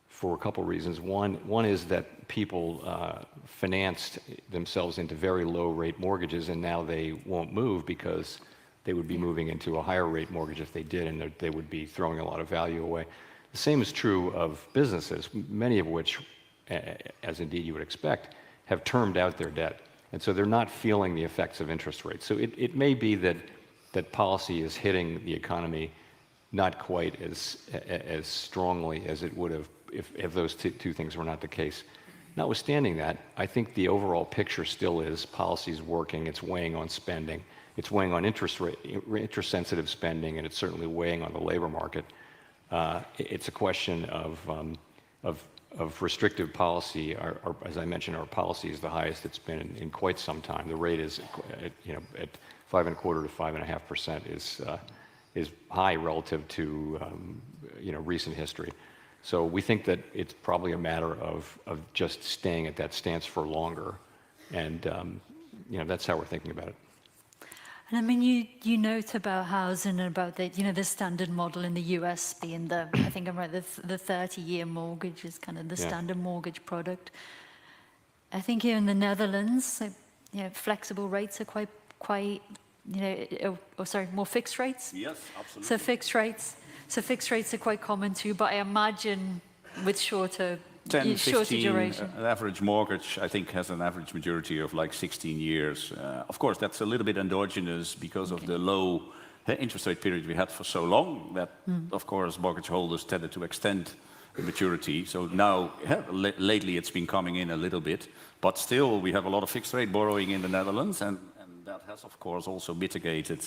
for a couple reasons. One is that people financed themselves into very low rate mortgages, and now they won't move because they would be moving into a higher rate mortgage if they did, and they would be throwing a lot of value away. The same is true of businesses, many of which, as indeed you would expect, have termed out their debt. And so they're not feeling the effects of interest rates. So it may be that policy is hitting the economy not quite as strongly as it would have if those two things were not the case. Notwithstanding that, I think the overall picture still is policy's working, it's weighing on spending, it's weighing on interest-sensitive spending, and it's certainly weighing on the labor market. It's a question of restrictive policy. As I mentioned, our policy is the highest it's been in quite some time. The rate is, at 5.25% to 5.5% is high relative to recent history. So we think that it's probably a matter of just staying at that stance for longer, and that's how we're thinking about it. And I mean, you note about housing and about the standard model in the US being I think I'm right, the 30-year mortgage is kind of the standard mortgage product. I think here in the Netherlands, flexible rates are quite more fixed rates. Yes, absolutely. So fixed rates are quite common too, but I imagine with shorter 10, shorter 15, duration. an average mortgage, I think, has an average maturity of like 16 years. Of course, that's a little bit endogenous because of the low interest rate period we had for so long that, of course, mortgage holders tended to extend the maturity. So now, lately, it's been coming in a little bit. But still, we have a lot of fixed rate borrowing in the Netherlands, and that has, of course, also mitigated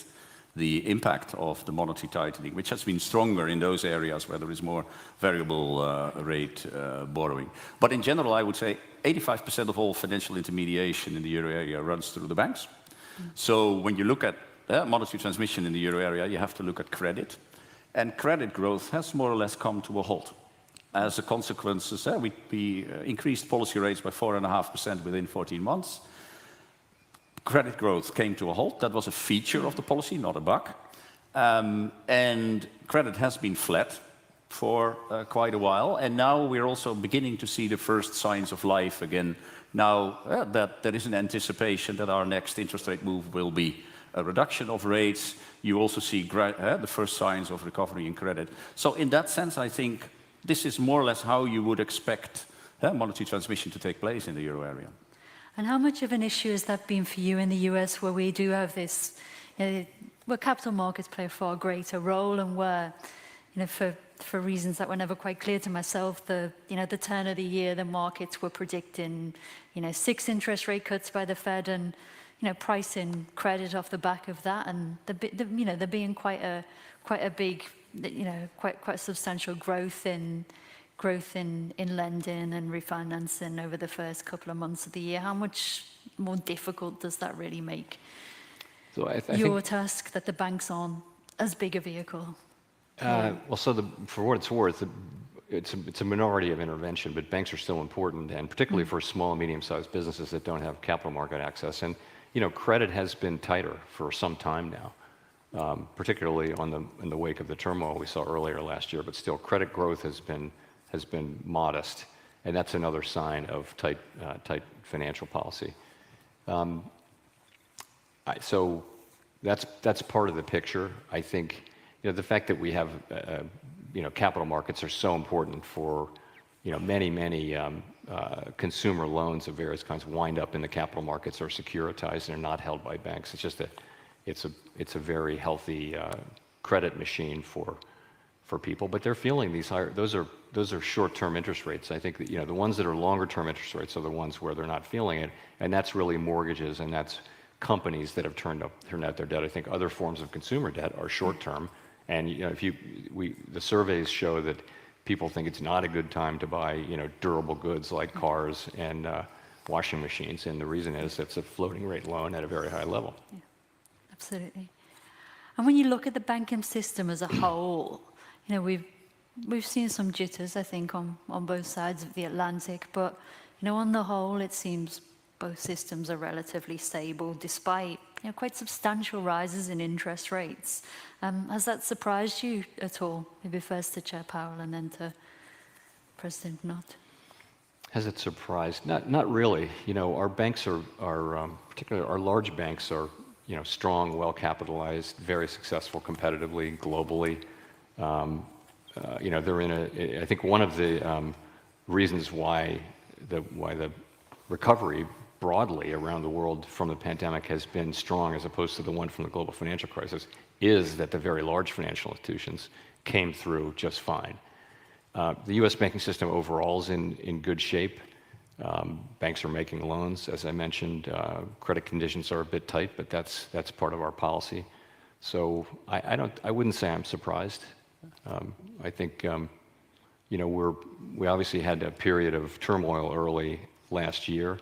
the impact of the monetary tightening, which has been stronger in those areas where there is more variable rate borrowing. But in general, I would say 85% of all financial intermediation in the euro area runs through the banks. So when you look at monetary transmission in the euro area, you have to look at credit. And credit growth has more or less come to a halt. As a consequence, we increased policy rates by 4.5% within 14 months. Credit growth came to a halt. That was a feature of the policy, not a bug. And credit has been flat for quite a while. And now we're also beginning to see the first signs of life again. Now that there is an anticipation that our next interest rate move will be a reduction of rates, you also see the first signs of recovery in credit. So in that sense, I think this is more or less how you would expect monetary transmission to take place in the euro area. And how much of an issue has that been for you in the US, where we do have this, where capital markets play a far greater role, and where, for reasons that were never quite clear to myself, the turn of the year, the markets were predicting, 6 interest rate cuts by the Fed, and pricing credit off the back of that, and there being quite a big, quite substantial growth in lending and refinancing over the first couple of months of the year. How much more difficult does that really make your task that the banks aren't as big a vehicle? For what it's worth, it's a minority of intervention, but banks are still important, and particularly for small and medium-sized businesses that don't have capital market access. And credit has been tighter for some time now, particularly in the wake of the turmoil we saw earlier last year. But still, credit growth has been modest, and that's another sign of tight financial policy. So that's part of the picture. I think the fact that we have capital markets are so important for many consumer loans of various kinds wind up in the capital markets or securitized and are not held by banks. It's just it's a very healthy credit machine for people, but they're feeling these higher. Those are short-term interest rates. I think that the ones that are longer-term interest rates are the ones where they're not feeling it, and that's really mortgages and that's companies that have turned out their debt. I think other forms of consumer debt are short-term, and the surveys show that people think it's not a good time to buy durable goods like cars and washing machines, and the reason is it's a floating rate loan at a very high level. Yeah, absolutely. And when you look at the banking system as a whole, we've seen some jitters, I think, on both sides of the Atlantic, but on the whole, it seems both systems are relatively stable despite quite substantial rises in interest rates. Has that surprised you at all? Maybe first to Chair Powell and then to President Knott. Has it surprised? Not really. Our banks are particularly our large banks are strong, well capitalized, very successful competitively, globally. They're in I think one of the reasons why the recovery broadly around the world from the pandemic has been strong as opposed to the one from the global financial crisis is that the very large financial institutions came through just fine. The U.S. banking system overall is in good shape. Banks are making loans, as I mentioned. Credit conditions are a bit tight, but that's part of our policy. So I wouldn't say I'm surprised. I think we obviously had a period of turmoil early last year,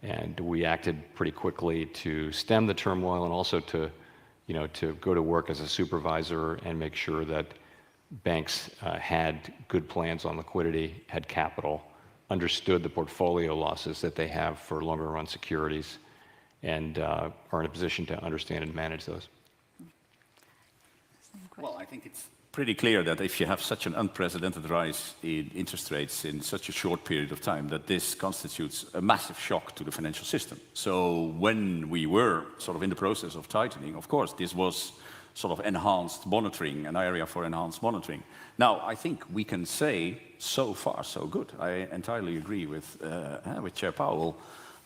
and we acted pretty quickly to stem the turmoil and also to go to work as a supervisor and make sure that banks had good plans on liquidity, had capital, understood the portfolio losses that they have for longer run securities, and are in a position to understand and manage those. Well, I think it's pretty clear that if you have such an unprecedented rise in interest rates in such a short period of time, that this constitutes a massive shock to the financial system. So when we were sort of in the process of tightening, of course, this was sort of enhanced monitoring, an area for enhanced monitoring. Now, I think we can say so far so good. I entirely agree with Chair Powell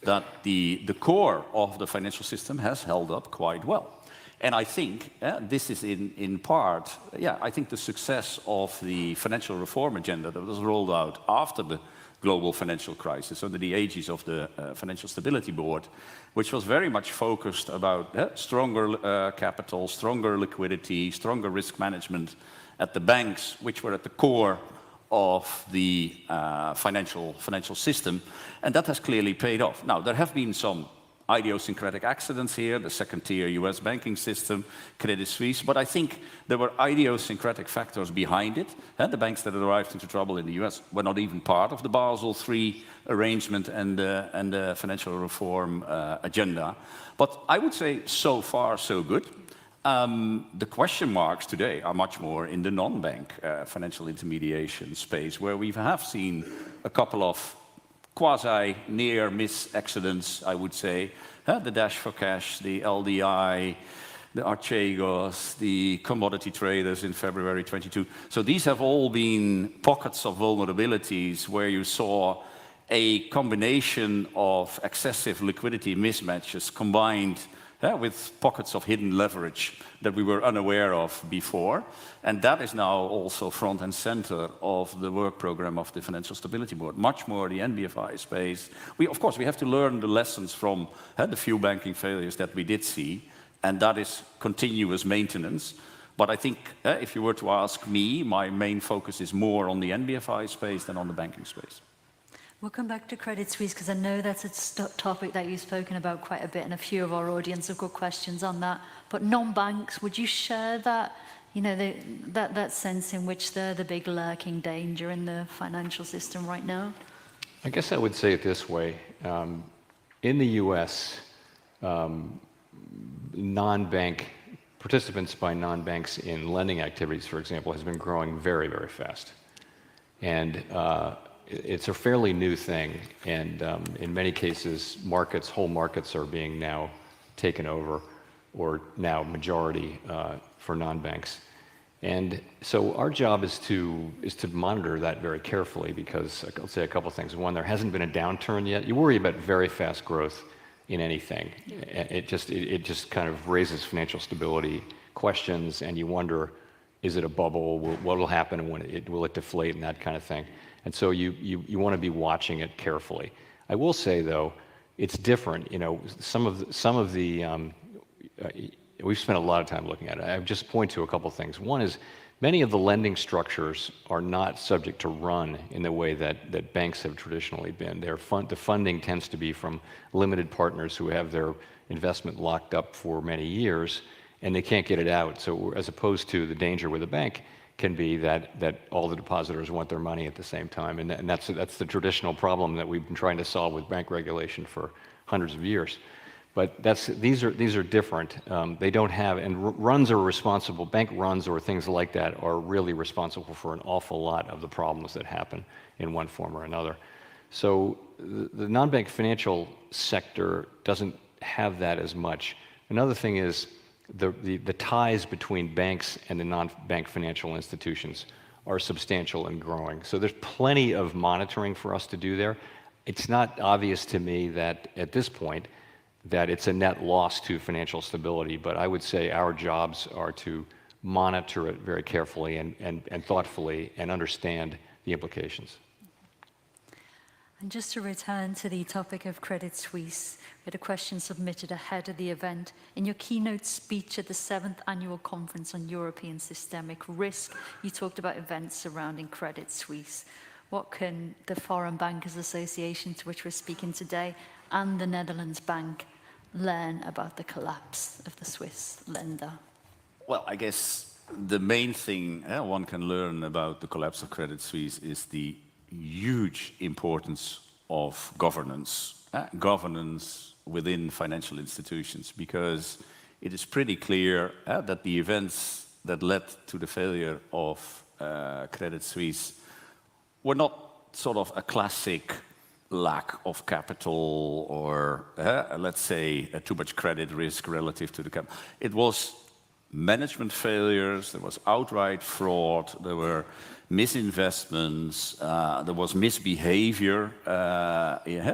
that the core of the financial system has held up quite well. And I think this is in part, I think the success of the financial reform agenda that was rolled out after the global financial crisis under the aegis of the Financial Stability Board, which was very much focused about stronger capital, stronger liquidity, stronger risk management at the banks, which were at the core of the financial system, and that has clearly paid off. Now, there have been some idiosyncratic accidents here, the second-tier US banking system, Credit Suisse, but I think there were idiosyncratic factors behind it. The banks that arrived into trouble in the US were not even part of the Basel III arrangement and the financial reform agenda. But I would say so far so good. The question marks today are much more in the non-bank financial intermediation space, where we have seen a couple of quasi-near-miss accidents, I would say. The Dash for Cash, the LDI, the Archegos, the commodity traders in February 22. So these have all been pockets of vulnerabilities where you saw a combination of excessive liquidity mismatches combined with pockets of hidden leverage that we were unaware of before. And that is now also front and center of the work program of the Financial Stability Board, much more the NBFI space. Of course, we have to learn the lessons from the few banking failures that we did see, and that is continuous maintenance. But I think if you were to ask me, my main focus is more on the NBFI space than on the banking space. We'll come back to Credit Suisse because I know that's a topic that you've spoken about quite a bit, and a few of our audience have got questions on that. But non-banks, would you share that, that sense in which they're the big lurking danger in the financial system right now? I guess I would say it this way. In the U.S., non-bank participants by non-banks in lending activities, for example, has been growing very, very fast. And it's a fairly new thing, and in many cases, whole markets are being now taken over, or now majority for non-banks. And so our job is to monitor that very carefully, because I'll say a couple of things. One, there hasn't been a downturn yet. You worry about very fast growth in anything. It just kind of raises financial stability questions, and you wonder, is it a bubble? What will happen when will it deflate, and that kind of thing. And so you want to be watching it carefully. I will say though, it's different. You know, some of the we've spent a lot of time looking at it. I just point to a couple of things. One is many of the lending structures are not subject to run in the way that banks have traditionally been. The funding tends to be from limited partners who have their investment locked up for many years, and they can't get it out. So as opposed to the danger with a bank can be that all the depositors want their money at the same time. And that's the traditional problem that we've been trying to solve with bank regulation for hundreds of years. But these are different. They don't have, and runs are responsible, bank runs or things like that are really responsible for an awful lot of the problems that happen in one form or another. So the non-bank financial sector doesn't have that as much. Another thing is the ties between banks and the non-bank financial institutions are substantial and growing. So there's plenty of monitoring for us to do there. It's not obvious to me that at this point that it's a net loss to financial stability, but I would say our jobs are to monitor it very carefully and thoughtfully and understand the implications. And just to return to the topic of Credit Suisse, we had a question submitted ahead of the event. In your keynote speech at the 7th Annual Conference on European Systemic Risk, you talked about events surrounding Credit Suisse. What can the Foreign Bankers Association, to which we're speaking today, and the Netherlands Bank learn about the collapse of the Swiss lender? Well, I guess the main thing one can learn about the collapse of Credit Suisse is the huge importance of governance within financial institutions, because it is pretty clear that the events that led to the failure of Credit Suisse were not sort of a classic lack of capital or, let's say, too much credit risk relative to the capital. It was management failures, there was outright fraud, there were misinvestments, there was misbehavior,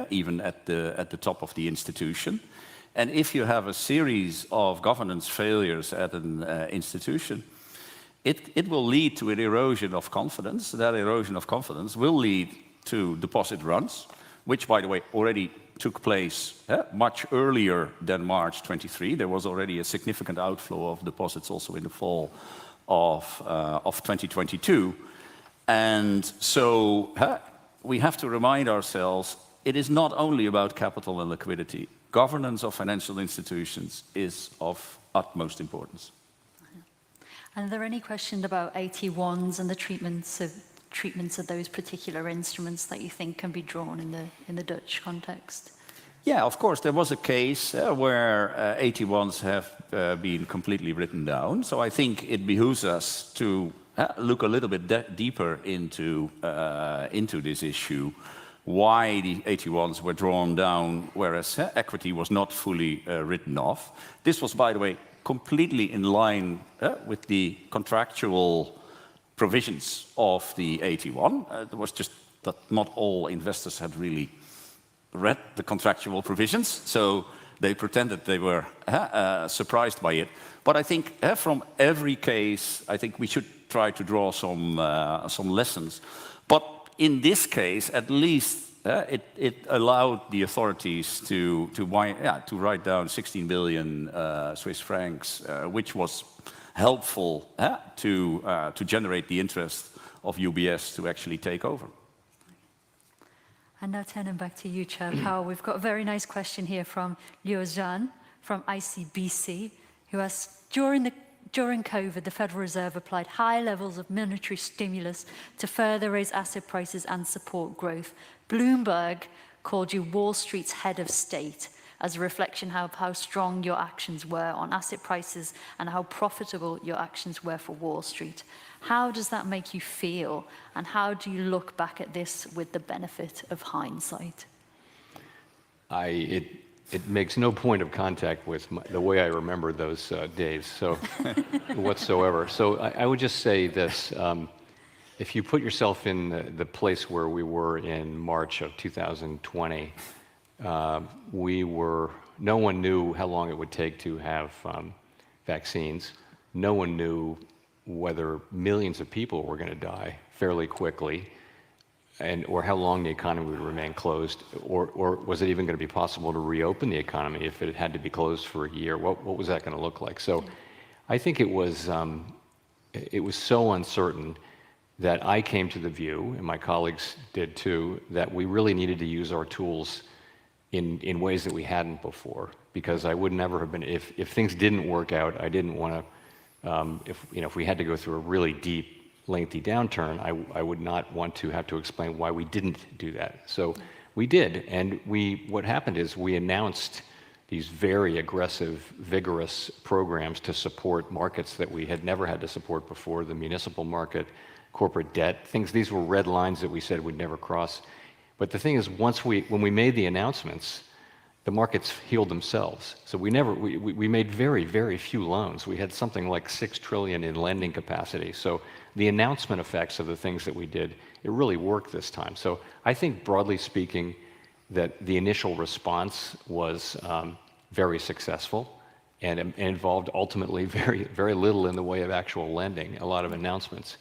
even at the top of the institution. And if you have a series of governance failures at an institution, it will lead to an erosion of confidence. That erosion of confidence will lead to deposit runs, which, by the way, already took place much earlier than March 23. There was already a significant outflow of deposits also in the fall of 2022. And so we have to remind ourselves, it is not only about capital and liquidity. Governance of financial institutions is of utmost importance. And are there any questions about AT1s and the treatments of those particular instruments that you think can be drawn in the Dutch context? Yeah, of course, there was a case where AT1s have been completely written down. So I think it behooves us to look a little bit deeper into this issue, why the AT1s were drawn down, whereas equity was not fully written off. This was, by the way, completely in line with the contractual provisions of the AT1. It was just that not all investors had really read the contractual provisions, so they pretended they were surprised by it. But I think from every case, I think we should try to draw some lessons. But in this case, at least, it allowed the authorities to write down 16 billion Swiss francs, which was helpful to generate the interest of UBS to actually take over. And now turning back to you, Chair Powell, we've got a very nice question here from Liu Zhan from ICBC, who asks, during COVID, the Federal Reserve applied high levels of monetary stimulus to further raise asset prices and support growth. Bloomberg called you Wall Street's head of state. as a reflection of how strong your actions were on asset prices and how profitable your actions were for Wall Street. How does that make you feel? And how do you look back at this with the benefit of hindsight? It makes no point of contact with the way I remember those days, so whatsoever. So I would just say this: if you put yourself in the place where we were in March of 2020, no one knew how long it would take to have vaccines. No one knew whether millions of people were going to die fairly quickly, or how long the economy would remain closed, or was it even going to be possible to reopen the economy if it had to be closed for a year? What was that going to look like? So I think it was so uncertain that I came to the view, and my colleagues did too, that we really needed to use our tools in ways that we hadn't before, because I would never have been, if things didn't work out, I didn't want to, if we had to go through a really deep, lengthy downturn, I would not want to have to explain why we didn't do that. So we did, and what happened is we announced these very aggressive, vigorous programs to support markets that we had never had to support before, the municipal market, corporate debt, these were red lines that we said we'd never cross. But the thing is, when we made the announcements, the markets healed themselves. So we made very, very few loans. We had something like 6 trillion in lending capacity. So the announcement effects of the things that we did, it really worked this time. So I think, broadly speaking, that the initial response was very successful and involved ultimately very, very little in the way of actual lending, a lot of announcements.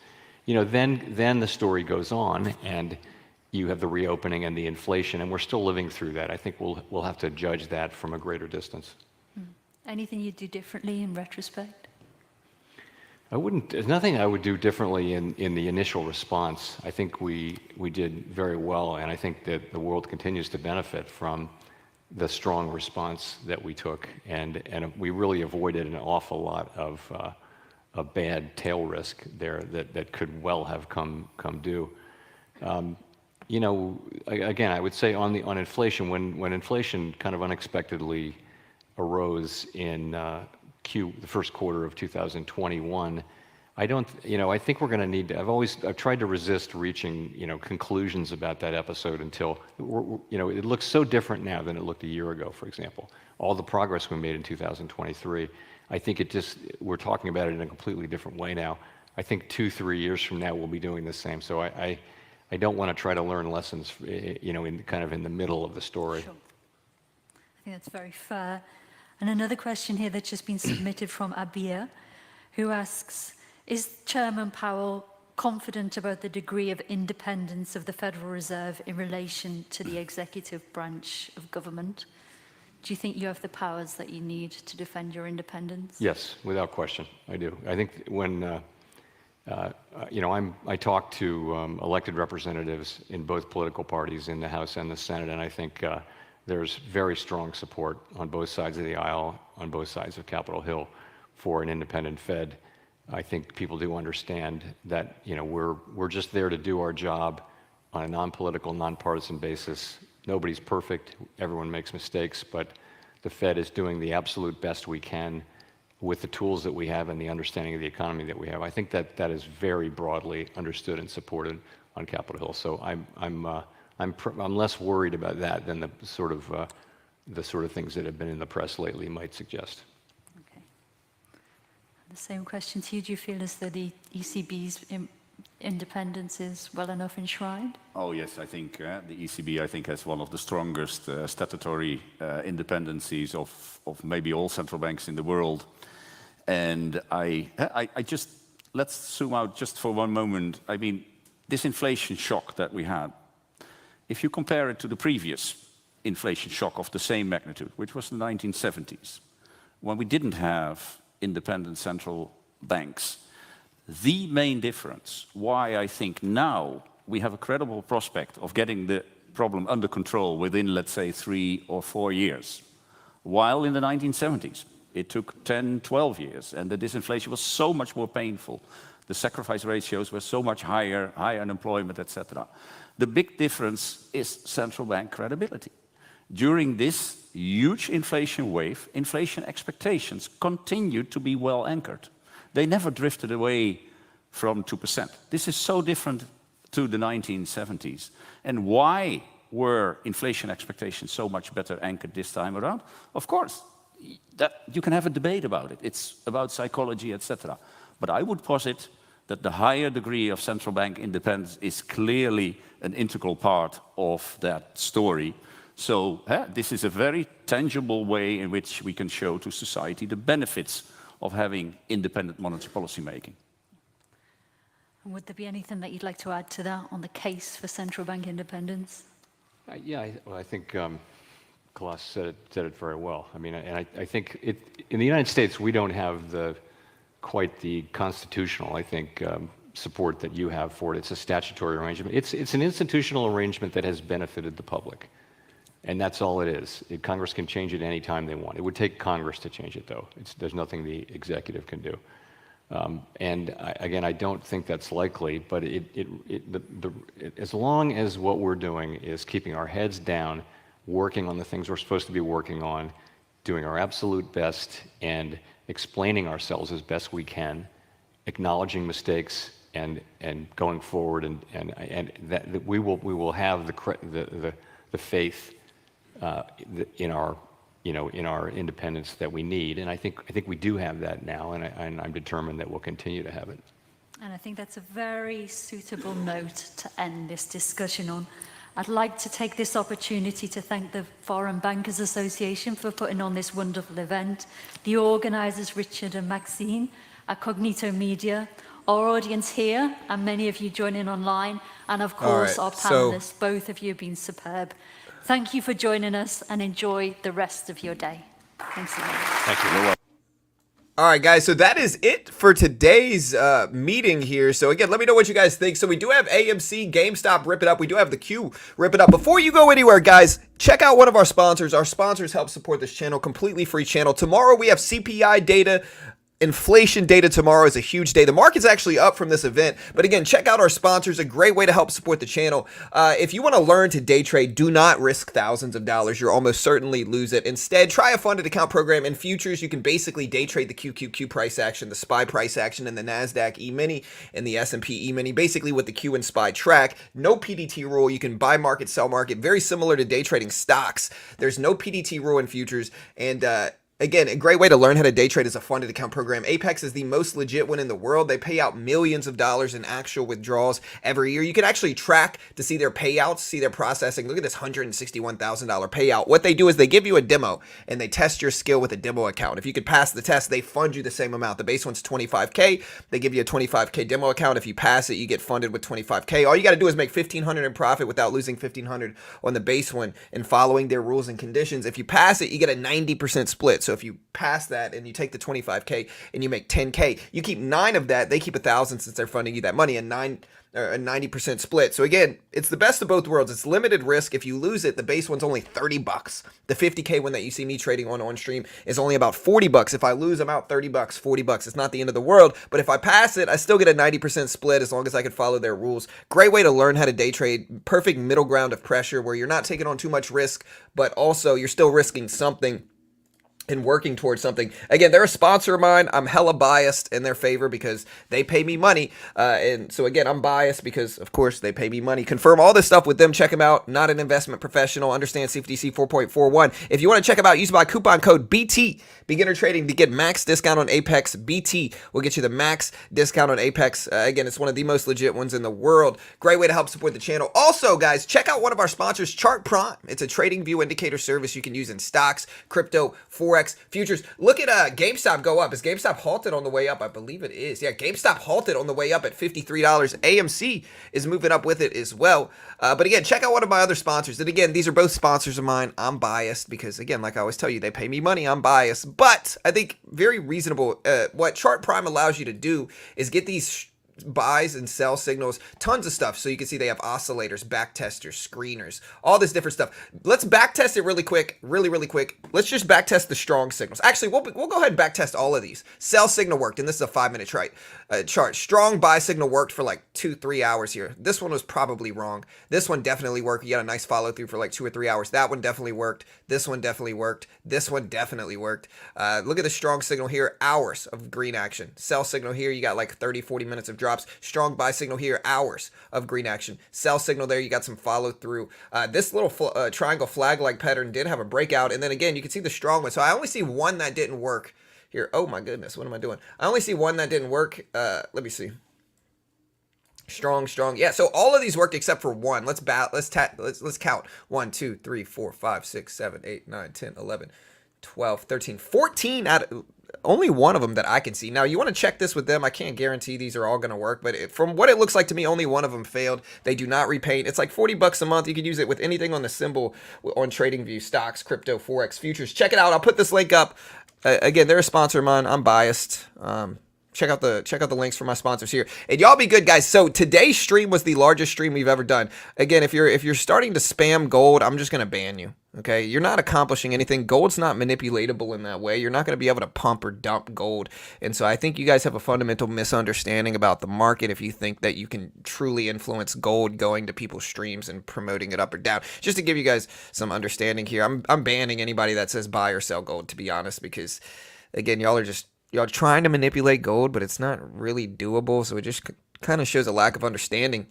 Then the story goes on, and you have the reopening and the inflation, and we're still living through that. I think we'll have to judge that from a greater distance. Anything you'd do differently in retrospect? There's nothing I would do differently in the initial response. I think we did very well, and I think that the world continues to benefit from the strong response that we took, and we really avoided an awful lot of a bad tail risk there that could well have come due. Again, I would say on inflation, when inflation kind of unexpectedly arose in the first quarter of 2021, I think we're going to need to, I've tried to resist reaching, conclusions about that episode until, it looks so different now than it looked a year ago, for example. All the progress we made in 2023, I think we're talking about it in a completely different way now. I think 2-3 years from now, we'll be doing the same. So I don't want to try to learn lessons, in the middle of the story. Sure. I think that's very fair. And another question here that's just been submitted from Abir, who asks, is Chairman Powell confident about the degree of independence of the Federal Reserve in relation to the executive branch of government? Do you think you have the powers that you need to defend your independence? Yes, without question, I do. I think when I talk to elected representatives in both political parties in the House and the Senate, and I think there's very strong support on both sides of the aisle, on both sides of Capitol Hill, for an independent Fed. I think people do understand that we're just there to do our job on a non-political, non-partisan basis. Nobody's perfect. Everyone makes mistakes, but the Fed is doing the absolute best we can with the tools that we have and the understanding of the economy that we have. I think that is very broadly understood and supported on Capitol Hill. So I'm less worried about that than the sort of things that have been in the press lately might suggest. Okay. The same question to you. Do you feel as though the ECB's independence is well enough enshrined? Oh yes, I think the ECB has one of the strongest statutory independencies of maybe all central banks in the world. And let's zoom out just for one moment. I mean, this inflation shock that we had, if you compare it to the previous inflation shock of the same magnitude, which was the 1970s, when we didn't have independent central banks, the main difference why I think now we have a credible prospect of getting the problem under control within, let's say, 3 or 4 years, while in the 1970s, it took 10, 12 years, and the disinflation was so much more painful. The sacrifice ratios were so much higher, high unemployment, etc. The big difference is central bank credibility. During this huge inflation wave, inflation expectations continued to be well anchored. They never drifted away from 2%. This is so different to the 1970s. And why were inflation expectations so much better anchored this time around? Of course, that you can have a debate about it. It's about psychology, etc. But I would posit that the higher degree of central bank independence is clearly an integral part of that story. So this is a very tangible way in which we can show to society the benefits of having independent monetary policy making. And would there be anything that you'd like to add to that on the case for central bank independence? I think Klaus said it very well. I mean, and I think in the United States, we don't have quite the constitutional, I think, support that you have for it. It's a statutory arrangement. It's an institutional arrangement that has benefited the public. And that's all it is. Congress can change it any time they want. It would take Congress to change it, though. There's nothing the executive can do. Again, I don't think that's likely, but as long as what we're doing is keeping our heads down, working on the things we're supposed to be working on, doing our absolute best, and explaining ourselves as best we can, acknowledging mistakes, and going forward, and that we will have the faith in our independence that we need, and I think we do have that now, and I'm determined that we'll continue to have it. And I think that's a very suitable note to end this discussion on. I'd like to take this opportunity to thank the Foreign Bankers Association for putting on this wonderful event, the organisers Richard and Maxine, at Cognito Media, our audience here, and many of you joining online, and of course our panelists. Both of you have been superb. Thank you for joining us, and enjoy the rest of your day. Thanks again. Thank you. All right, guys, so that is it for today's meeting here. So again, let me know what you guys think. So we do have AMC, GameStop, Rip It Up. We do have the Q, Rip It Up. Before you go anywhere, guys, check out one of our sponsors. Our sponsors help support this channel, completely free channel. Tomorrow we have CPI data. Inflation data tomorrow is a huge day. The market's actually up from this event. But again, check out our sponsors, a great way to help support the channel. If you want to learn to day trade, do not risk thousands of dollars. You'll almost certainly lose it. Instead, try a funded account program. In futures, you can basically day trade the QQQ price action, the SPY price action, and the NASDAQ E-mini and the S&P E-mini, basically what the Q and SPY track. No PDT rule. You can buy market, sell market, very similar to day trading stocks. There's no PDT rule in futures. And again, a great way to learn how to day trade is a funded account program. Apex is the most legit one in the world. They pay out millions of dollars in actual withdrawals every year. You can actually track to see their payouts, see their processing. Look at this $161,000 payout. What they do is they give you a demo and they test your skill with a demo account. If you could pass the test, they fund you the same amount. The base one's $25K. They give you a $25K demo account. If you pass it, you get funded with $25K. All you got to do is make $1,500 in profit without losing $1,500 on the base one and following their rules and conditions. If you pass it, you get a 90% split. So if you pass that and you take the $25K and you make $10K, you keep 9 of that. They keep 1,000 since they're funding you that money, and a 90% split. So again, it's the best of both worlds. It's limited risk. If you lose it, the base one's only $30. The 50K one that you see me trading on stream is only about $40. If I lose, I'm out $30, $40. It's not the end of the world. But if I pass it, I still get a 90% split as long as I can follow their rules. Great way to learn how to day trade. Perfect middle ground of pressure where you're not taking on too much risk, but also you're still risking something and working towards something. Again, they're a sponsor of mine. I'm hella biased in their favor because they pay me money. And so again, I'm biased because, of course, they pay me money. Confirm all this stuff with them. Check them out. Not an investment professional. Understand CFTC 4.41. If you want to check them out, use my coupon code BT, beginner trading, to get max discount on Apex. BT will get you the max discount on Apex. Again, it's one of the most legit ones in the world. Great way to help support the channel. Also, guys, check out one of our sponsors, Chart Prime. It's a trading view indicator service you can use in stocks, crypto, forex, futures. Look at GameStop go up. Is GameStop halted on the way up? I believe it is. Yeah, GameStop halted on the way up at $53. AMC is moving up with it as well. But again, check out one of my other sponsors. And again, these are both sponsors of mine. I'm biased because, again, like I always tell you, they pay me money. I'm biased. But I think very reasonable. What Chart Prime allows you to do is get these buys and sell signals, tons of stuff. So you can see they have oscillators, back testers, screeners, all this different stuff. Let's back test it really quick, really quick. Let's just back test the strong signals. Actually, we'll go ahead and back test all of these. Sell signal worked, and this is a 5-minute chart. Strong buy signal worked for like 2-3 hours here. This one was probably wrong. This one definitely worked. You got a nice follow through for like 2 or 3 hours. That one definitely worked. This one definitely worked. This one definitely worked. Look at the strong signal here, hours of green action. Sell signal here, you got like 30-40 minutes of drops. Strong buy signal here, hours of green action. Sell signal there, you got some follow through. This little triangle flag like pattern did have a breakout, and then again you can see the strong one. So I only see one that didn't work here. Oh my goodness, what am I doing? I only see one that didn't work. Let me see. Strong. Yeah, so all of these worked except for one. Let's count. 1, 2, 3, 4, 5, 6, 7, 8, 9, 10, 11, 12, 13, 14 out of only one of them that I can see. Now, you want to check this with them. I can't guarantee these are all going to work, but from what it looks like to me, only one of them failed. They do not repaint. It's like $40 a month. You could use it with anything on the symbol on TradingView, stocks, crypto, Forex, futures. Check it out. I'll put this link up. Again, they're a sponsor of mine. I'm biased. Check out the links for my sponsors here. And y'all be good, guys. So today's stream was the largest stream we've ever done. Again, if you're starting to spam gold, I'm just gonna ban you. Okay, you're not accomplishing anything. Gold's not manipulatable in that way. You're not going to be able to pump or dump gold. And so I think you guys have a fundamental misunderstanding about the market if you think that you can truly influence gold going to people's streams and promoting it up or down. Just to give you guys some understanding here, I'm banning anybody that says buy or sell gold, to be honest, because again, y'all trying to manipulate gold, but it's not really doable. So it just kind of shows a lack of understanding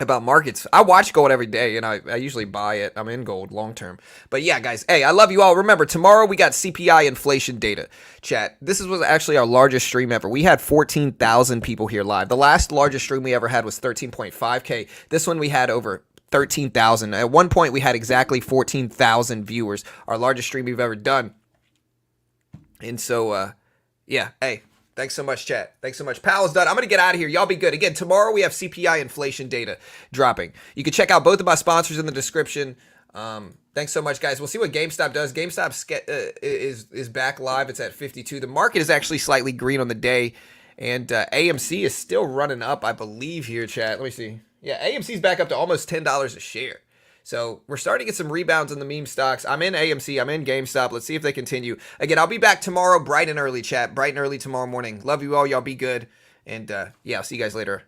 about markets. I watch gold every day, and I usually buy it. I'm in gold long term. But yeah, guys, hey, I love you all. Remember, tomorrow we got CPI inflation data. Chat, this was actually our largest stream ever. We had 14,000 people here live. The last largest stream we ever had was 13.5K. This one we had over 13,000. At one point, we had exactly 14,000 viewers. Our largest stream we've ever done. And so, yeah, hey. Thanks so much, chat. Thanks so much. Powell's done. I'm going to get out of here. Y'all be good. Again, tomorrow we have CPI inflation data dropping. You can check out both of my sponsors in the description. Thanks so much, guys. We'll see what GameStop does. GameStop is back live. It's at 52. The market is actually slightly green on the day. And AMC is still running up, I believe, here, chat. Let me see. Yeah, AMC's back up to almost $10 a share. So we're starting to get some rebounds in the meme stocks. I'm in AMC. I'm in GameStop. Let's see if they continue. Again, I'll be back tomorrow, bright and early, chat. Bright and early tomorrow morning. Love you all. Y'all be good. And yeah, I'll see you guys later.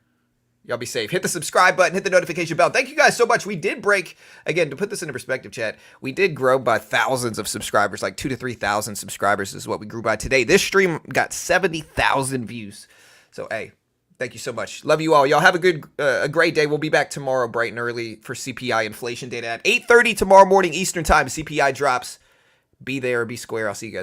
Y'all be safe. Hit the subscribe button. Hit the notification bell. Thank you guys so much. We did break, again, to put this into perspective, chat, we did grow by thousands of subscribers, like 2,000 to 3,000 subscribers is what we grew by today. This stream got 70,000 views. So, hey. Thank you so much. Love you all. Y'all have a great day. We'll be back tomorrow bright and early for CPI inflation data at 8:30 tomorrow morning Eastern time. CPI drops. Be there or be square. I'll see you guys.